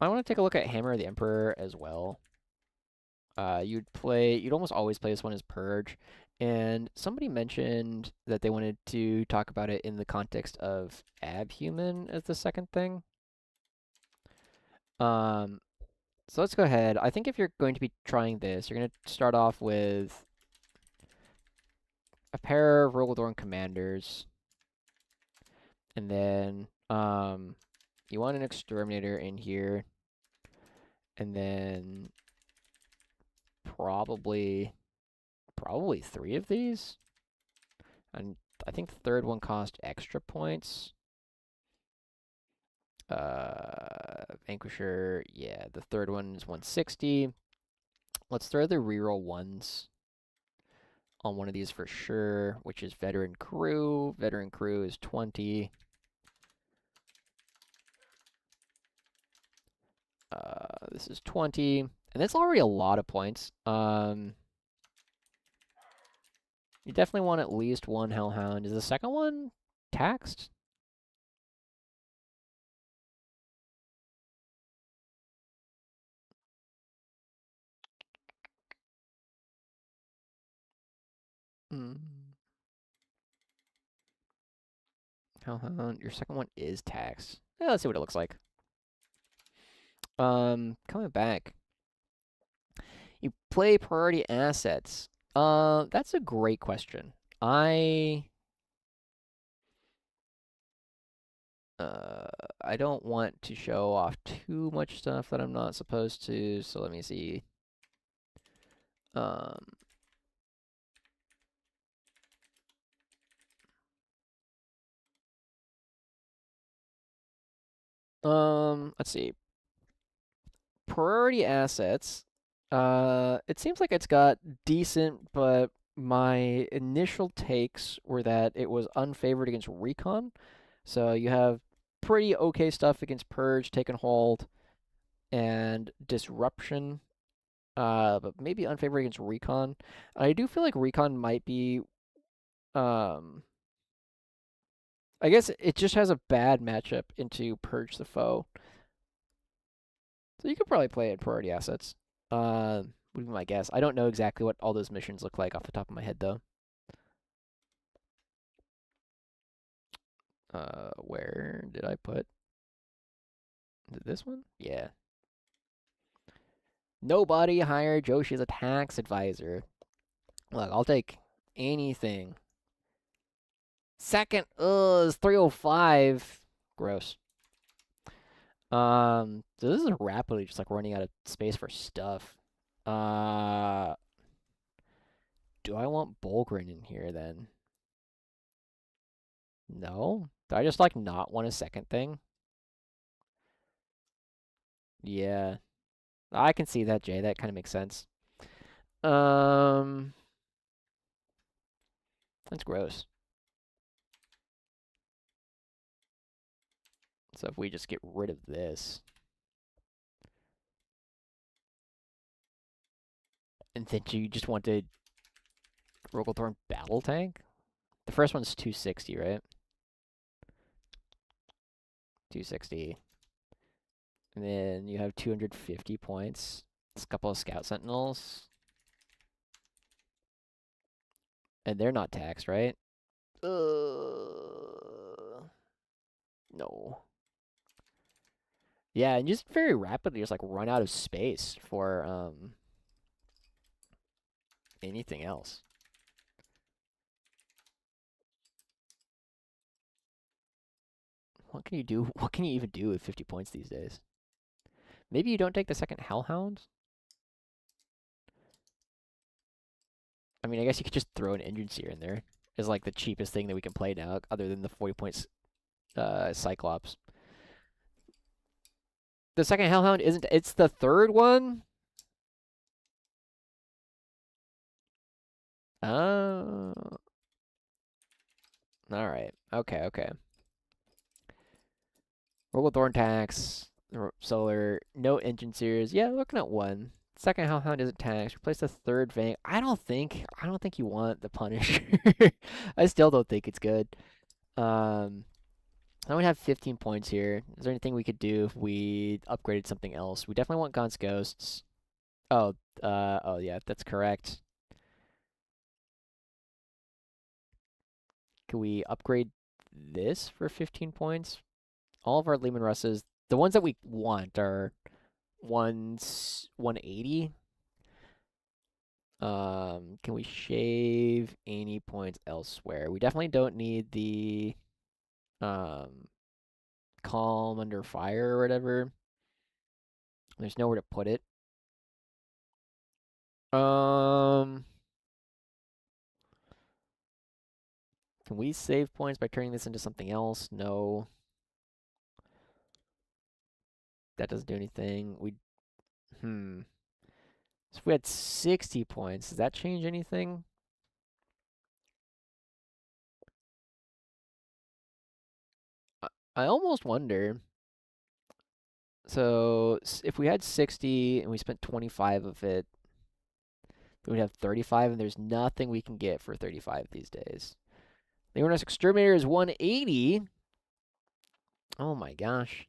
want to take a look at Hammer of the Emperor as well. You'd almost always play this one as Purge, and somebody mentioned that they wanted to talk about it in the context of Abhuman as the second thing. So let's go ahead. I think if you're going to be trying this, you're going to start off with a pair of Rogaldorn Commanders. And then you want an Exterminator in here. And then probably 3 of these. And I think the third one cost extra points. Vanquisher, yeah, the third one is 160. Let's throw the reroll ones on one of these for sure, which is Veteran Crew. Veteran Crew is 20. This is 20, and that's already a lot of points. You definitely want at least one Hellhound. Is the second one taxed? Hellhound, your second one is taxed. Yeah, let's see what it looks like. Coming back. You play priority assets. That's a great question. I don't want to show off too much stuff that I'm not supposed to, so let me see. Let's see. Priority assets. It seems like it's got decent, but my initial takes were that it was unfavored against Recon. So you have pretty okay stuff against Purge, Take and Hold. and disruption. But maybe unfavored against recon. I do feel like recon might be I guess it just has a bad matchup into Purge the Foe. So you could probably play it priority assets. Would be my guess. I don't know exactly what all those missions look like off the top of my head though. Where did I put? Is it this one? Yeah. Nobody hired Joshi as a tax advisor. Look, I'll take anything. Second, is 305. Gross. So this is rapidly just like running out of space for stuff. Do I want Bulgrin in here then? No? Do I just like not want a second thing? Yeah. I can see that, Jay. That kind of makes sense. That's gross. So if we just get rid of this. And then you just want to Rogglethorn Battle Tank? The first one's 260, right? 260. And then you have 250 points. It's a couple of Scout Sentinels. And they're not taxed, right? No. Yeah, and just very rapidly just like run out of space for anything else. What can you do? What can you even do with 50 points these days? Maybe you don't take the second Hellhound? I mean, I guess you could just throw an Engine Seer in there. Is like the cheapest thing that we can play now, other than the 40 points Cyclops. The second Hellhound isn't. It's the third one. Oh. All right. Okay. Okay. Rogglethorn tax. Solar. No Engine Seers. Yeah, looking at one. Second Hellhound isn't taxed. Replace the third Vang. I don't think you want the Punisher. I still don't think it's good. I would have 15 points here. Is there anything we could do if we upgraded something else? We definitely want Gaunt's Ghosts. Oh, oh yeah, that's correct. Can we upgrade this for 15 points? All of our Leman Russes, the ones that we want are 180. Can we shave any points elsewhere? We definitely don't need the Calm Under Fire or whatever. There's nowhere to put it. Can we save points by turning this into something else? No. That doesn't do anything. So if we had 60 points, does that change anything? I almost wonder. So if we had 60 and we spent 25 of it, then we'd have 35, and there's nothing we can get for 35 these days. The Leman Russ Exterminator is 180. Oh my gosh.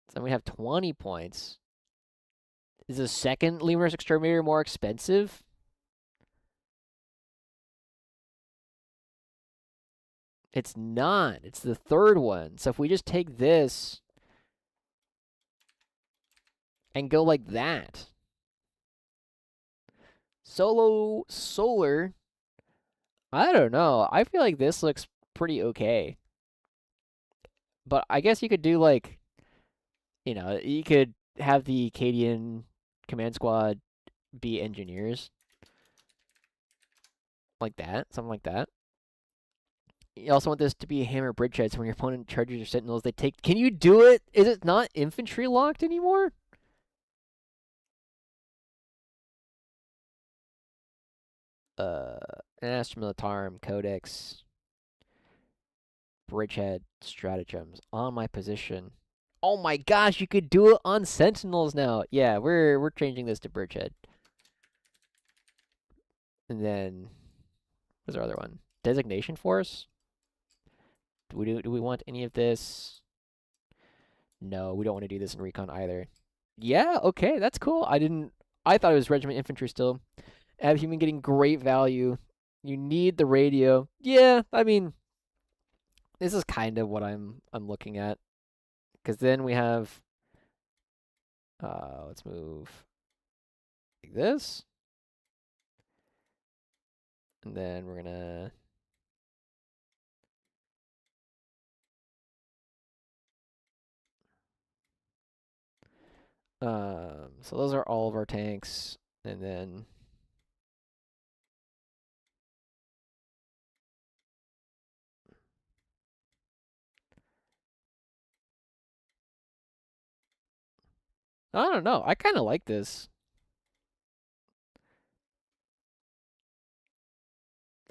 So then we have 20 points. Is the second Leman Russ Exterminator more expensive? It's not. It's the third one. So if we just take this and go like that. Solar. I don't know. I feel like this looks pretty okay. But I guess you could do like, you could have the Cadian command squad be engineers. Like that. Something like that. You also want this to be a hammer bridgehead, so when your opponent charges your sentinels, they take... Can you do it? Is it not infantry locked anymore? Astra Militarum, Codex, Bridgehead, Stratagems. On my position. Oh my gosh, you could do it on Sentinels now. Yeah, we're changing this to Bridgehead. And then what's our other one? Designation Force? Do we want any of this? No, we don't want to do this in Recon either. Yeah, okay, that's cool. I thought it was Regiment Infantry still. Abhuman getting great value. You need the radio. Yeah, I mean, this is kind of what I'm looking at. Because then we have, let's move like this. And then we're gonna, so those are all of our tanks. And then, I don't know. I kind of like this.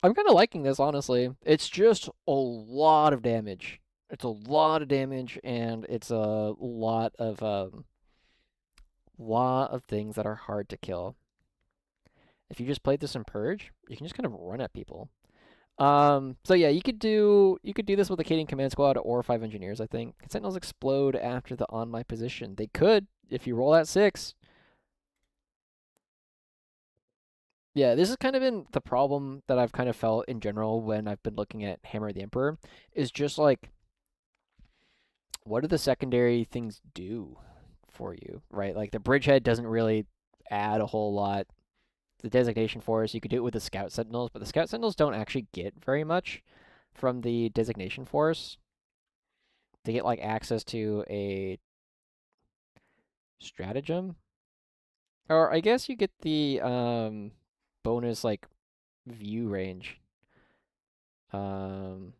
I'm kind of liking this, honestly. It's just a lot of damage. It's a lot of damage, and it's a lot of things that are hard to kill. If you just played this in Purge, you can just kind of run at people. So yeah, you could do this with a Cadian Command Squad or 5 Engineers, I think. Sentinels explode after the on my position. They could, if you roll at 6. Yeah, this has kind of been the problem that I've kind of felt in general when I've been looking at Hammer of the Emperor, is just like, what do the secondary things do for you, right? Like the Bridgehead doesn't really add a whole lot. The Designation Force, you could do it with the Scout Sentinels, but the Scout Sentinels don't actually get very much from the Designation Force. They get like access to a stratagem, or I guess you get the bonus like view range. In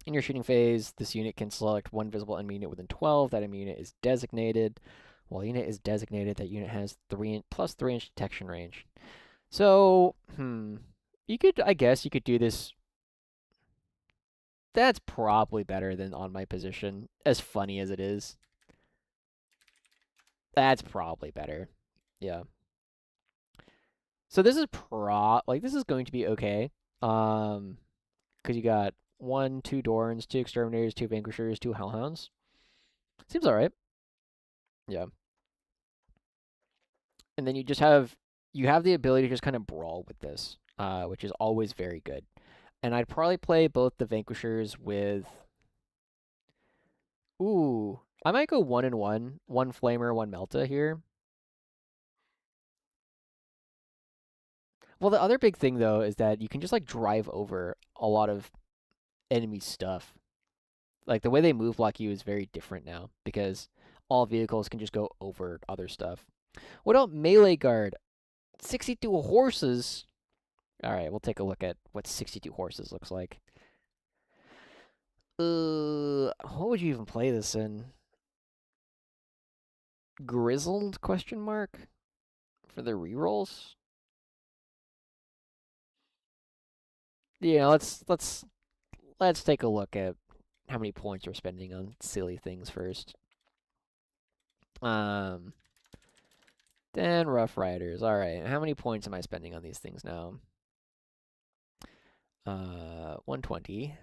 your shooting phase, this unit can select one visible enemy unit within 12. That enemy unit is designated. While the unit is designated, that unit has plus 3-inch detection range. So, I guess you could do this. That's probably better than on my position, as funny as it is. That's probably better. Yeah. So this is this is going to be okay. Because you got 2 Dorns, 2 Exterminators, 2 Vanquishers, 2 Hellhounds. Seems alright. Yeah. And then you have the ability to just kind of brawl with this, which is always very good. And I'd probably play both the Vanquishers with. Ooh, I might go 1 and 1, 1 Flamer, 1 Melta here. Well, the other big thing though is that you can just like drive over a lot of enemy stuff. Like the way they move block you is very different now because all vehicles can just go over other stuff. What about Melee Guard? 62 horses. All right, we'll take a look at what 62 horses looks like. What would you even play this in? Grizzled question mark for the rerolls? Yeah, let's take a look at how many points we're spending on silly things first. Then Rough Riders. All right, how many points am I spending on these things now? 120.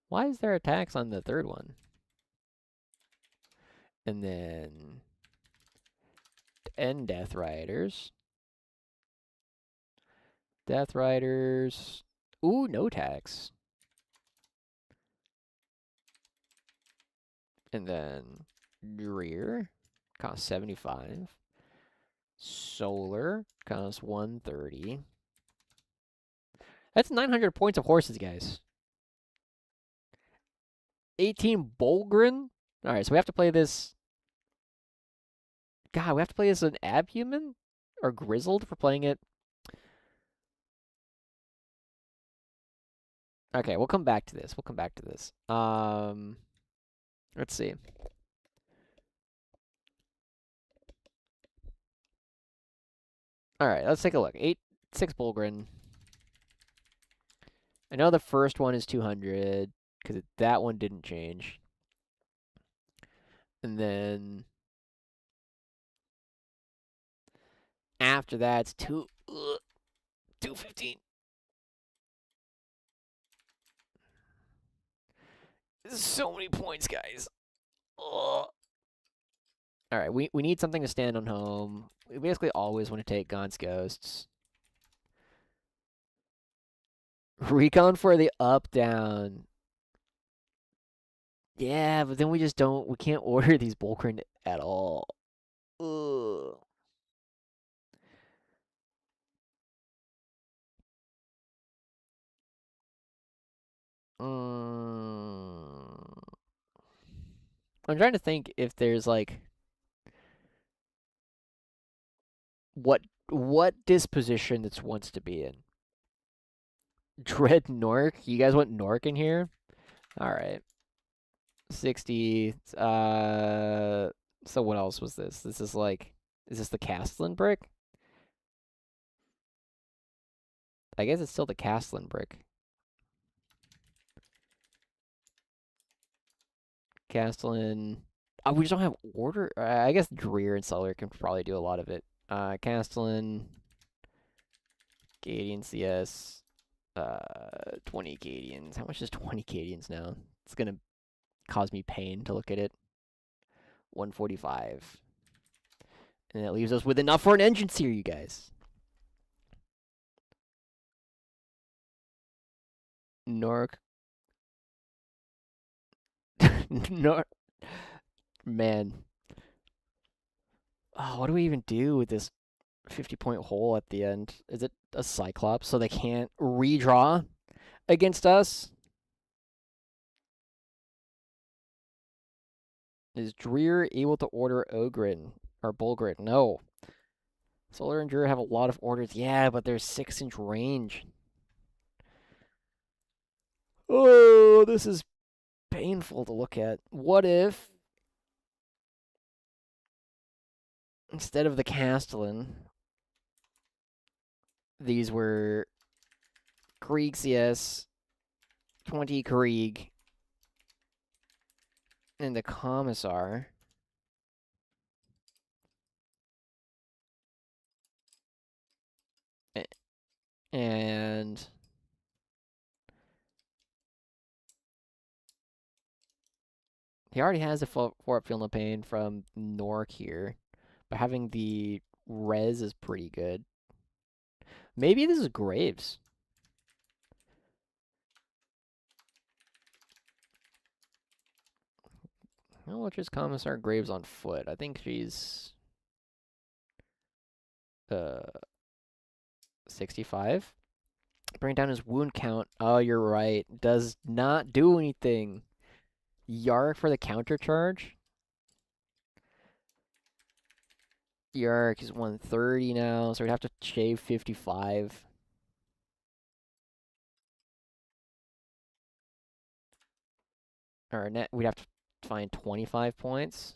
Why is there a tax on the third one? And then Death Riders. Death Riders. Ooh, no tax. And then Rear costs 75. Solar costs 130. That's 900 points of horses, guys. 18 Bolgren? Alright, so we have to play this. God, we have to play as an Abhuman? Or Grizzled for playing it. Okay, we'll come back to this. Let's see. Alright, let's take a look. 6 Bolgren. I know the first one is 200. because that one didn't change. And then after that, it's 215. So many points, guys. Ugh. All right, we need something to stand on home. We basically always want to take Gaunt's Ghosts. Recon for the up-down. Yeah, but then we just don't... We can't order these Bulkrin at all. Ugh. I'm trying to think if there's, like... What disposition this wants to be in. Dread Nork? You guys want Nork in here? Alright. 60. So what else was this? This is like... Is this the Castellan brick? I guess it's still the Castellan brick. Castellan... Oh, we just don't have order? I guess Dreer and Suller can probably do a lot of it. Castellan... Cadian CS... 20 Cadians. How much is 20 Cadians now? It's gonna cause me pain to look at it. 145. And that leaves us with enough for an engine seer, you guys. Nork. Nork. Man. Oh, what do we even do with this 50-point hole at the end? Is it a Cyclops so they can't redraw against us? Is Dreer able to order Ogren or Bulgrin? No. Solar and Dreer have a lot of orders. Yeah, but there's 6-inch range. Oh, this is painful to look at. What if instead of the Castellan, these were Krieg CS, 20 Krieg, and the Commissar. And he already has a 4-up Feel No Pain from Nork here, but having the res is pretty good. Maybe this is Graves. How much is Commissar Graves on foot? I think she's 65. Bring down his wound count. Oh, you're right. Does not do anything. Yark for the counter charge. Yark is 130 now, so we'd have to shave 55. Or net, we'd have to find 25 points.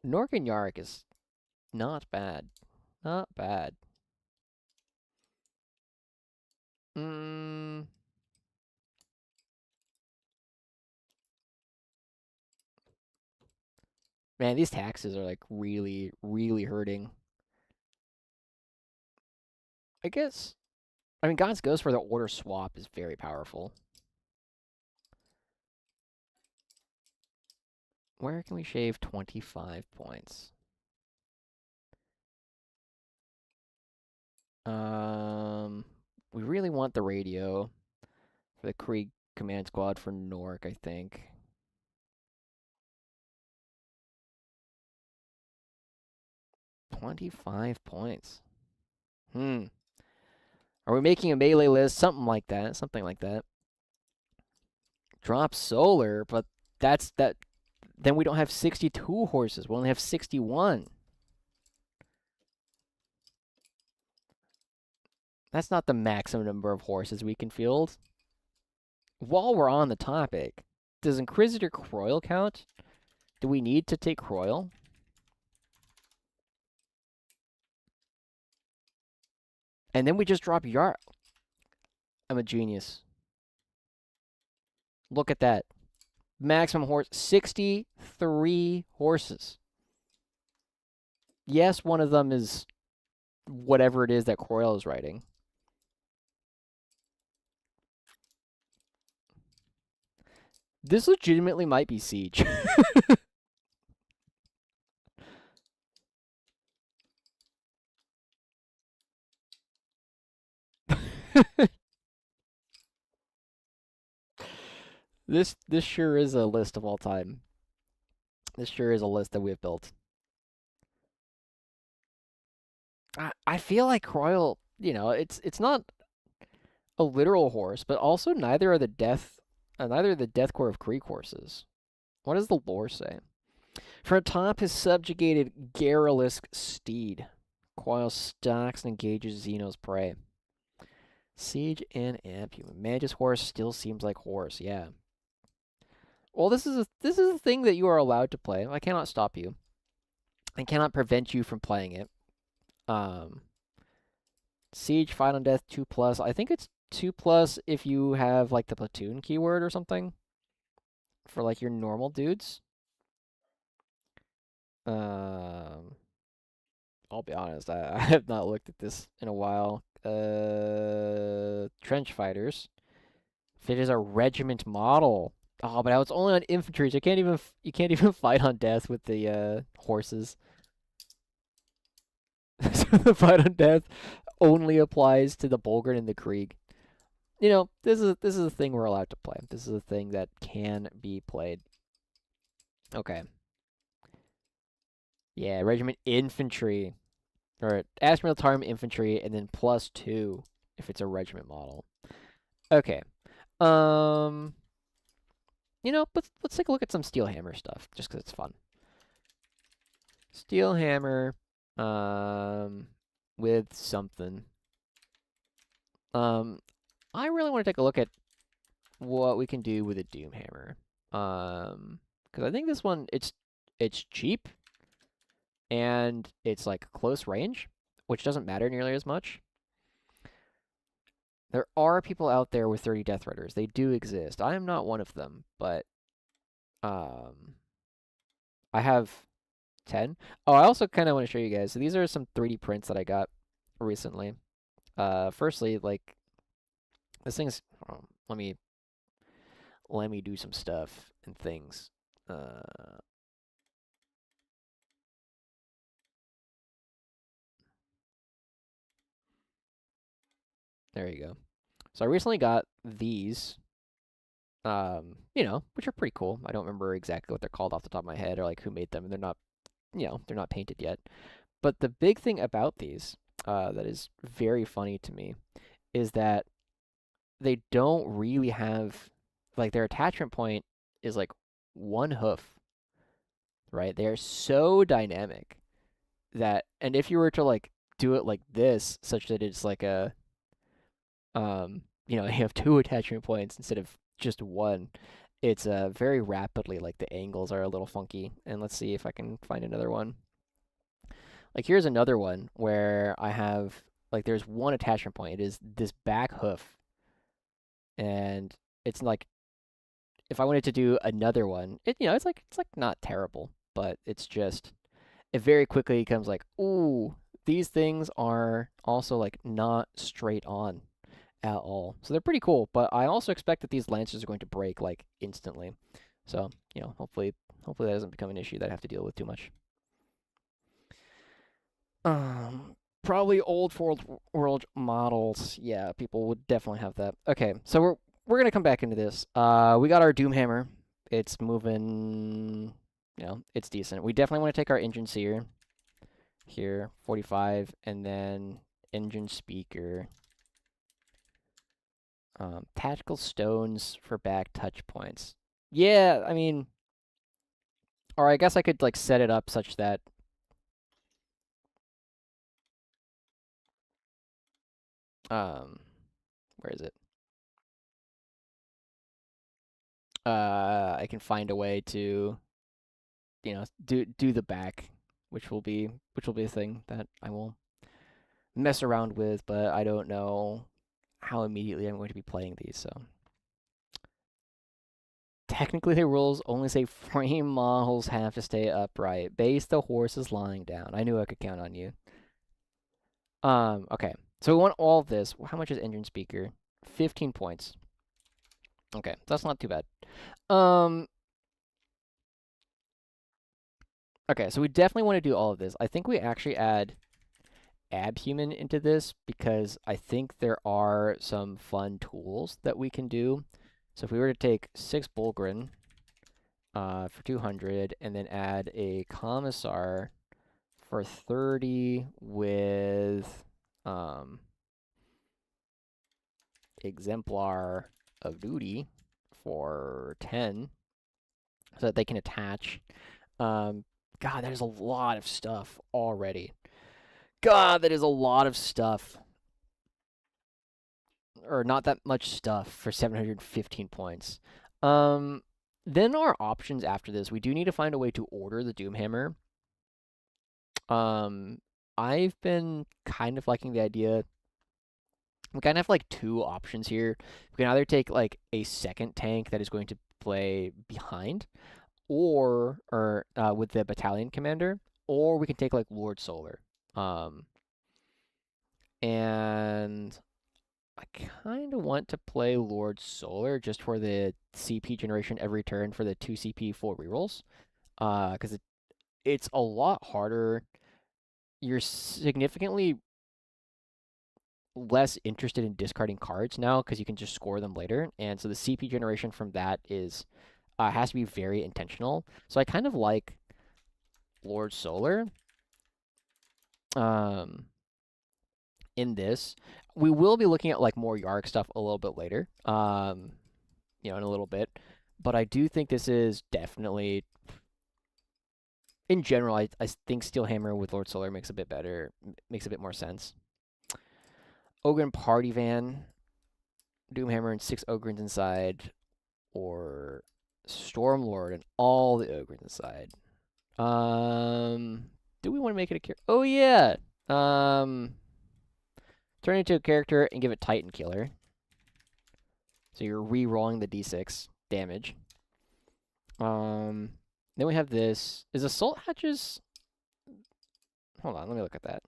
Nork and Yark is not bad. Not bad. Man, these taxes are like really, really hurting. I guess. I mean, God's Ghost for the order swap is very powerful. Where can we shave 25 points? We really want the radio for the Krieg Command Squad for Nork, I think. $25 points. Are we making a melee list? Something like that. Something like that. Drop Solar, but that's that. Then we don't have 62 horses. We only have 61. That's not the maximum number of horses we can field. While we're on the topic, does Inquisitor Croyle count? Do we need to take Croyle? And then we just drop Yar. I'm a genius. Look at that. Maximum horse, 63 horses. Yes, one of them is whatever it is that Croyle is writing. This legitimately might be Siege. This sure is a list of all time. This sure is a list that we have built. I feel like Croyle, you know, it's not a literal horse, but also neither are the Death Core of Greek horses. What does the lore say? From atop his subjugated Garrulesque steed, Croyle stalks and engages Zeno's prey. Siege and Ampuman. Mantis horse still seems like horse, yeah. Well, this is a thing that you are allowed to play. I cannot stop you. I cannot prevent you from playing it. Siege, Fight on Death, 2+. I think it's 2+ if you have like the platoon keyword or something for like your normal dudes. I'll be honest, I have not looked at this in a while. Trench fighters. If it is a regiment model. Oh, but it's only on infantry, so you can't even fight on death with the horses. So the fight on death only applies to the Bulgaren and the Krieg. You know, this is a thing we're allowed to play. This is a thing that can be played. Okay. Yeah, regiment infantry. Or Astra Militarum infantry, and then +2 if it's a regiment model. Okay. You know, let's take a look at some Steel Hammer stuff, just because it's fun. Steel Hammer, with something. I really want to take a look at what we can do with a Doom Hammer. Because I think this one, it's cheap, and it's like close range, which doesn't matter nearly as much. There are people out there with 30 Death Riders. They do exist. I am not one of them, but I have 10. Oh, I also kind of want to show you guys. So these are some 3D prints that I got recently. Firstly, like this thing's. Let me do some stuff and things. There you go. So I recently got these. You know, which are pretty cool. I don't remember exactly what they're called off the top of my head or like who made them, and they're not, you know, they're not painted yet. But the big thing about these, that is very funny to me, is that they don't really have, like, their attachment point is like one hoof, right? They are so dynamic that, and if you were to like do it like this, such that it's like a, you know, you have 2 attachment points instead of just one, it's very rapidly, like the angles are a little funky. And let's see if I can find another one. Like here's another one where I have, like, there's one attachment point. It is this back hoof. And it's like, if I wanted to do another one, you know, it's like not terrible, but it's just, it very quickly becomes like, ooh, these things are also like not straight on at all. So they're pretty cool, but I also expect that these lances are going to break like instantly. So, you know, hopefully that doesn't become an issue that I have to deal with too much. Probably old world models. Yeah, people would definitely have that. Okay, so we're gonna come back into this. We got our Doomhammer. It's moving. You know, it's decent. We definitely want to take our engine seer here, 45, and then engine speaker. Tactical stones for back touch points. Yeah, I mean, or I guess I could like set it up such that where is it? I can find a way to, you know, do the back, which will be a thing that I will mess around with, but I don't know how immediately I'm going to be playing these, so. Technically, the rules only say frame models have to stay upright. Base the horse is lying down. I knew I could count on you. Okay. So we want all of this. How much is engine speaker? 15 points. Okay, that's not too bad. Okay, so we definitely want to do all of this. I think we actually add Abhuman into this because I think there are some fun tools that we can do. So if we were to take 6 Bulgrin for 200 and then add a Commissar for 30 with Exemplar of Duty for 10 so that they can attach. God, there's a lot of stuff already. God, that is a lot of stuff. Or not that much stuff for 715 points. Then our options after this, we do need to find a way to order the Doomhammer. I've been kind of liking the idea. We kind of have like 2 options here. We can either take like a second tank that is going to play behind, or with the battalion commander, or we can take like Lord Solar. And I kind of want to play Lord Solar just for the CP generation every turn for the 2 CP 4 rerolls. Because it's a lot harder. You're significantly less interested in discarding cards now because you can just score them later. And so the CP generation from that is has to be very intentional. So I kind of like Lord Solar. In this, we will be looking at like more Yarg stuff a little bit later. In a little bit, but I do think this is definitely, in general, I think Steelhammer with Lord Solar makes a bit more sense. Ogryn Party Van, Doomhammer and 6 Ogrins inside, or Stormlord and all the Ogrins inside. Do we want to make it a character? Oh yeah. Turn it into a character and give it Titan Killer. So you're re-rolling the d6 damage. Then we have this. Is Assault Hatches? Hold on, let me look at that.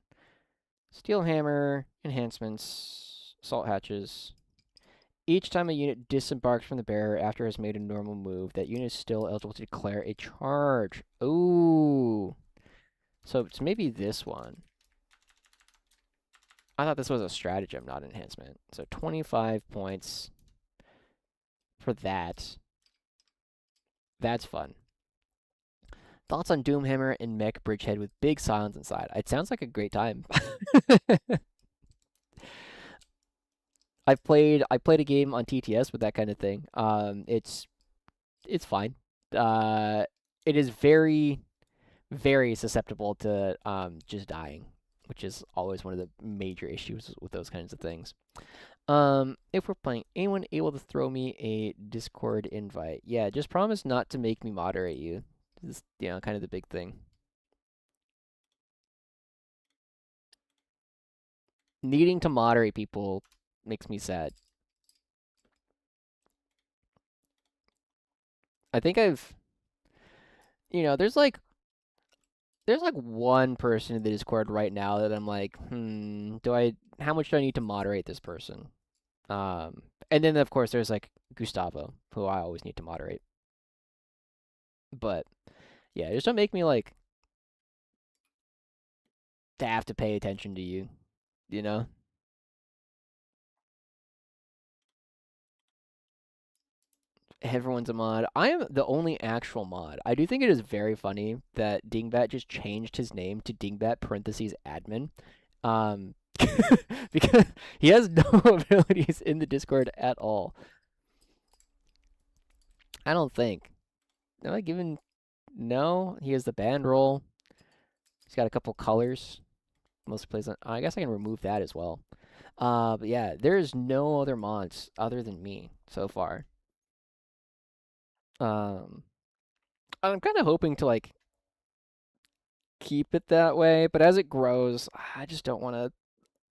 Steel Hammer, enhancements, Assault Hatches. Each time a unit disembarks from the bearer after it has made a normal move, that unit is still eligible to declare a charge. Ooh. So it's maybe this one. I thought this was a stratagem, not enhancement. So 25 points for that. That's fun. Thoughts on Doomhammer and Mech Bridgehead with big silence inside? It sounds like a great time. I played a game on TTS with that kind of thing. It's fine. It is very, very susceptible to just dying, which is always one of the major issues with those kinds of things. If we're playing, anyone able to throw me a Discord invite? Yeah, just promise not to make me moderate you. This is, kind of the big thing. Needing to moderate people makes me sad. I think there's like one person in the Discord right now that I'm like, how much do I need to moderate this person? And then of course there's like Gustavo, who I always need to moderate. But yeah, just don't make me like to have to pay attention to you, you know? Everyone's a mod. I am the only actual mod. I do think it is very funny that Dingbat just changed his name to Dingbat parentheses admin. Because he has no abilities in the Discord at all. I don't think. Am I given? No, he has the band roll. He's got a couple colors. Mostly plays on. I guess I can remove that as well. But yeah, there's no other mods other than me so far. I'm kind of hoping to like keep it that way, but as it grows, I just don't want to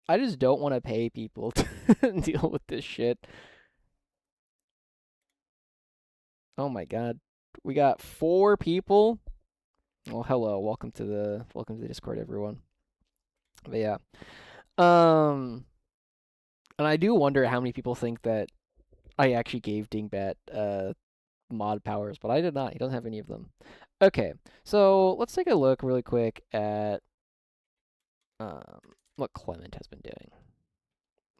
I just don't want to pay people to deal with this shit. Oh my god. We got 4 people. Well, hello. Welcome to the Discord, everyone. But yeah. And I do wonder how many people think that I actually gave Dingbat mod powers, but I did not. He doesn't have any of them. Okay. So, let's take a look really quick at what Clement has been doing.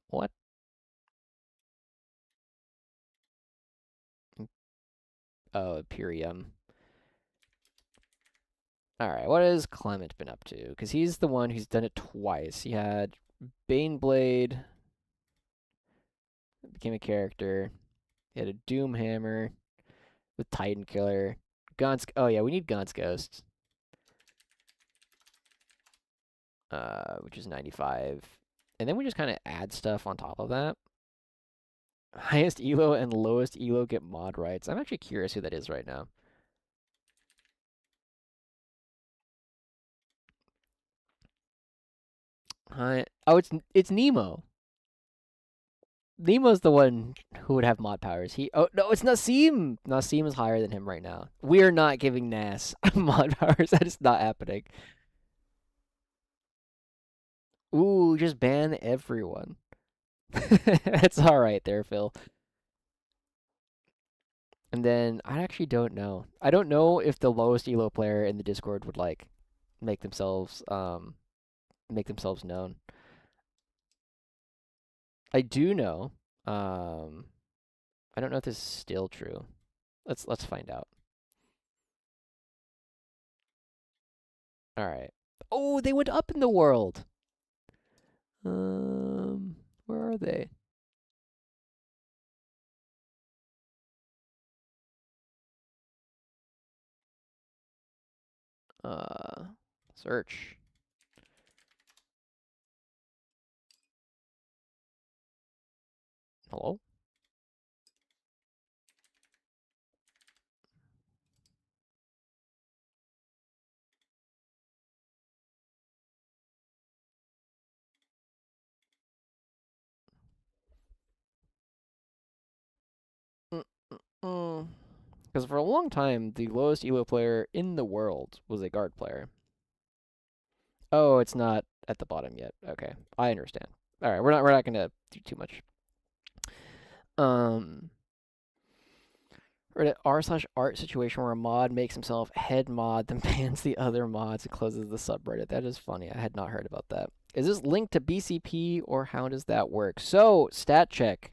What? Oh, Imperium. Alright, what has Clement been up to? Because he's the one who's done it twice. He had Baneblade, became a character. He had a Doomhammer with Titan Killer. Guns. Oh yeah, we need Guns Ghost. Which is 95. And then we just kind of add stuff on top of that. Highest elo and lowest elo get mod rights. I'm actually curious who that is right now. Oh, it's Nemo. Nemo's the one who would have mod powers. Oh no, it's Nassim. Nassim is higher than him right now. We are not giving Nas mod powers. That is not happening. Ooh, just ban everyone. That's all right there, Phil. And then I actually don't know. I don't know if the lowest elo player in the Discord would like make themselves known. I do know. I don't know if this is still true. Let's find out. All right. Oh, they went up in the world. Where are they? Search. Hello? Because for a long time, the lowest elo player in the world was a guard player. Oh, it's not at the bottom yet. Okay, I understand. All right, we're not gonna do too much. Reddit r/art situation where a mod makes himself head mod, then bans the other mods and closes the subreddit. That is funny. I had not heard about that. Is this linked to BCP or how does that work? So, StatCheck.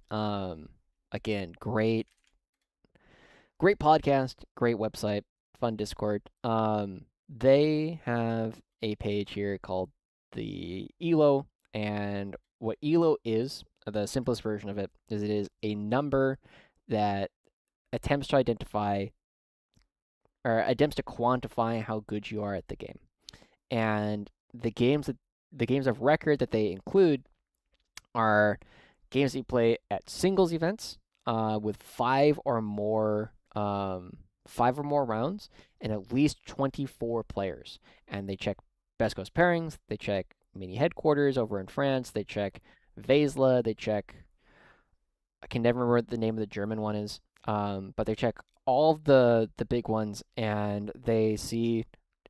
Again, great podcast, great website, fun Discord. They have a page here called the ELO, and what ELO is, the simplest version of it, is it is a number that attempts to identify or attempts to quantify how good you are at the game. And the games of record that they include are games that you play at singles events with 5 or more rounds and at least 24 players. And they check best coast pairings, they check mini headquarters over in France, they check Vesla, they check, I can never remember what the name of the German one is, but they check all of the big ones, and they see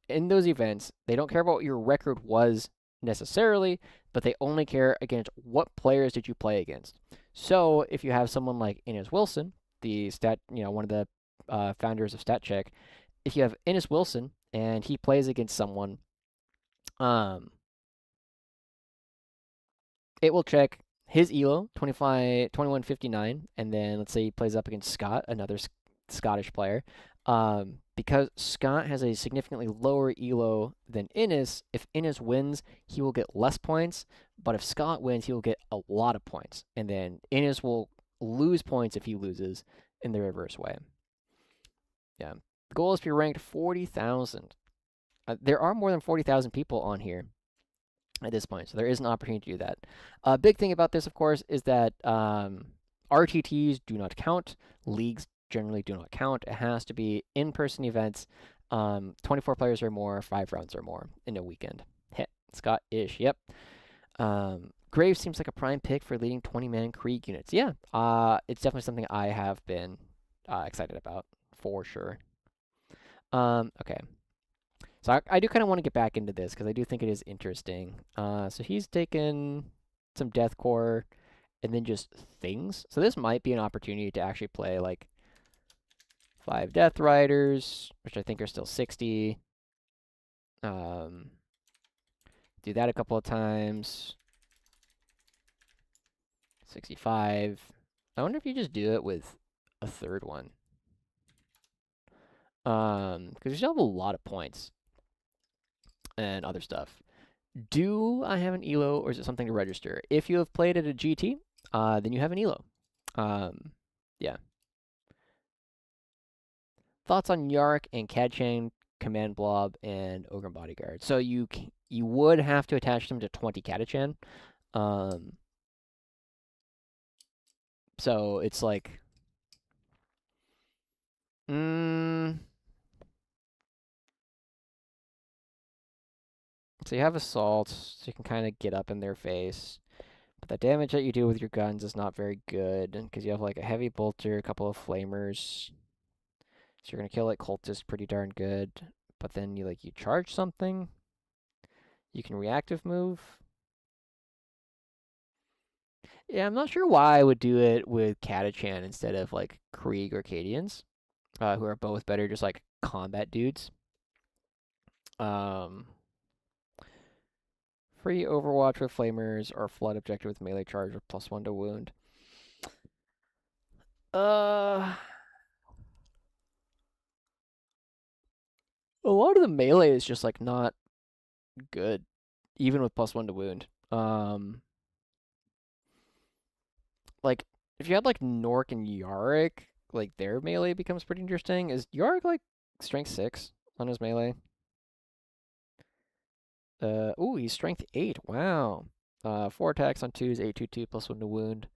in those events, they don't care about what your record was necessarily, but they only care against what players did you play against. So if you have someone like Innes Wilson, one of the founders of StatCheck, if you have Innes Wilson and he plays against someone, it will check his elo 2159, and then let's say he plays up against Scott, another Scottish player. Because Scott has a significantly lower elo than Innes, if Innes wins, he will get less points, but if Scott wins, he will get a lot of points, and then Innes will lose points if he loses in the reverse way. Yeah. The goal is to be ranked 40,000. There are more than 40,000 people on here at this point, so there is an opportunity to do that. A big thing about this, of course, is that RTTs do not count. Leagues generally do not count. It has to be in-person events, 24 players or more, 5 rounds or more in a weekend. Hit Scott-ish, yep. Graves seems like a prime pick for leading 20-man Krieg units. Yeah, it's definitely something I have been excited about for sure. Okay. So I do kind of want to get back into this because I do think it is interesting. So he's taken some Deathcore and then just things. So this might be an opportunity to actually play like 5 Death Riders, which I think are still 60. Do that a couple of times. 65. I wonder if you just do it with a third one. Because you still have a lot of points and other stuff. Do I have an ELO, or is it something to register? If you have played at a GT, then you have an ELO. Yeah. Thoughts on Yark and Catchain, Command Blob, and Ogre Bodyguard. So you would have to attach them to 20 Catachan. So it's like... So you have Assault, so you can kind of get up in their face. But the damage that you do with your guns is not very good, because you have like a Heavy Bolter, a couple of Flamers. So you're going to kill like Cultist pretty darn good. But then you charge something. You can reactive move. Yeah, I'm not sure why I would do it with Catachan instead of like Krieg or Cadians, who are both better just like combat dudes. Free Overwatch with Flamers or Flood objective with melee charge with +1 to wound. A lot of the melee is just like not good, even with +1 to wound. Like if you had like Nork and Yarick, like their melee becomes pretty interesting. Is Yarick like strength 6 on his melee? Ooh, he's strength 8. Wow. 4 attacks on 2s, 8/2/2 +1 to wound.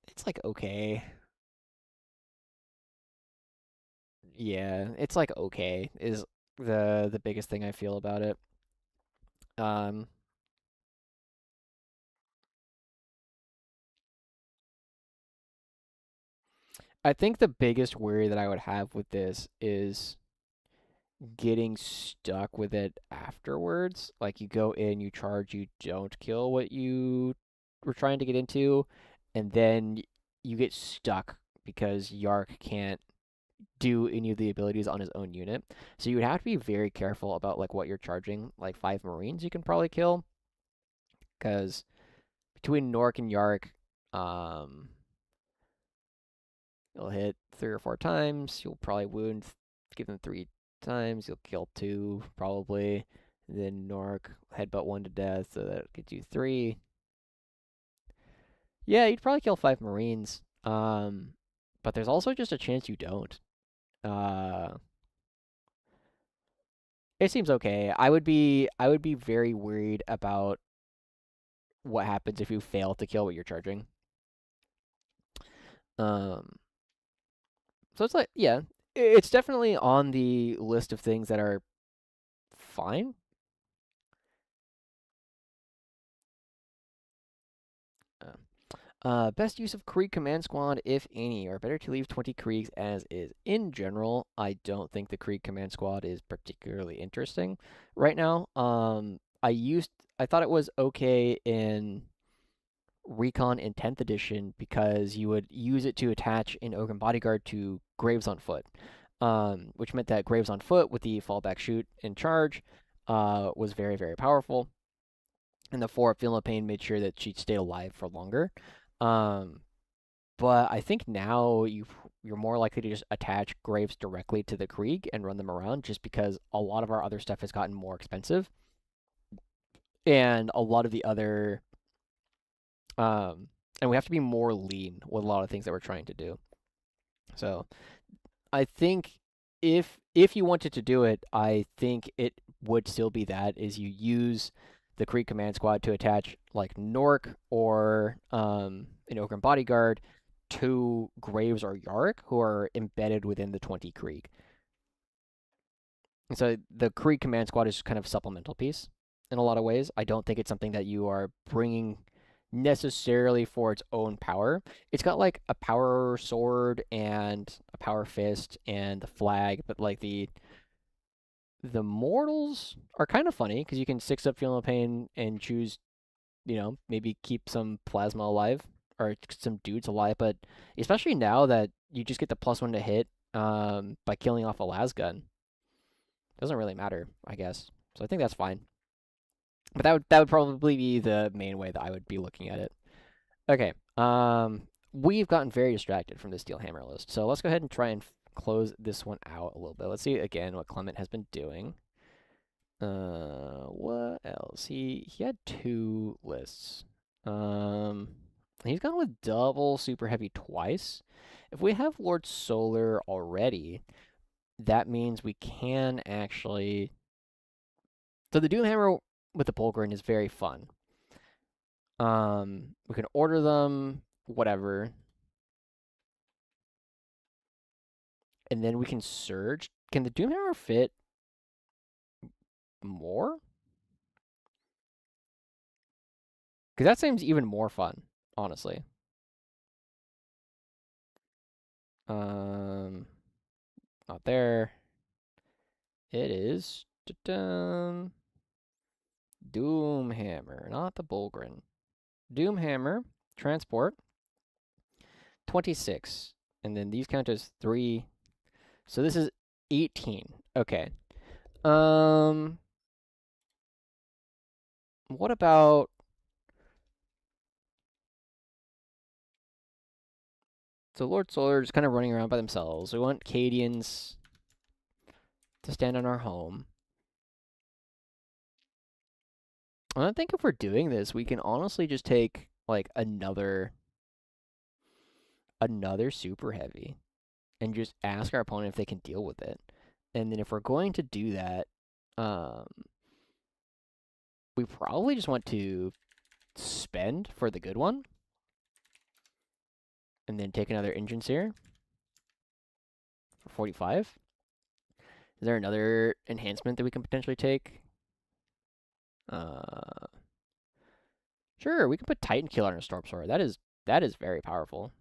It's like okay. Yeah, it's like okay is the biggest thing I feel about it. I think the biggest worry that I would have with this is getting stuck with it afterwards. Like you go in, you charge, you don't kill what you were trying to get into, and then you get stuck because Yark can't do any of the abilities on his own unit. So you would have to be very careful about like what you're charging. Like 5 Marines you can probably kill. Because between Nork and Yark, you'll hit 3 or 4 times. You'll probably wound, give them 3 times. You'll kill 2, probably. And then Nork, headbutt 1 to death, so that gets you 3. Yeah, you'd probably kill 5 Marines. But there's also just a chance you don't. It seems okay. I would be very worried about what happens if you fail to kill what you're charging. So it's like, yeah, it's definitely on the list of things that are fine. Best use of Krieg Command Squad, if any, or better to leave 20 Kriegs as is. In general, I don't think the Krieg Command Squad is particularly interesting right now. I thought it was okay in Recon in 10th edition because you would use it to attach an Ogre Bodyguard to Graves on Foot, which meant that Graves on Foot with the fallback shoot and charge was very, very powerful. And the 4 Feel No Pain made sure that she stayed alive for longer. But I think now you're more likely to just attach Graves directly to the Krieg and run them around just because a lot of our other stuff has gotten more expensive. And a lot of the other and we have to be more lean with a lot of things that we're trying to do. So I think if you wanted to do it, I think it would still be that is you use the Krieg Command Squad to attach like Nork or an Ogre Bodyguard to Graves or Yark, who are embedded within the 20 Krieg. And so the Krieg Command Squad is kind of a supplemental piece. in a lot of ways. I don't think it's something that you are bringing necessarily for its own power. It's got like a power sword and a power fist and the flag, but like the mortals are kind of funny because you can 6-up Feel No Pain and choose, maybe keep some plasma alive or some dudes alive. But especially now that you just get the +1 to hit by killing off a las gun, doesn't really matter, I guess. So I think that's fine. But that would probably be the main way that I would be looking at it. Okay. We've gotten very distracted from this Steel Hammer list, so let's go ahead and try and close this one out a little bit. Let's see again what Clement has been doing. What else? He had 2 lists. He's gone with double super heavy twice. If we have Lord Solar already, that means we can actually. So the Doomhammer with the Bulgrin is very fun. We can order them, whatever. And then we can surge. Can the Doomhammer fit more? Because that seems even more fun, honestly. Not there. It is Doomhammer, not the Bulgrin. Doomhammer, transport, 26. And then these count as 3. So this is 18. Okay. What about... So Lord Solar is kind of running around by themselves. We want Cadians to stand on our home. And I think if we're doing this, we can honestly just take, like, another super heavy and just ask our opponent if they can deal with it. And then if we're going to do that, we probably just want to spend for the good one. And then take another Engine Seer for 45. Is there another enhancement that we can potentially take? Sure, we can put Titan Kill on our Storm Sword. That is very powerful.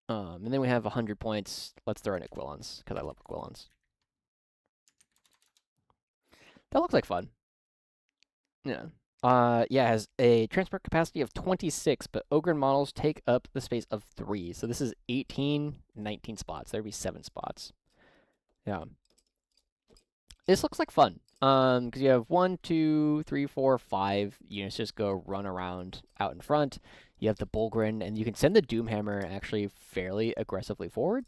And then we have 100 points. Let's throw in Aquilons, because I love Aquilons. That looks like fun. Yeah. Yeah, it has a transport capacity of 26, but Ogryn models take up the space of 3. So this is 18, 19 spots. There'd be 7 spots. Yeah. This looks like fun. Because you have 1, 2, 3, 4, 5 units just go run around out in front. You have the Bulgrin, and you can send the Doomhammer actually fairly aggressively forward.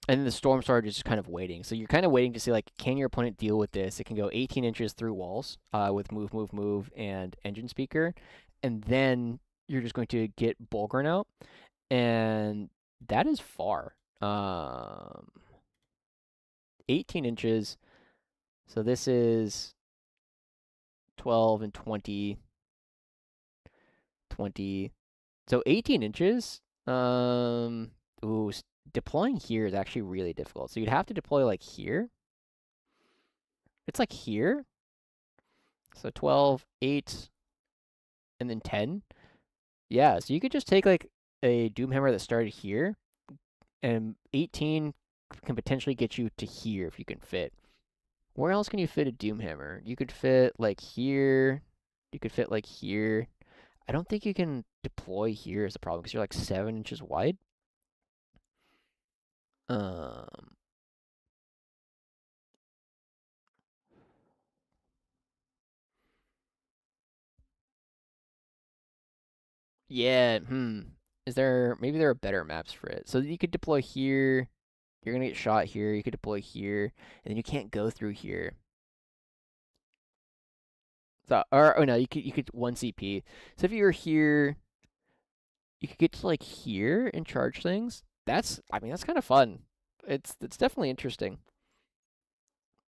And then the Storm Sword is just kind of waiting. So you're kind of waiting to see, like, can your opponent deal with this? It can go 18 inches through walls with move, move, move, and Engine Speaker. And then you're just going to get Bulgrin out. And that is far. 18 inches. So this is 12 and 20. 20. So 18 inches. Ooh, deploying here is actually really difficult. So you'd have to deploy like here. It's like here. So 12, 8, and then 10. Yeah, so you could just take like a Doomhammer that started here, and 18 can potentially get you to here if you can fit. Where else can you fit a Doomhammer? You could fit like here. You could fit like here. I don't think you can deploy here is the problem because you're like 7 inches wide. Yeah, maybe there are better maps for it. So you could deploy here. You're gonna get shot here. You could deploy here, and then you can't go through here. So, or oh no, you could 1 CP. So if you were here, you could get to like here and charge things. That's kind of fun. It's definitely interesting.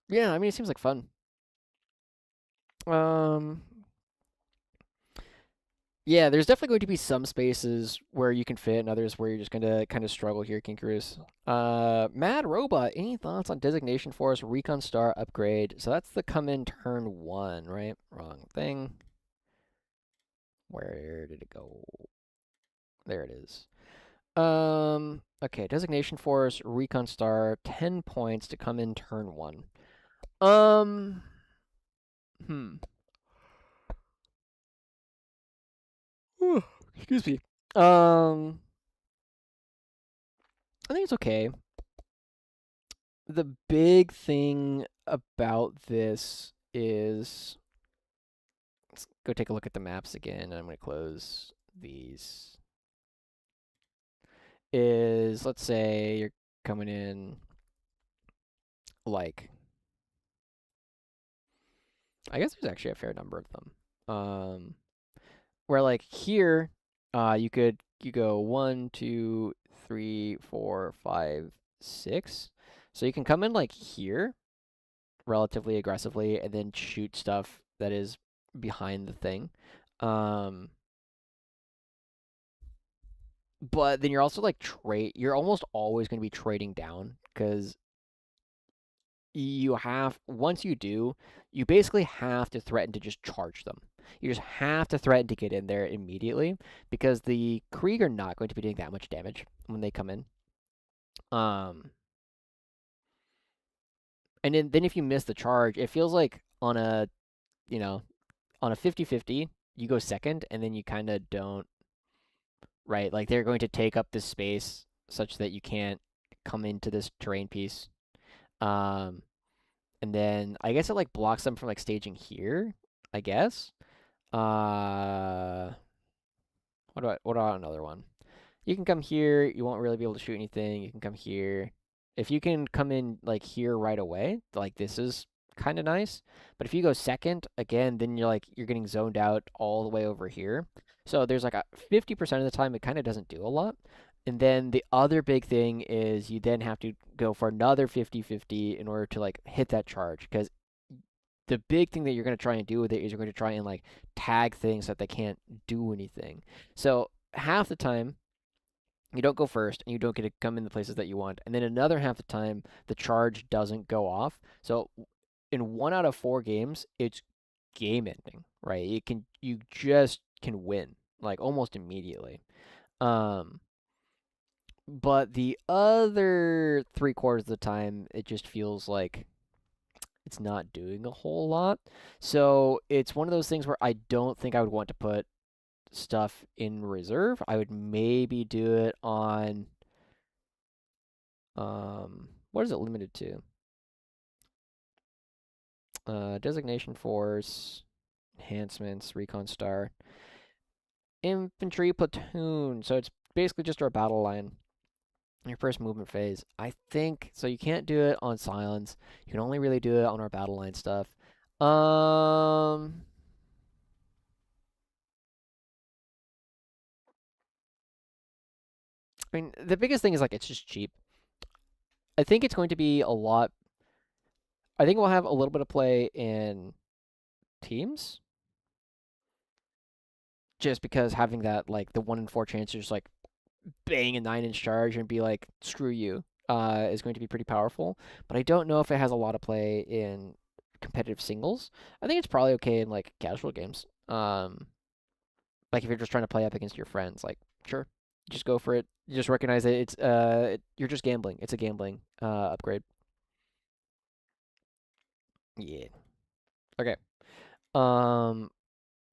Yeah, I mean it seems like fun. Yeah, there's definitely going to be some spaces where you can fit and others where you're just going to kind of struggle here, Kinkarus. Mad Robot, any thoughts on Designation Force Recon Star upgrade? So that's the come in turn 1, right? Wrong thing. Where did it go? There it is. Okay, Designation Force Recon Star, 10 points to come in turn 1. Um, hmm. Excuse me. I think it's okay. The big thing about this is, let's go take a look at the maps again. I'm going to close these. Is, let's say you're coming in like, I guess there's actually a fair number of them. Where like here, you go 1, 2, 3, 4, 5, 6. So you can come in like here relatively aggressively and then shoot stuff that is behind the thing. But then you're also like you're almost always going to be trading down because once you do, you basically have to threaten to just charge them. You just have to threaten to get in there immediately because the Krieg are not going to be doing that much damage when they come in. Um, and then if you miss the charge, it feels like on a, you know, on a 50-50, you go second and then you kind of don't, right? Like they're going to take up this space such that you can't come into this terrain piece. Um, and then I guess it like blocks them from like staging here, I guess. Uh, what about another one? You can come here, you won't really be able to shoot anything. You can come here. If you can come in like here right away, like this is kind of nice. But if you go second, again, then you're getting zoned out all the way over here. So there's like a 50% of the time it kind of doesn't do a lot. And then the other big thing is you then have to go for another 50-50 in order to like hit that charge because the big thing that you're going to try and do with it is you're going to try and like tag things so that they can't do anything. So half the time you don't go first and you don't get to come in the places that you want. And then another half the time the charge doesn't go off. So in 1 out of 4 games, it's game ending, right? You just can win like almost immediately. Um but the other 3 quarters of the time it just feels like it's not doing a whole lot. So it's one of those things where I don't think I would want to put stuff in reserve. I would maybe do it on what is it limited to? Designation force, enhancements, recon star, infantry platoon. So it's basically just our battle line. Your first movement phase. I think so. You can't do it on silence. You can only really do it on our battle line stuff. Um, I mean, the biggest thing is like it's just cheap. I think it's going to be a lot. I think we'll have a little bit of play in teams, just because having that like the 1 in 4 chance to just like bang a 9-inch charge and be like screw you is going to be pretty powerful. But I don't know if it has a lot of play in competitive singles. I think it's probably okay in like casual games. Like if you're just trying to play up against your friends, like sure, just go for it. You just recognize it. You're just gambling. It's a gambling upgrade. Yeah. Okay. Um,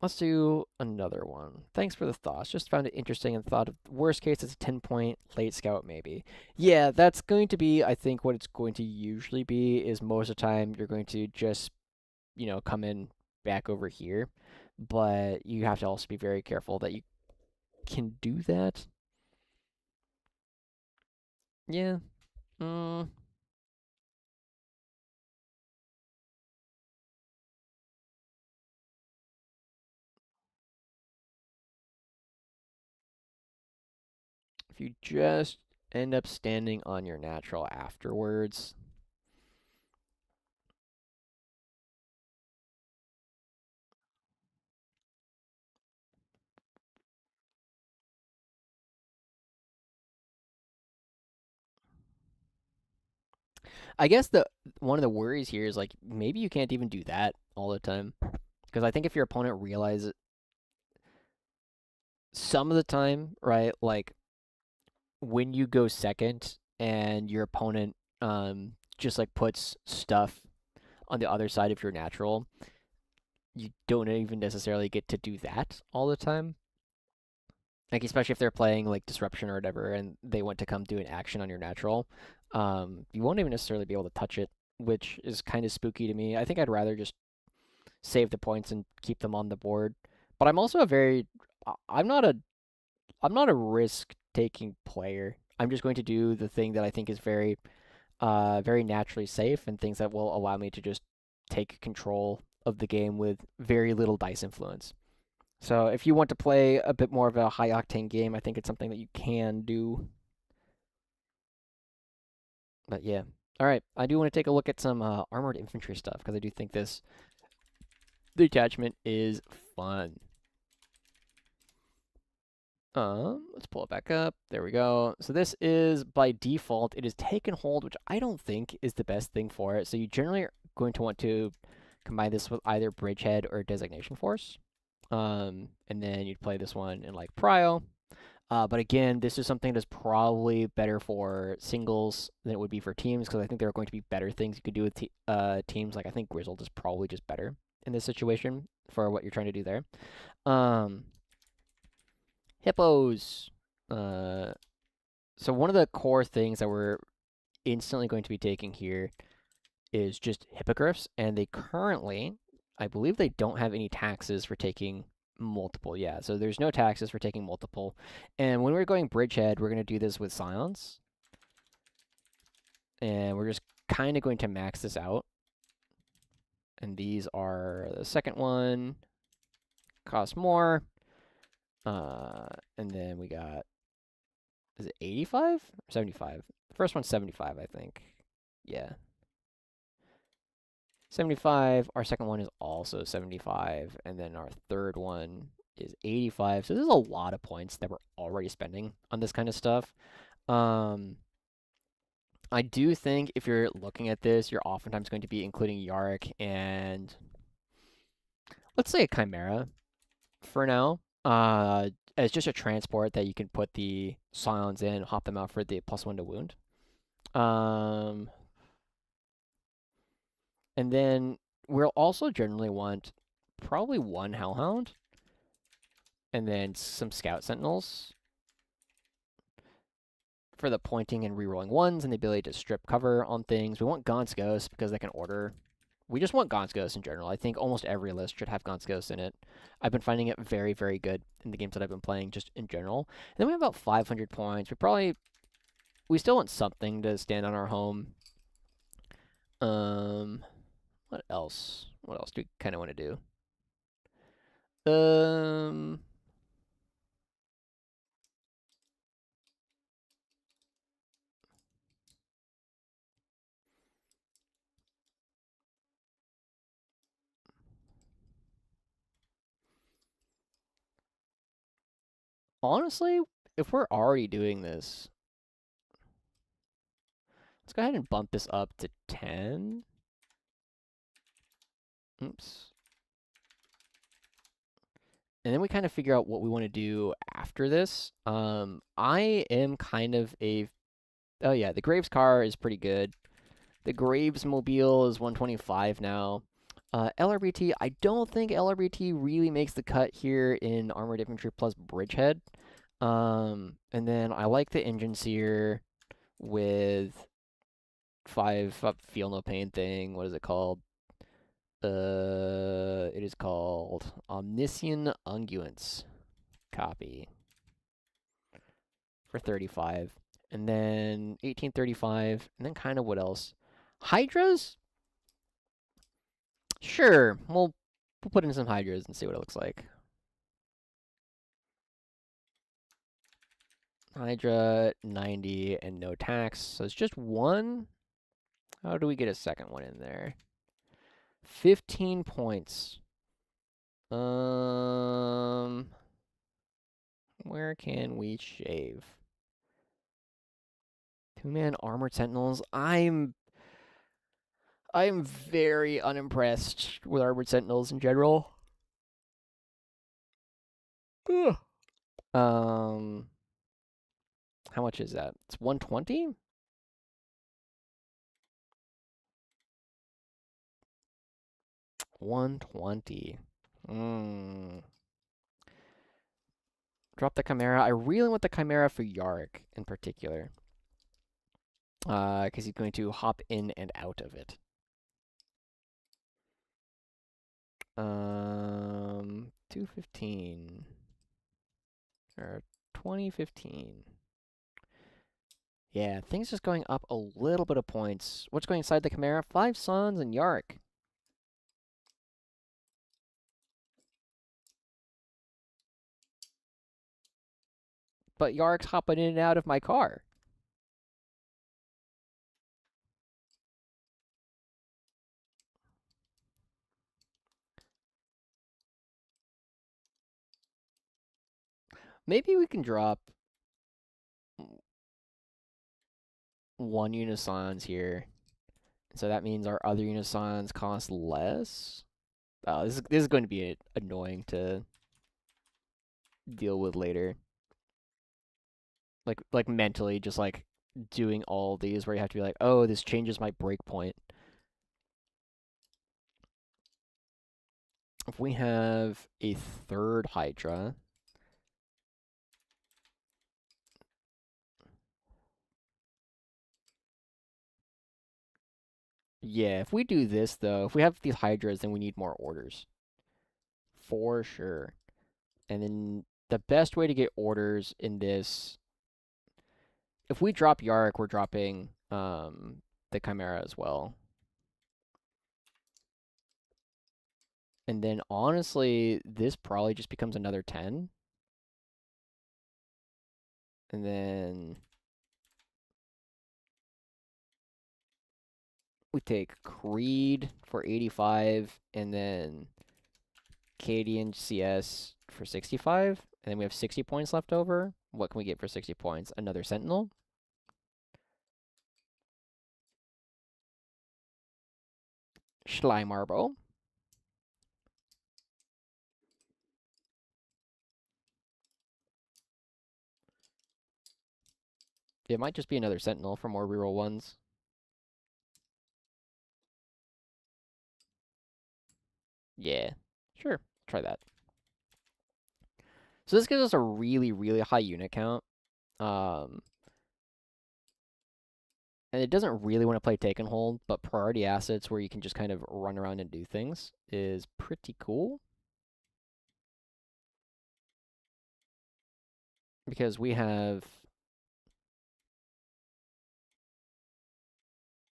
let's do another one. Thanks for the thoughts. Just found it interesting and thought of worst case it's a 10-point late scout maybe. Yeah, that's going to be I think what it's going to usually be is most of the time you're going to just, come in back over here. But you have to also be very careful that you can do that. Yeah. Mm, if you just end up standing on your natural afterwards, I guess one of the worries here is like maybe you can't even do that all the time. Because I think if your opponent realizes some of the time, right, like when you go second and your opponent just like puts stuff on the other side of your natural, you don't even necessarily get to do that all the time. Like especially if they're playing like disruption or whatever, and they want to come do an action on your natural, you won't even necessarily be able to touch it, which is kind of spooky to me. I think I'd rather just save the points and keep them on the board. But I'm also I'm not a risk taking player. I'm just going to do the thing that I think is very naturally safe and things that will allow me to just take control of the game with very little dice influence. So if you want to play a bit more of a high octane game, I think it's something that you can do. But yeah. All right, I do want to take a look at some armored infantry stuff because I do think the attachment is fun. Let's pull it back up. There we go. So this is, by default, it is take and hold, which I don't think is the best thing for it. So you generally are going to want to combine this with either Bridgehead or Designation Force. And then you'd play this one in like Prio. But again, this is something that's probably better for singles than it would be for teams, because I think there are going to be better things you could do with teams. Like I think Grizzled is probably just better in this situation for what you're trying to do there. Hippos. So one of the core things that we're instantly going to be taking here is just hippogriffs, and they currently, I believe they don't have any taxes for taking multiple. Yeah, so there's no taxes for taking multiple. And when we're going Bridgehead, we're going to do this with Scions. And we're just kind of going to max this out. And these are the second one, cost more. And then we got, is it 85 or 75? The first one's 75, I think. Yeah. 75. Our second one is also 75. And then our third one is 85. So this is a lot of points that we're already spending on this kind of stuff. I do think if you're looking at this, you're oftentimes going to be including Yarick and let's say a Chimera for now. As just a transport that you can put the Scions in, hop them out for the +1 to wound. And then we'll also generally want probably one Hellhound and then some Scout Sentinels for the pointing and rerolling ones and the ability to strip cover on things. We want Gaunt's Ghost because they can order. We just want Gaunt's Ghost in general. I think almost every list should have Gaunt's Ghost in it. I've been finding it very, very good in the games that I've been playing just in general. And then we have about 500 points. We still want something to stand on our home. What else? What else do we kind of want to do? Honestly, if we're already doing this, let's go ahead and bump this up to 10. Oops. And then we kind of figure out what we want to do after this. I am kind of a... Oh yeah, the Graves car is pretty good. The Graves mobile is 125 now. LRBT, I don't think LRBT really makes the cut here in Armored Infantry plus Bridgehead. And then I like the Engine Seer with 5 Feel No Pain thing. What is it called? It is called Omniscient Unguents. Copy. For 35. And then 1835. And then kind of what else? Hydras? Sure. We'll put in some Hydras and see what it looks like. Hydra, 90, and no tax. So it's just one. How do we get a second one in there? 15 points. Where can we shave? 2-man armored sentinels. I am very unimpressed with Armored Sentinels in general. Ugh. How much is that? It's 120? $120. Drop the Chimera. I really want the Chimera for Yarick in particular. Because he's going to hop in and out of it. 215. Or 2015. Yeah, things just going up a little bit of points. What's going inside the Chimera? 5 Suns and Yarick. But Yarick's hopping in and out of my car. Maybe we can drop 1 Unisons here. So that means our other Unisons cost less. Oh, this is going to be annoying to deal with later. Like mentally, just like doing all these where you have to be like, oh, this changes my breakpoint. If we have a third Hydra, yeah, if we do this though, if we have these Hydras, then we need more orders. For sure. And then the best way to get orders in this, if we drop Yarick, we're dropping the Chimera as well. And then honestly, this probably just becomes another 10. And then we take Creed for 85, and then Cadian CS for 65, and then we have 60 points left over. What can we get for 60 points? Another Sentinel. Schleimarbo. It might just be another Sentinel for more reroll ones. Yeah, sure, try that. So this gives us a really, really high unit count. And it doesn't really want to play take and hold, but priority assets where you can just kind of run around and do things is pretty cool. Because we have...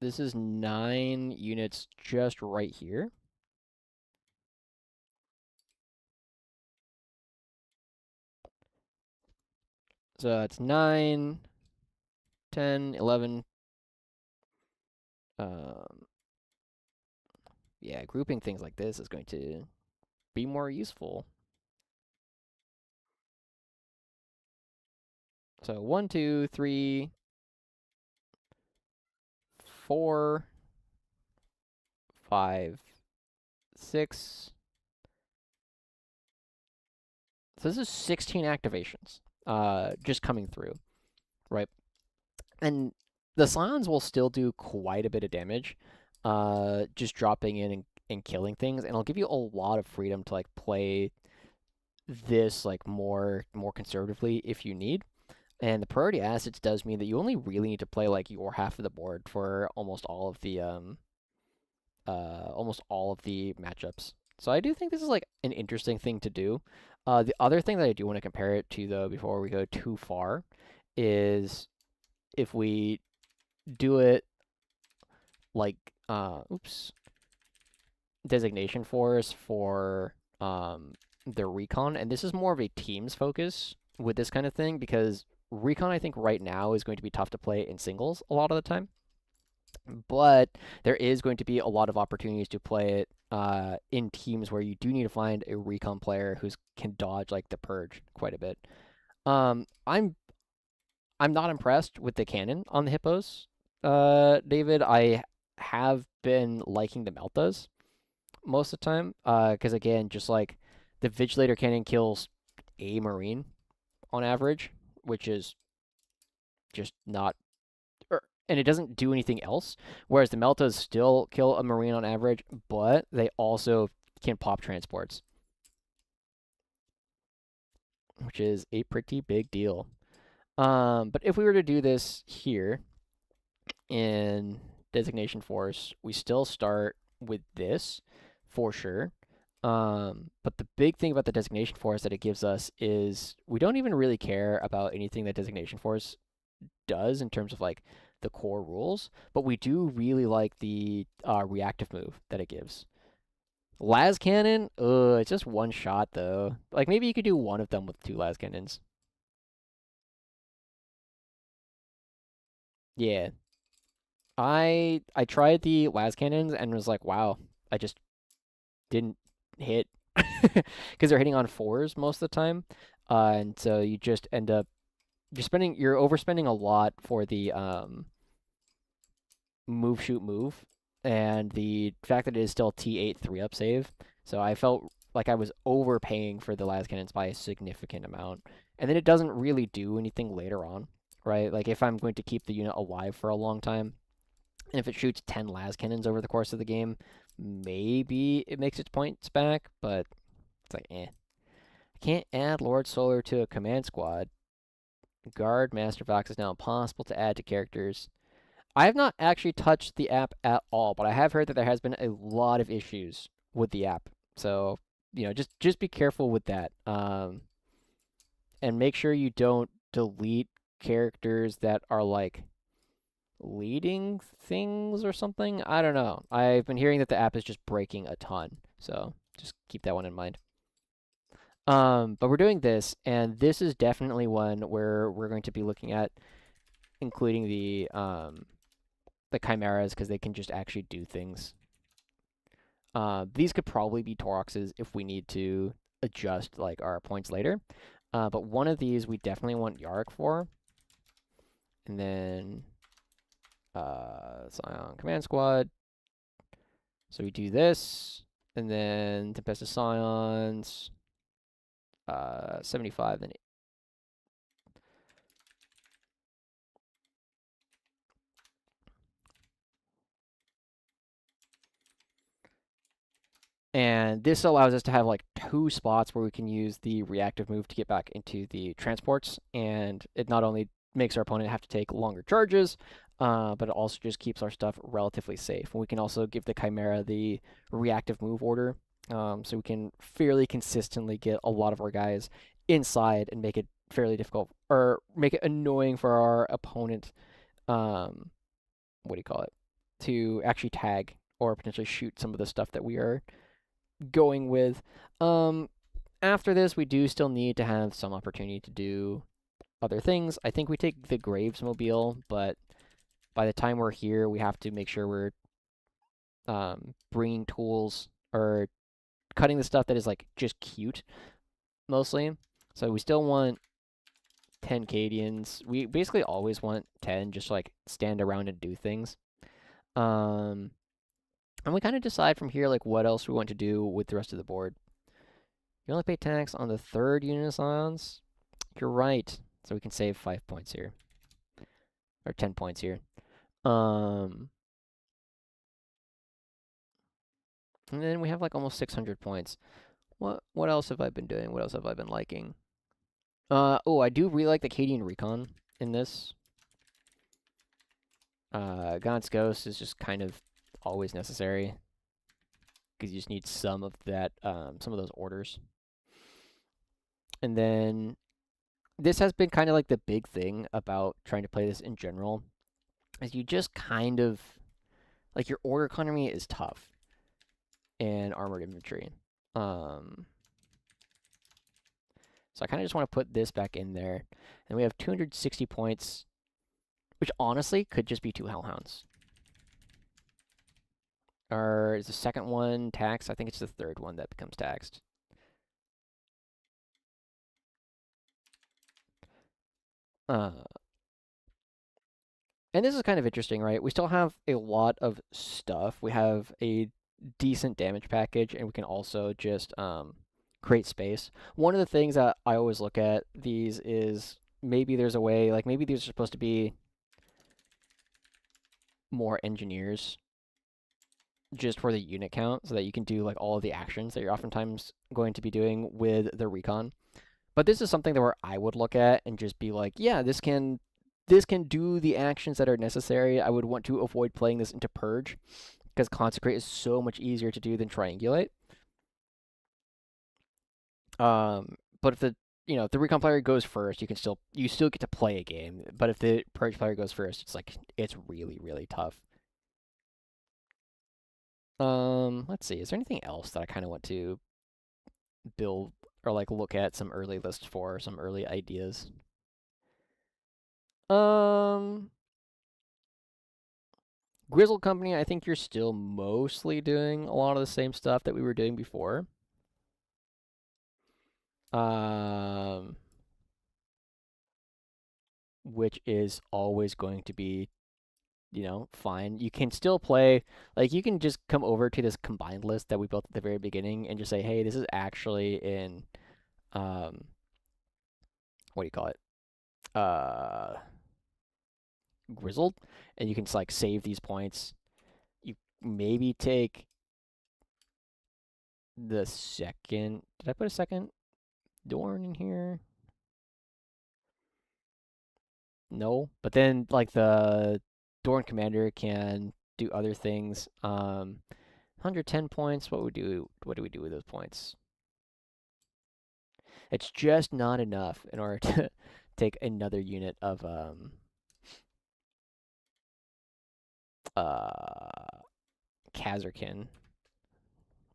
This is 9 units just right here. So it's 9, 10, 11. Yeah, grouping things like this is going to be more useful. So 1, 2, 3, 4, 5, 6. So this is 16 activations just coming through, right? And the Scions will still do quite a bit of damage, just dropping in and killing things, and it'll give you a lot of freedom to like play this like more conservatively if you need. And the priority assets does mean that you only really need to play like your half of the board for almost all of the matchups. So I do think this is like an interesting thing to do. The other thing that I do want to compare it to though before we go too far is if we do it like designation force for the recon, and this is more of a teams focus with this kind of thing because recon I think right now is going to be tough to play in singles a lot of the time, but there is going to be a lot of opportunities to play it in teams where you do need to find a recon player who can dodge like the purge quite a bit. I'm not impressed with the cannon on the hippos, David. have been liking the Meltas most of the time. Because again, just like the Vigilator Cannon kills a Marine on average, which is just not, and it doesn't do anything else. Whereas the Meltas still kill a Marine on average, but they also can pop transports, which is a pretty big deal. But if we were to do this here in Designation Force, we still start with this for sure. But the big thing about the Designation Force that it gives us is we don't even really care about anything that Designation Force does in terms of like the core rules, but we do really like the reactive move that it gives. Las Cannon, it's just one shot though. Like maybe you could do one of them with 2 Las Cannons. Yeah. I tried the Las Cannons and was like, wow, I just didn't hit because they're hitting on 4s most of the time. And so you just end up you're overspending a lot for the move shoot move, and the fact that it is still T8 3-up save. So I felt like I was overpaying for the las cannons by a significant amount. And then it doesn't really do anything later on, right? Like if I'm going to keep the unit alive for a long time, and if it shoots 10 las cannons over the course of the game, maybe it makes its points back, but it's like, eh. I can't add Lord Solar to a command squad. Guard Master Vox is now impossible to add to characters. I have not actually touched the app at all, but I have heard that there has been a lot of issues with the app. So, just be careful with that. And make sure you don't delete characters that are like leading things or something. I don't know. I've been hearing that the app is just breaking a ton. So, just keep that one in mind. But we're doing this, and this is definitely one where we're going to be looking at including the chimeras because they can just actually do things. These could probably be Tauroxes if we need to adjust like our points later. But one of these we definitely want Yarok for. And then Scion Command Squad. So we do this, and then Tempestus Scions, 75, then and this allows us to have like 2 spots where we can use the reactive move to get back into the transports, and it not only makes our opponent have to take longer charges, but it also just keeps our stuff relatively safe. And we can also give the Chimera the reactive move order, so we can fairly consistently get a lot of our guys inside and make it fairly difficult, or make it annoying for our opponent, what do you call it, to actually tag or potentially shoot some of the stuff that we are going with. After this, we do still need to have some opportunity to do other things. I think we take the Graves Mobile, but by the time we're here, we have to make sure we're bringing tools or cutting the stuff that is like just cute, mostly. So we still want 10 Cadians. We basically always want 10, just like stand around and do things. And we kind of decide from here like what else we want to do with the rest of the board. You only pay tax on the 3rd unit of Scions. You're right. So we can save 5 points here. Or 10 points here. And then we have like almost 600 points. What else have I been doing? What else have I been liking? Oh, I do really like the Cadian Recon in this. Gaunt's Ghost is just kind of always necessary, because you just need some of that, some of those orders. And then this has been kind of like the big thing about trying to play this in general, is you just kind of, like, your order economy is tough in Armored Infantry. So I kind of just want to put this back in there. And we have 260 points, which honestly could just be 2 Hellhounds. Or is the second one taxed? I think it's the 3rd one that becomes taxed. And this is kind of interesting, right? We still have a lot of stuff. We have a decent damage package, and we can also just create space. One of the things that I always look at these is maybe there's a way, like maybe these are supposed to be more engineers just for the unit count so that you can do like all of the actions that you're oftentimes going to be doing with the recon. But this is something that where I would look at and just be like, yeah, this can do the actions that are necessary. I would want to avoid playing this into Purge because Consecrate is so much easier to do than Triangulate. But if the if the Recon player goes first, you still get to play a game. But if the Purge player goes first, it's really really tough. Let's see. Is there anything else that I kind of want to build or like look at some early lists for some early ideas? Grizzled Company, I think you're still mostly doing a lot of the same stuff that we were doing before. Which is always going to be, fine. You can still play, like, you can just come over to this combined list that we built at the very beginning and just say, hey, this is actually in, what do you call it? Grizzled, and you can just, like, save these points. You maybe take the second, did I put a second Dorn in here? No, but then like the Dorn commander can do other things. 110 points. What do we do with those points? It's just not enough in order to take another unit of Kazarkin.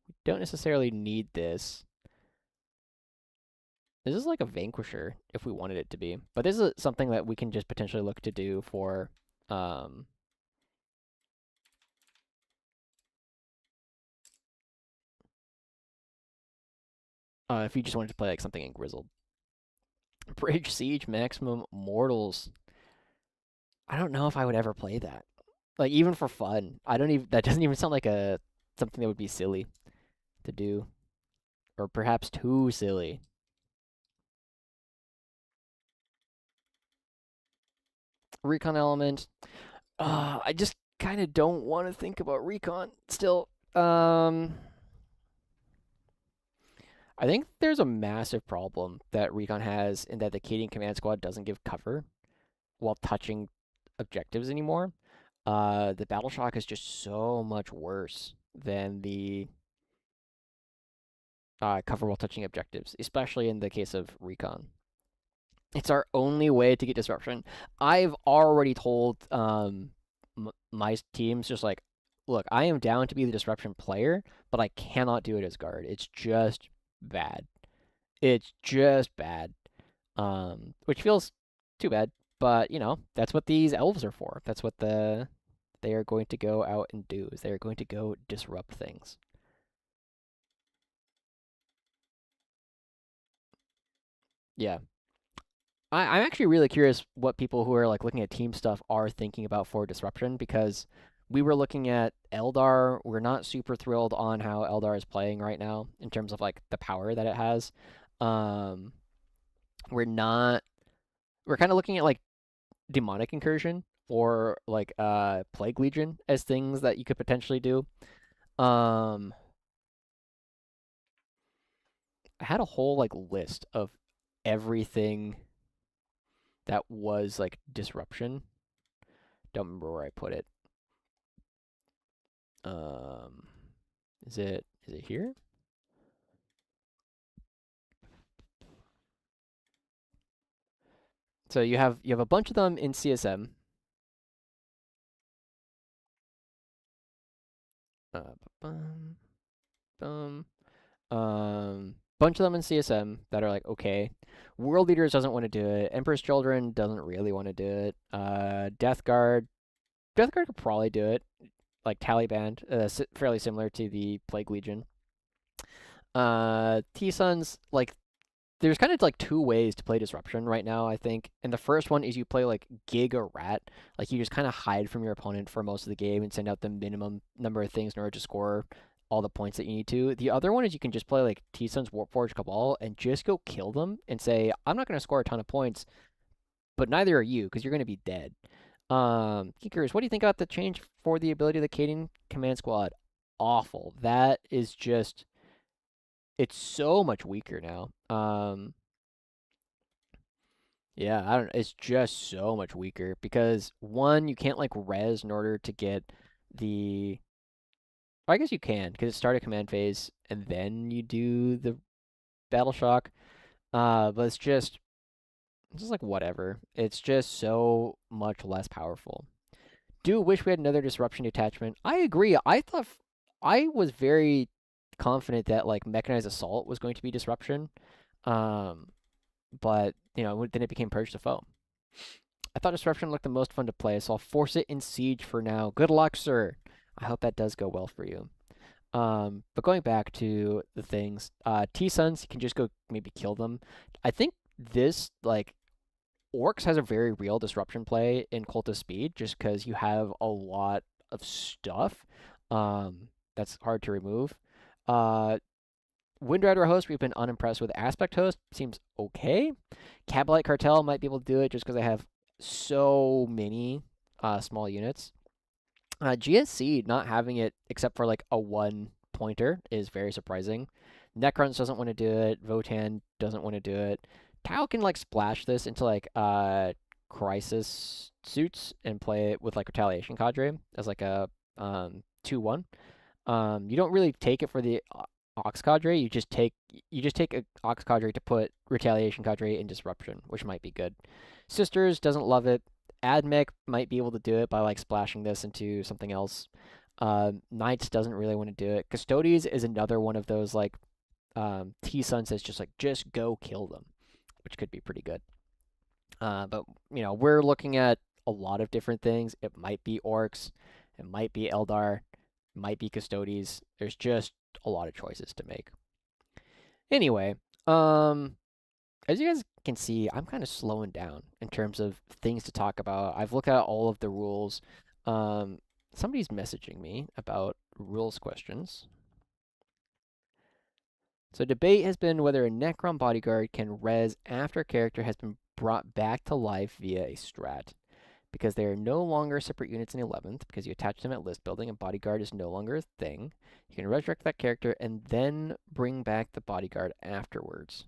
We don't necessarily need this. This is like a Vanquisher if we wanted it to be. But this is something that we can just potentially look to do for if you just wanted to play like something in Grizzled. Bridge Siege Maximum Mortals. I don't know if I would ever play that. Like even for fun. That doesn't even sound like something that would be silly to do. Or perhaps too silly. Recon element. I just kind of don't want to think about recon still. I think there's a massive problem that recon has in that the Cadian command squad doesn't give cover while touching objectives anymore. The battle shock is just so much worse than the cover while touching objectives, especially in the case of recon. It's our only way to get disruption. I've already told my teams just like, look, I am down to be the disruption player, but I cannot do it as guard. It's just bad. It's just bad. Which feels too bad, but that's what these elves are for. That's what they are going to go out and do. Is they are going to go disrupt things. Yeah. I'm actually really curious what people who are like looking at team stuff are thinking about for disruption because we were looking at Eldar. We're not super thrilled on how Eldar is playing right now in terms of like the power that it has. We're kind of looking at like Demonic Incursion or like Plague Legion as things that you could potentially do. I had a whole like list of everything that was like disruption. Don't remember where I put it. Is it here? So you have a bunch of them in CSM. Bunch of them in CSM that are like okay. World Leaders doesn't want to do it. Emperor's Children doesn't really want to do it. Death Guard could probably do it. Like Taliban, fairly similar to the Plague Legion. T-Suns, like there's kind of like two ways to play Disruption right now, I think. And the first one is you play like Giga Rat. Like you just kind of hide from your opponent for most of the game and send out the minimum number of things in order to score all the points that you need to. The other one is you can just play like T-Sun's Warpforged Cabal and just go kill them and say, I'm not going to score a ton of points, but neither are you because you're going to be dead. Kickers, what do you think about the change for the ability of the Cadian Command Squad? Awful. That is just, it's so much weaker now. Yeah, I don't. It's just so much weaker because one, you can't like res in order to get the. I guess you can because it started command phase and then you do the battle shock. But it's just like whatever. It's just so much less powerful. Do wish we had another disruption detachment. I agree. I thought I was very confident that like mechanized assault was going to be disruption. But you know, then it became Purge to Foe. I thought Disruption looked the most fun to play, so I'll force it in Siege for now. Good luck, sir. I hope that does go well for you. But going back to the things, T-Suns, you can just go maybe kill them. I think this, like, Orcs has a very real disruption play in Cult of Speed, just because you have a lot of stuff that's hard to remove. Windrider Host, we've been unimpressed with. Aspect Host seems okay. Kabalite Cartel might be able to do it just because they have so many small units. GSC not having it except for like a 1-pointer is very surprising. Necrons doesn't want to do it. Votann doesn't want to do it. Tau can like splash this into like Crisis suits and play it with like Retaliation Cadre as like a 2-1. You don't really take it for the Ox Cadre. You just take a Ox Cadre to put Retaliation Cadre in Disruption, which might be good. Sisters doesn't love it. Admech might be able to do it by like splashing this into something else. Knights doesn't really want to do it. Custodes is another one of those like T-Sun says just go kill them, which could be pretty good. But you know, we're looking at a lot of different things. It might be Orcs, it might be Eldar, it might be Custodes. There's just a lot of choices to make. Anyway, as you guys can see, I'm kind of slowing down in terms of things to talk about. I've looked at all of the rules. Somebody's messaging me about rules questions. So debate has been whether a Necron bodyguard can res after a character has been brought back to life via a strat. Because they are no longer separate units in 11th, because you attach them at list building, and bodyguard is no longer a thing. You can resurrect that character and then bring back the bodyguard afterwards.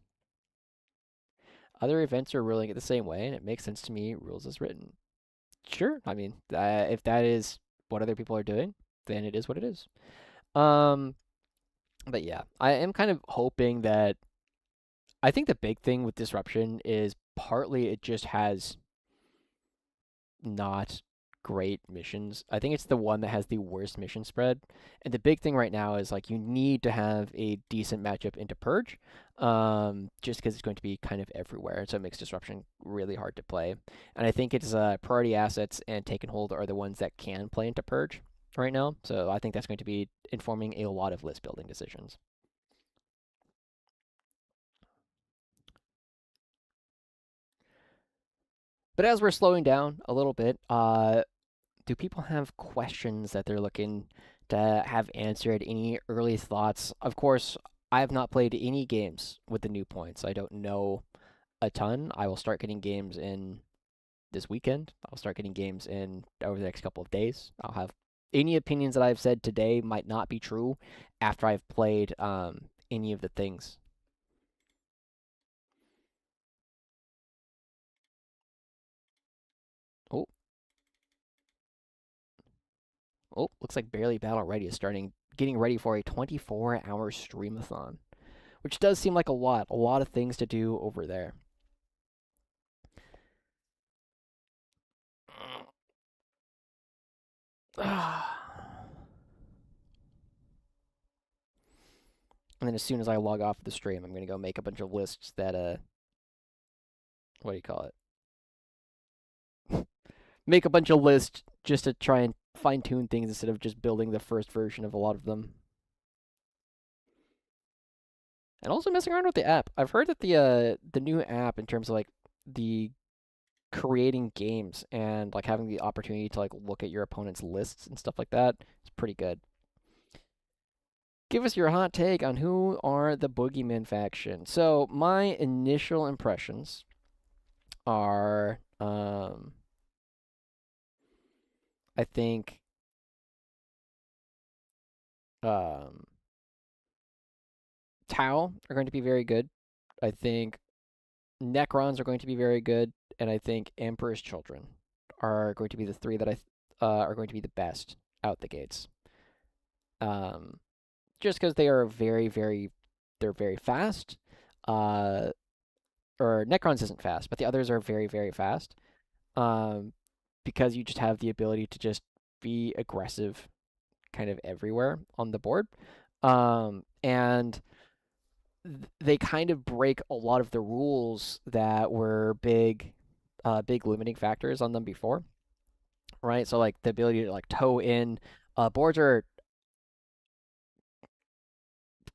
Other events are ruling it the same way, and it makes sense to me, rules as written. Sure, I mean, if that is what other people are doing, then it is what it is. But yeah, I am kind of hoping that... I think the big thing with Disruption is partly it just has not great missions. I think it's the one that has the worst mission spread. And the big thing right now is like you need to have a decent matchup into Purge, just because it's going to be kind of everywhere. And so it makes Disruption really hard to play. And I think it's priority assets and Take and Hold are the ones that can play into Purge right now. So I think that's going to be informing a lot of list building decisions. But as we're slowing down a little bit, do people have questions that they're looking to have answered? Any early thoughts? Of course, I have not played any games with the new points. I don't know a ton. I will start getting games in this weekend. I'll start getting games in over the next couple of days. I'll have any opinions that I've said today might not be true after I've played any of the things. Oh. Oh, looks like Barely Battle Ready is getting ready for a 24-hour streamathon, which does seem like a lot of things to do over there. And then as soon as I log off the stream, I'm going to go make a bunch of lists that, what do you call it? Make a bunch of lists just to try and fine-tune things instead of just building the first version of a lot of them. And also messing around with the app. I've heard that the new app in terms of like the creating games and like having the opportunity to like look at your opponent's lists and stuff like that is pretty good. Give us your hot take on who are the Boogeyman faction. So my initial impressions are, I think, Tau are going to be very good. I think Necrons are going to be very good, and I think Emperor's Children are going to be the three that are going to be the best out the gates. Just because they are they're very fast. Or Necrons isn't fast, but the others are very, very fast. Because you just have the ability to just be aggressive kind of everywhere on the board. And they kind of break a lot of the rules that were big limiting factors on them before, right? So like the ability to like toe in boards are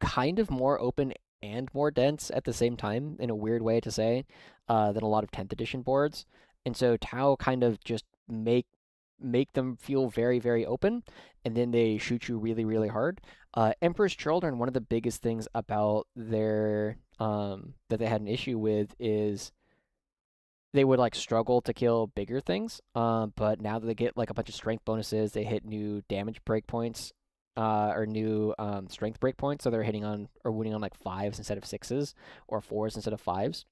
kind of more open and more dense at the same time in a weird way to say than a lot of 10th edition boards, and so Tau kind of just make them feel very, very open, and then they shoot you really, really hard. Emperor's Children, one of the biggest things about their that they had an issue with is they would like struggle to kill bigger things. But now that they get like a bunch of strength bonuses, they hit new damage breakpoints, or new strength breakpoints, so they're hitting on or wounding on like 5s instead of 6s, or 4s instead of 5s,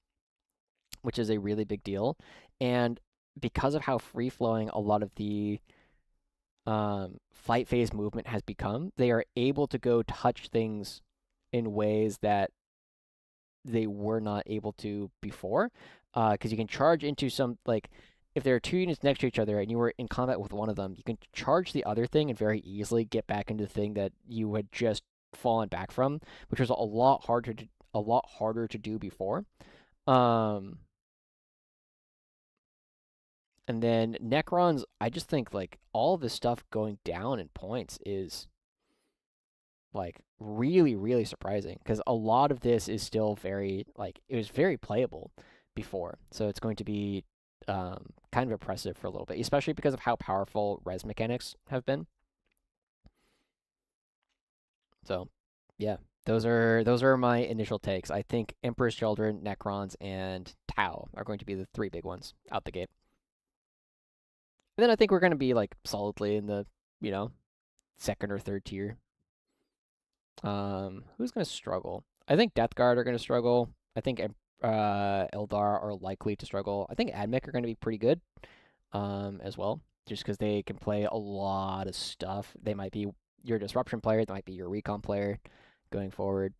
which is a really big deal. And because of how free flowing a lot of the fight phase movement has become, they are able to go touch things in ways that they were not able to before. Because you can charge into some, like, if there are two units next to each other and you were in combat with one of them, you can charge the other thing and very easily get back into the thing that you had just fallen back from, which was a lot harder to do before. And then Necrons, I just think like all this stuff going down in points is like really, really surprising, because a lot of this is still very like it was very playable before. So it's going to be kind of oppressive for a little bit, especially because of how powerful res mechanics have been. So yeah, those are my initial takes. I think Emperor's Children, Necrons, and Tau are going to be the three big ones out the gate. And then I think we're going to be like solidly in the, second or third tier. Who's going to struggle? I think Death Guard are going to struggle. I think Eldar are likely to struggle. I think Admech are going to be pretty good as well, just because they can play a lot of stuff. They might be your disruption player. They might be your recon player going forward.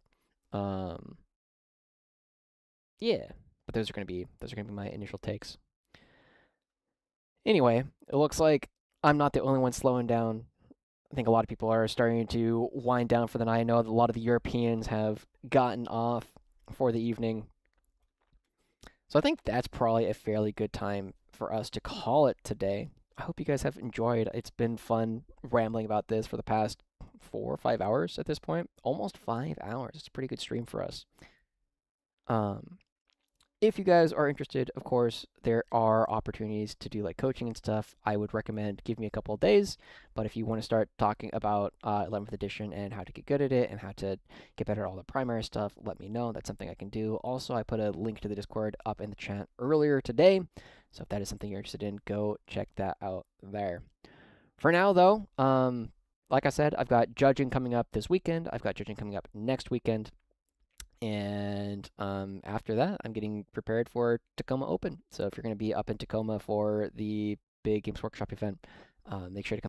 Yeah, but those are going to be my initial takes. Anyway, it looks like I'm not the only one slowing down. I think a lot of people are starting to wind down for the night. I know that a lot of the Europeans have gotten off for the evening. So I think that's probably a fairly good time for us to call it today. I hope you guys have enjoyed. It's been fun rambling about this for the past 4 or 5 hours at this point. Almost 5 hours. It's a pretty good stream for us. If you guys are interested, of course, there are opportunities to do like coaching and stuff. I would recommend give me a couple of days. But if you want to start talking about 11th edition and how to get good at it and how to get better at all the primary stuff, let me know. That's something I can do. Also, I put a link to the Discord up in the chat earlier today. So if that is something you're interested in, go check that out there. For now, though, like I said, I've got judging coming up this weekend. I've got judging coming up next weekend. And after that, I'm getting prepared for Tacoma Open. So if you're going to be up in Tacoma for the big Games Workshop event, make sure to come.